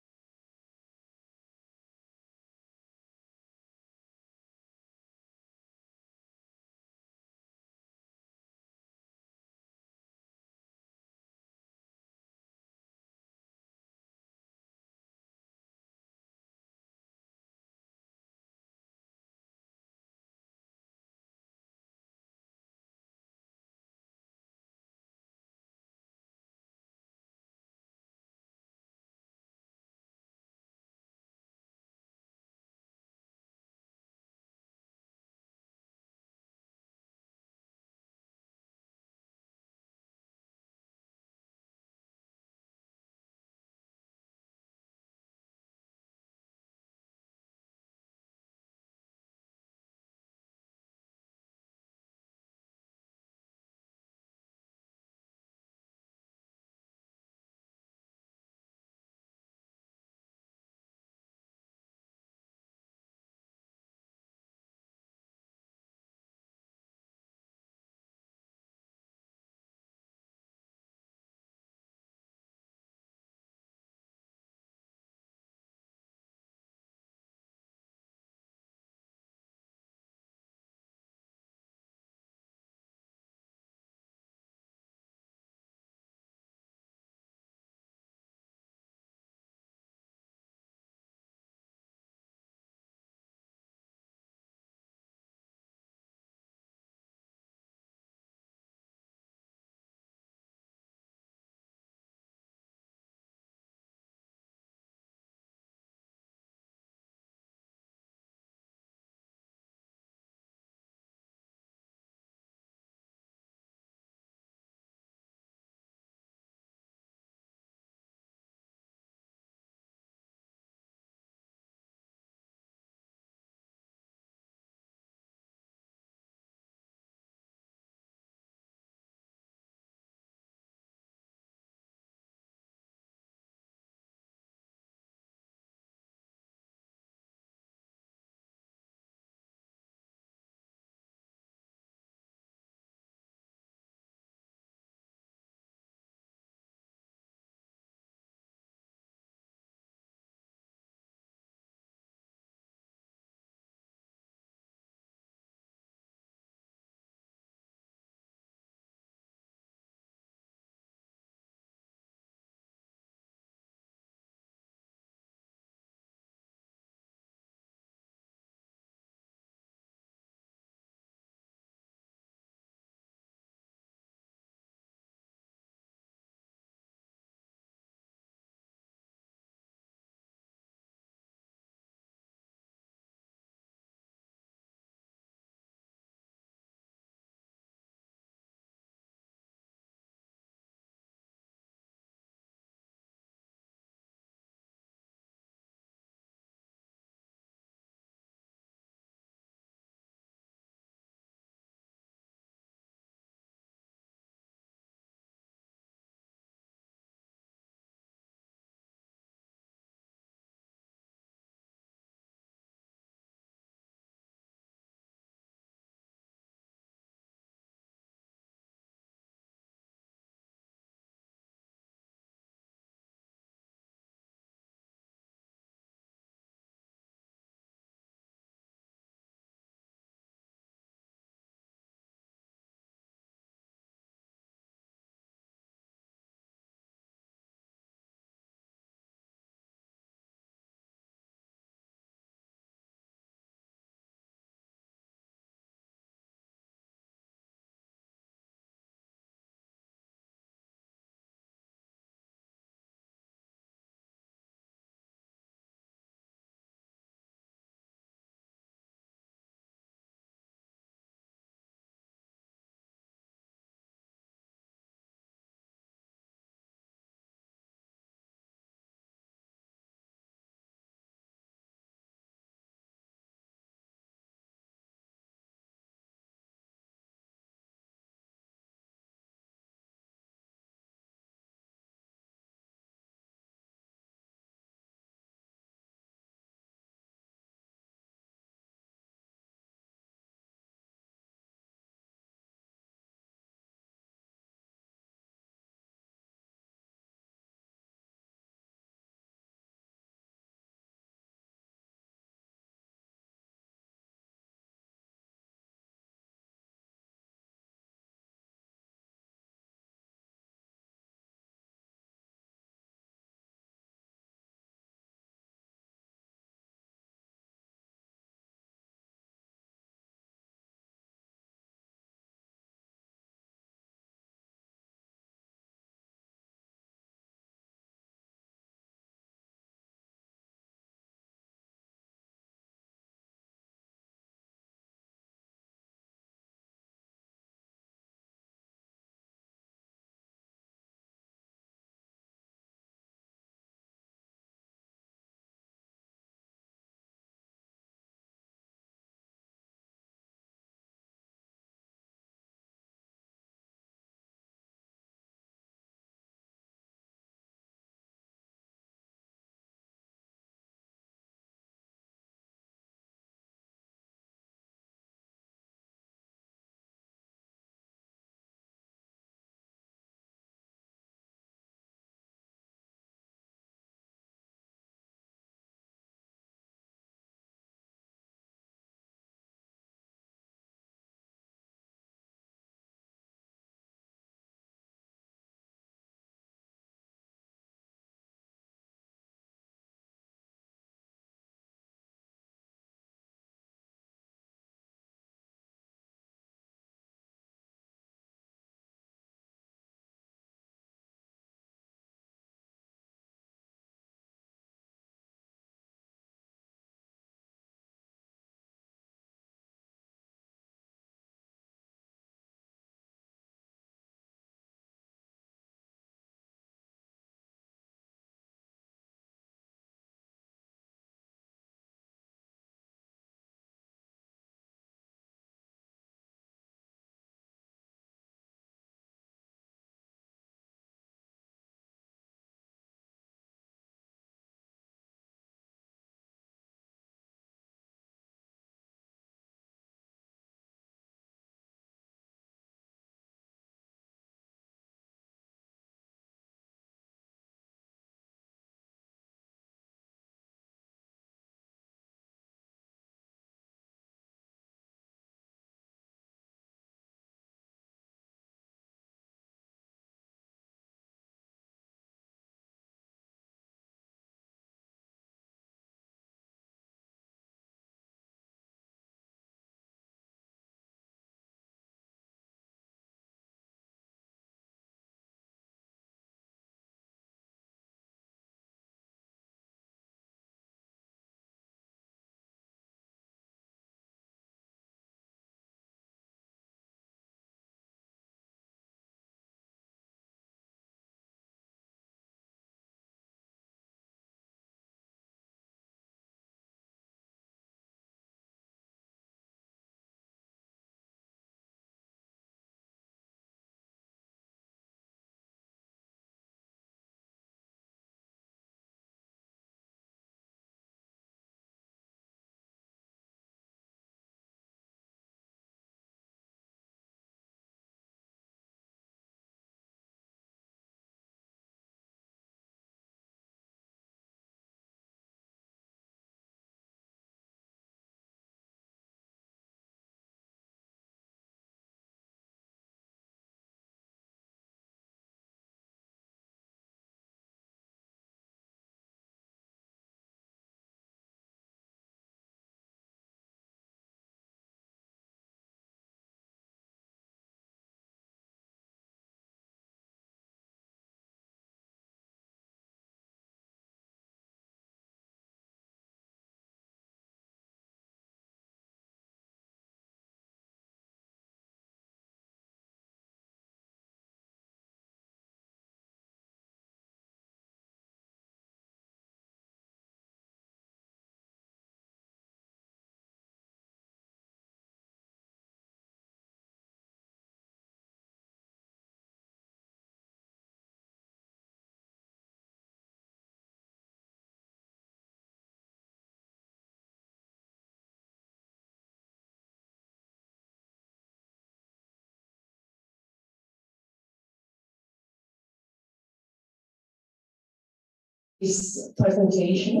this presentation.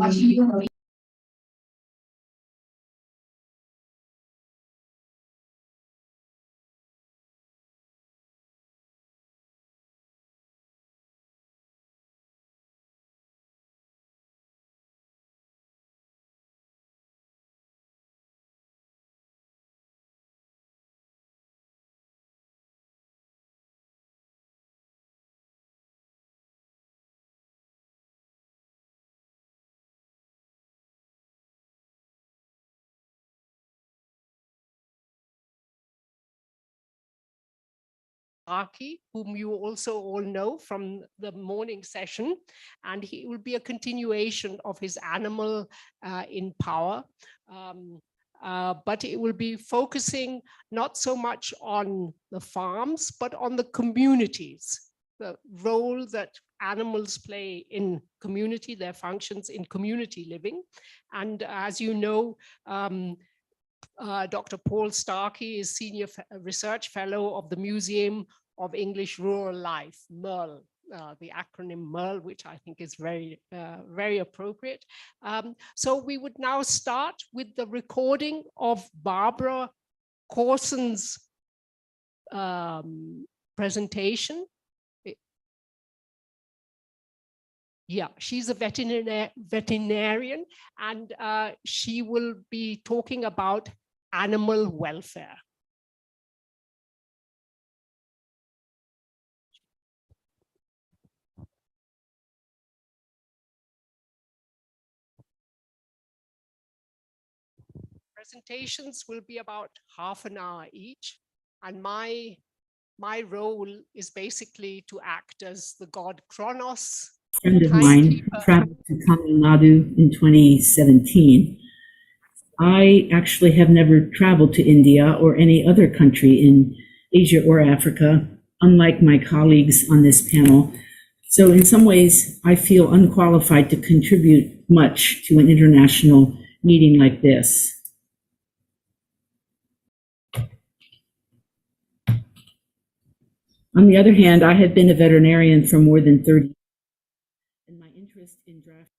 Actually, Aki, whom you also all know from the morning session, and he will be a continuation of his animal in power. But it will be focusing not so much on the farms, but on the communities, the role that animals play in community, their functions in community living. And as you know, Dr. Paul Starkey is Senior Research Fellow of the Museum of English Rural Life, MERL, the acronym MERL, which I think is very, very appropriate. So we would now start with the recording of Barbara Corson's presentation. Yeah, she's a veterinarian, and she will be talking about animal welfare. Presentations will be about half an hour each, and my role is basically to act as the god Kronos. A friend of mine traveled to Tamil Nadu in 2017. I actually have never traveled to India or any other country in Asia or Africa, unlike my colleagues on this panel. So in some ways, I feel unqualified to contribute much to an international meeting like this. On the other hand, I have been a veterinarian for more than 30 years, and my interest in draft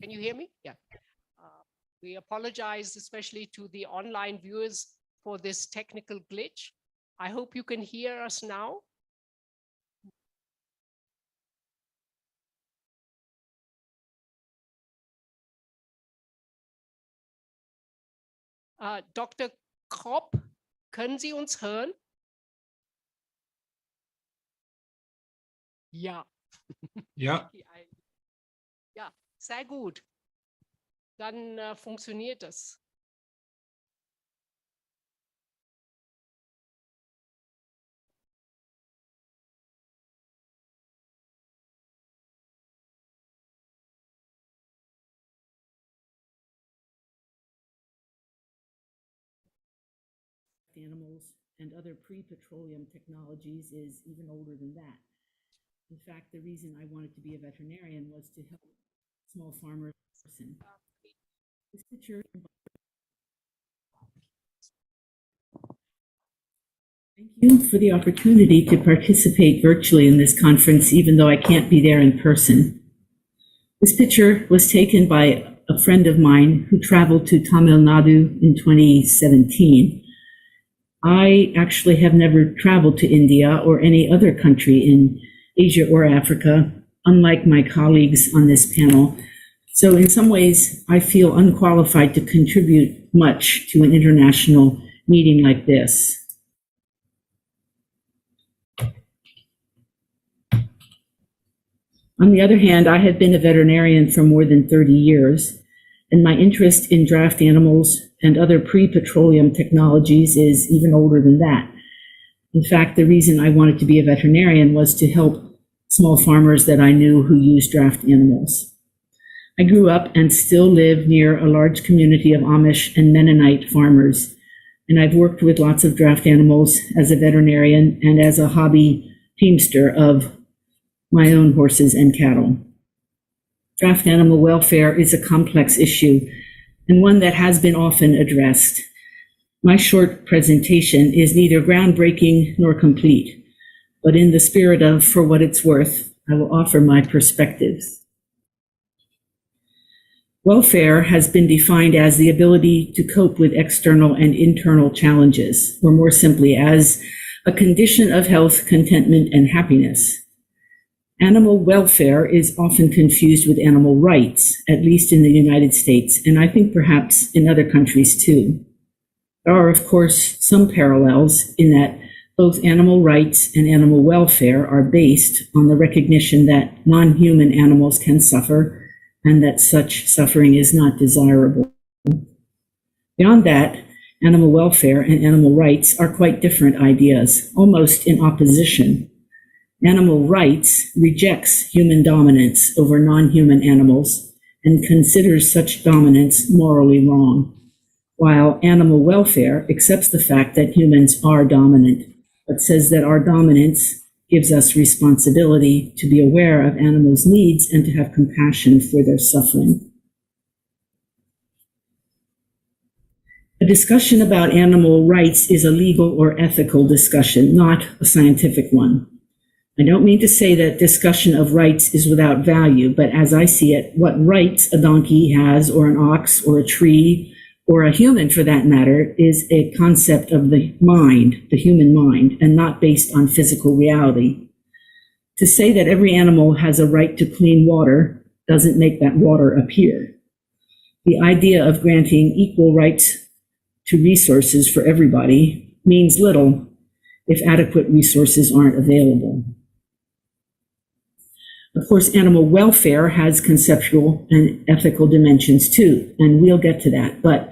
Can you hear me? Yeah. We apologize, especially to the online viewers, for this technical glitch. I hope you can hear us now. Dr. Kopp, können Sie uns hören? Ja. Ja. Ja, sehr gut. Dann funktioniert es. animals and other pre-petroleum technologies is even older than that. In fact, the reason I wanted to be a veterinarian was to help small farmers. This picture Thank you for the opportunity to participate virtually in this conference, even though I can't be there in person. This picture was taken by a friend of mine who traveled to Tamil Nadu in 2017. I actually have never traveled to India or any other country in Asia or Africa, unlike my colleagues on this panel. So in some ways, I feel unqualified to contribute much to an international meeting like this. On the other hand, I have been a veterinarian for more than 30 years, and my interest in draft animals and other pre-petroleum technologies is even older than that. In fact, the reason I wanted to be a veterinarian was to help small farmers that I knew who used draft animals. I grew up and still live near a large community of Amish and Mennonite farmers, and I've worked with lots of draft animals as a veterinarian and as a hobby teamster of my own horses and cattle. Draft animal welfare is a complex issue and one that has been often addressed. My short presentation is neither groundbreaking nor complete, but in the spirit of for what it's worth, I will offer my perspectives. Welfare has been defined as the ability to cope with external and internal challenges, or more simply, as a condition of health, contentment, and happiness. Animal welfare is often confused with animal rights, at least in the United States, and I think perhaps in other countries too. There are, of course, some parallels in that both animal rights and animal welfare are based on the recognition that non-human animals can suffer and that such suffering is not desirable. Beyond that, animal welfare and animal rights are quite different ideas, almost in opposition. Animal rights rejects human dominance over non-human animals and considers such dominance morally wrong, while animal welfare accepts the fact that humans are dominant, but says that our dominance gives us responsibility to be aware of animals' needs and to have compassion for their suffering. A discussion about animal rights is a legal or ethical discussion, not a scientific one. I don't mean to say that discussion of rights is without value, but as I see it, what rights a donkey has, or an ox, or a tree, or a human for that matter, is a concept of the mind, the human mind, and not based on physical reality. To say that every animal has a right to clean water doesn't make that water appear. The idea of granting equal rights to resources for everybody means little if adequate resources aren't available. Of course, animal welfare has conceptual and ethical dimensions too, and we'll get to that. But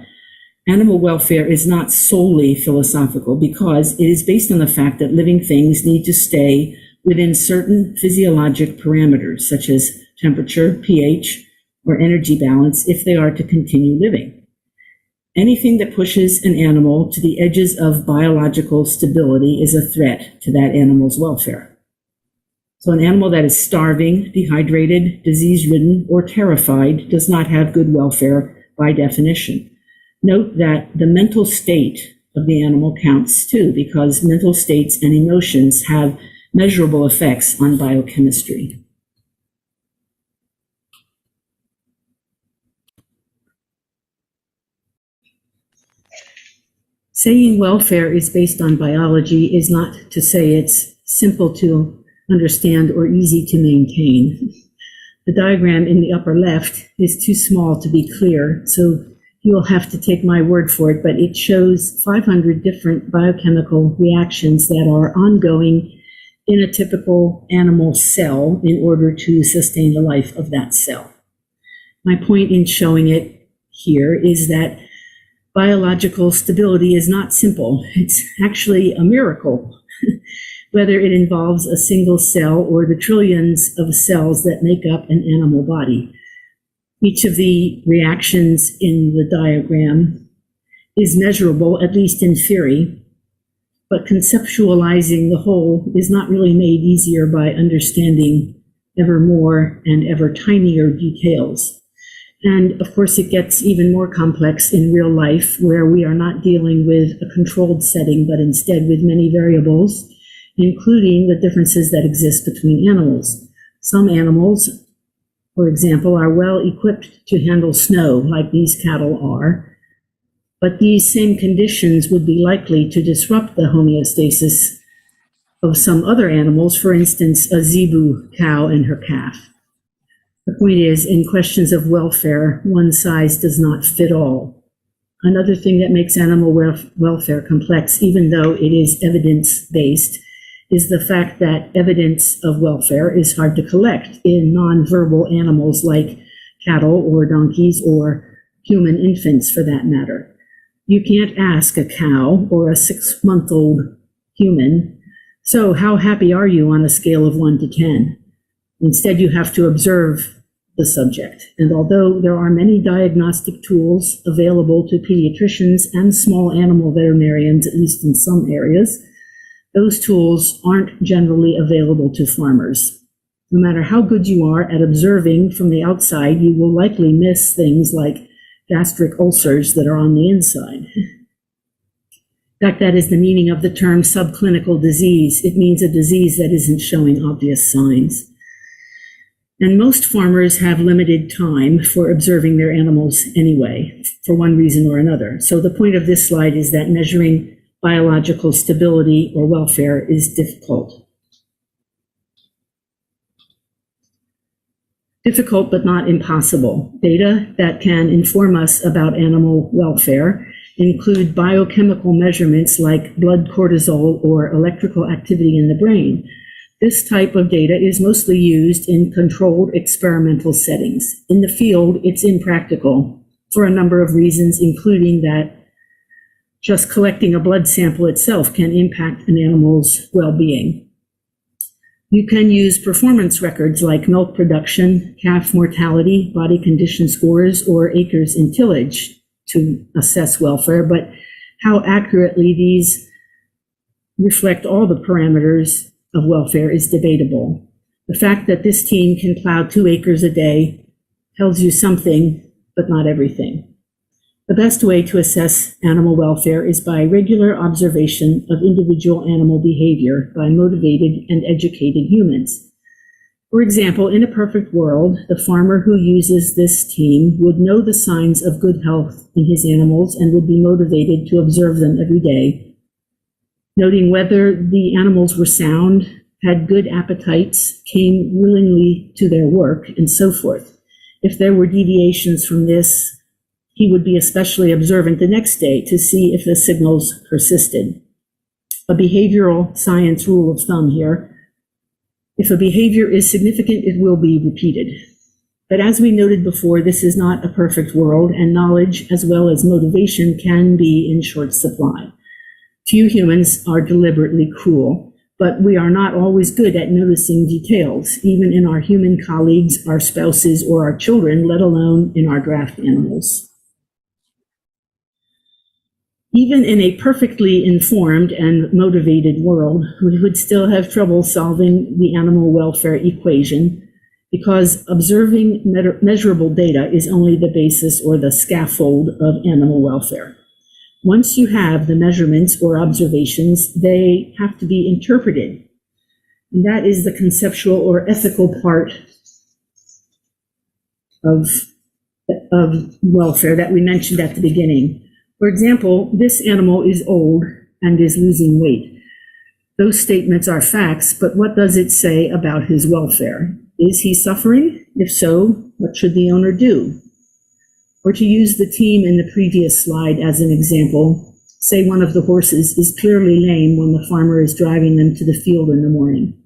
animal welfare is not solely philosophical because it is based on the fact that living things need to stay within certain physiologic parameters, such as temperature, pH, or energy balance, if they are to continue living. Anything that pushes an animal to the edges of biological stability is a threat to that animal's welfare. So an animal that is starving, dehydrated, disease-ridden, or terrified does not have good welfare by definition. Note that the mental state of the animal counts too, because mental states and emotions have measurable effects on biochemistry. Saying welfare is based on biology is not to say it's simple to understand or easy to maintain. The diagram in the upper left is too small to be clear, so you will have to take my word for it, but it shows 500 different biochemical reactions that are ongoing in a typical animal cell in order to sustain the life of that cell. My point in showing it here is that biological stability is not simple. It's actually a miracle, whether it involves a single cell or the trillions of cells that make up an animal body. Each of the reactions in the diagram is measurable, at least in theory, but conceptualizing the whole is not really made easier by understanding ever more and ever tinier details. And of course, it gets even more complex in real life, where we are not dealing with a controlled setting, but instead with many variables, including the differences that exist between animals. Some animals, for example, are well equipped to handle snow, like these cattle are, but these same conditions would be likely to disrupt the homeostasis of some other animals, for instance, a zebu cow and her calf. The point is, in questions of welfare, one size does not fit all. Another thing that makes animal welfare complex, even though it is evidence-based, is the fact that evidence of welfare is hard to collect in non-verbal animals like cattle or donkeys or human infants, for that matter. You can't ask a cow or a 6-month-old human, "So how happy are you on a scale of 1 to 10? Instead, you have to observe the subject. And although there are many diagnostic tools available to pediatricians and small animal veterinarians, at least in some areas, those tools aren't generally available to farmers. No matter how good you are at observing from the outside, you will likely miss things like gastric ulcers that are on the inside. In fact, that is the meaning of the term subclinical disease. It means a disease that isn't showing obvious signs. And most farmers have limited time for observing their animals anyway, for one reason or another. So the point of this slide is that measuring biological stability or welfare is difficult. Difficult but not impossible. Data that can inform us about animal welfare include biochemical measurements like blood cortisol or electrical activity in the brain. This type of data is mostly used in controlled experimental settings. In the field, it's impractical for a number of reasons, including that just collecting a blood sample itself can impact an animal's well-being. You can use performance records like milk production, calf mortality, body condition scores, or acres in tillage to assess welfare, but how accurately these reflect all the parameters of welfare is debatable. The fact that this team can plow 2 acres a day tells you something, but not everything. The best way to assess animal welfare is by regular observation of individual animal behavior by motivated and educated humans. For example, in a perfect world, the farmer who uses this team would know the signs of good health in his animals and would be motivated to observe them every day, noting whether the animals were sound, had good appetites, came willingly to their work, and so forth. If there were deviations from this, he would be especially observant the next day to see if the signals persisted. A behavioral science rule of thumb here: if a behavior is significant, it will be repeated. But as we noted before, this is not a perfect world, and knowledge as well as motivation can be in short supply. Few humans are deliberately cruel, but we are not always good at noticing details, even in our human colleagues, our spouses, or our children, let alone in our draft animals. Even in a perfectly informed and motivated world, we would still have trouble solving the animal welfare equation, because observing measurable data is only the basis or the scaffold of animal welfare. Once you have the measurements or observations, they have to be interpreted. And that is the conceptual or ethical part of welfare that we mentioned at the beginning. For example, this animal is old and is losing weight. Those statements are facts, but what does it say about his welfare? Is he suffering? If so, what should the owner do? Or to use the team in the previous slide as an example, say one of the horses is clearly lame when the farmer is driving them to the field in the morning.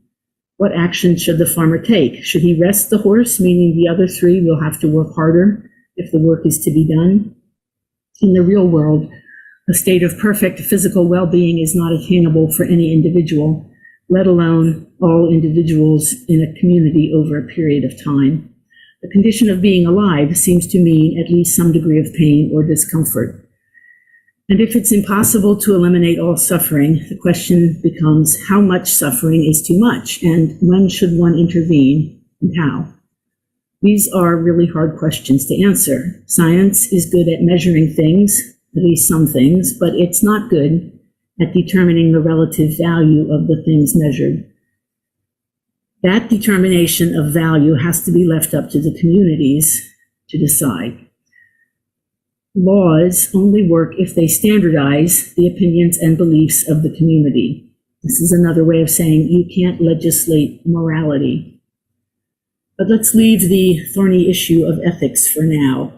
What action should the farmer take? Should he rest the horse, meaning the other 3 will have to work harder if the work is to be done? In the real world, a state of perfect physical well-being is not attainable for any individual, let alone all individuals in a community over a period of time. The condition of being alive seems to mean at least some degree of pain or discomfort. And if it's impossible to eliminate all suffering, the question becomes how much suffering is too much, and when should one intervene and how? These are really hard questions to answer. Science is good at measuring things, at least some things, but it's not good at determining the relative value of the things measured. That determination of value has to be left up to the communities to decide. Laws only work if they standardize the opinions and beliefs of the community. This is another way of saying you can't legislate morality. But let's leave the thorny issue of ethics for now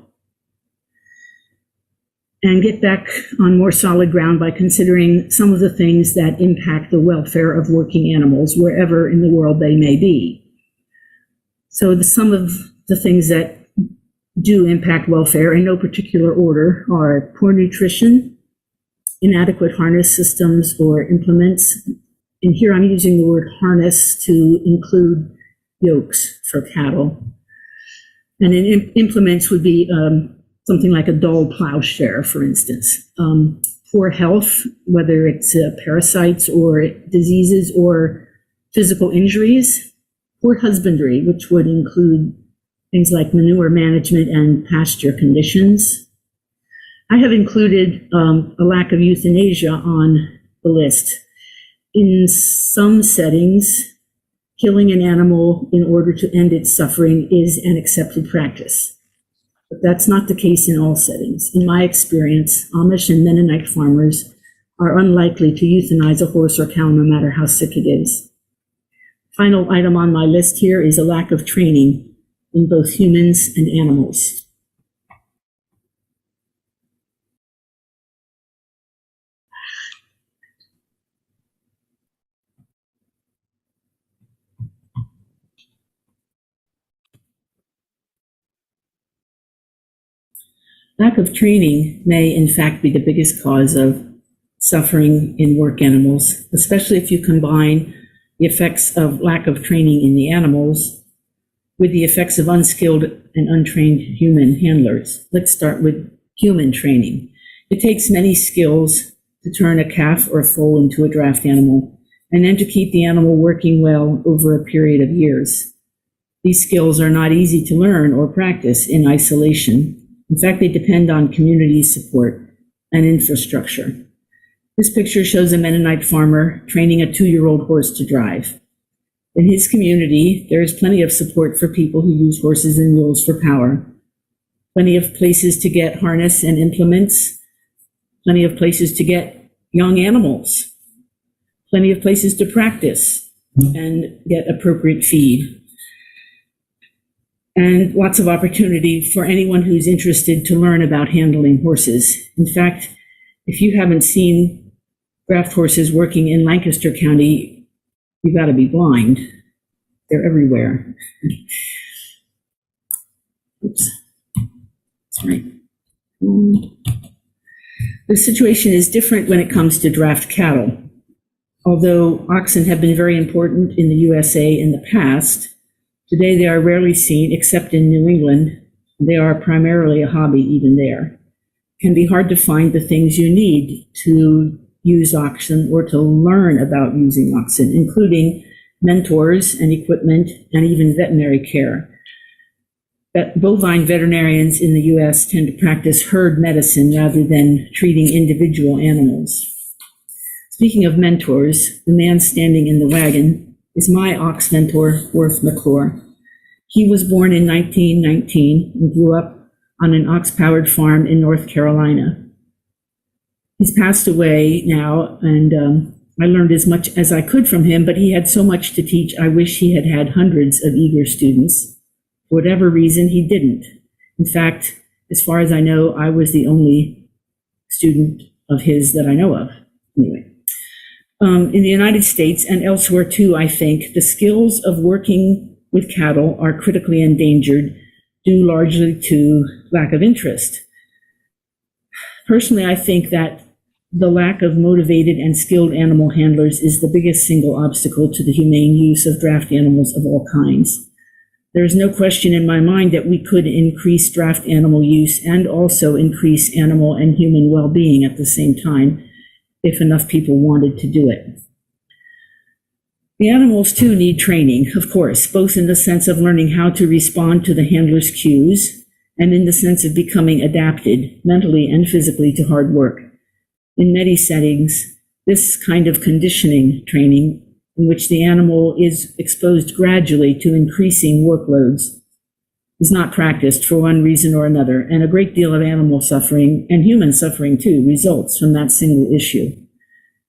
and get back on more solid ground by considering some of the things that impact the welfare of working animals wherever in the world they may be. So some of the things that do impact welfare in no particular order are poor nutrition, inadequate harness systems or implements. And here I'm using the word harness to include yokes for cattle. And in implements would be something like a dull plowshare, for instance. Poor health, whether it's parasites or diseases or physical injuries. Poor husbandry, which would include things like manure management and pasture conditions. I have included a lack of euthanasia on the list. In some settings, killing an animal in order to end its suffering is an accepted practice. But that's not the case in all settings. In my experience, Amish and Mennonite farmers are unlikely to euthanize a horse or cow no matter how sick it is. Final item on my list here is a lack of training in both humans and animals. Lack of training may in fact be the biggest cause of suffering in work animals, especially if you combine the effects of lack of training in the animals with the effects of unskilled and untrained human handlers. Let's start with human training. It takes many skills to turn a calf or a foal into a draft animal, and then to keep the animal working well over a period of years. These skills are not easy to learn or practice in isolation. In fact, they depend on community support and infrastructure. This picture shows a Mennonite farmer training a 2-year-old horse to drive. In his community, there is plenty of support for people who use horses and mules for power. Plenty of places to get harness and implements. Plenty of places to get young animals. Plenty of places to practice and get appropriate feed. And lots of opportunity for anyone who's interested to learn about handling horses. In fact, if you haven't seen draft horses working in Lancaster County, you got to be blind. They're everywhere. Oops. That's right. The situation is different when it comes to draft cattle. Although oxen have been very important in the USA in the past, today they are rarely seen except in New England. They are primarily a hobby even there. It can be hard to find the things you need to use oxen or to learn about using oxen, including mentors and equipment and even veterinary care. Bovine veterinarians in the US tend to practice herd medicine rather than treating individual animals. Speaking of mentors, the man standing in the wagon is my ox mentor, Worth McClure. He was born in 1919 and grew up on an ox-powered farm in North Carolina. He's passed away now, and I learned as much as I could from him, but he had so much to teach. I wish he had had hundreds of eager students. For whatever reason, he didn't. In fact, as far as I know, I was the only student of his that I know of. Anyway, in the United States and elsewhere too, I think the skills of working with cattle are critically endangered due largely to lack of interest. Personally, I think that the lack of motivated and skilled animal handlers is the biggest single obstacle to the humane use of draft animals of all kinds. There is no question in my mind that we could increase draft animal use and also increase animal and human well-being at the same time if enough people wanted to do it. The animals too need training, of course, both in the sense of learning how to respond to the handler's cues and in the sense of becoming adapted mentally and physically to hard work. In many settings, this kind of conditioning training, in which the animal is exposed gradually to increasing workloads, is not practiced for one reason or another, and a great deal of animal suffering, and human suffering too, results from that single issue.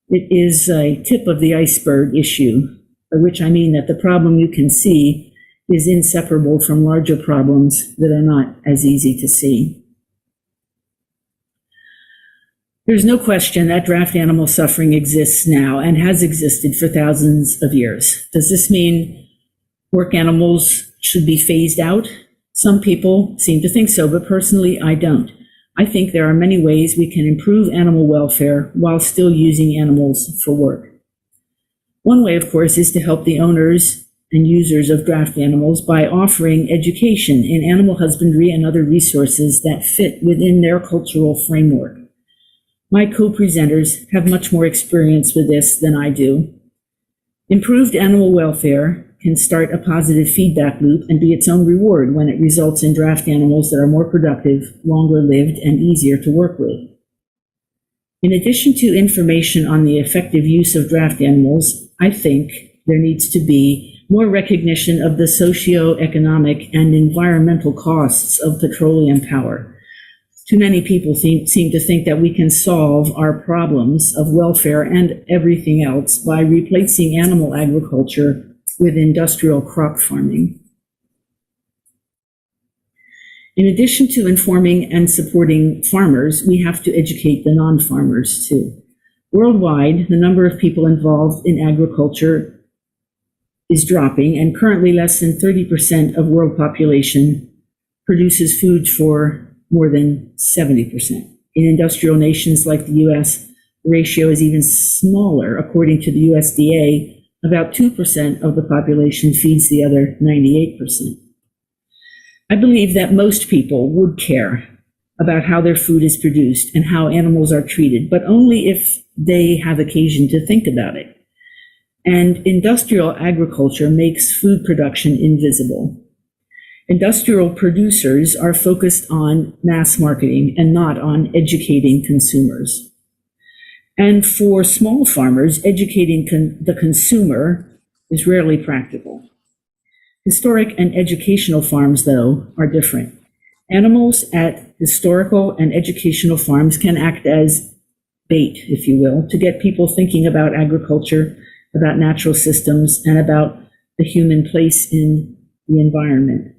It is a tip of the iceberg issue, by which I mean that the problem you can see is inseparable from larger problems that are not as easy to see. There's no question that draft animal suffering exists now and has existed for thousands of years. Does this mean work animals should be phased out? Some people seem to think so, but personally, I don't. I think there are many ways we can improve animal welfare while still using animals for work. One way, of course, is to help the owners and users of draft animals by offering education in animal husbandry and other resources that fit within their cultural framework. My co-presenters have much more experience with this than I do. Improved animal welfare can start a positive feedback loop and be its own reward when it results in draft animals that are more productive, longer lived, and easier to work with. In addition to information on the effective use of draft animals, I think there needs to be more recognition of the socio-economic and environmental costs of petroleum power. Too many people seem to think that we can solve our problems of welfare and everything else by replacing animal agriculture with industrial crop farming. In addition to informing and supporting farmers, we have to educate the non-farmers too. Worldwide, the number of people involved in agriculture is dropping, and currently less than 30% of world population produces food for more than 70%. In industrial nations like the US, the ratio is even smaller. According to the USDA, about 2% of the population feeds the other 98%. I believe that most people would care about how their food is produced and how animals are treated, but only if they have occasion to think about it. And industrial agriculture makes food production invisible. Industrial producers are focused on mass marketing and not on educating consumers. And for small farmers, educating the consumer is rarely practical. Historic and educational farms, though, are different. Animals at historical and educational farms can act as bait, if you will, to get people thinking about agriculture, about natural systems, and about the human place in the environment.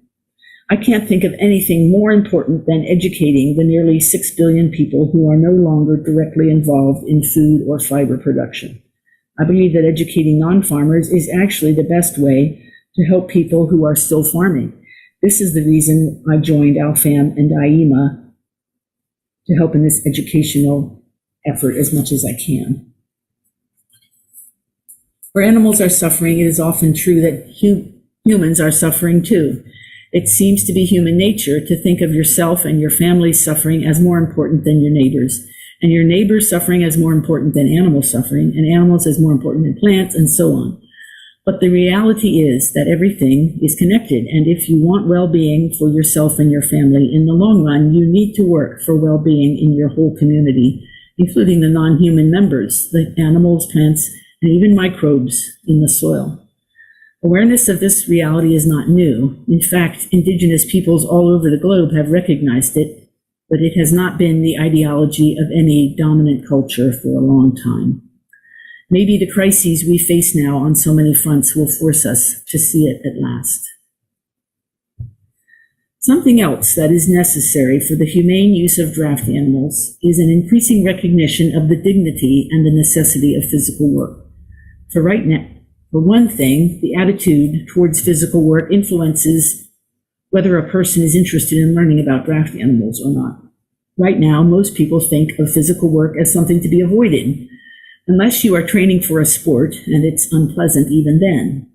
I can't think of anything more important than educating the nearly 6 billion people who are no longer directly involved in food or fiber production. I believe that educating non-farmers is actually the best way to help people who are still farming. This is the reason I joined Alfam and CIMA to help in this educational effort as much as I can. Where animals are suffering, it is often true that humans are suffering too. It seems to be human nature to think of yourself and your family's suffering as more important than your neighbors, and your neighbor's suffering as more important than animal suffering, and animals as more important than plants, and so on. But the reality is that everything is connected, and if you want well-being for yourself and your family, in the long run, you need to work for well-being in your whole community, including the non-human members, the animals, plants, and even microbes in the soil. Awareness of this reality is not new. In fact, indigenous peoples all over the globe have recognized it, but it has not been the ideology of any dominant culture for a long time. Maybe the crises we face now on so many fronts will force us to see it at last. Something else that is necessary for the humane use of draft animals is an increasing recognition of the dignity and the necessity of physical work. For one thing, the attitude towards physical work influences whether a person is interested in learning about draft animals or not. Right now, most people think of physical work as something to be avoided, unless you are training for a sport, and it's unpleasant even then.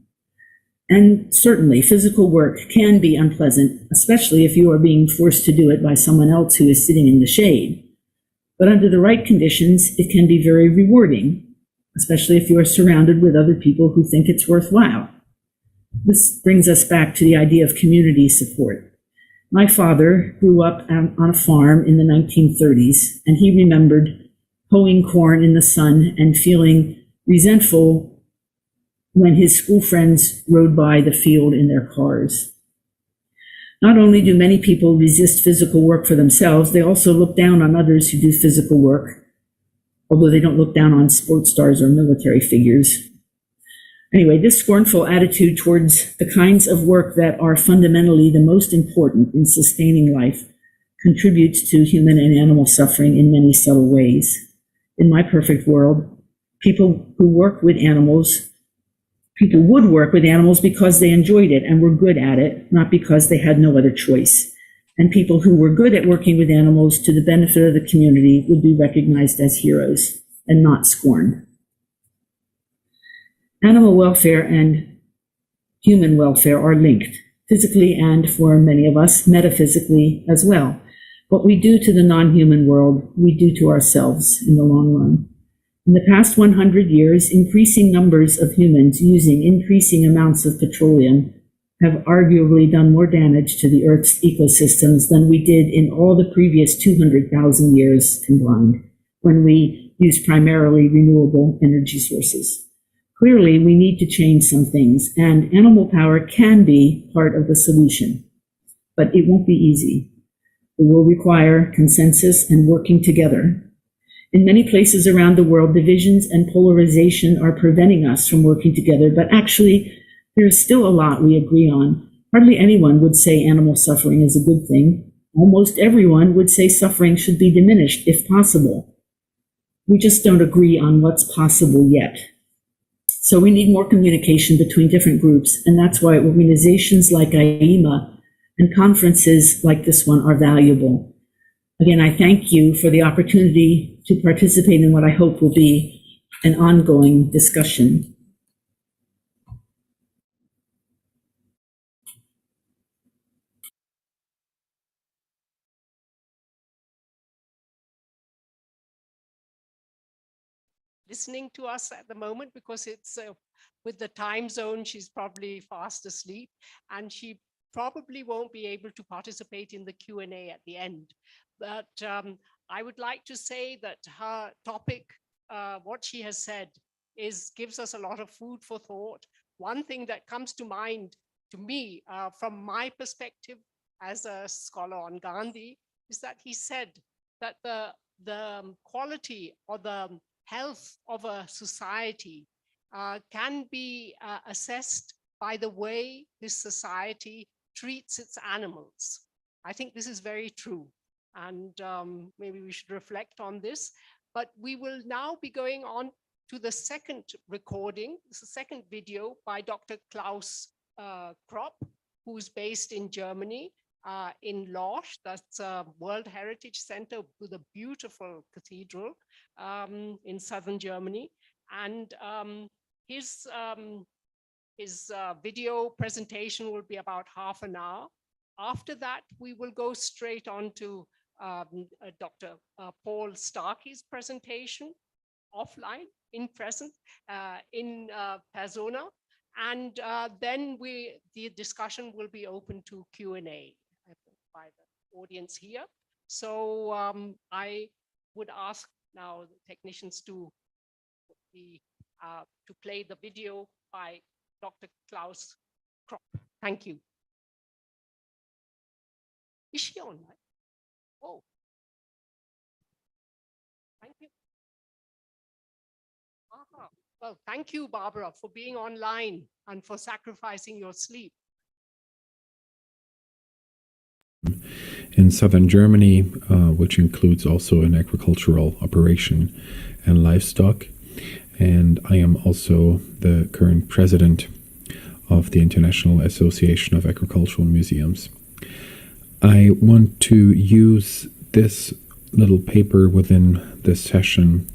And certainly, physical work can be unpleasant, especially if you are being forced to do it by someone else who is sitting in the shade. But under the right conditions, it can be very rewarding. especially if you are surrounded with other people who think it's worthwhile. This brings us back to the idea of community support. My father grew up on a farm in the 1930s, and he remembered hoeing corn in the sun and feeling resentful when his school friends rode by the field in their cars. Not only do many people resist physical work for themselves, they also look down on others who do physical work, although they don't look down on sports stars or military figures. Anyway, this scornful attitude towards the kinds of work that are fundamentally the most important in sustaining life contributes to human and animal suffering in many subtle ways. In my perfect world, people would work with animals because they enjoyed it and were good at it, not because they had no other choice. And people who were good at working with animals to the benefit of the community would be recognized as heroes and not scorned. Animal welfare and human welfare are linked, physically and, for many of us, metaphysically as well. What we do to the non-human world, we do to ourselves in the long run. In the past 100 years, increasing numbers of humans using increasing amounts of petroleum have arguably done more damage to the Earth's ecosystems than we did in all the previous 200,000 years combined, when we used primarily renewable energy sources. Clearly, we need to change some things, and animal power can be part of the solution, but it won't be easy. It will require consensus and working together. In many places around the world, divisions and polarization are preventing us from working together, but actually, there's still a lot we agree on. Hardly anyone would say animal suffering is a good thing. Almost everyone would say suffering should be diminished if possible. We just don't agree on what's possible yet. So we need more communication between different groups, and that's why organizations like CIMA and conferences like this one are valuable. Again, I thank you for the opportunity to participate in what I hope will be an ongoing discussion. Listening to us at the moment because it's with the time zone, she's probably fast asleep and she probably won't be able to participate in the Q&A at the end. But I would like to say that her topic, what she has said, gives us a lot of food for thought. One thing that comes to mind to me from my perspective as a scholar on Gandhi is that he said that the quality or the health of a society can be assessed by the way this society treats its animals. I think this is very true. And maybe we should reflect on this. But we will now be going on to the second recording. This is the second video by Dr. Klaus Kropp, who's based in Germany, in Lorsch. That's a World Heritage Center with a beautiful cathedral in southern Germany. And his video presentation will be about half an hour. After that, we will go straight on to Dr. Paul Starkey's presentation, offline, in present, in persona. And then the discussion will be open to Q&A by the audience here. So I would ask now the technicians to play the video by Dr. Klaus Kropp. Thank you. Is she on? Oh, thank you. Well, thank you, Barbara, for being online and for sacrificing your sleep. In southern Germany, which includes also an agricultural operation and livestock. And I am also the current president of the International Association of Agricultural Museums. I want to use this little paper within this session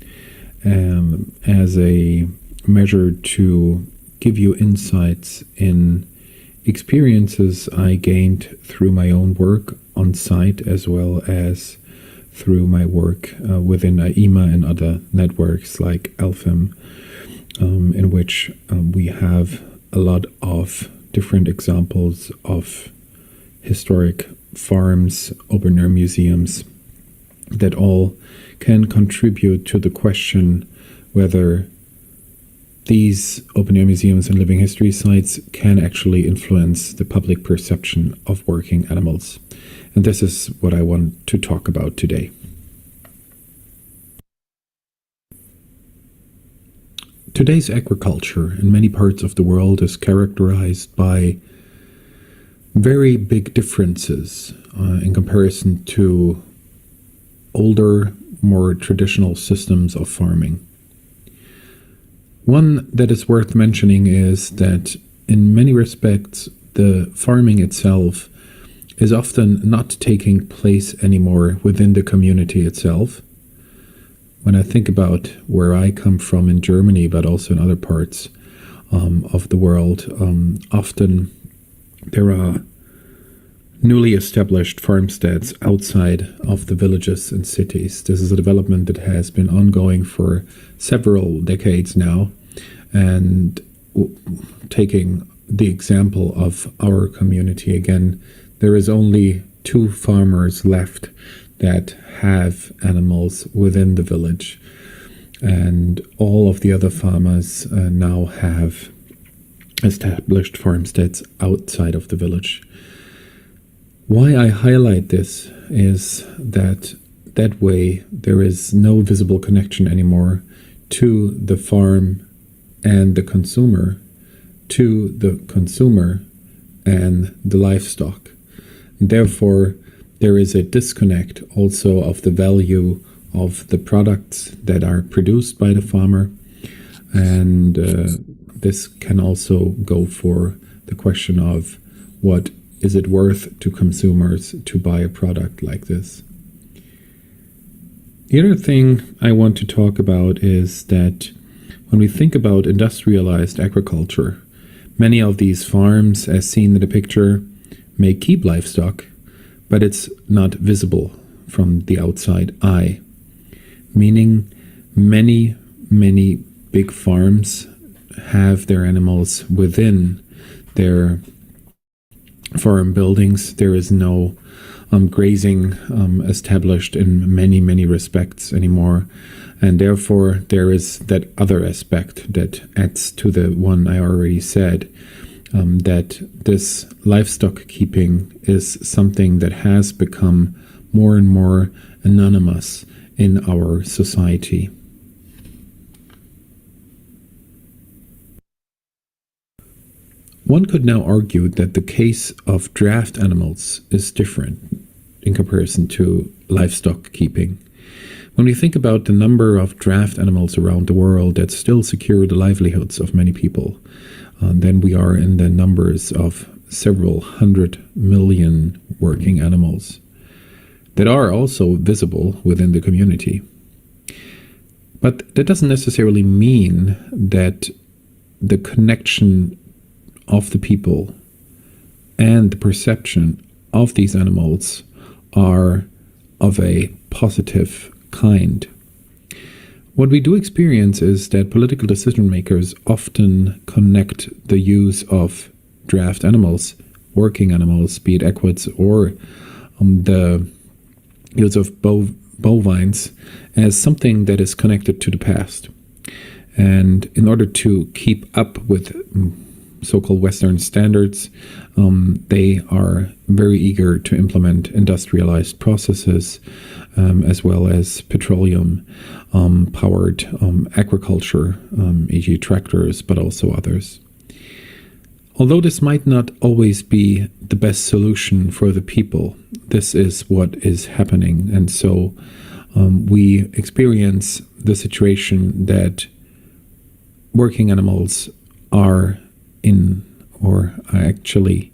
as a measure to give you insights in experiences I gained through my own work on site as well as through my work within CIMA and other networks like ALFIM, in which we have a lot of different examples of historic farms, open-air museums that all can contribute to the question whether these open-air museums and living history sites can actually influence the public perception of working animals. And this is what I want to talk about today. Today's agriculture in many parts of the world is characterized by very big differences in comparison to older, more traditional systems of farming. One that is worth mentioning is that in many respects, the farming itself is often not taking place anymore within the community itself. When I think about where I come from in Germany, but also in other parts of the world, often there are newly established farmsteads outside of the villages and cities. This is a development that has been ongoing for several decades now. And taking the example of our community again, there is only 2 farmers left that have animals within the village. And all of the other farmers now have established farmsteads outside of the village. Why I highlight this is that way there is no visible connection anymore to the farm and the consumer, to the consumer and the livestock. Therefore, there is a disconnect also of the value of the products that are produced by the farmer. And this can also go for the question of what is it worth to consumers to buy a product like this. The other thing I want to talk about is that when we think about industrialized agriculture, many of these farms, as seen in the picture, may keep livestock, but it's not visible from the outside eye. Meaning many big farms have their animals within their farm buildings. There is no grazing established in many respects anymore. And therefore, there is that other aspect that adds to the one I already said, that this livestock keeping is something that has become more and more anonymous in our society. One could now argue that the case of draft animals is different in comparison to livestock keeping. When we think about the number of draft animals around the world that still secure the livelihoods of many people, then we are in the numbers of several 100 million working animals that are also visible within the community. But that doesn't necessarily mean that the connection of the people and the perception of these animals are of a positive kind. What we do experience is that political decision makers often connect the use of draft animals, working animals, be it equids or the use of bovines, as something that is connected to the past. And in order to keep up with so-called Western standards, they are very eager to implement industrialized processes, as well as petroleum-powered agriculture, e.g. tractors, but also others. Although this might not always be the best solution for the people, this is what is happening. And so we experience the situation that working animals are in, or are actually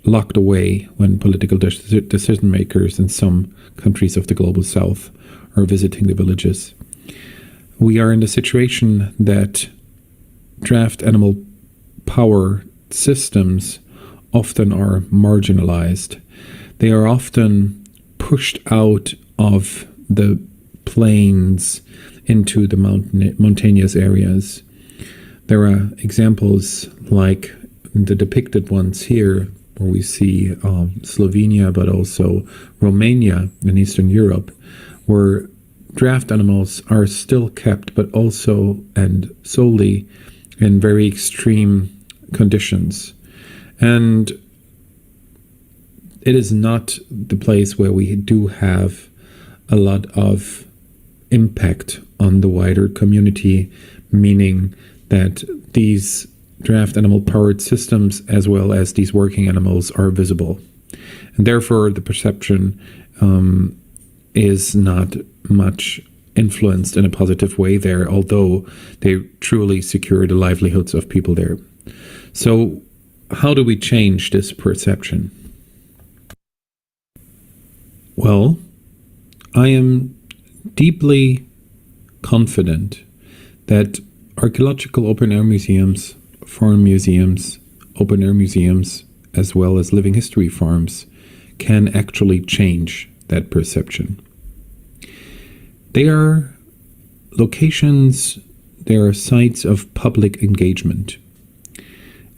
locked away when political decision makers in some countries of the global south are visiting the villages. We are in the situation that draft animal power systems often are marginalized. They are often pushed out of the plains into the mountainous areas. There are examples like the depicted ones here, where we see Slovenia, but also Romania in Eastern Europe, where draft animals are still kept, but also and solely in very extreme conditions. And it is not the place where we do have a lot of impact on the wider community, meaning that these draft animal powered systems as well as these working animals are visible. And therefore the perception is not much influenced in a positive way there, although they truly secure the livelihoods of people there. So how do we change this perception? Well, I am deeply confident that archaeological open-air museums, farm museums, open-air museums, as well as living history farms can actually change that perception. They are locations, they are sites of public engagement.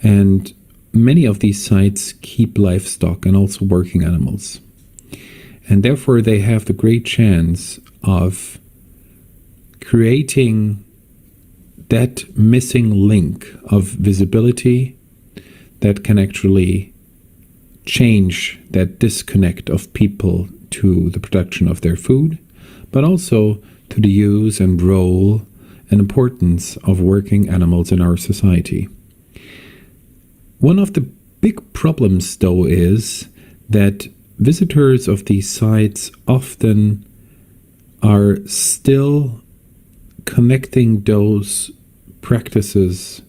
And many of these sites keep livestock and also working animals. And therefore they have the great chance of creating that missing link of visibility that can actually change that disconnect of people to the production of their food, but also to the use and role and importance of working animals in our society. One of the big problems, though, is that visitors of these sites often are still connecting those practices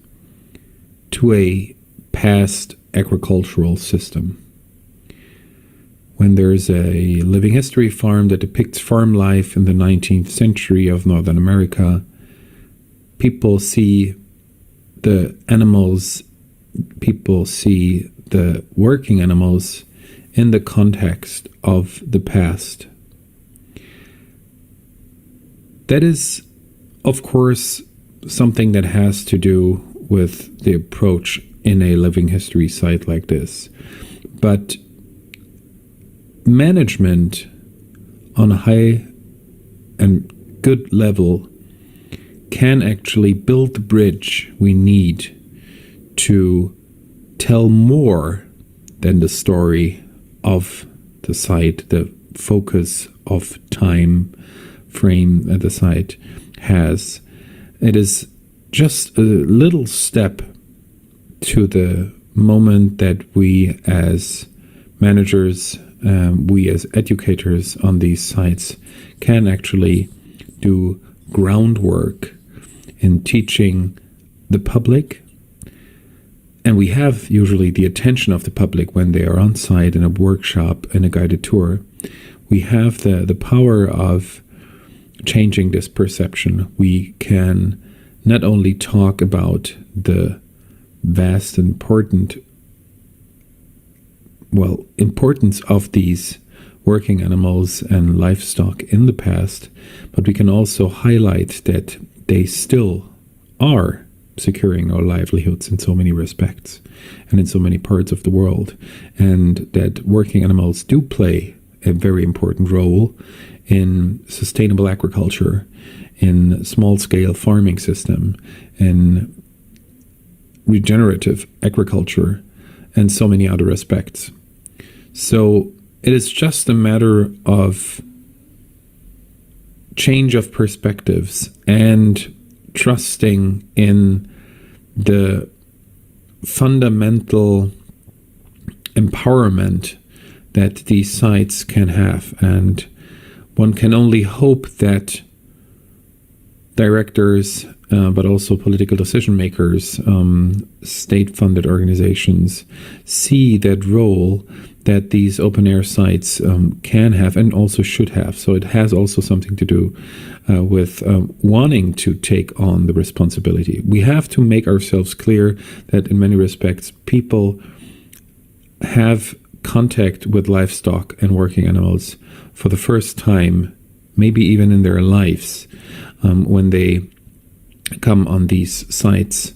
to a past agricultural system. When there's a living history farm that depicts farm life in the 19th century of Northern America, people see the animals, people see the working animals in the context of the past. That is, of course, something that has to do with the approach in a living history site like this. But management on a high and good level can actually build the bridge we need to tell more than the story of the site, the focus of time frame that the site has. It is just a little step to the moment that we as managers, we as educators on these sites can actually do groundwork in teaching the public. And we have usually the attention of the public when they are on site in a workshop, in a guided tour. We have the power of changing this perception. We can not only talk about the vast and importance of these working animals and livestock in the past, but we can also highlight that they still are securing our livelihoods in so many respects and in so many parts of the world, and that working animals do play a very important role in sustainable agriculture, in small-scale farming system, in regenerative agriculture, and so many other aspects. So it is just a matter of change of perspectives and trusting in the fundamental empowerment that these sites can have. And one can only hope that directors, but also political decision makers, state-funded organizations, see that role that these open-air sites can have and also should have. So it has also something to do with wanting to take on the responsibility. We have to make ourselves clear that in many respects, people have contact with livestock and working animals for the first time, maybe even in their lives, when they come on these sites,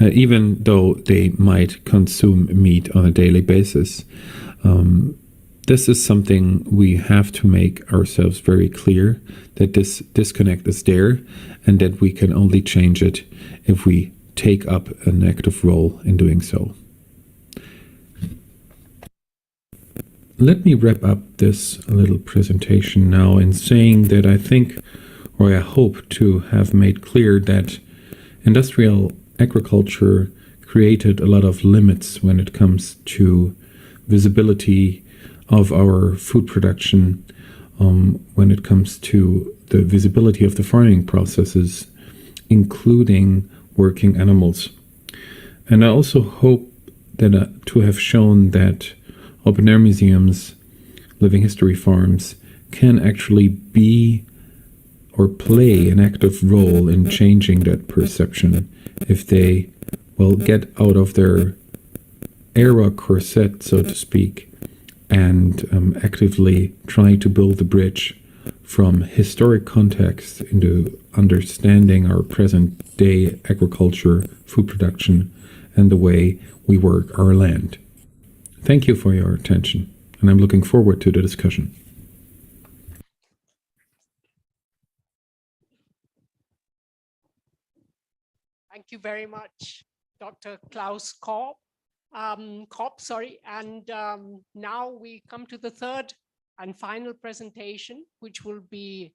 even though they might consume meat on a daily basis. This is something we have to make ourselves very clear, that this disconnect is there and that we can only change it if we take up an active role in doing so. Let me wrap up this little presentation now in saying that I think, or I hope to have made clear, that industrial agriculture created a lot of limits when it comes to visibility of our food production, when it comes to the visibility of the farming processes, including working animals. And I also hope that to have shown that open-air museums, living history farms, can actually be or play an active role in changing that perception if they, well, get out of their era corset, so to speak, and actively try to build the bridge from historic context into understanding our present day agriculture, food production, and the way we work our land. Thank you for your attention, and I'm looking forward to the discussion. Thank you very much, Dr. Klaus Kopp. And now we come to the third and final presentation, which will be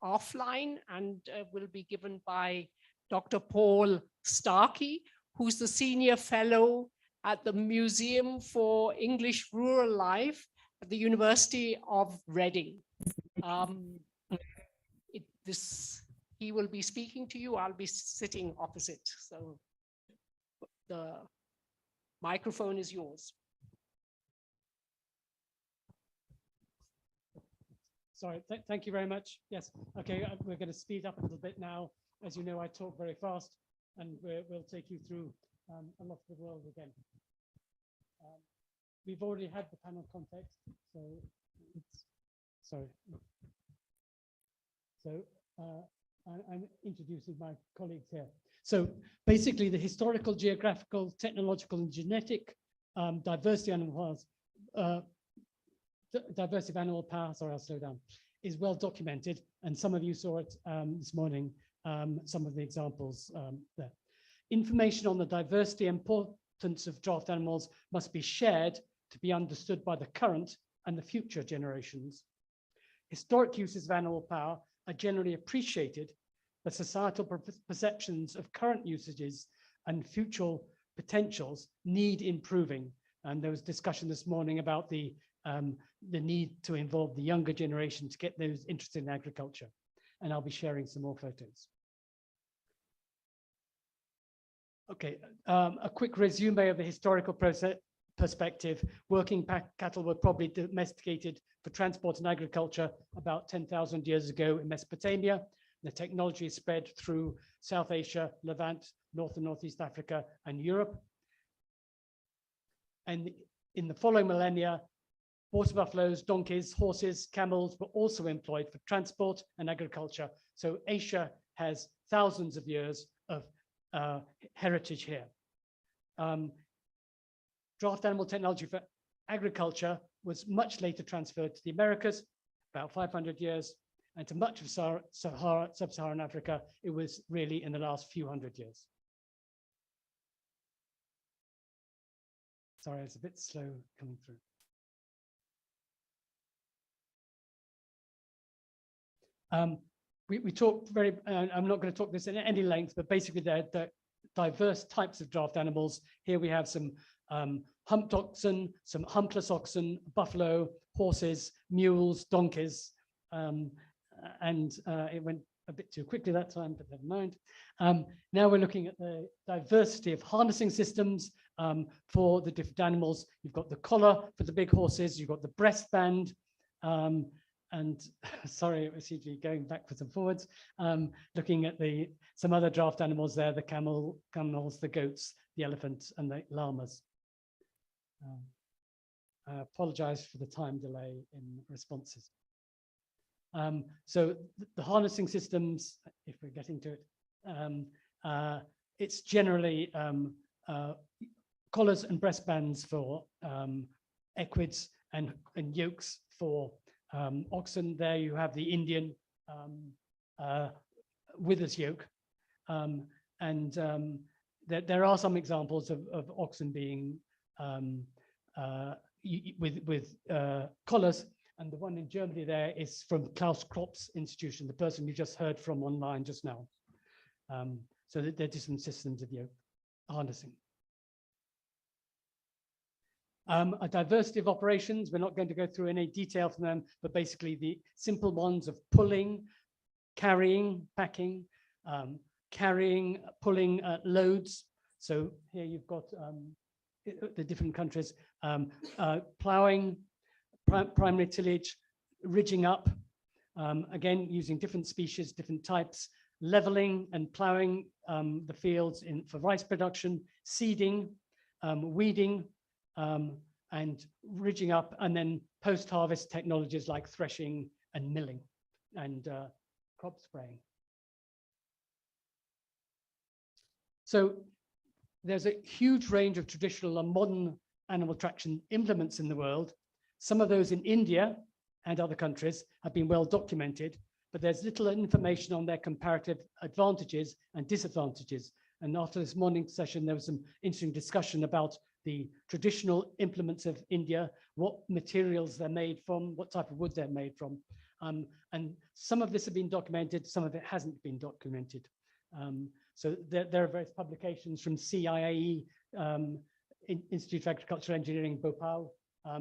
offline and will be given by Dr. Paul Starkey, who's the Senior Fellow at the Museum for English Rural Life at the University of Reading. He will be speaking to you. I'll be sitting opposite. So the microphone is yours. Sorry, thank you very much. Yes, okay, we're going to speed up a little bit now. As you know, I talk very fast, and we'll take you through a lot of the world again. We've already had the panel context, so sorry. So I'm introducing my colleagues here. So basically, the historical, geographical, technological, and genetic diversity of animal power, sorry, I'll slow down, is well documented. And some of you saw it this morning, some of the examples there. Information on the diversity and importance of draft animals must be shared to be understood by the current and the future generations. Historic uses of animal power are generally appreciated, but societal perceptions of current usages and future potentials need improving. And there was discussion this morning about the need to involve the younger generation to get those interested in agriculture. And I'll be sharing some more photos. Okay, a quick resume of the historical perspective. Working cattle were probably domesticated for transport and agriculture about 10,000 years ago in Mesopotamia. The technology spread through South Asia, Levant, North and Northeast Africa, and Europe. And in the following millennia, water buffaloes, donkeys, horses, camels were also employed for transport and agriculture. So Asia has thousands of years of heritage here. Draft animal technology for agriculture was much later transferred to the Americas, about 500 years, and to much of sub-Saharan Africa, it was really in the last few hundred years. Sorry, it's a bit slow coming through. We talked very, I'm not going to talk this in any length, but basically they're diverse types of draft animals. Here we have some humped oxen, some humpless oxen, buffalo, horses, mules, donkeys, and it went a bit too quickly that time, but never mind. Now we're looking at the diversity of harnessing systems for the different animals. You've got the collar for the big horses, you've got the breast band, and sorry, it seems to be going backwards and forwards. Looking at some other draft animals there, the camels, the goats, the elephants, and the llamas. I apologize for the time delay in responses. So the harnessing systems, if we're getting to it, it's generally collars and breastbands for equids and yokes for oxen. There you have the Indian withers yoke. There are some examples of oxen being with collars, and the one in Germany there is from Klaus Kropp's institution, the person you just heard from online just now. So there are different systems of yoke harnessing. A diversity of operations, we're not going to go through any detail from them, but basically the simple ones of pulling, carrying, packing, carrying, pulling loads. So here you've got the different countries, ploughing, primary tillage, ridging up, again, using different species, different types, leveling and ploughing the fields for rice production, seeding, weeding, and ridging up, and then post-harvest technologies like threshing and milling and crop spraying. So there's a huge range of traditional and modern animal traction implements in the world. Some of those in India and other countries have been well documented, but there's little information on their comparative advantages and disadvantages. And after this morning session, there was some interesting discussion about the traditional implements of India, what materials they're made from, what type of wood they're made from. And some of this has been documented, some of it hasn't been documented. So there are various publications from CIMA, Institute of Agricultural Engineering, Bhopal.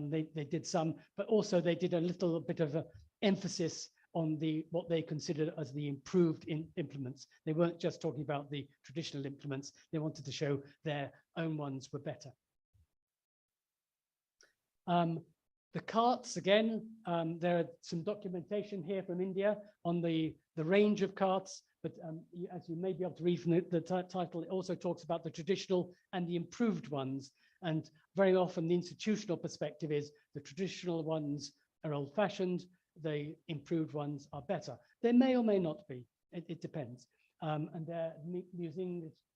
They did some, but also they did a little bit of an emphasis on what they considered as the improved implements. They weren't just talking about the traditional implements. They wanted to show their own ones were better. The carts, again, there are some documentation here from India on the range of carts, but as you may be able to read from the title, it also talks about the traditional and the improved ones. And very often the institutional perspective is the traditional ones are old-fashioned, the improved ones are better. They may or may not be, it depends. And there,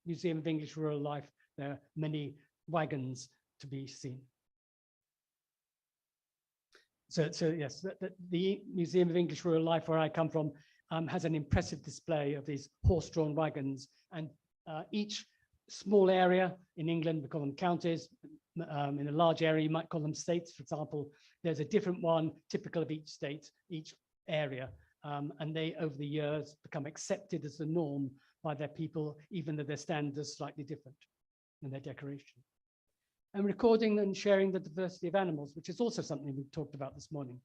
Museum of English Rural Life, there are many wagons to be seen. So yes, the Museum of English Rural Life, where I come from, has an impressive display of these horse-drawn wagons, and each small area in England, we call them counties. In a large area, you might call them states. For example, there's a different one typical of each state, each area, and they, over the years, become accepted as the norm by their people, even though their standards are slightly different in their decoration. And recording and sharing the diversity of animals, which is also something we've talked about this morning.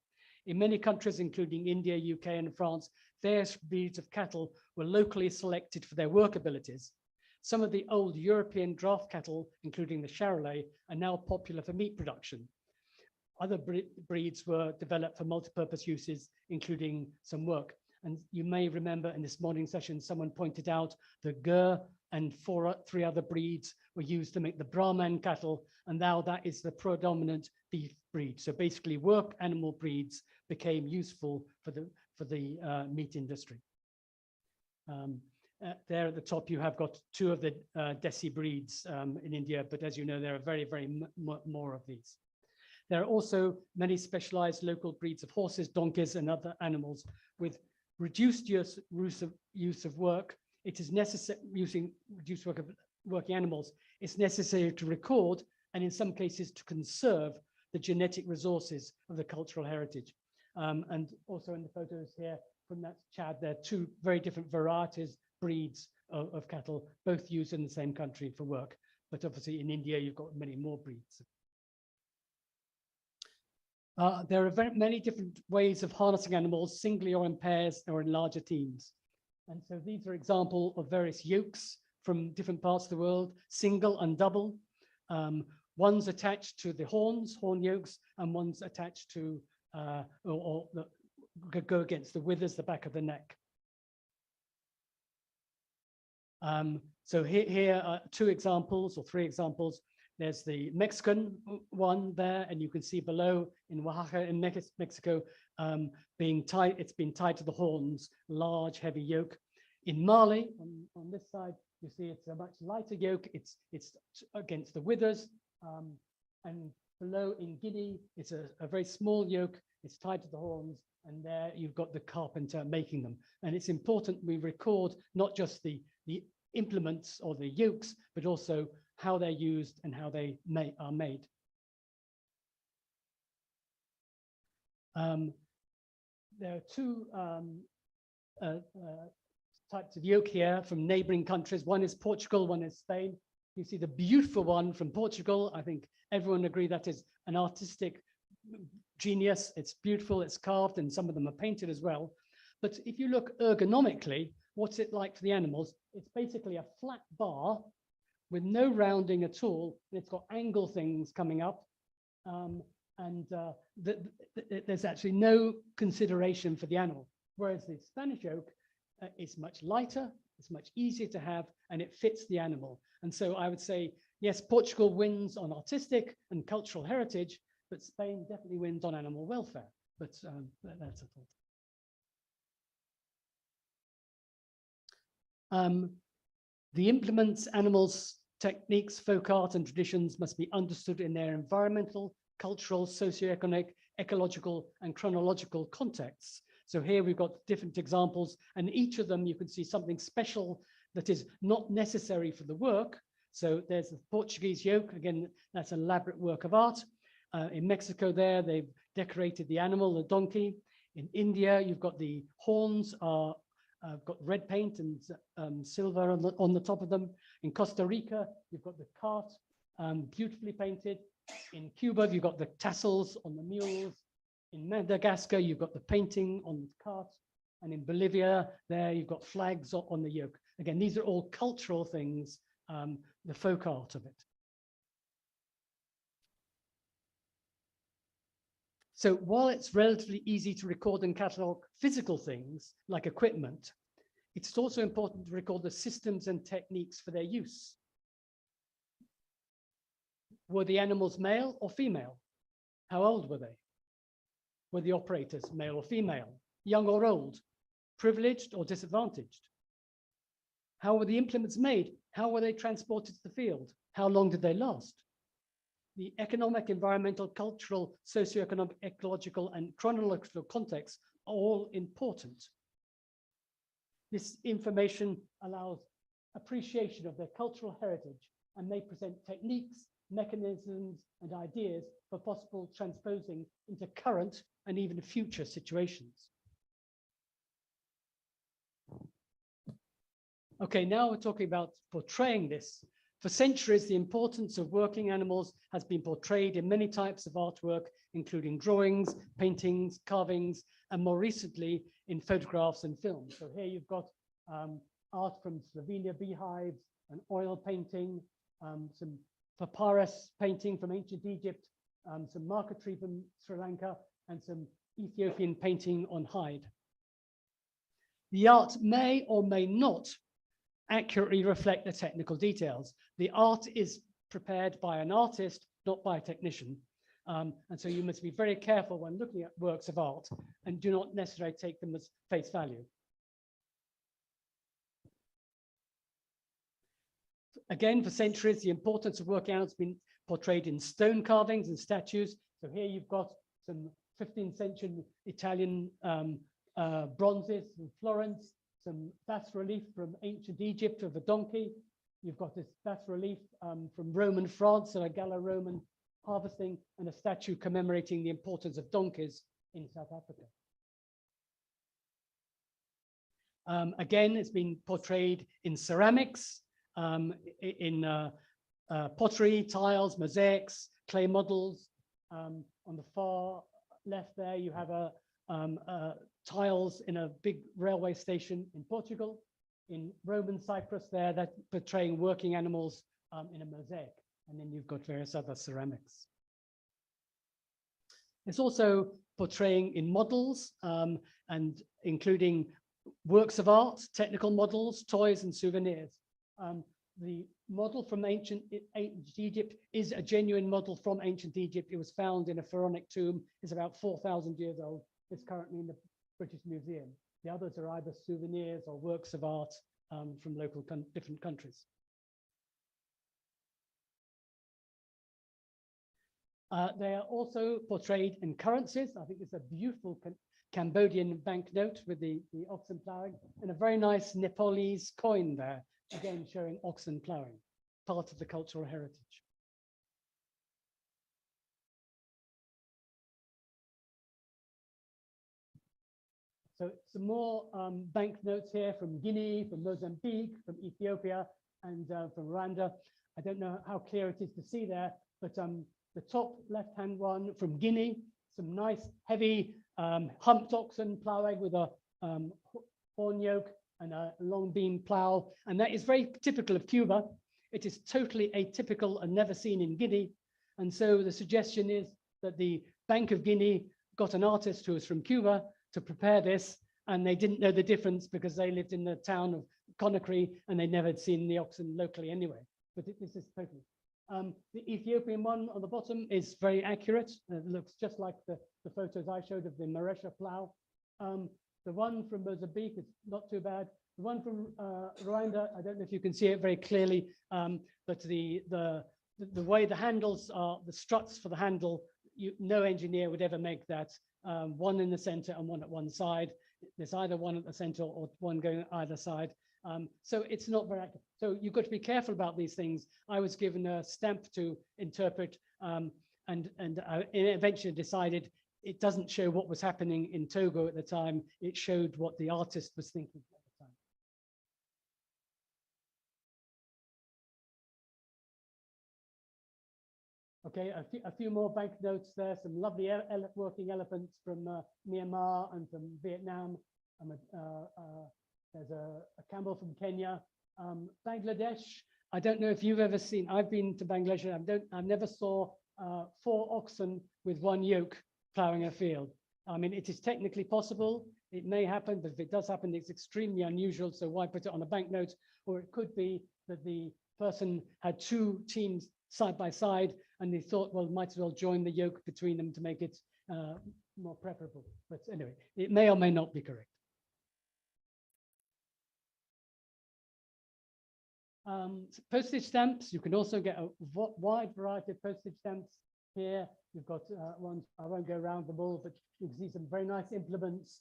In many countries, including India, UK, and France, various breeds of cattle were locally selected for their work abilities. Some of the old European draft cattle, including the Charolais, are now popular for meat production. Other breeds were developed for multipurpose uses, including some work. And you may remember in this morning session, someone pointed out the Gur and three other breeds were used to make the Brahman cattle, and now that is the predominant beef breed. So basically, work animal breeds became useful for the meat industry. There at the top, you have got two of the Desi breeds in India, but as you know, there are very, very more of these. There are also many specialized local breeds of horses, donkeys, and other animals with reduced use of work. It is necessary, using reduced work of working animals, it's necessary to record and in some cases to conserve the genetic resources of the cultural heritage. And also in the photos here from that Chad, there are two very different varieties, breeds of cattle, both used in the same country for work. But obviously in India, you've got many more breeds. There are many different ways of harnessing animals, singly or in pairs or in larger teams. And so these are examples of various yokes from different parts of the world, single and double. One's attached to the horns, horn yokes, and one's attached to, go against the withers, the back of the neck. So here are two examples or three examples. There's the Mexican one there, and you can see below in Oaxaca in Mexico, being tied. It's been tied to the horns, large, heavy yoke. In Mali, on this side, you see it's a much lighter yoke. It's against the withers, and below in Guinea, it's a very small yoke. It's tied to the horns, and there you've got the carpenter making them. And it's important we record not just the implements or the yokes, but also how they're used and how they are made. There are two types of yoke here from neighboring countries. One is Portugal, one is Spain. You see the beautiful one from Portugal. I think everyone agree that is an artistic genius. It's beautiful, it's carved, and some of them are painted as well. But if you look ergonomically, what's it like for the animals? It's basically a flat bar with no rounding at all. And it's got angle things coming up. There's actually no consideration for the animal. Whereas the Spanish yoke is much lighter, it's much easier to have, and it fits the animal. And so I would say, yes, Portugal wins on artistic and cultural heritage, but Spain definitely wins on animal welfare. But that's a thought. The implements, animals, techniques, folk art, and traditions must be understood in their environmental, cultural, socioeconomic, ecological, and chronological contexts. So here we've got different examples, and each of them you can see something special that is not necessary for the work. So there's the Portuguese yoke. Again, that's an elaborate work of art. In Mexico there, they've decorated the animal, the donkey. In India, you've got the horns are got red paint and silver on the top of them. In Costa Rica, you've got the cart beautifully painted. In Cuba, you've got the tassels on the mules. In Madagascar, you've got the painting on the cart. And in Bolivia, there you've got flags on the yoke. Again, these are all cultural things, the folk art of it. So while it's relatively easy to record and catalog physical things like equipment, it's also important to record the systems and techniques for their use. Were the animals male or female? How old were they? Were the operators male or female, young or old, privileged or disadvantaged? How were the implements made? How were they transported to the field? How long did they last? The economic, environmental, cultural, socioeconomic, ecological, and chronological contexts are all important. This information allows appreciation of their cultural heritage and may present techniques, mechanisms, and ideas for possible transposing into current and even future situations. Okay, now we're talking about portraying this. For centuries, the importance of working animals has been portrayed in many types of artwork, including drawings, paintings, carvings, and more recently in photographs and films. So here you've got art from Slovenia beehives, an oil painting, some papyrus painting from ancient Egypt, some marquetry from Sri Lanka, and some Ethiopian painting on hide. The art may or may not accurately reflect the technical details. The art is prepared by an artist, not by a technician. And so you must be very careful when looking at works of art and do not necessarily take them as face value. Again, for centuries, the importance of working animals has been portrayed in stone carvings and statues. So here you've got some 15th century Italian bronzes from Florence, some bas-relief from ancient Egypt of a donkey. You've got this bas-relief from Roman France, so a Gallo-Roman harvesting, and a statue commemorating the importance of donkeys in South Africa. Again, it's been portrayed in ceramics, in pottery, tiles, mosaics, clay models. On the far left there, you have tiles in a big railway station in Portugal. In Roman Cyprus there, that portraying working animals in a mosaic. And then you've got various other ceramics. It's also portraying in models and including works of art, technical models, toys, and souvenirs. the model from ancient Egypt is a genuine model from ancient Egypt. It was found in a pharaonic tomb. It's about 4,000 years old. It's currently in the British Museum. The others are either souvenirs or works of art from local different countries. They are also portrayed in currencies. I think it's a beautiful Cambodian banknote with the oxen ploughing, and a very nice Nepalese coin there, again showing oxen ploughing, part of the cultural heritage. So some more banknotes here from Guinea, from Mozambique, from Ethiopia, and from Rwanda. I don't know how clear it is to see there, but the top left-hand one from Guinea, some nice heavy humped oxen ploughing with a horn yoke and a long beam plough. And that is very typical of Cuba. It is totally atypical and never seen in Guinea. And so the suggestion is that the Bank of Guinea got an artist who was from Cuba to prepare this, and they didn't know the difference because they lived in the town of Conakry and they never had seen the oxen locally anyway. But this is totally. The Ethiopian one on the bottom is very accurate. It looks just like the photos I showed of the Maresha plough. The one from Mozambique is not too bad. The one from Rwanda, I don't know if you can see it very clearly, but the way the handles are, the struts for the handle, no engineer would ever make that. One in the center and one at one side. There's either one at the center or one going either side. So it's not very accurate. So you've got to be careful about these things. I was given a stamp to interpret, and I eventually decided it doesn't show what was happening in Togo at the time. It showed what the artist was thinking at the time. Okay, a few more banknotes there. Some lovely working elephants from Myanmar and from Vietnam. There's a camel from Kenya. Bangladesh, I don't know if you've ever seen, I've been to Bangladesh, I never saw 4 oxen with one yoke ploughing a field. I mean, it is technically possible. It may happen, but if it does happen, it's extremely unusual. So why put it on a banknote? Or it could be that the person had 2 teams side by side and they thought, well, might as well join the yoke between them to make it more preferable. But anyway, it may or may not be correct. Postage stamps, you can also get a wide variety of postage stamps here. You've got ones, I won't go around them all, but you can see some very nice implements,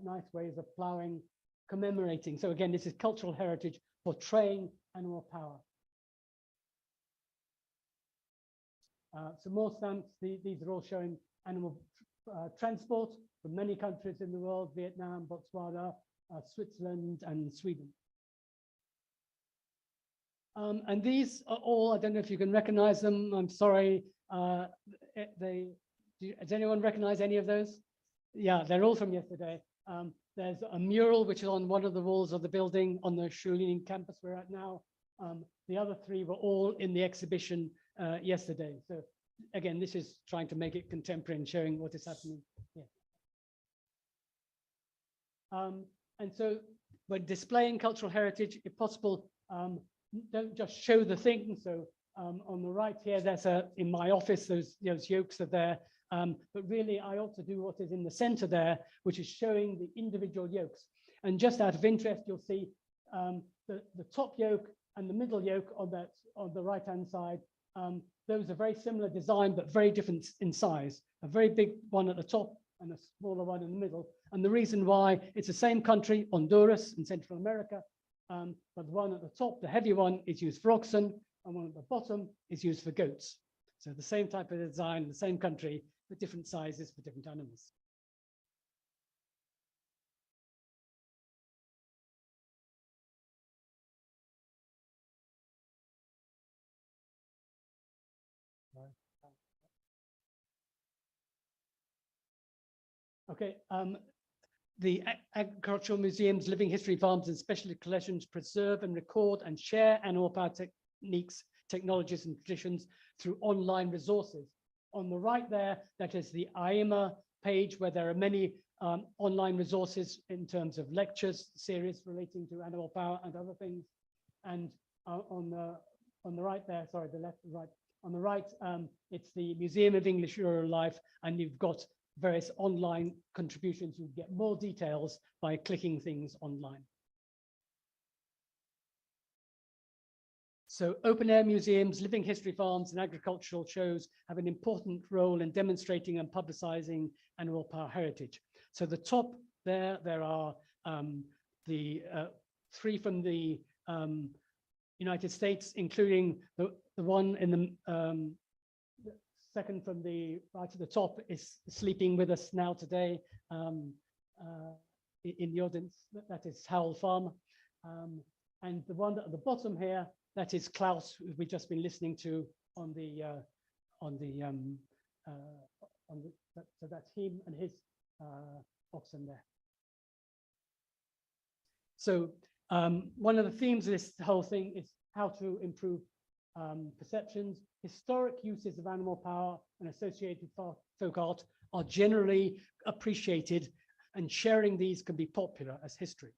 nice ways of ploughing, commemorating. So again, this is cultural heritage, portraying animal power. Some more stamps, these are all showing animal transport from many countries in the world, Vietnam, Botswana, Switzerland, and Sweden. And these are all, I don't know if you can recognize them. I'm sorry. Does anyone recognize any of those? Yeah, they're all from yesterday. There's a mural which is on one of the walls of the building on the Shulin campus we're at now. The other 3 were all in the exhibition yesterday. So again, this is trying to make it contemporary and showing what is happening here. And so when displaying cultural heritage, if possible, don't just show the thing. So on the right here, there's in my office, those yolks are there. But really, I ought to do what is in the center there, which is showing the individual yolks. And just out of interest, you'll see the top yoke and the middle yoke on the right-hand side. Those are very similar design, but very different in size. A very big one at the top and a smaller one in the middle. And the reason why, it's the same country, Honduras in Central America. But the one at the top, the heavy one, is used for oxen, and one at the bottom is used for goats. So the same type of design, the same country, but different sizes for different animals. Okay, the Agricultural Museum's Living History Farms and Specialty Collections preserve and record and share animal power techniques, technologies, and traditions through online resources. On the right there, that is the CIMA page, where there are many online resources in terms of lectures, series relating to animal power and other things. And on the right there, sorry, the left, right. On the right, it's the Museum of English Rural Life, and you've got various online contributions. You get more details by clicking things online. So open air museums, living history farms, and agricultural shows have an important role in demonstrating and publicizing animal power heritage. So the top there are the 3 from the United States, including the one in the second from the right at the top is sleeping with us now today in the audience. That is Howell Farm. And the one at the bottom here, that is Klaus, who we've just been listening to on the so that's him and his oxen there. So one of the themes of this whole thing is how to improve perceptions. Historic uses of animal power and associated folk art are generally appreciated, and sharing these can be popular as history.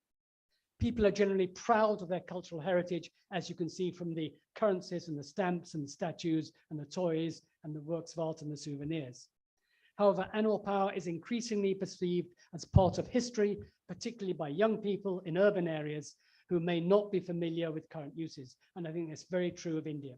People are generally proud of their cultural heritage, as you can see from the currencies and the stamps and the statues and the toys and the works of art and the souvenirs. However, animal power is increasingly perceived as part of history, particularly by young people in urban areas who may not be familiar with current uses. And I think that's very true of India.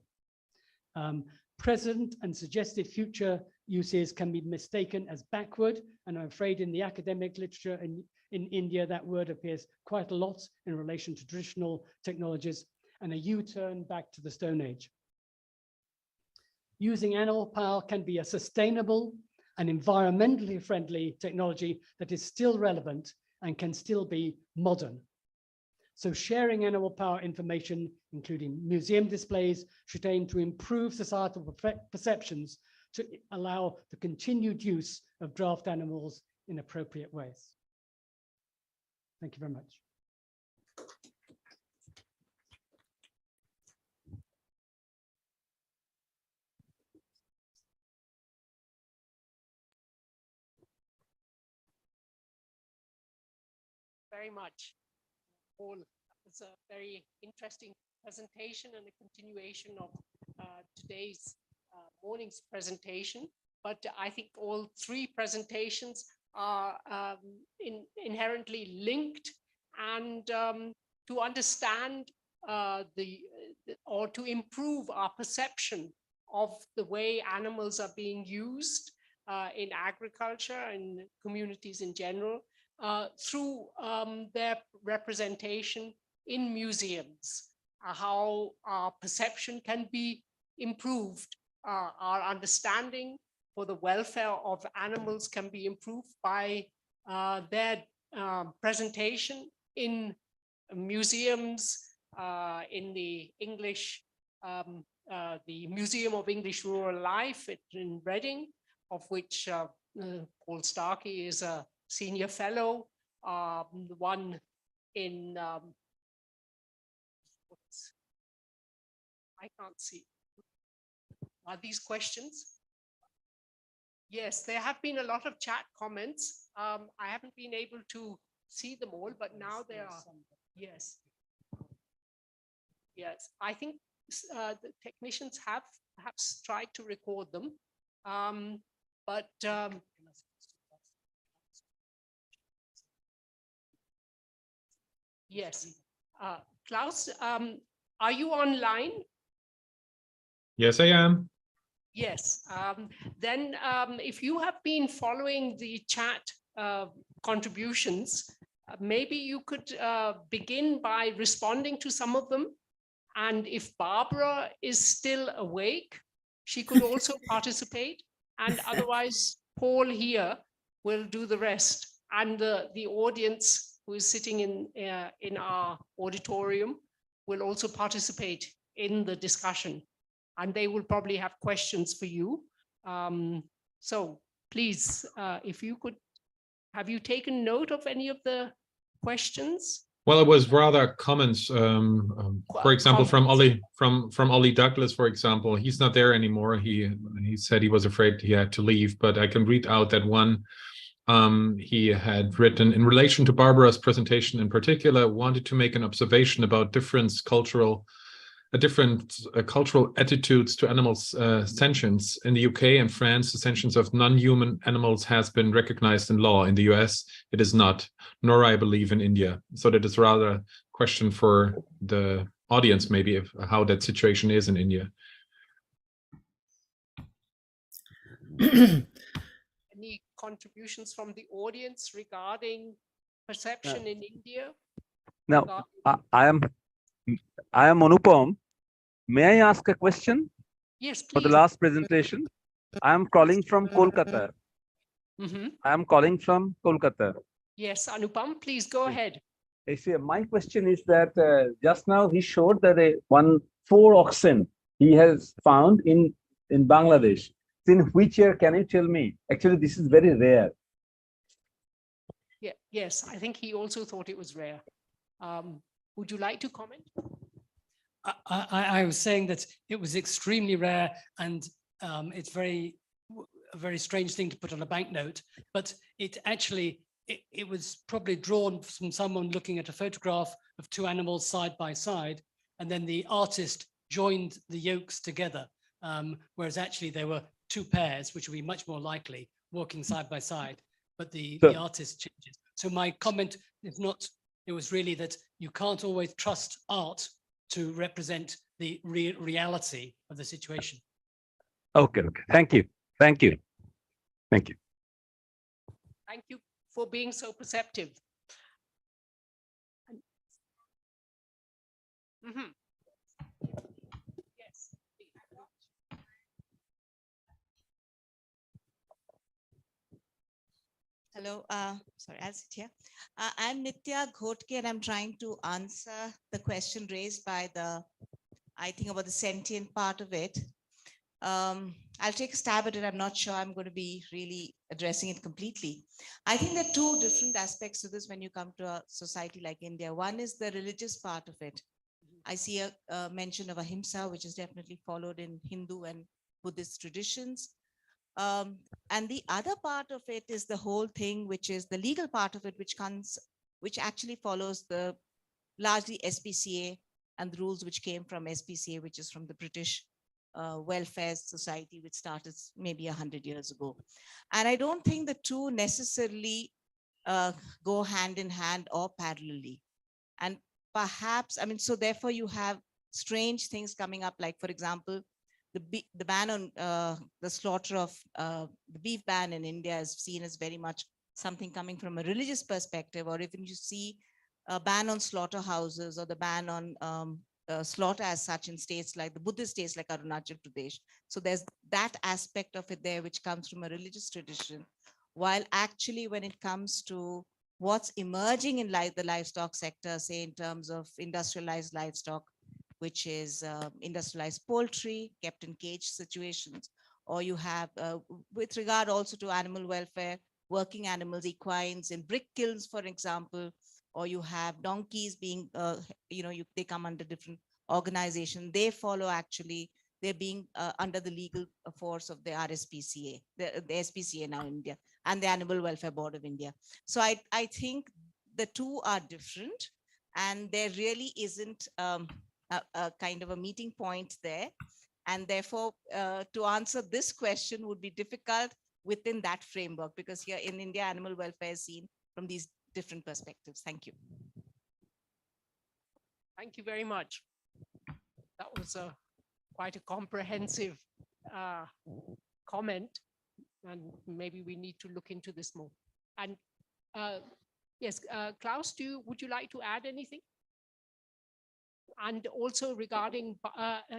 Present and suggested future uses can be mistaken as backward, and I'm afraid in the academic literature in India, that word appears quite a lot in relation to traditional technologies, and a U-turn back to the Stone Age. Using animal power can be a sustainable and environmentally friendly technology that is still relevant and can still be modern. So sharing animal power information, including museum displays, should aim to improve societal perceptions to allow the continued use of draft animals in appropriate ways. Thank you very much. Very much. Paul, it's a very interesting presentation and a continuation of today's morning's presentation. But I think all 3 presentations are inherently linked, and to understand or to improve our perception of the way animals are being used in agriculture and communities in general, through their representation in museums, how our perception can be improved, our understanding for the welfare of animals can be improved by their presentation in museums, in the English, the Museum of English Rural Life in Reading, of which Paul Starkey is a senior fellow, the one in, I can't see. Are these questions? Yes, there have been a lot of chat comments. I haven't been able to see them all, but now there are. Yes. Yes, I think the technicians have perhaps tried to record them, but yes. Klaus, are you online? Yes, I am. Yes. Then if you have been following the chat contributions, maybe you could begin by responding to some of them. And if Barbara is still awake, she could also participate. And otherwise, Paul here will do the rest. And the audience who is sitting in our auditorium will also participate in the discussion. And they will probably have questions for you. So please, if you could, have you taken note of any of the questions? Well, it was rather comments, for example, from Ollie Douglas, for example. He's not there anymore. He said he was afraid he had to leave, but I can read out that one. He had written, in relation to Barbara's presentation in particular, wanted to make an observation about different cultural different cultural attitudes to animals' sentience. In the UK and France, the sentience of non-human animals has been recognized in law. In the US, it is not, nor I believe in India. So that is rather a question for the audience, maybe, of how that situation is in India. Any contributions from the audience regarding perception in India? Now, I am Anupam. May I ask a question? Yes, For the please. last presentation, I am calling from Kolkata. I am calling from Kolkata. Yes, Anupam, please go ahead. I see. My question is that just now he showed that four oxen he has found in Bangladesh. In which year? Can you tell me? Actually, this is very rare. Yeah, yes, I think he also thought it was rare. Would you like to comment? I was saying that it was extremely rare, and it's a very strange thing to put on a banknote, but it actually, it was probably drawn from someone looking at a photograph of two animals side by side, and then the artist joined the yolks together, whereas actually there were two pairs, which would be much more likely walking side by side, but the artist changes. So my comment is not, it was really that you can't always trust art to represent the reality of the situation. Okay. Thank you. Thank you. Thank you. Thank you for being so perceptive. Yes. Hello, sorry, I'll sit here. I'm Nitya Ghotke, and I'm trying to answer the question raised by I think about the sentient part of it. I'll take a stab at it. I'm not sure I'm going to be really addressing it completely. I think there are two different aspects to this when you come to a society like India. One is the religious part of it. I see a mention of ahimsa, which is definitely followed in Hindu and Buddhist traditions. And the other part of it is the whole thing, which is the legal part of it, which actually follows the largely SPCA and the rules which came from SPCA, which is from the British Welfare Society, which started maybe 100 years ago. And I don't think the two necessarily go hand in hand or parallelly. And perhaps, I mean, so therefore you have strange things coming up, like, for example, the ban on the slaughter of the beef ban in India is seen as very much something coming from a religious perspective, or even you see a ban on slaughterhouses or the ban on slaughter as such in states like the Buddhist states like Arunachal Pradesh. So there's that aspect of it there, which comes from a religious tradition. While actually when it comes to what's emerging in the livestock sector, say in terms of industrialized livestock, which is industrialized poultry, kept in cage situations, or you have, with regard also to animal welfare, working animals, equines in brick kilns, for example, or you have donkeys being, they come under different organizations. They follow actually, they're being under the legal force of the RSPCA, the SPCA now in India, and the Animal Welfare Board of India. So I think the two are different, and there really isn't a kind of a meeting point there. And therefore, to answer this question would be difficult within that framework, because here in India, animal welfare is seen from these different perspectives. Thank you. Thank you very much. That was quite a comprehensive comment, and maybe we need to look into this more. And yes, Klaus, would you like to add anything? And also regarding,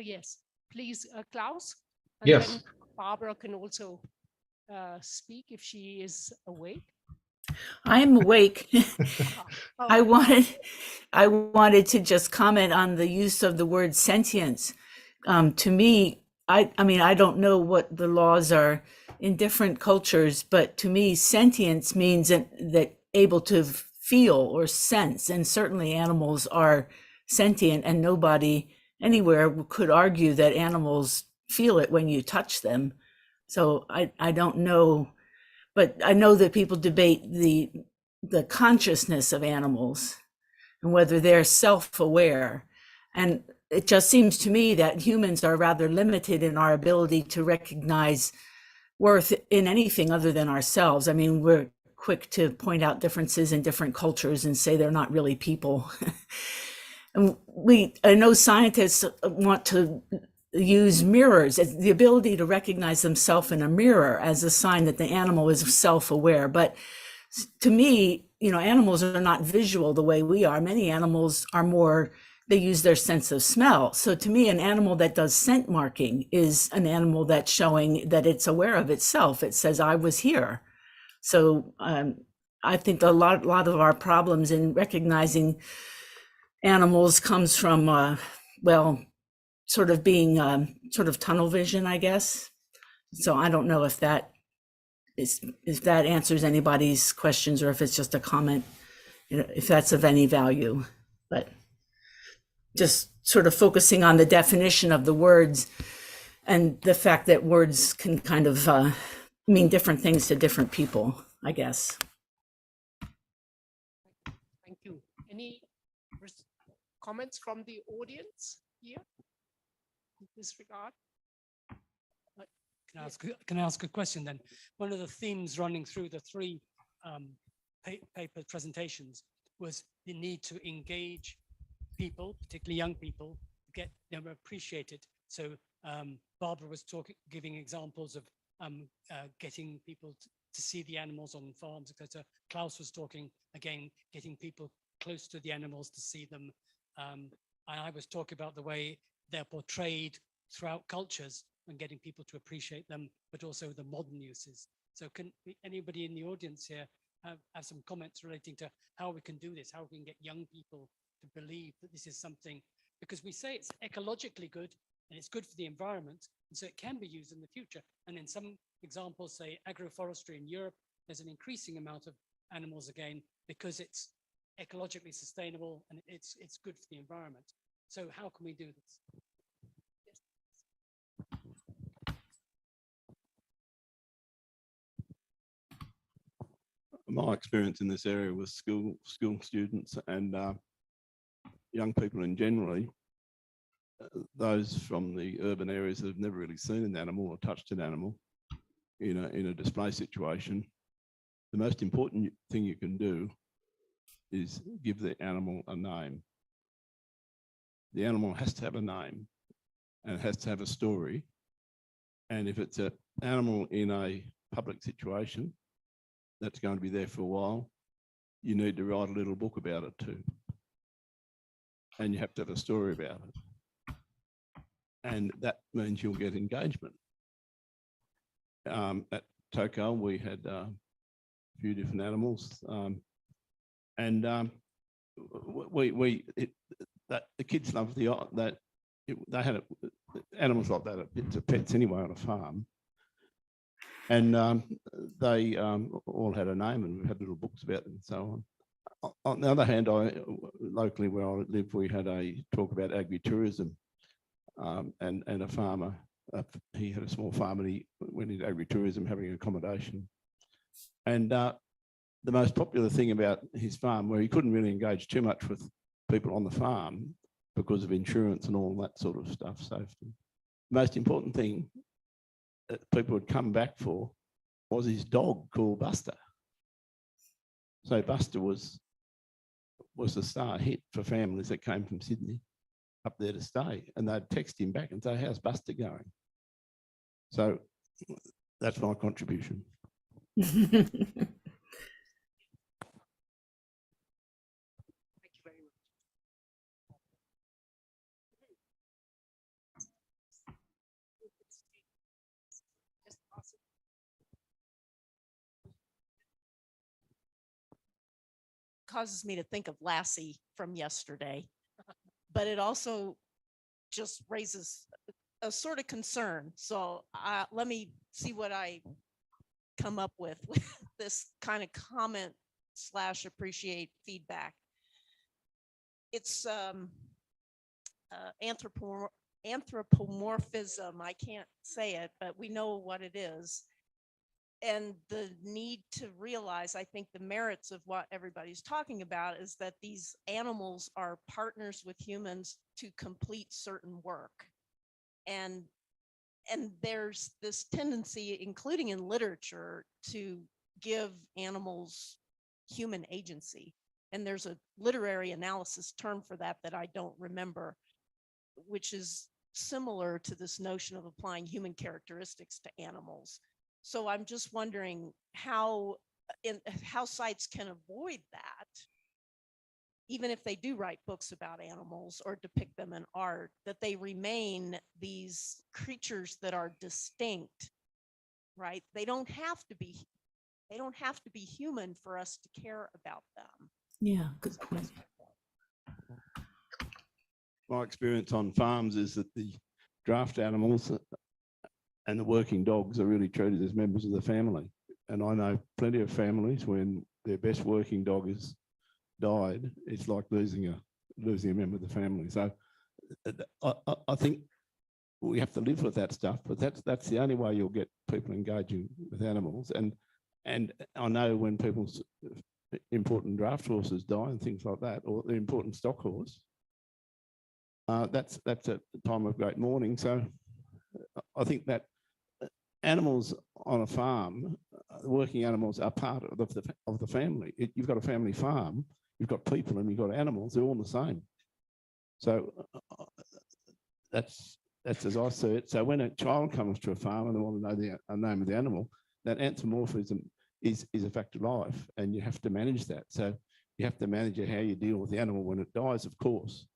yes, please, Klaus. And yes. Then Barbara can also speak if she is awake. I'm awake. I wanted to just comment on the use of the word sentience. To me, I mean, I don't know what the laws are in different cultures, but to me, sentience means that able to feel or sense, and certainly animals are sentient, and nobody anywhere could argue that animals feel it when you touch them. So I don't know, but I know that people debate the consciousness of animals and whether they're self-aware. And it just seems to me that humans are rather limited in our ability to recognize worth in anything other than ourselves. I mean, we're quick to point out differences in different cultures and say they're not really people. And I know scientists want to use mirrors, the ability to recognize themselves in a mirror as a sign that the animal is self-aware. But to me, you know, animals are not visual the way we are. Many animals are more, they use their sense of smell. So to me, an animal that does scent marking is an animal that's showing that it's aware of itself. It says, I was here. So I think a lot of our problems in recognizing animals comes from, well, sort of being sort of tunnel vision, I guess. So I don't know if that answers anybody's questions or if it's just a comment, you know, if that's of any value. But just sort of focusing on the definition of the words and the fact that words can kind of mean different things to different people, I guess. Thank you. Any comments from the audience here in this regard? Can I ask a question then? One of the themes running through the three paper presentations was the need to engage people, particularly young people, get them appreciated. So Barbara was giving examples of getting people to see the animals on farms, etc. Klaus was talking again, getting people close to the animals to see them. And I was talking about the way they're portrayed throughout cultures and getting people to appreciate them, but also the modern uses. So can anybody in the audience here have some comments relating to how we can do this, how we can get young people to believe that this is something, because we say it's ecologically good and it's good for the environment, and so it can be used in the future. And in some examples, say agroforestry in Europe, there's an increasing amount of animals again, because it's ecologically sustainable and it's good for the environment. So how can we do this? My experience in this area with school students and young people in generally, those from the urban areas that have never really seen an animal or touched an animal in a display situation, the most important thing you can do is give the animal a name. The animal has to have a name and it has to have a story. And if it's an animal in a public situation that's going to be there for a while, you need to write a little book about it too. And you have to have a story about it. And that means you'll get engagement. At Toko, we had a few different animals. The kids loved they had animals like that at pets anyway on a farm. And they all had a name and we had little books about them and so on. On the other hand, locally where I live, we had a talk about agritourism and a farmer. He had a small farm and he went into agritourism, having accommodation. And the most popular thing about his farm, where he couldn't really engage too much with people on the farm because of insurance and all that sort of stuff, safety. The most important thing that people would come back for was his dog called Buster. So Buster was the star hit for families that came from Sydney up there to stay, and they'd text him back and say, how's Buster going? So that's my contribution. Causes me to think of Lassie from yesterday, but it also just raises a sort of concern. So let me see what I come up with this kind of comment / appreciate feedback. It's anthropomorphism. I can't say it, but we know what it is. and the need to realize, I think the merits of what everybody's talking about is that these animals are partners with humans to complete certain work. And there's this tendency, including in literature, to give animals human agency. And there's a literary analysis term for that that I don't remember, which is similar to this notion of applying human characteristics to animals. So I'm just wondering how sites can avoid that, even if they do write books about animals or depict them in art, that they remain these creatures that are distinct, right? They don't have to be human for us to care about them. Yeah, good point. My experience on farms is that the draft animals and the working dogs are really treated as members of the family. And I know plenty of families when their best working dog has died, it's like losing a member of the family. So I think we have to live with that stuff, but that's the only way you'll get people engaging with animals. And I know when people's important draft horses die and things like that, or the important stock horse, that's a time of great mourning. So I think that animals on a farm, working animals are part of the family. You've got a family farm, you've got people and you've got animals, they're all the same. So that's as I see it. So when a child comes to a farm and they want to know the name of the animal, that anthropomorphism is a fact of life, and you have to manage that. So you have to manage how you deal with the animal when it dies, of course.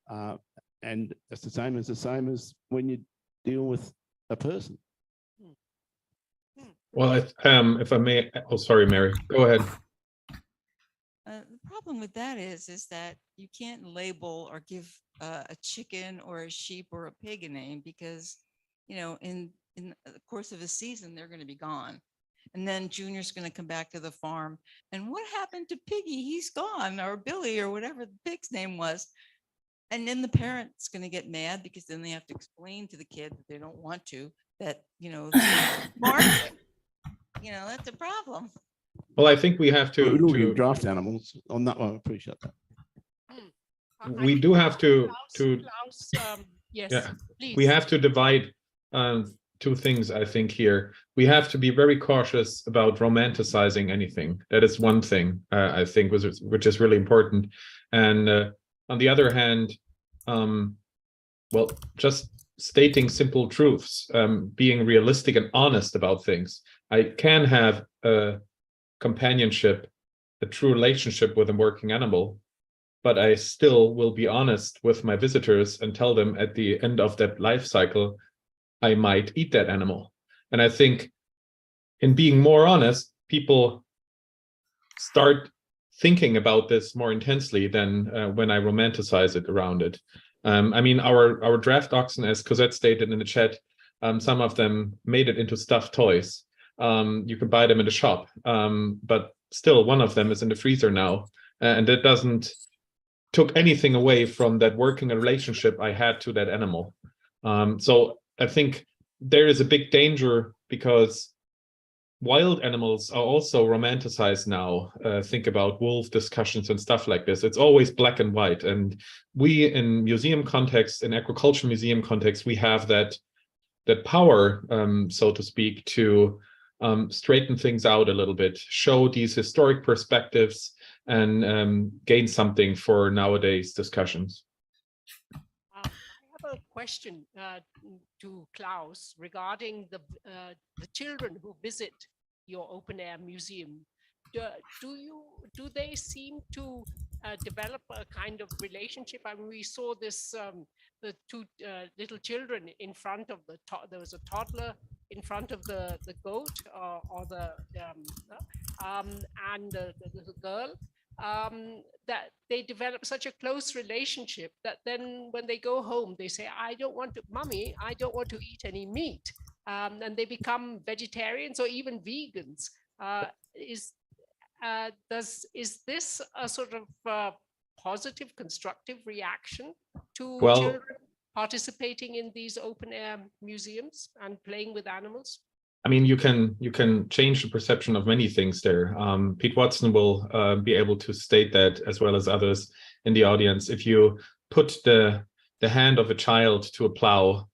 And it's the same as when you deal with a person. Well, if I may, oh, sorry, Mary, go ahead. The problem with that is that you can't label or give a chicken or a sheep or a pig a name, because, you know, in the course of a season, they're going to be gone. And then Junior's going to come back to the farm. And what happened to Piggy? He's gone, or Billy, or whatever the pig's name was. And then the parent's going to get mad, because then they have to explain to the kid that they don't want to, that, you know, market, you know, that's a problem. Well, I think we have to draft animals on that one. I appreciate that. We do have to yes, yeah, please. we have to divide two things, I think, here. We have to be very cautious about romanticizing anything. That is one thing, I think, which is really important. And on the other hand, well, just stating simple truths, being realistic and honest about things. I can have a companionship, a true relationship with a working animal, but I still will be honest with my visitors and tell them at the end of that life cycle, I might eat that animal. And I think in being more honest, people start thinking about this more intensely than when I romanticize it around it. I mean, our draft oxen, as Cosette stated in the chat, some of them made it into stuffed toys. You can buy them in the shop, but still one of them is in the freezer now. And that doesn't took anything away from that working relationship I had to that animal. So I think there is a big danger, because wild animals are also romanticized now. Think about wolf discussions and stuff like this. It's always black and white. And we, in museum context, in agricultural museum context, we have that power, so to speak, to straighten things out a little bit, show these historic perspectives, and gain something for nowadays discussions. I have a question to Klaus regarding the children who visit your open air museum. Do they seem to develop a kind of relationship? I mean, we saw this the two little children in front of there was a toddler in front of the goat or the and the little girl. That they develop such a close relationship that then when they go home, they say, Mommy, I don't want to eat any meat. And they become vegetarians or even vegans. Is this a sort of positive, constructive reaction to children participating in these open air museums and playing with animals? I mean, you can change the perception of many things there. Pete Watson will be able to state that, as well as others in the audience. If you put the hand of a child to a plow,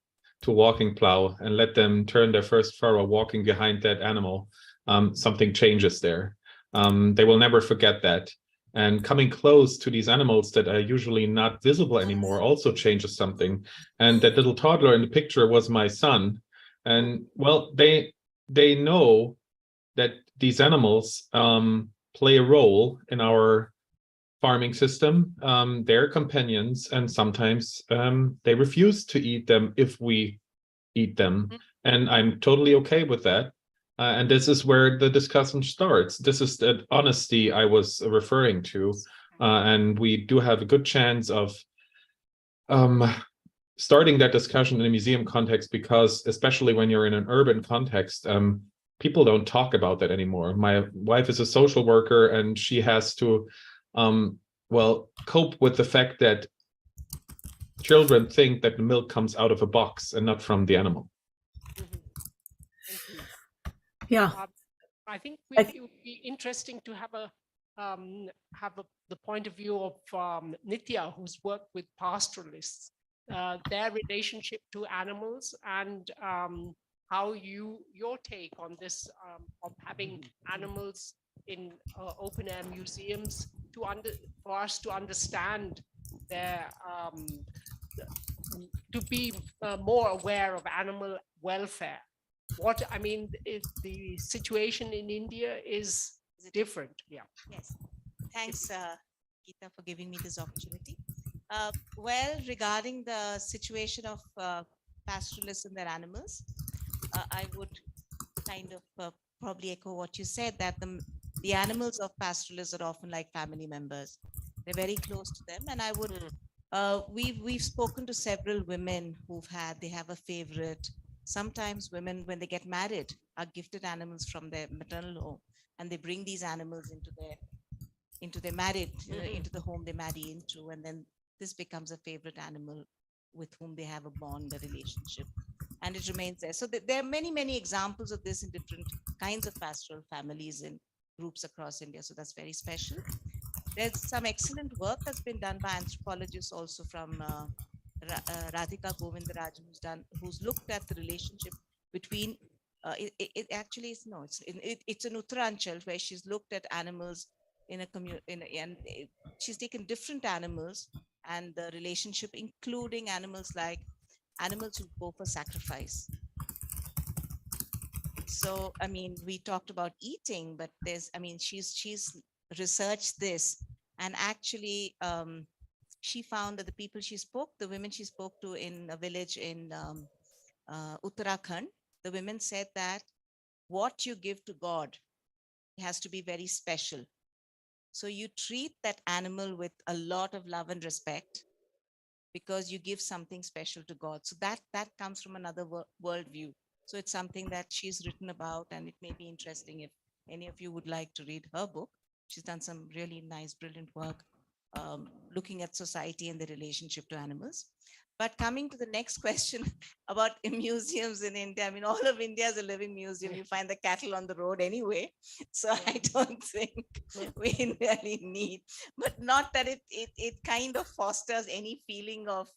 to a walking plow, and let them turn their first furrow walking behind that animal, something changes there. They will never forget that. And coming close to these animals that are usually not visible anymore also changes something. And that little toddler in the picture was my son. And well, they know that these animals play a role in our farming system. They're companions, and sometimes they refuse to eat them if we eat them. And I'm totally okay with that. And this is where the discussion starts. This is the honesty I was referring to. And we do have a good chance of starting that discussion in a museum context, because especially when you're in an urban context, people don't talk about that anymore. My wife is a social worker, and she has to, well, cope with the fact that children think that the milk comes out of a box and not from the animal. Yeah. I think it would be interesting to have the point of view of Nitya, who's worked with pastoralists, their relationship to animals, and how your take on this of having animals in open air museums for us to understand their to be more aware of animal welfare. What I mean is the situation in India is different. Yeah. Yes. Thanks, Geeta, for giving me this opportunity. Well, regarding the situation of pastoralists and their animals, I would kind of probably echo what you said, that the animals of pastoralists are often like family members. They're very close to them. And I would, we've spoken to several women they have a favorite. Sometimes women, when they get married, are gifted animals from their maternal home, and they bring these animals into their marriage, into the home they marry into, and then this becomes a favorite animal with whom they have a bond, a relationship, and it remains there. So there are many, many examples of this in different kinds of pastoral families and groups across India. So that's very special. There's some excellent work that's been done by anthropologists also from Radhika Govindarajan, who's looked at the relationship between it actually is it's in Uttaranchal, where she's looked at animals in a community, and she's taken different animals and the relationship, including animals like animals who go for sacrifice. So I mean, we talked about eating, but she's researched this, and actually she found that the women she spoke to in a village in Uttarakhand, the women said that what you give to God has to be very special. So you treat that animal with a lot of love and respect because you give something special to God. So that comes from another worldview. So it's something that she's written about, and it may be interesting if any of you would like to read her book. She's done some really nice, brilliant work looking at society and the relationship to animals. But coming to the next question about museums in India, I mean, all of India is a living museum. You find the cattle on the road anyway. So I don't think we really need, but not that it kind of fosters any feeling of,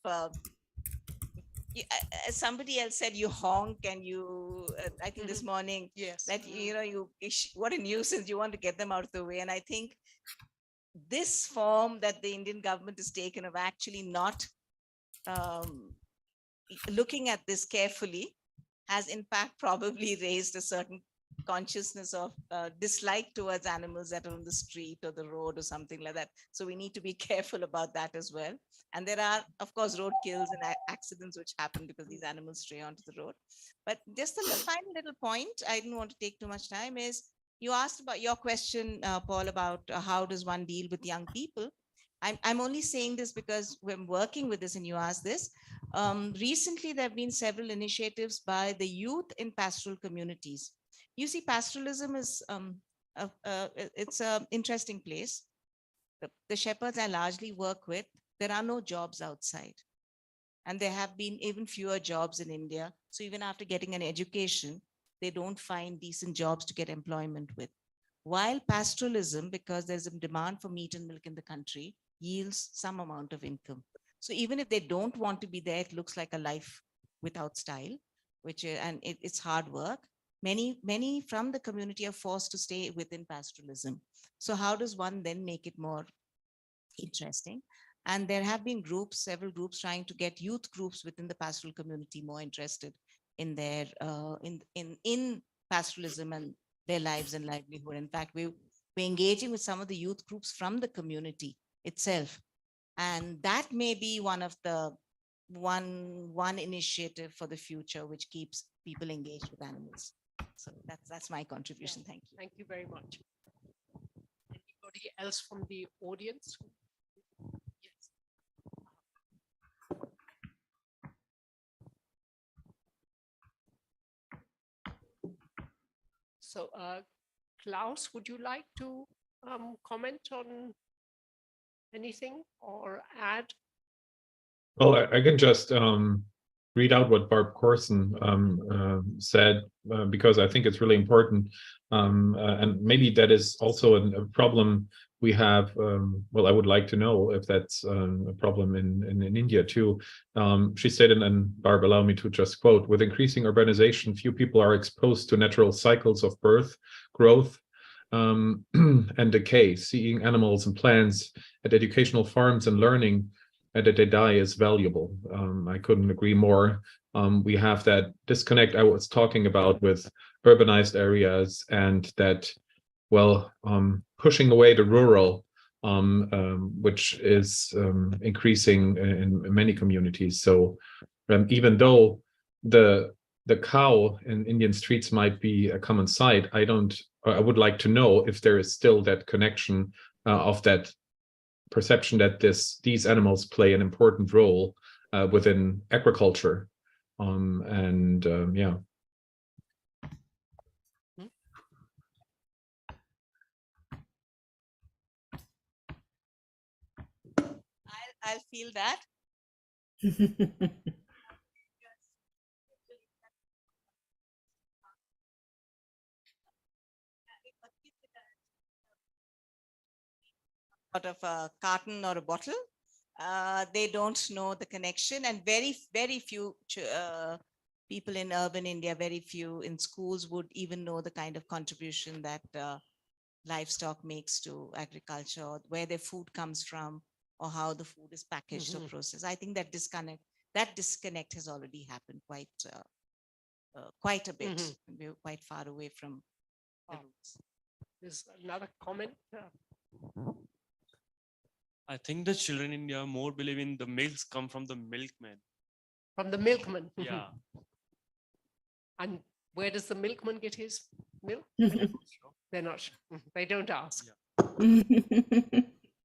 somebody else said you honk and you, I think this morning, that, what a nuisance, you want to get them out of the way. And I think this form that the Indian government has taken of actually not looking at this carefully has in fact probably raised a certain consciousness of dislike towards animals that are on the street or the road or something like that. So we need to be careful about that as well. And there are, of course, road kills and accidents which happen because these animals stray onto the road. But just a final little point, I didn't want to take too much time, is you asked about your question, Paul, about how does one deal with young people. I'm only saying this because we're working with this and you asked this. Recently, there have been several initiatives by the youth in pastoral communities. You see, pastoralism is, it's an interesting place. The shepherds I largely work with, there are no jobs outside. And there have been even fewer jobs in India. So even after getting an education, they don't find decent jobs to get employment with. While pastoralism, because there's a demand for meat and milk in the country, yields some amount of income. So even if they don't want to be there, it looks like a life without style, it's hard work. Many from the community are forced to stay within pastoralism. So how does one then make it more interesting? And there have been several groups trying to get youth groups within the pastoral community more interested in their in pastoralism and their lives and livelihood. In fact, we're engaging with some of the youth groups from the community itself. And that may be one of the one initiative for the future, which keeps people engaged with animals. So that's my contribution. Thank you. Thank you very much. Anybody else from the audience? Yes. So, Klaus, would you like to comment on anything or add? Well, I can just read out what Barb Corson said, because I think it's really important. And maybe that is also a problem we have. Well, I would like to know if that's a problem in India too. She stated, and Barb, allow me to just quote, with increasing urbanization, few people are exposed to natural cycles of birth, growth, and decay. Seeing animals and plants at educational farms and learning that they die is valuable. I couldn't agree more. We have that disconnect I was talking about with urbanized areas, and that, well, pushing away the rural, which is increasing in many communities. So even though the cow in Indian streets might be a common sight, I would like to know if there is still that connection of that perception that these animals play an important role within agriculture, yeah. I'll feel that. Out of a carton or a bottle, they don't know the connection, and very few people in urban India, very few in schools would even know the kind of contribution that livestock makes to agriculture, or where their food comes from, or how the food is packaged or processed. I think that disconnect has already happened quite a bit. We're quite far away from the roots. There's another comment. I think the children in India more believe in the milks come from the milkman. From the milkman? Yeah. And where does the milkman get his milk? They're not sure. They don't ask. Yeah.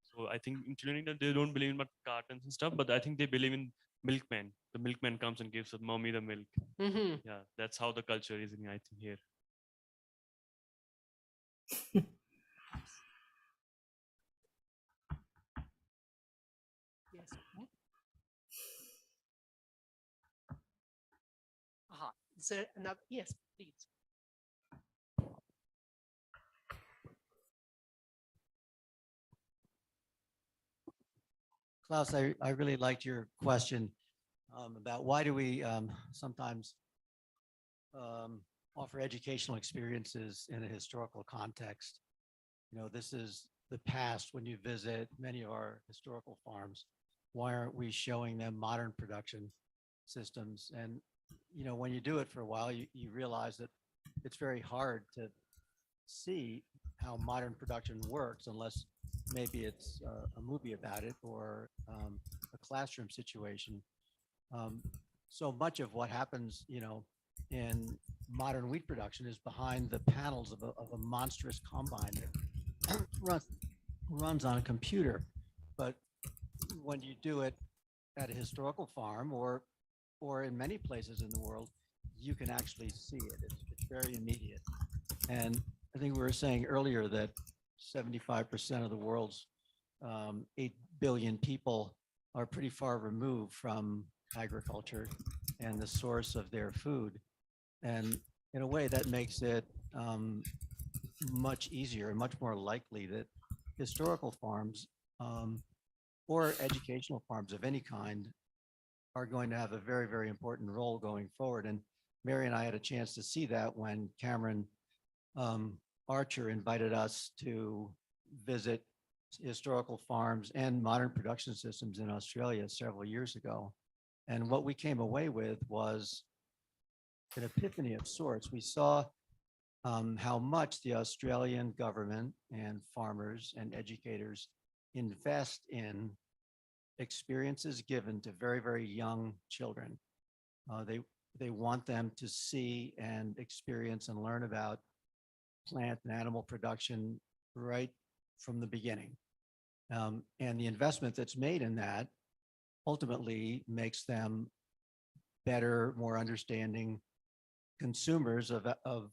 So I think in children in India, they don't believe in cartons and stuff, but I think they believe in milkman. The milkman comes and gives the mommy the milk. Yeah, that's how the culture is in, I think, here. Yes. Is there another? Yes, please. Klaus, I really liked your question about why do we sometimes offer educational experiences in a historical context. You know, this is the past. When you visit many of our historical farms, why aren't we showing them modern production systems? And, you know, when you do it for a while, you realize that it's very hard to see how modern production works unless maybe it's a movie about it or a classroom situation. So much of what happens, you know, in modern wheat production is behind the panels of a monstrous combine that runs on a computer. But when you do it at a historical farm or in many places in the world, you can actually see it. It's very immediate. And I think we were saying earlier that 75% of the world's 8 billion people are pretty far removed from agriculture and the source of their food. And in a way that makes it much easier and much more likely that historical farms or educational farms of any kind are going to have a very, very important role going forward. And Mary and I had a chance to see that when Cameron Archer invited us to visit historical farms and modern production systems in Australia several years ago. And what we came away with was an epiphany of sorts. We saw how much the Australian government and farmers and educators invest in experiences given to very, very young children. They want them to see and experience and learn about plant and animal production right from the beginning. And the investment that's made in that ultimately makes them better, more understanding consumers of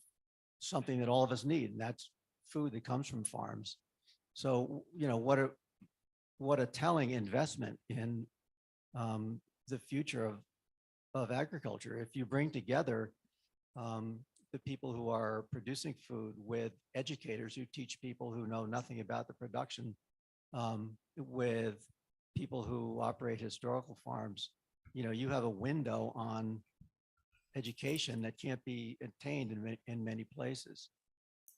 something that all of us need, and that's food that comes from farms. So, you know, what a telling investment in the future of agriculture. If you bring together the people who are producing food with educators who teach people who know nothing about the production, with people who operate historical farms, you know, you have a window on education that can't be attained in many places.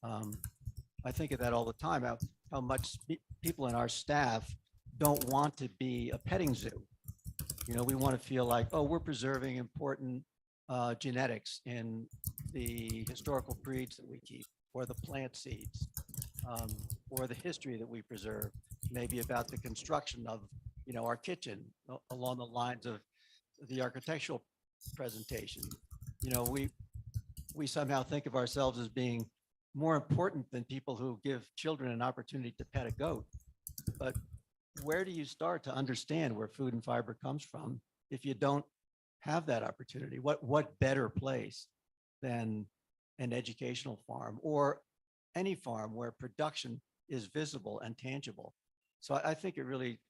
I think of that all the time, how much people in our staff don't want to be a petting zoo. You know, we want to feel like, oh, we're preserving important genetics in the historical breeds that we keep, or the plant seeds, or the history that we preserve, maybe about the construction of, you know, our kitchen along the lines of the architectural presentation. You know, we somehow think of ourselves as being more important than people who give children an opportunity to pet a goat. But where do you start to understand where food and fiber comes from if you don't have that opportunity? What better place than an educational farm or any farm where production is visible and tangible? So I think it really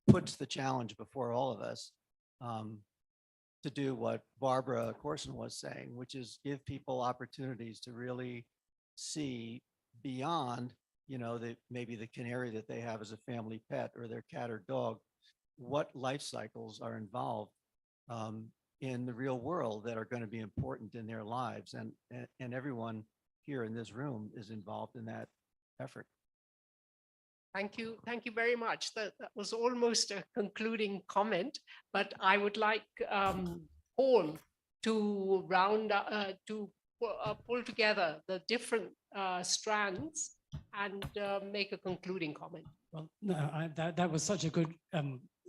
puts the challenge before all of us to do what Barbara Corson was saying, which is give people opportunities to really see beyond, you know, maybe the canary that they have as a family pet or their cat or dog, what life cycles are involved in the real world that are going to be important in their lives. And everyone here in this room is involved in that effort. Thank you. Thank you very much. That was almost a concluding comment, but I would like Paul to pull together the different strands and make a concluding comment. Well, no, that was such a good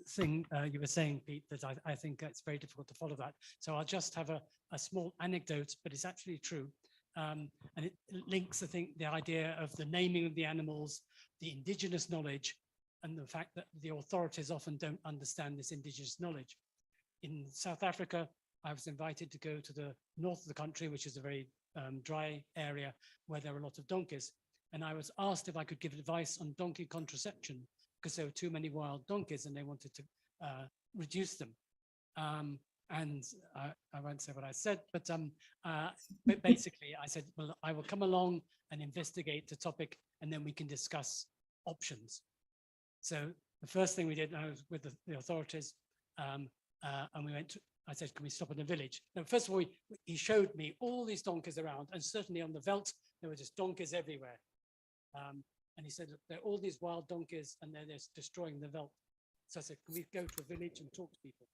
thing you were saying, Pete, that I think it's very difficult to follow that. So I'll just have a small anecdote, but it's actually true. And it links, I think, the idea of the naming of the animals, the indigenous knowledge, and the fact that the authorities often don't understand this indigenous knowledge. In South Africa, I was invited to go to the north of the country, which is a very dry area where there are a lot of donkeys. And I was asked if I could give advice on donkey contraception because there were too many wild donkeys and they wanted to reduce them. And I won't say what I said, but basically I said, well, I will come along and investigate the topic and then we can discuss options. So the first thing we did, I was with the authorities and we went to, I said, can we stop in the village? Now, first of all, he showed me all these donkeys around, and certainly on the veldt, there were just donkeys everywhere. And he said, there are all these wild donkeys and they're destroying the veldt. So I said, can we go to a village and talk to people?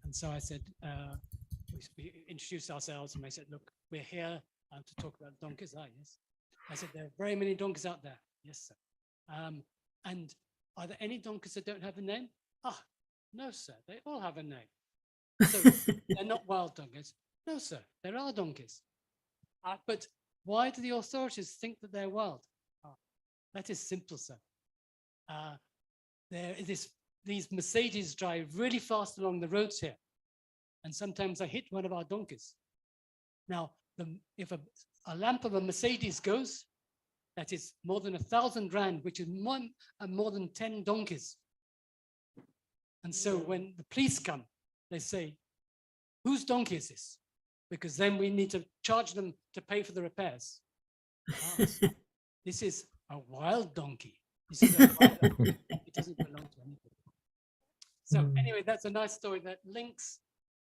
And so I said, we introduced ourselves and I said, look, we're here to talk about donkeys. Ah, yes. I said, there are very many donkeys out there. Yes, sir. And are there any donkeys that don't have a name? Ah, no, sir, they all have a name. So they're not wild donkeys. No, sir, there are donkeys. But why do the authorities think that they're wild? That is simple, sir. There is these Mercedes drive really fast along the roads here. And sometimes I hit one of our donkeys. Now, if a lamp of a Mercedes goes, that is more than 1,000 rand, which is more than 10 donkeys. And so when the police come, they say, whose donkey is this? because then we need to charge them to pay for the repairs. Ah, so this is a wild donkey. This is a wild donkey. It doesn't belong to anything. So anyway, that's a nice story that links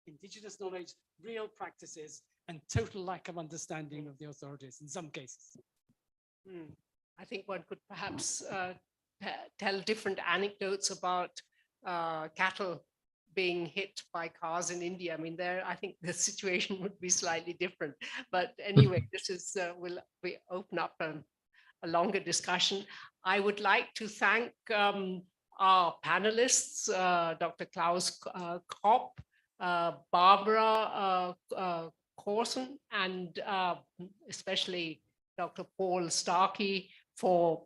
indigenous knowledge, real practices, and total lack of understanding of the authorities in some cases. I think one could perhaps tell different anecdotes about cattle being hit by cars in India. I mean, there, I think the situation would be slightly different. But anyway, this is, we open up a longer discussion. I would like to thank our panelists, Dr. Klaus Kopp, Barbara Corson, and especially Dr. Paul Starkey for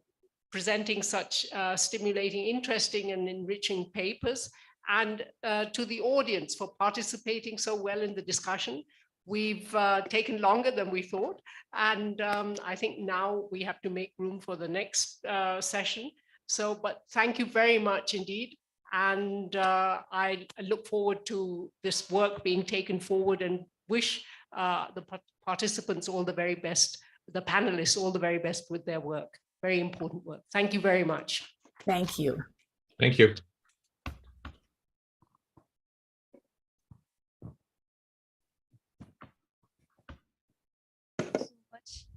presenting such stimulating, interesting, and enriching papers, and to the audience for participating so well in the discussion. We've taken longer than we thought, and I think now we have to make room for the next session. So, but thank you very much indeed. And I look forward to this work being taken forward and wish the participants all the very best, the panelists all the very best with their work. Very important work. Thank you very much. Thank you. Thank you.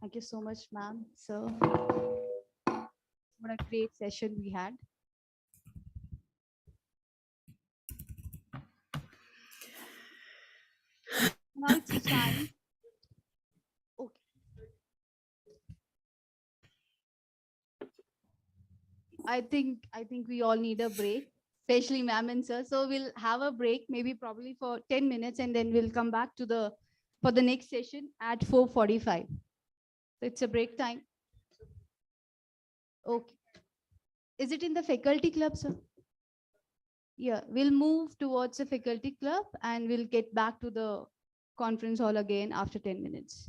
Thank you so much, ma'am. So, what a great session we had. Now it's the time. Okay. I think we all need a break, especially ma'am and sir. So we'll have a break, maybe probably for 10 minutes, and then we'll come back to for the next session at 4:45. So it's a break time. Okay. Is it in the faculty club, sir? Yeah, we'll move towards the faculty club and we'll get back to the conference hall again after 10 minutes.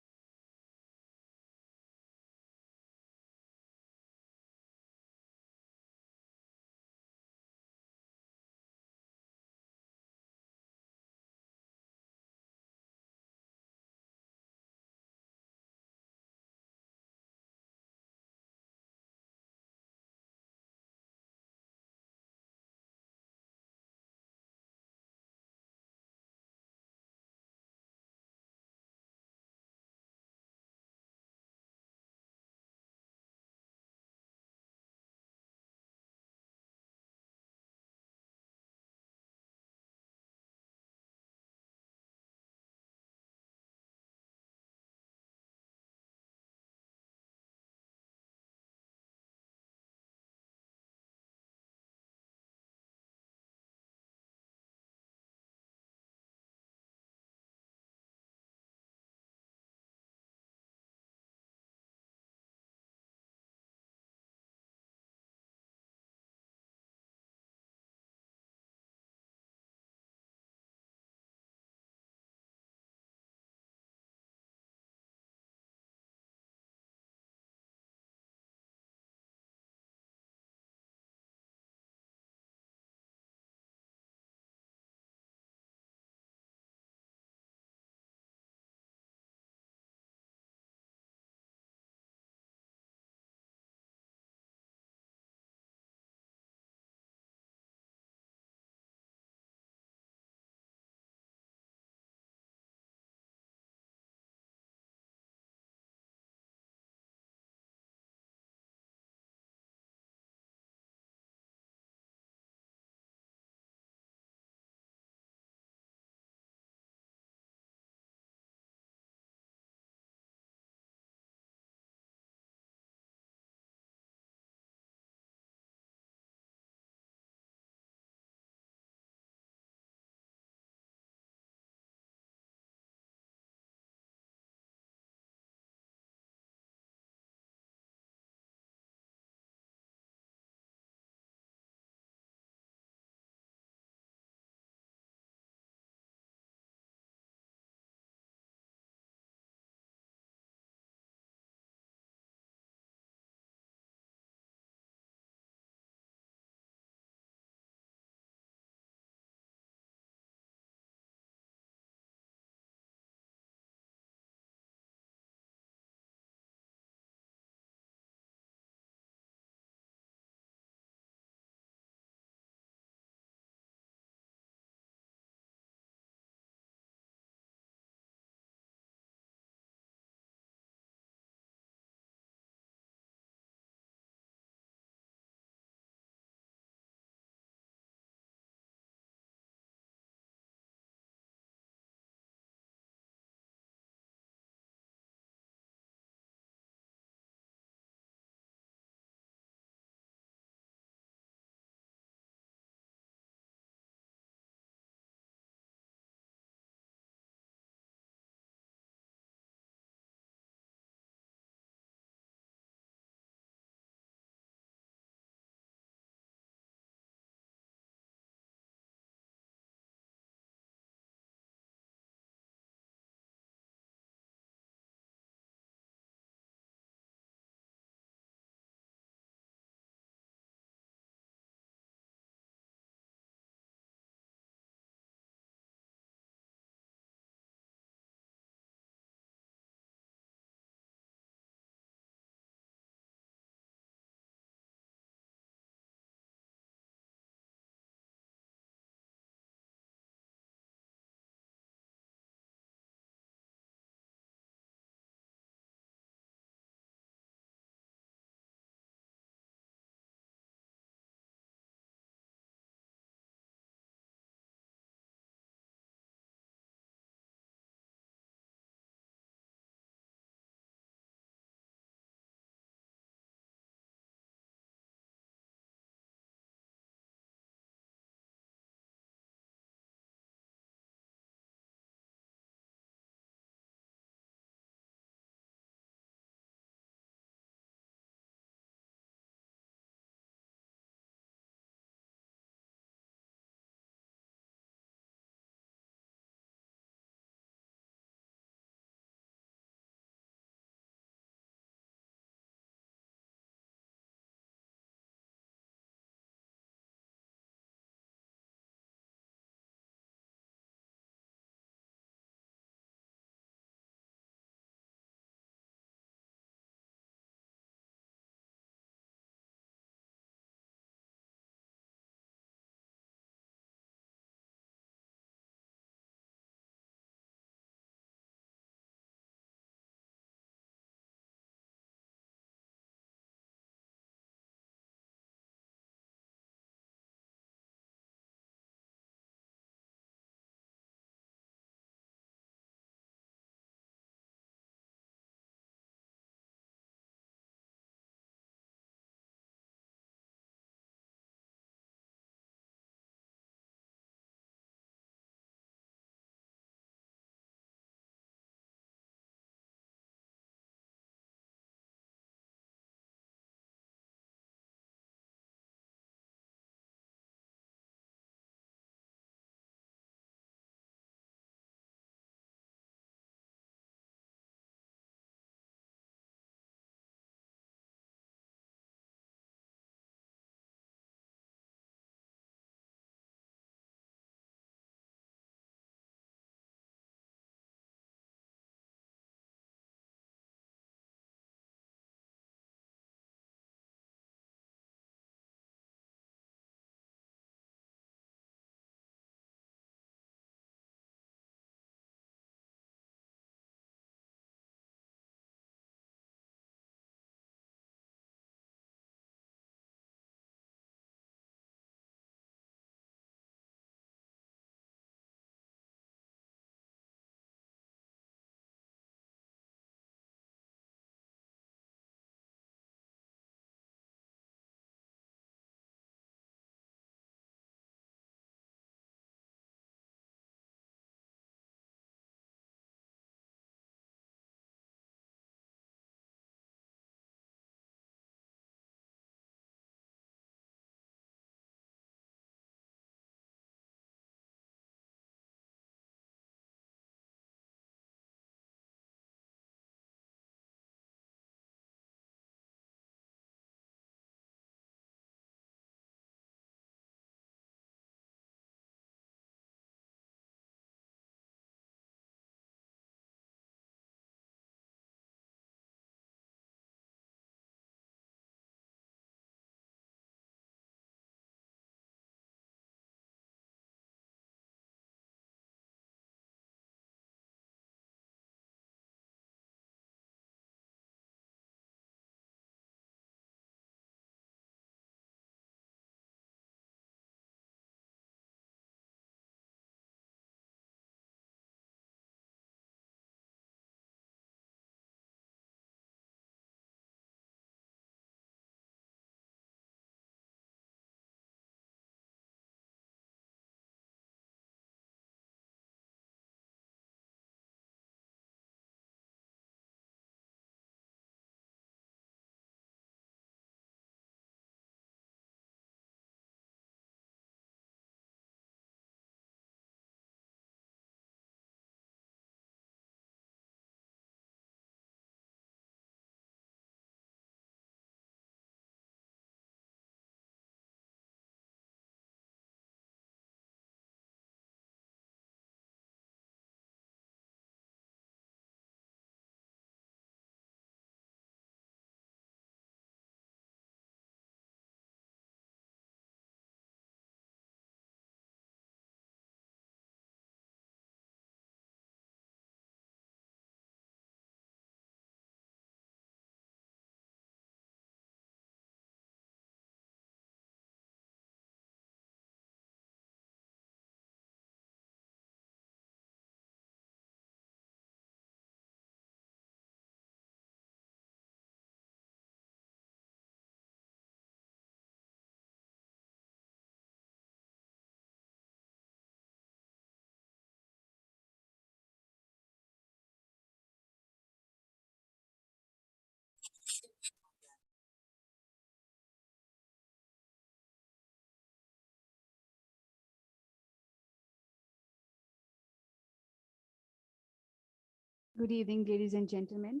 Good evening, ladies and gentlemen.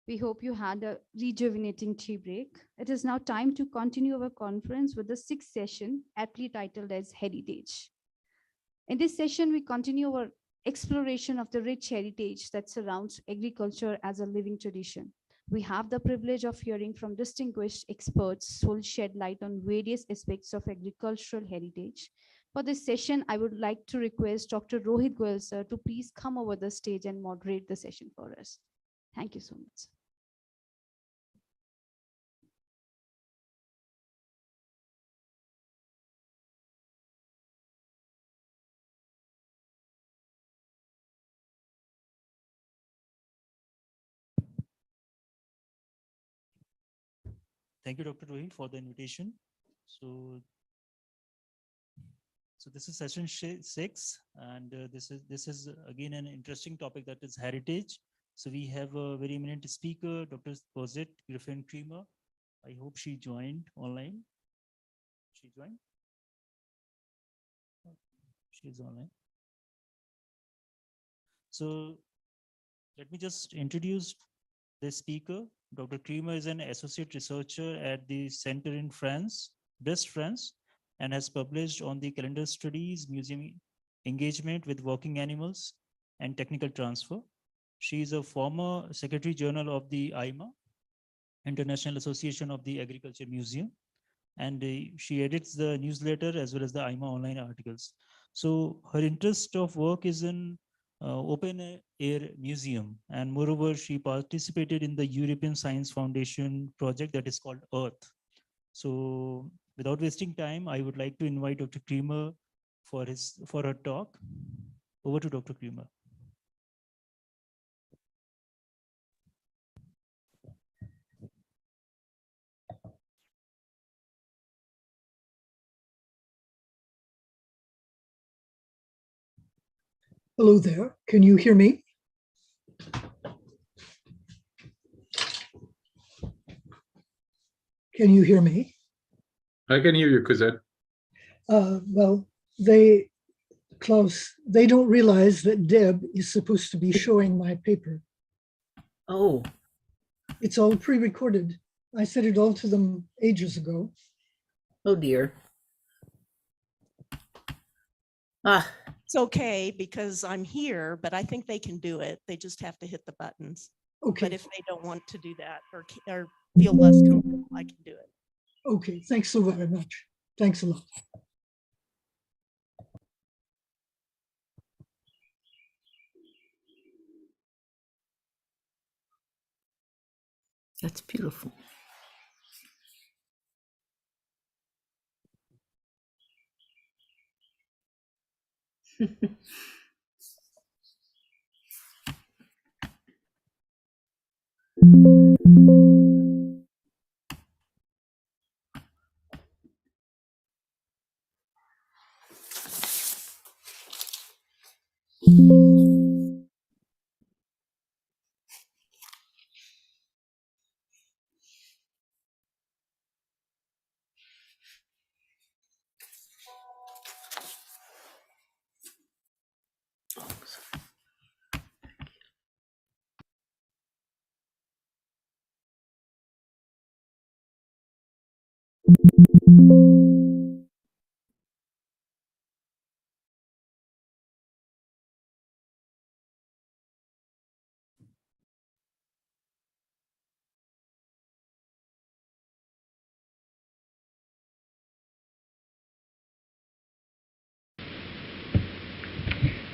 We hope you had a rejuvenating tea break. It is now time to continue our conference with the sixth session, aptly titled as Heritage. In this session, we continue our exploration of the rich heritage that surrounds agriculture as a living tradition. We have the privilege of hearing from distinguished experts who will shed light on various aspects of agricultural heritage. For this session, I would like to request Dr. Rohit Goyal sir to please come over the stage and moderate the session for us. Thank you so much. Thank you, Dr. Rohit, for the invitation. So this is session 6, and this is again an interesting topic, that is heritage. So we have a very eminent speaker, Dr. Cosette Griffin-Creamer. I hope she joined online. She joined? She's online. So let me just introduce the speaker. Dr. Creamer is an associate researcher at the Center in France, Brest, France, and has published on the calendar studies, museum engagement with working animals, and technical transfer. She is a former Secretary General of the CIMA, International Association of the Agriculture Museum, and she edits the newsletter as well as the CIMA online articles. So her interest of work is in open air museum, and moreover she participated in the European Science Foundation project that is called Earth. So without wasting time, I would like to invite Dr. Creamer for her talk. Over to Dr. Creamer. Hello there. Can you hear me? Can you hear me? I can hear you, Cosette. Well, Klaus, they don't realize that Deb is supposed to be showing my paper. Oh. It's all pre-recorded. I said it all to them ages ago. Oh dear. Ah. It's okay because I'm here, but I think they can do it. They just have to hit the buttons. Okay. But if they don't want to do that or feel less comfortable, I can do it. Okay, thanks so very much. Thanks a lot. That's beautiful.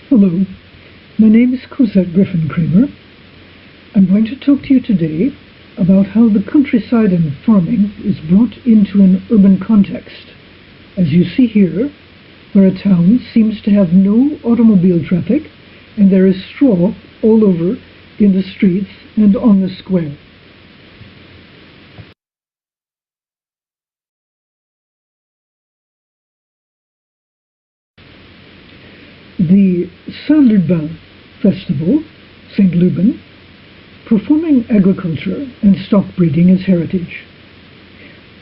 Hello, my name is Cosette Griffin-Creamer. I'm going to talk to you today about how the countryside and farming is brought into an urban context. As you see here, where a town seems to have no automobile traffic and there is straw all over in the streets and on the square. The Saint-Lubin festival, St. Luban, performing agriculture and stock breeding as heritage.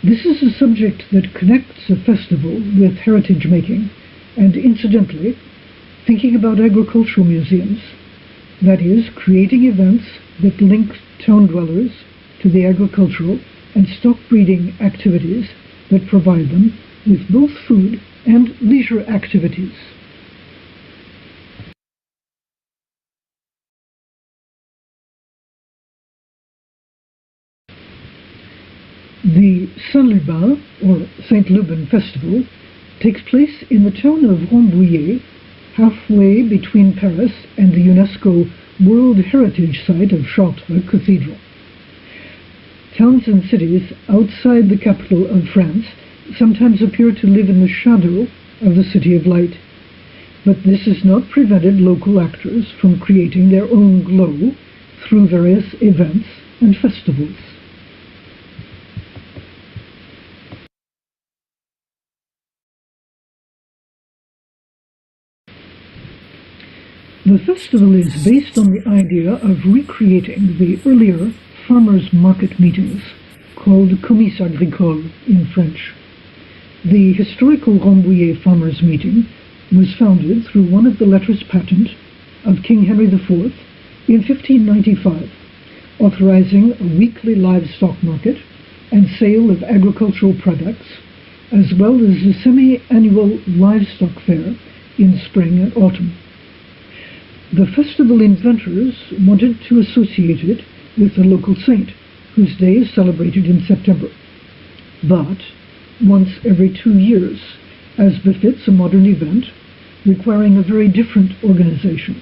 This is a subject that connects a festival with heritage making and, incidentally, thinking about agricultural museums. That is, creating events that link town dwellers to the agricultural and stock breeding activities that provide them with both food and leisure activities. The Saint-Lubin, or Saint Lubin Festival, takes place in the town of Rambouillet, halfway between Paris and the UNESCO World Heritage Site of Chartres Cathedral. Towns and cities outside the capital of France sometimes appear to live in the shadow of the City of Light, but this has not prevented local actors from creating their own glow through various events and festivals. The festival is based on the idea of recreating the earlier farmers' market meetings, called comices agricoles in French. The historical Rambouillet farmers' meeting was founded through one of the letters patent of King Henry IV in 1595, authorizing a weekly livestock market and sale of agricultural products, as well as a semi-annual livestock fair in spring and autumn. The festival inventors wanted to associate it with the local saint, whose day is celebrated in September, but once every 2 years, as befits a modern event requiring a very different organization.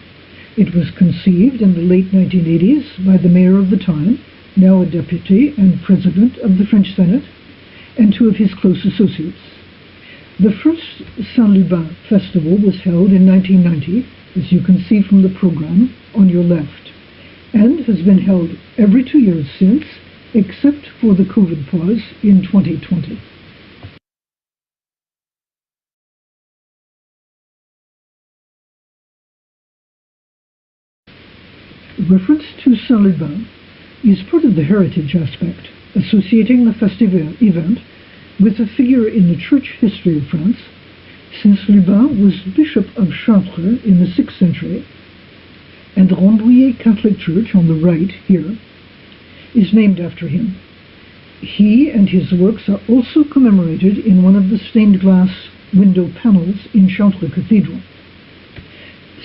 It was conceived in the late 1980s by the mayor of the time, now a deputy and president of the French Senate, and 2 of his close associates. The first Saint-Lubin festival was held in 1990, as you can see from the program on your left, and has been held every 2 years since, except for the COVID pause in 2020. Reference to Saint-Lubin is part of the heritage aspect, associating the festive event with a figure in the church history of France, since Lubin was Bishop of Chartres in the 6th century, and the Rambouillet Catholic Church on the right here is named after him. He and his works are also commemorated in one of the stained glass window panels in Chartres Cathedral.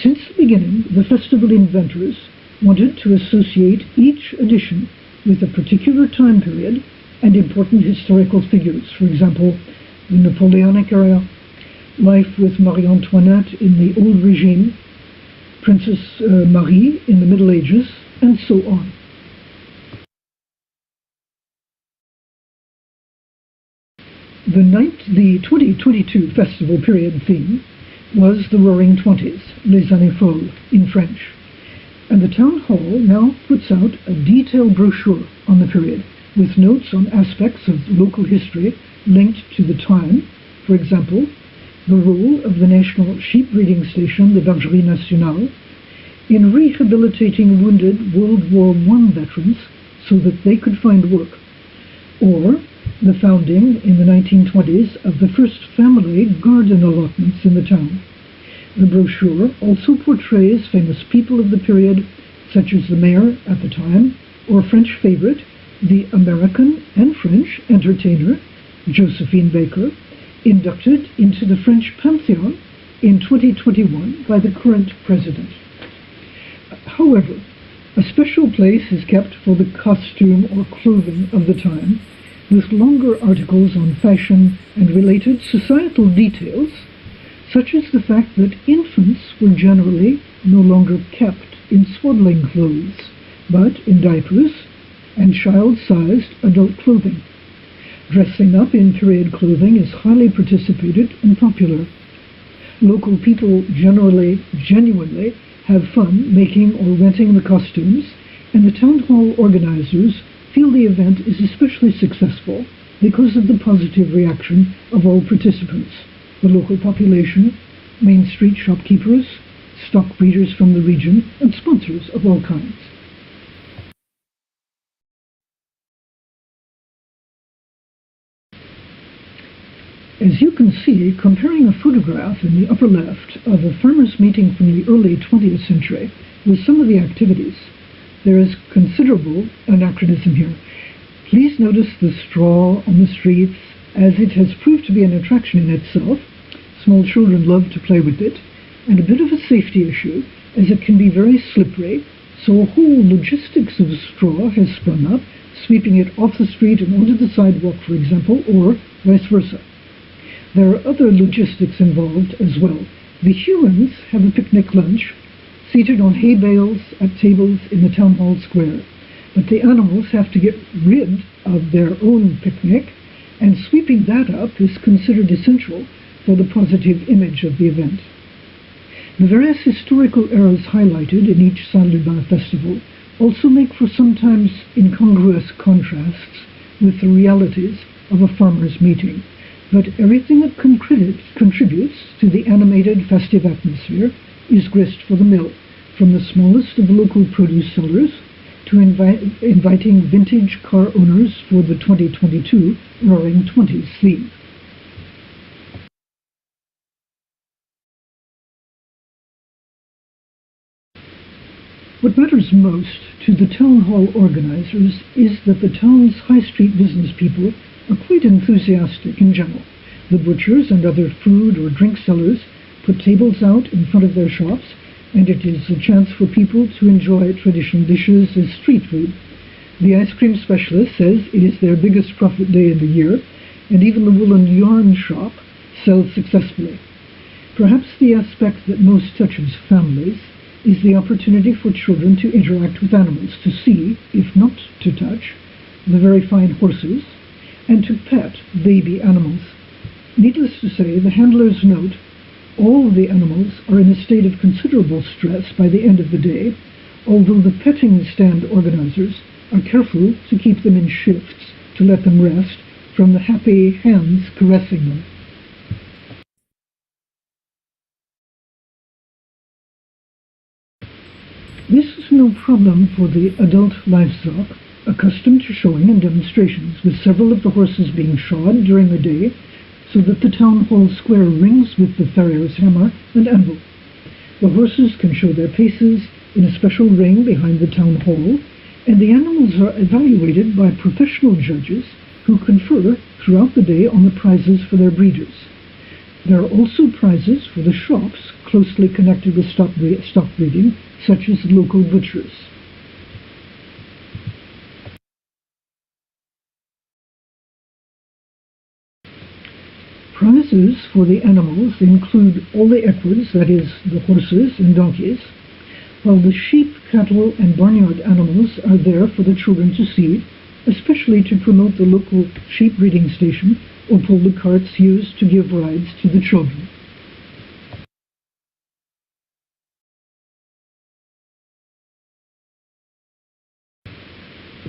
Since the beginning, the festival inventors wanted to associate each edition with a particular time period and important historical figures, for example, the Napoleonic era, life with Marie Antoinette in the Old Regime, Princess Marie in the Middle Ages, and so on. The 2022 festival period theme was the Roaring Twenties, Les Années Folles in French, and the Town Hall now puts out a detailed brochure on the period with notes on aspects of local history linked to the time, for example, the role of the national sheep breeding station, the Bergerie Nationale, in rehabilitating wounded World War I veterans so that they could find work, or the founding in the 1920s of the first family garden allotments in the town. The brochure also portrays famous people of the period, such as the mayor at the time, or French favorite, the American and French entertainer Josephine Baker, inducted into the French Pantheon in 2021 by the current president. However, a special place is kept for the costume or clothing of the time, with longer articles on fashion and related societal details, such as the fact that infants were generally no longer kept in swaddling clothes, but in diapers and child-sized adult clothing. Dressing up in period clothing is highly participated and popular. Local people genuinely have fun making or renting the costumes, and the town hall organizers feel the event is especially successful because of the positive reaction of all participants, the local population, Main Street shopkeepers, stock breeders from the region, and sponsors of all kinds. As you can see, comparing a photograph in the upper left of a farmers' meeting from the early 20th century with some of the activities, there is considerable anachronism here. Please notice the straw on the streets, as it has proved to be an attraction in itself. Small children love to play with it, and a bit of a safety issue, as it can be very slippery, so a whole logistics of straw has sprung up, sweeping it off the street and onto the sidewalk, for example, or vice versa. There are other logistics involved as well. The humans have a picnic lunch, seated on hay bales at tables in the town hall square, but the animals have to get rid of their own picnic, and sweeping that up is considered essential for the positive image of the event. The various historical eras highlighted in each Saint-Lubin festival also make for sometimes incongruous contrasts with the realities of a farmers' meeting, but everything that contributes to the animated festive atmosphere is grist for the mill, from the smallest of local produce sellers to inviting vintage car owners for the 2022 Roaring Twenties theme. What matters most to the town hall organizers is that the town's high street business people are quite enthusiastic in general. The butchers and other food or drink sellers put tables out in front of their shops, and it is a chance for people to enjoy traditional dishes as street food. The ice cream specialist says it is their biggest profit day of the year, and even the woolen yarn shop sells successfully. Perhaps the aspect that most touches families is the opportunity for children to interact with animals, to see, if not to touch, the very fine horses, and to pet baby animals. Needless to say, the handlers note all the animals are in a state of considerable stress by the end of the day, although the petting stand organizers are careful to keep them in shifts to let them rest from the happy hands caressing them. This is no problem for the adult livestock, accustomed to showing and demonstrations, with several of the horses being shod during the day, so that the town hall square rings with the farrier's hammer and anvil. The horses can show their paces in a special ring behind the town hall, and the animals are evaluated by professional judges who confer throughout the day on the prizes for their breeders. There are also prizes for the shops closely connected with stock breeding, such as local butchers. Prizes for the animals include all the equids, that is, the horses and donkeys, while the sheep, cattle, and barnyard animals are there for the children to see, especially to promote the local sheep breeding station or pull the carts used to give rides to the children.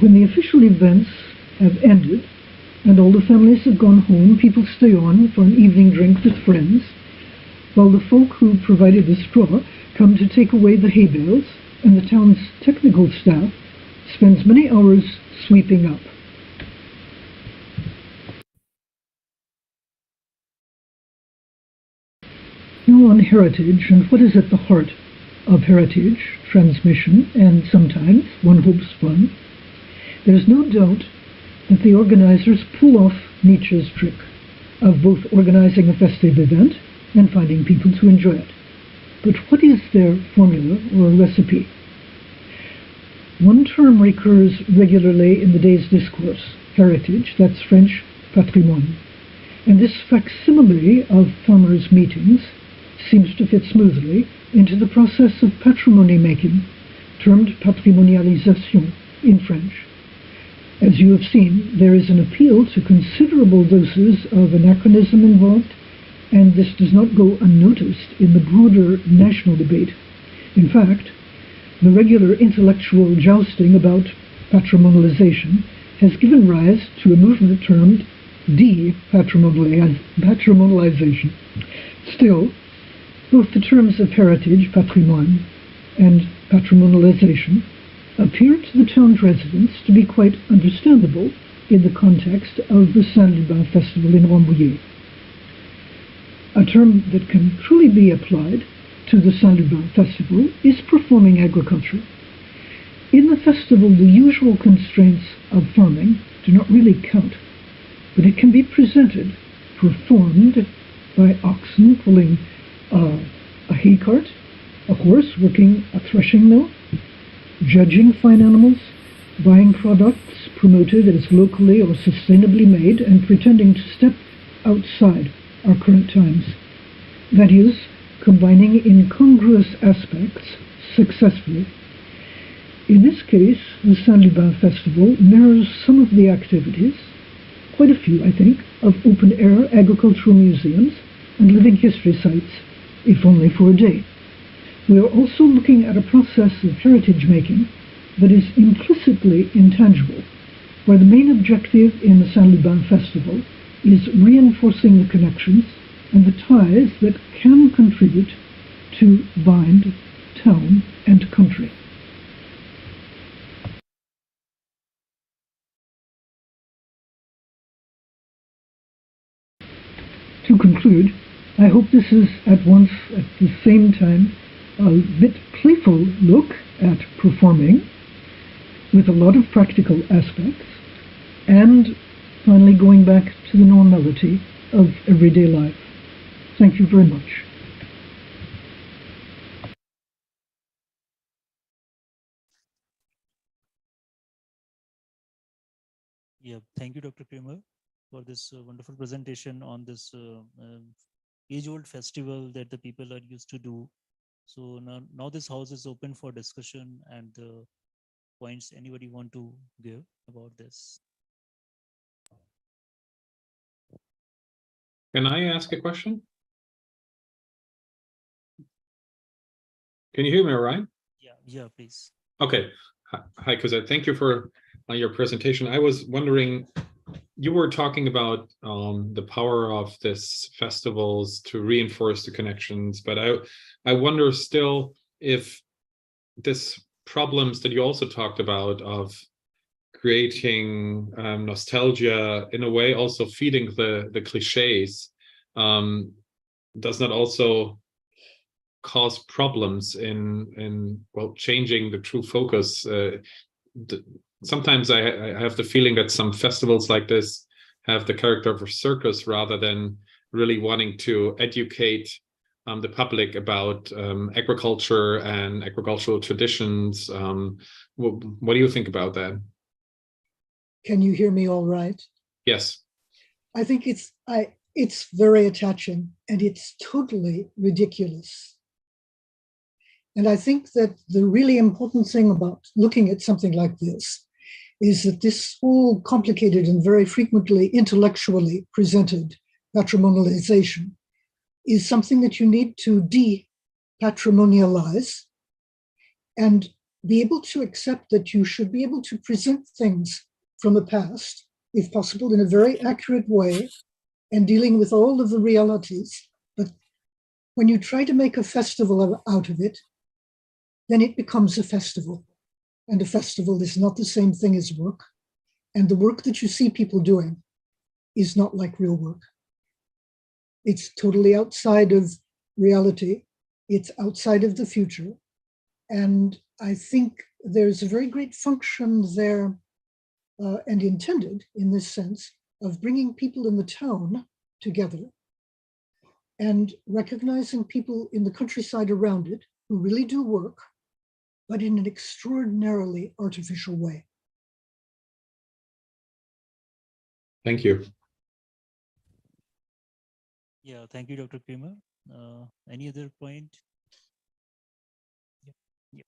When the official events have ended and all the families have gone home, people stay on for an evening drink with friends, while the folk who provided the straw come to take away the hay bales, and the town's technical staff spends many hours sweeping up. Now on heritage and what is at the heart of heritage, transmission, and sometimes, one hopes, fun. There's no doubt that the organizers pull off Nietzsche's trick of both organizing a festive event and finding people to enjoy it. But what is their formula or recipe? One term recurs regularly in the day's discourse: heritage, that's French patrimoine. And this facsimile of farmers' meetings seems to fit smoothly into the process of patrimony making, termed patrimonialisation in French. As you have seen, there is an appeal to considerable doses of anachronism involved, and this does not go unnoticed in the broader national debate. In fact, the regular intellectual jousting about patrimonialization has given rise to a movement termed de-patrimonialization. Still, both the terms of heritage, patrimoine, and patrimonialization appear to the town's residents to be quite understandable in the context of the Saint-Lubin festival in Rambouillet. A term that can truly be applied to the Saint-Lubin Festival is performing agriculture. In the festival, the usual constraints of farming do not really count, but it can be presented, performed by oxen pulling a hay cart, a horse working a threshing mill, judging fine animals, buying products promoted as locally or sustainably made, and pretending to step outside our current times. That is, combining incongruous aspects successfully. In this case, the Saint-Lubin Festival mirrors some of the activities, quite a few, I think, of open-air agricultural museums and living history sites, if only for a day. We are also looking at a process of heritage making that is implicitly intangible, where the main objective in the Saint-Lubin Festival is reinforcing the connections and the ties that can contribute to bind town and country. To conclude, I hope this is at once, at the same time, a bit playful look at performing with a lot of practical aspects, and finally going back to the normality of everyday life. Thank you very much. Yeah, thank you, Dr. Kramer, for this wonderful presentation on this age-old festival that the people are used to do. So now this house is open for discussion and points anybody want to give about this. Can I ask a question? Can you hear me all right? Yeah, please. Okay. Hi, Cosette. Thank you for your presentation. I was wondering, you were talking about the power of this festivals to reinforce the connections, but I wonder still if this problems that you also talked about of creating nostalgia, in a way also feeding the cliches, does not also cause problems in well, changing the true focus. Sometimes I have the feeling that some festivals like this have the character of a circus rather than really wanting to educate the public about agriculture and agricultural traditions. What do you think about that? Can you hear me all right? Yes. I think it's very attaching, and it's totally ridiculous. And I think that the really important thing about looking at something like this is that this whole complicated and very frequently intellectually presented patrimonialization is something that you need to de-patrimonialize and be able to accept that you should be able to present things from the past, if possible, in a very accurate way and dealing with all of the realities. But when you try to make a festival out of it, then it becomes a festival. And a festival is not the same thing as work. And the work that you see people doing is not like real work. It's totally outside of reality. It's outside of the future. And I think there's a very great function there and intended in this sense of bringing people in the town together and recognizing people in the countryside around it who really do work, but in an extraordinarily artificial way. Thank you. Yeah, thank you, Dr. Kramer. Any other point? Yeah.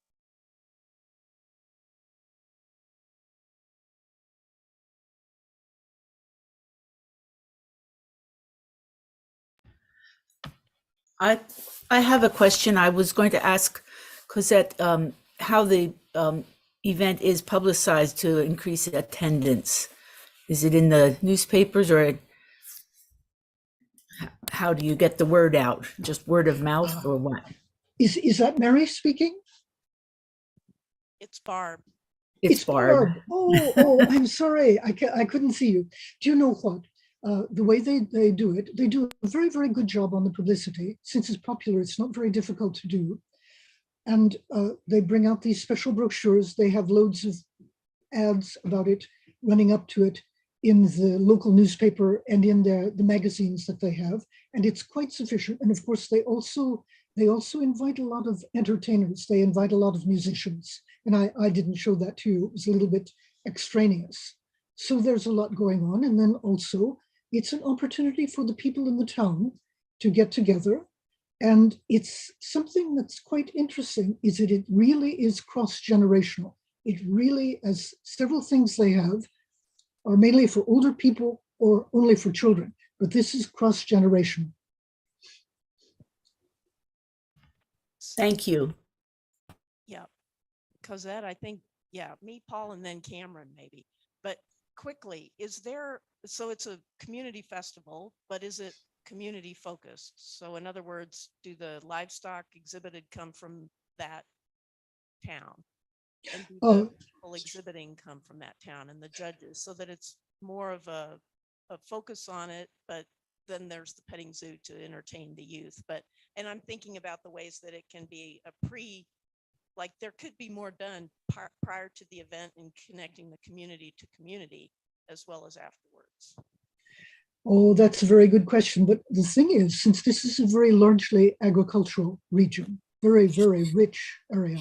I have a question. I was going to ask Cosette how the event is publicized to increase attendance. Is it in the newspapers, or how do you get the word out? Just word of mouth, or what? Is that Mary speaking? It's Barb. It's Barb. Oh, I'm sorry. I couldn't see you. Do you know what? the way they do it, they do a very, very good job on the publicity. Since it's popular, it's not very difficult to do. And they bring out these special brochures. They have loads of ads about it running up to it in the local newspaper and in the magazines that they have. And it's quite sufficient. And of course, they also invite a lot of entertainers. They invite a lot of musicians. And I didn't show that to you. It was a little bit extraneous. So there's a lot going on. And then also, it's an opportunity for the people in the town to get together. And it's something that's quite interesting, is that it really is cross-generational. It really, as several things they have, are mainly for older people or only for children. But this is cross-generational. Thank you. Yeah, Cosette, I think, yeah, me, Paul, and then Cameron maybe. But quickly, is there, so it's a community festival, but is it community focused? So in other words, do the livestock exhibited come from that town? And do the people exhibiting come from that town and the judges, so that it's more of a focus on it, but then there's the petting zoo to entertain the youth. And I'm thinking about the ways that it can be like there could be more done prior to the event in connecting the community to community as well as afterwards. Oh, that's a very good question. But the thing is, since this is a very largely agricultural region, very, very rich area,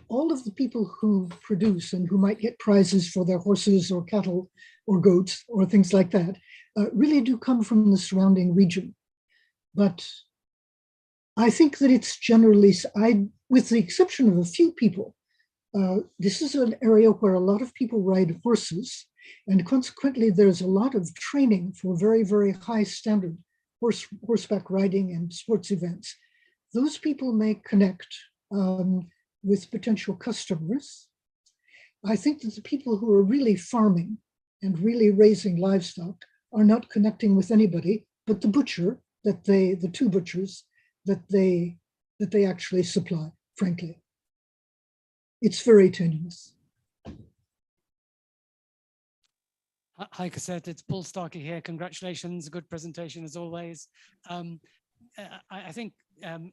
all of the people who produce and who might get prizes for their horses or cattle or goats or things like that really do come from the surrounding region. But I think that it's generally, with the exception of a few people, this is an area where a lot of people ride horses, and consequently there's a lot of training for very, very high standard horseback riding and sports events. Those people may connect with potential customers. I think that the people who are really farming and really raising livestock are not connecting with anybody but the butcher the two butchers that they actually supply, frankly. It's very tenuous. Hi, Cosette, it's Paul Starkey here. Congratulations, good presentation as always. I think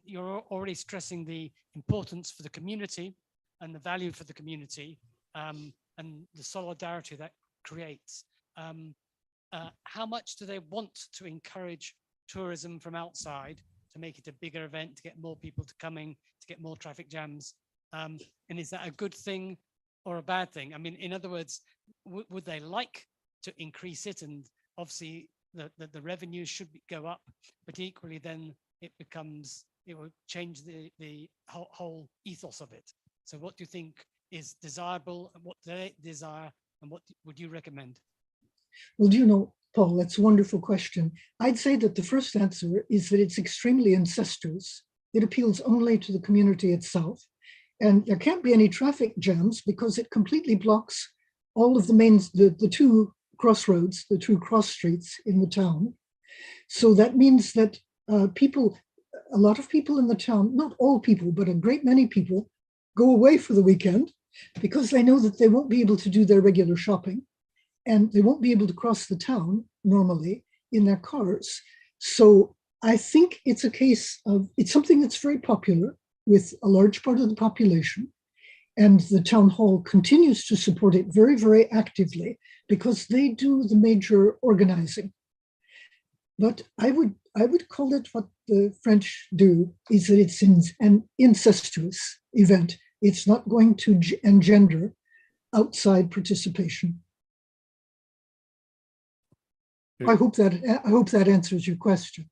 you're already stressing the importance for the community and the value for the community and the solidarity that creates. How much do they want to encourage tourism from outside to make it a bigger event, to get more people to coming, to get more traffic jams? And is that a good thing or a bad thing? I mean, in other words, would they like to increase it? And obviously the revenue should go up, but equally then it will change the whole ethos of it. So what do you think is desirable, and what do they desire, and what would you recommend? Well, do you know, Paul, that's a wonderful question. I'd say that the first answer is that it's extremely incestuous. It appeals only to the community itself. And there can't be any traffic jams because it completely blocks all of the two crossroads, the two cross streets in the town. So that means that a lot of people in the town, not all people, but a great many people, go away for the weekend because they know that they won't be able to do their regular shopping and they won't be able to cross the town normally in their cars. So I think it's a case of, it's something that's very popular with a large part of the population. And the town hall continues to support it very, very actively because they do the major organizing. But I would call it what the French do, is that it's an incestuous event. It's not going to engender outside participation. I hope that answers your question.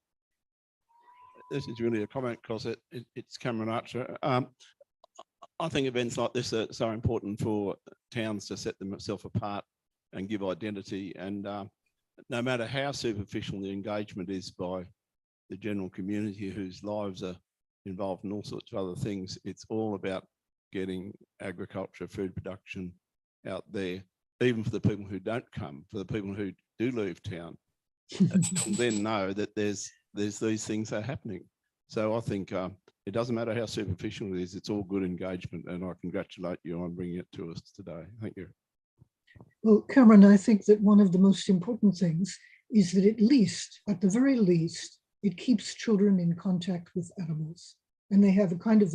This is really a comment because it's Cameron Archer. I think events like this are so important for towns to set themselves apart and give identity. And no matter how superficial the engagement is by the general community whose lives are involved in all sorts of other things, it's all about getting agriculture, food production out there, even for the people who don't come, for the people who do leave town, and then know that there's these things are happening. So I think it doesn't matter how superficial it is, it's all good engagement, and I congratulate you on bringing it to us today. Thank you. Well, Cameron, I think that one of the most important things is that at the very least, it keeps children in contact with animals. And they have a kind of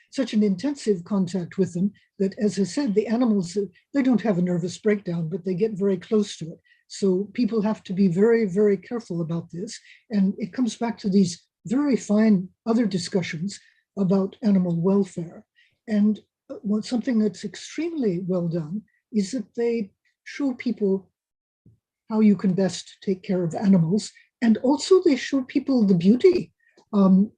such an intensive contact with them that, as I said, the animals, they don't have a nervous breakdown, but they get very close to it. So people have to be very, very careful about this. And it comes back to these very fine other discussions about animal welfare. And something that's extremely well done is that they show people how you can best take care of animals. And also they show people the beauty.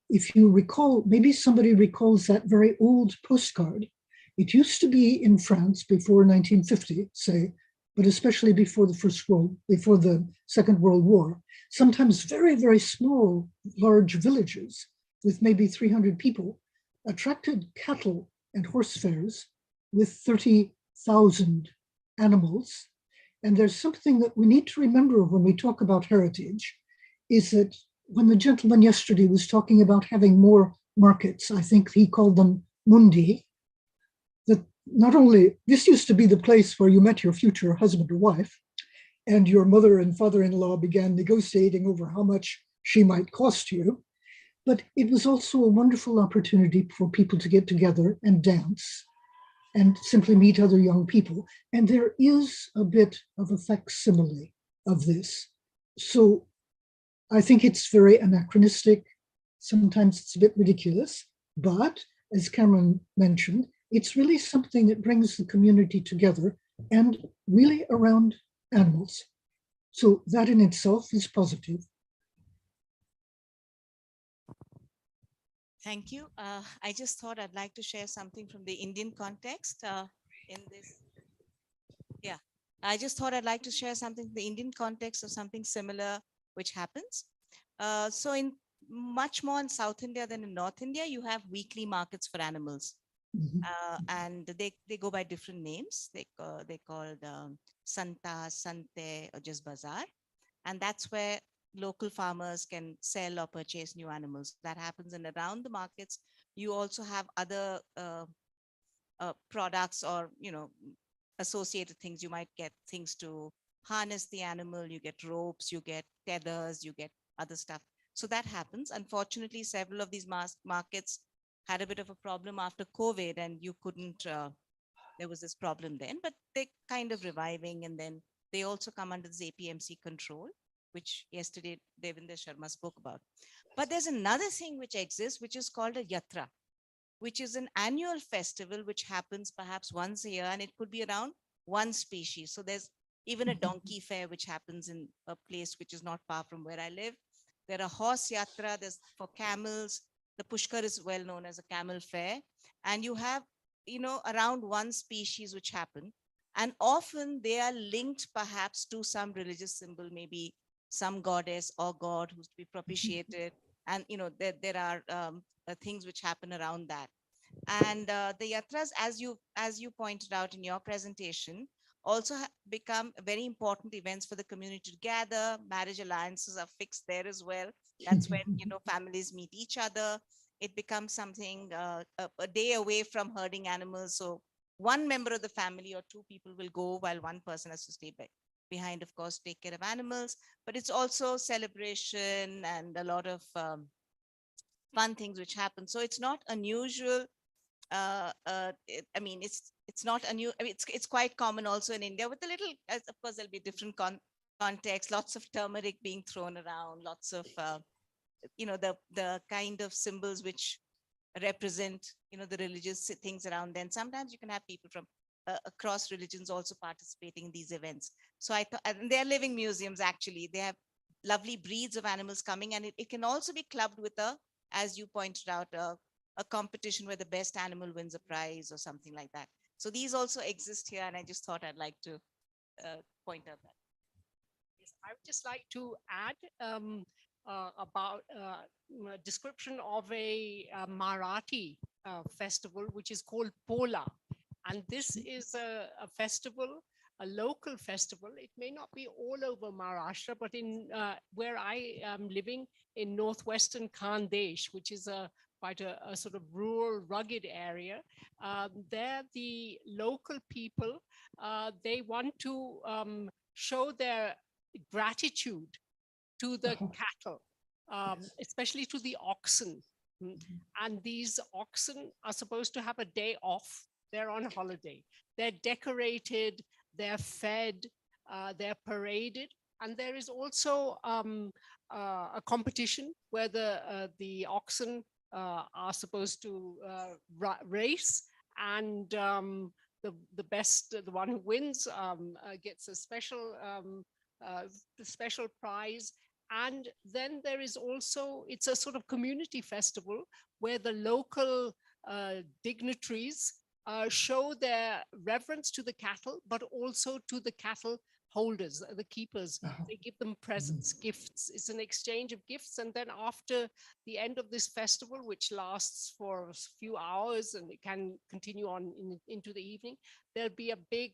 If you recall, maybe somebody recalls that very old postcard. It used to be in France before 1950, say, but especially before the Second World War, sometimes very, very small, large villages with maybe 300 people attracted cattle and horse fairs with 30,000 animals. And there's something that we need to remember when we talk about heritage, is that when the gentleman yesterday was talking about having more markets, I think he called them mundi, that not only, this used to be the place where you met your future husband or wife, and your mother and father-in-law began negotiating over how much she might cost you, but it was also a wonderful opportunity for people to get together and dance and simply meet other young people. And there is a bit of a facsimile of this. So I think it's very anachronistic. Sometimes it's a bit ridiculous, but as Cameron mentioned, it's really something that brings the community together and really around animals. So that in itself is positive. Thank you. I just thought I'd like to share something from the Indian context in this. Yeah, I just thought I'd like to share something from the Indian context of something similar which happens. So in much more in South India than in North India, you have weekly markets for animals. And they go by different names. They called Santa, Sante, or just Bazaar. And that's where local farmers can sell or purchase new animals. That happens. And around the markets, you also have other products or, associated things. You might get things to harness the animal. You get ropes, you get tethers, you get other stuff. So that happens. Unfortunately, several of these markets had a bit of a problem after COVID, and you couldn't, there was this problem then, but they're kind of reviving. And then they also come under this APMC control, which yesterday Devinder Sharma spoke about. But there's another thing which exists, which is called a yatra, which is an annual festival which happens perhaps once a year, and it could be around one species. So there's even a donkey fair which happens in a place which is not far from where I live. There are horse yatra, there's for camels. The Pushkar is well known as a camel fair. And you have, around one species which happen. And often they are linked perhaps to some religious symbol, maybe some goddess or god who's to be propitiated. And, there are things which happen around that. And the yatras, as you pointed out in your presentation, also become very important events for the community to gather. Marriage alliances are fixed there as well. That's when, families meet each other. It becomes something, a day away from herding animals. So one member of the family or two people will go while one person has to stay behind, of course, take care of animals. But it's also celebration and a lot of fun things which happen. So it's not unusual. It's not unusual. It's quite common also in India with a little, of course, there'll be different context, lots of turmeric being thrown around, lots of, the kind of symbols which represent, the religious things around. Then sometimes you can have people from across religions also participating in these events. So I thought, and they're living museums, actually. They have lovely breeds of animals coming, and it can also be clubbed with as you pointed out, a competition where the best animal wins a prize or something like that. So these also exist here, and I just thought I'd like to point out that. Yes, I would just like to add about a description of a Marathi festival, which is called Pola. And this is a festival, a local festival. It may not be all over Maharashtra, but in where I am living in northwestern Khandesh, which is a quite a sort of rural, rugged area. There, the local people, they want to show their gratitude to the cattle, especially to the oxen. And these oxen are supposed to have a day off. They're on holiday. They're decorated, they're fed, they're paraded. And there is also a competition where the oxen are supposed to race, and the best, the one who wins gets a special prize. And then there is also, it's a sort of community festival where the local dignitaries show their reverence to the cattle, but also to the cattle holders, the keepers. They give them presents, gifts. It's an exchange of gifts. And then after the end of this festival, which lasts for a few hours and it can continue on into the evening, there'll be a big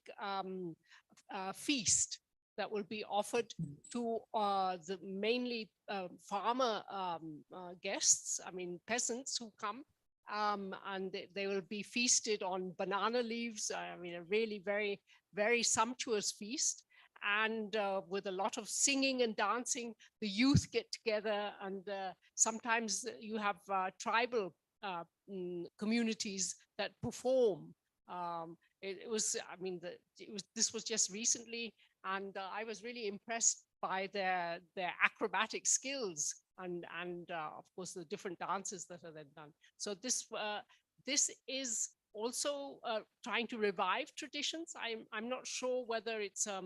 feast that will be offered to the mainly farmer guests, I mean peasants who come, and they will be feasted on banana leaves. I mean, a really very, very sumptuous feast. And with a lot of singing and dancing, the youth get together, and sometimes you have tribal communities that perform. It was, I mean, this was just recently, and I was really impressed by their acrobatic skills and of course the different dances that are then done. So this is also trying to revive traditions. I'm not sure whether it's a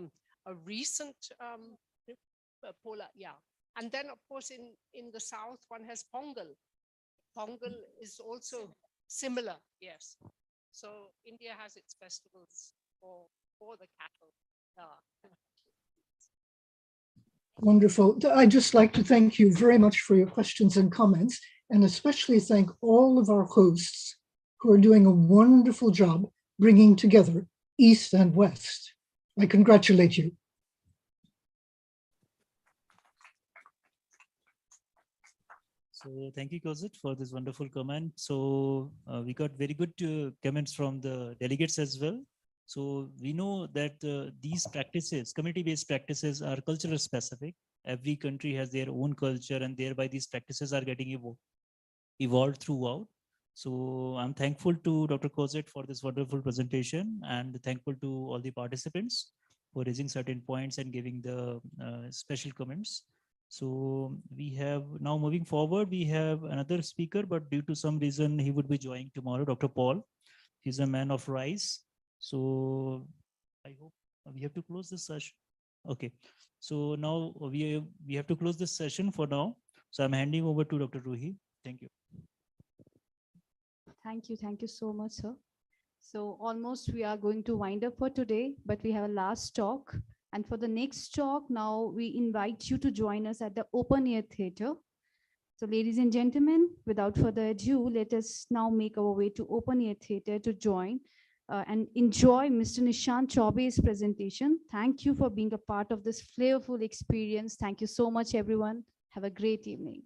recent Pola, yeah. And then of course in the south one has Pongal. Pongal is also similar, yes. So India has its festivals for the cattle. Wonderful. I'd just like to thank you very much for your questions and comments, and especially thank all of our hosts who are doing a wonderful job bringing together East and West. I congratulate you. So thank you, Kozit, for this wonderful comment. So we got very good comments from the delegates as well. So we know that these practices, community-based practices, are cultural specific. Every country has their own culture, and thereby these practices are getting evolved throughout. So I'm thankful to Dr. Kozit for this wonderful presentation, and thankful to all the participants for raising certain points and giving the special comments. So we have now, moving forward, we have another speaker, but due to some reason he would be joining tomorrow, Dr. Paul. He's a man of RISE. So I hope we have to close this session. Okay, so now we have to close this session for now. So I'm handing over to Dr. Ruhi. Thank you. Thank you so much, sir. So almost we are going to wind up for today, but we have a last talk. And for the next talk, now we invite you to join us at the Open Air Theatre. So ladies and gentlemen, without further ado, let us now make our way to Open Air Theatre to join and enjoy Mr. Nishant Chaube's presentation. Thank you for being a part of this flavorful experience. Thank you so much, everyone. Have a great evening.